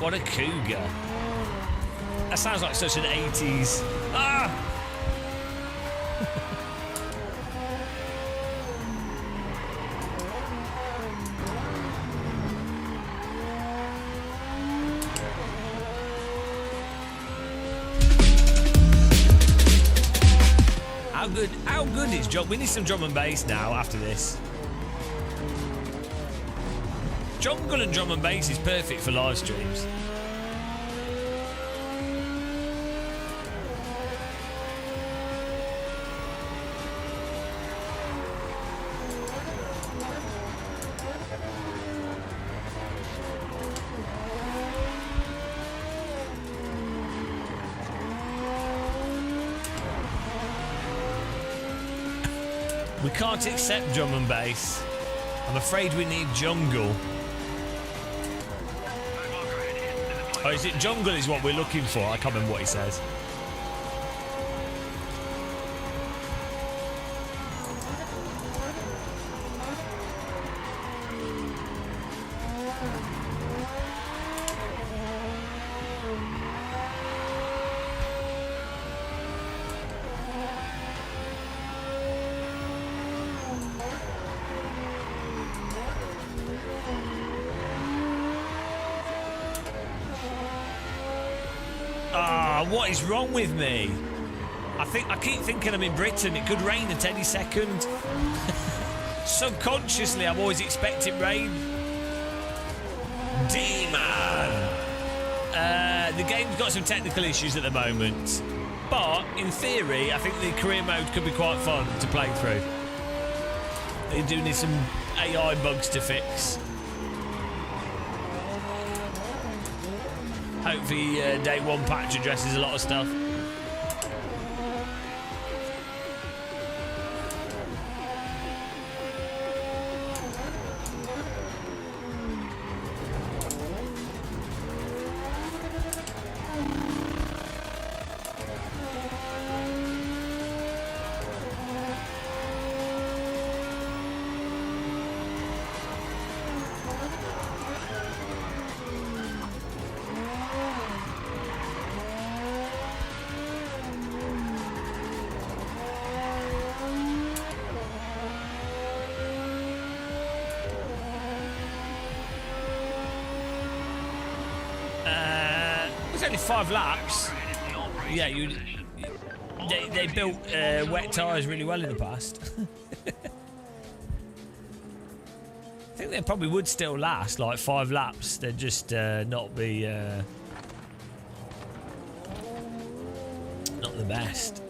What a cougar. That sounds like such an 80s. Ah! How good is drum? We need some drum and bass now after this. Jungle and drum and bass is perfect for live streams. We can't accept drum and bass. I'm afraid we need jungle. Oh, is it jungle is what we're looking for? I can't remember what he says. What is wrong with me? I keep thinking I'm in Britain. It could rain at any second. Subconsciously, I'm always expecting rain. D-Man! The game's got some technical issues at the moment. But, in theory, I think the career mode could be quite fun to play through. They do need some AI bugs to fix. Hopefully, day one patch addresses a lot of stuff. It's only 5 laps. Yeah, they built wet tyres really well in the past. I think they probably would still last like 5 laps. They'd just not be. best.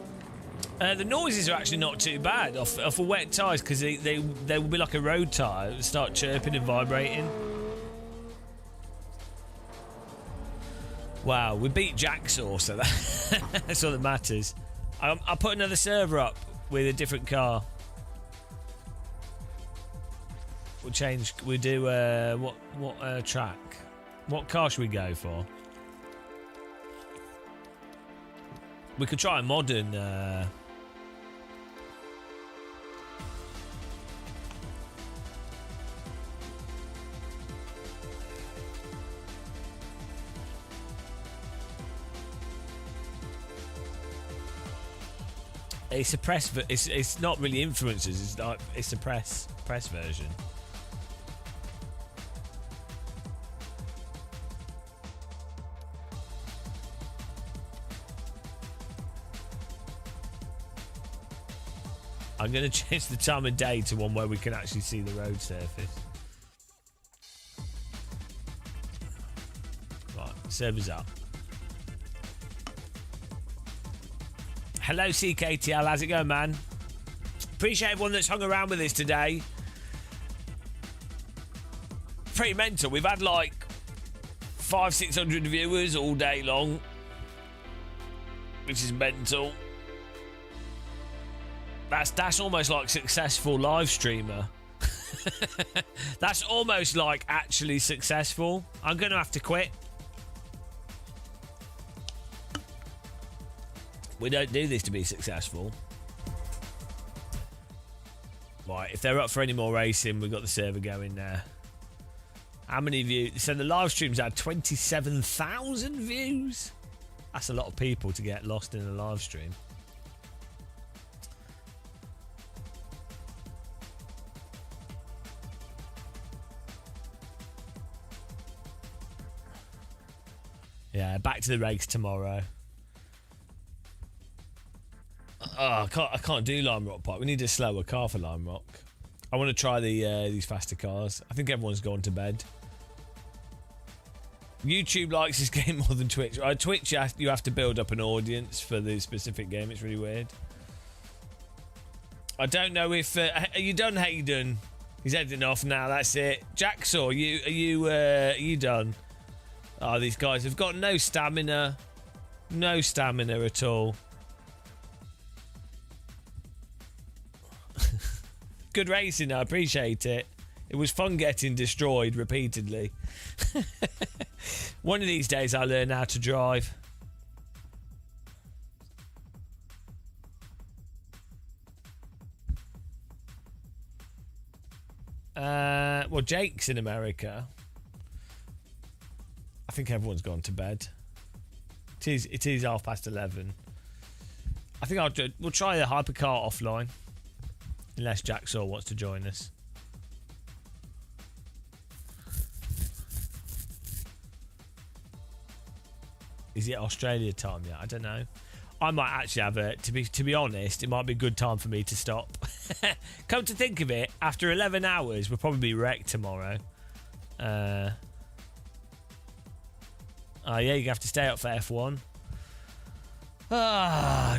The noises are actually not too bad off a wet tyres because they will be like a road tyre. It will start chirping and vibrating. Wow, we beat Jacksaw, so that's all that matters. I'll put another server up with a different car. We'll change. We'll do what track? What car should we go for? We could try a modern. It's a press. It's not really influencers. It's like it's a press version. I'm going to change the time of day to one where we can actually see the road surface. Right, server's up. Hello CKTL, how's it going, man? Appreciate everyone that's hung around with us today. Pretty mental. We've had like 500-600 viewers all day long, which is mental. That's almost like successful live streamer. That's almost like actually successful. I'm gonna have to quit. We don't do this to be successful. Right, if they're up for any more racing, we've got the server going there. How many views? So the live streams had 27,000 views. That's a lot of people to get lost in a live stream. Yeah, back to the race tomorrow. Oh, I can't do Lime Rock Park. We need a slower car for Lime Rock. I want to try these faster cars. I think everyone's gone to bed. YouTube likes this game more than Twitch. Twitch, you have to build up an audience for the specific game. It's really weird. I don't know if... are you done, Hayden? He's heading off now. That's it. Jacksaw, are you done? Oh, these guys have got no stamina. No stamina at all. Good racing, I appreciate it. It was fun getting destroyed repeatedly. One of these days I'll learn how to drive. Well, Jake's in America. I think everyone's gone to bed. It is 11:30. I think we'll try the hypercar offline. Unless Jacksaw wants to join us. Is it Australia time yet? I don't know. I might actually have a... To be honest, it might be a good time for me to stop. Come to think of it, after 11 hours, we'll probably be wrecked tomorrow. Oh, yeah, you have to stay up for F1.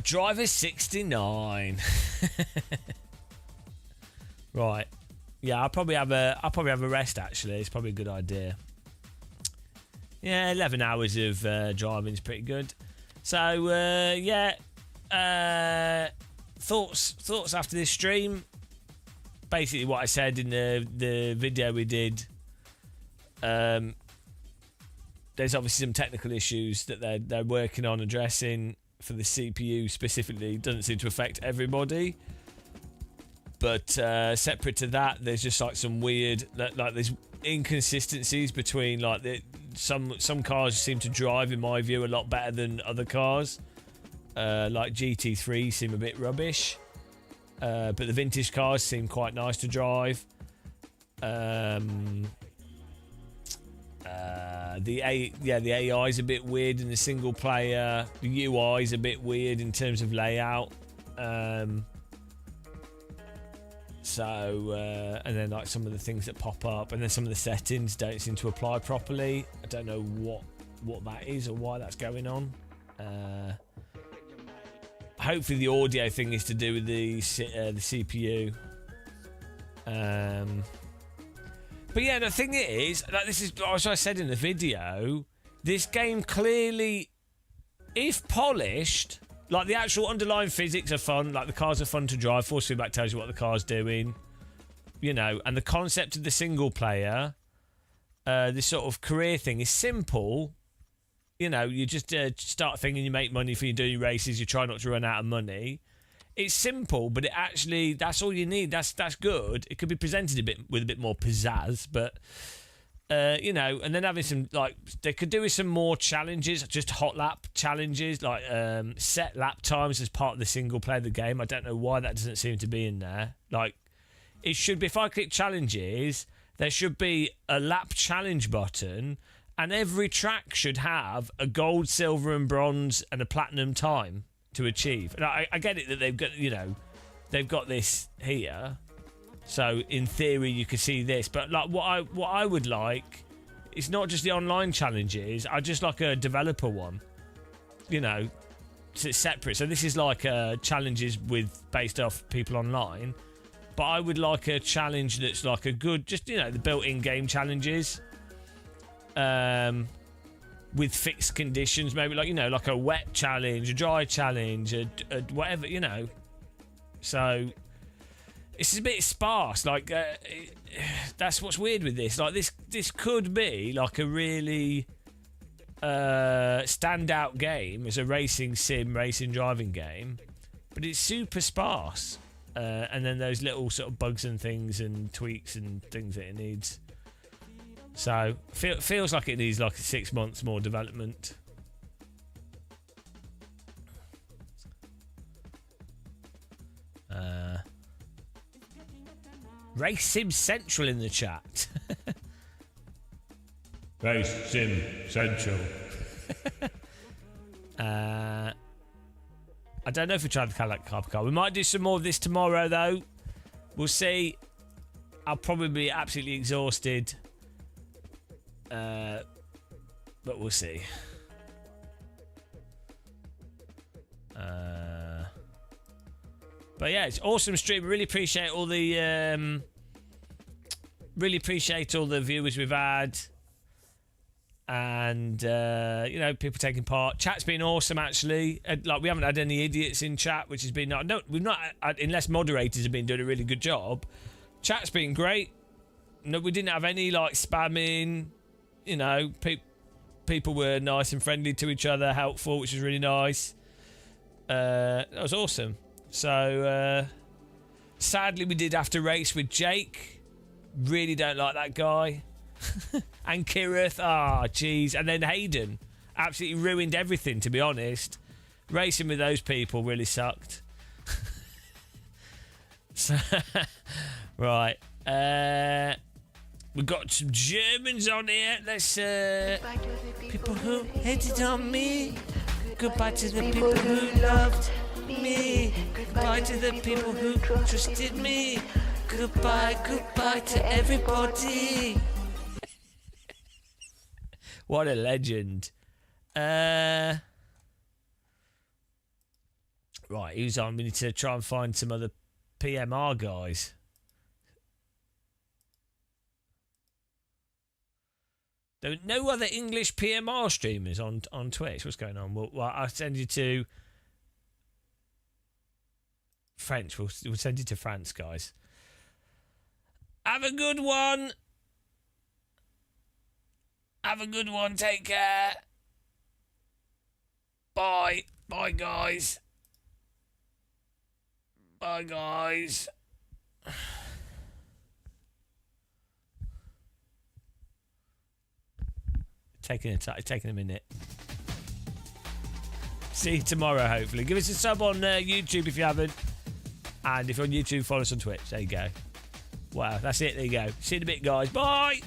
Driver 69. Right. Yeah, I'll probably have a rest actually. It's probably a good idea. Yeah, 11 hours of driving is pretty good. So yeah. Thoughts after this stream. Basically what I said in the video we did. There's obviously some technical issues that they're working on addressing for the CPU specifically. It doesn't seem to affect everybody. But separate to that, there's just like some weird, like there's inconsistencies between like some cars seem to drive, in my view, a lot better than other cars. Like GT3 seem a bit rubbish, but the vintage cars seem quite nice to drive. The AI is a bit weird in the single player. The UI is a bit weird in terms of layout. And then like some of the things that pop up, and then some of the settings don't seem to apply properly. I don't know what that is or why that's going on. hopefully the audio thing is to do with the CPU. But yeah, the thing is, like, this is as I said in the video, this game clearly, if polished, like the actual underlying physics are fun, like the cars are fun to drive, force feedback tells you what the car's doing, you know, and the concept of the single player, this sort of career thing is simple. You know, you just start thinking you make money for you doing races, you try not to run out of money. It's simple, but it actually, that's all you need. That's good. It could be presented with a bit more pizzazz, but you know, and then having some, like, they could do with some more challenges, just hot lap challenges, like set lap times as part of the single player of the game. I don't know why that doesn't seem to be in there. Like, it should be, if I click challenges, there should be a lap challenge button, and every track should have a gold, silver, and bronze and a platinum time to achieve. And I get it that they've got, you know, they've got this here, so in theory you could see this. But like what I would like, it's not just the online challenges. I just like a developer one, you know, so it's separate. So this is like challenges based off people online, but I would like a challenge that's like a good, just, you know, the built-in game challenges. With fixed conditions, maybe, like, you know, like a wet challenge, a dry challenge, a whatever, you know. So it's a bit sparse. Like that's what's weird with this. Like this could be like a really standout game as a racing driving game, but it's super sparse. And then those little sort of bugs and things and tweaks and things that it needs. So, feels like it needs like 6 months more development. Race Sim Central in the chat. Race Sim Central. I don't know if we tried the Cadillac Carper car. We might do some more of this tomorrow, though. We'll see. I'll probably be absolutely exhausted. But we'll see. But yeah, it's awesome stream. Really appreciate all the viewers we've had, and you know, people taking part. Chat's been awesome, actually. Like, we haven't had any idiots in chat, which has been we've not, unless moderators have been doing a really good job. Chat's been great. No, we didn't have any like spamming. You know, people were nice and friendly to each other, helpful, which was really nice. That was awesome. So, sadly, we did have to race with Jake. Really don't like that guy. And Kirith. Jeez. And then Hayden. Absolutely ruined everything, to be honest. Racing with those people really sucked. So, right. We've got some Germans on here. Let's, people who hated on me. Goodbye to the people who loved me. Goodbye to the people who trusted me. Goodbye to everybody. What a legend. Right, who's on? We need to try and find some other PMR guys. There are no other English PMR streamers on Twitch. What's going on? Well, I'll send you to French. We'll send you to France, guys. Have a good one. Have a good one. Take care. Bye. Bye, guys. Bye, guys. Taking a minute. See you tomorrow, hopefully. Give us a sub on YouTube if you haven't. And if you're on YouTube, follow us on Twitch. There you go. Wow, that's it. There you go. See you in a bit, guys. Bye.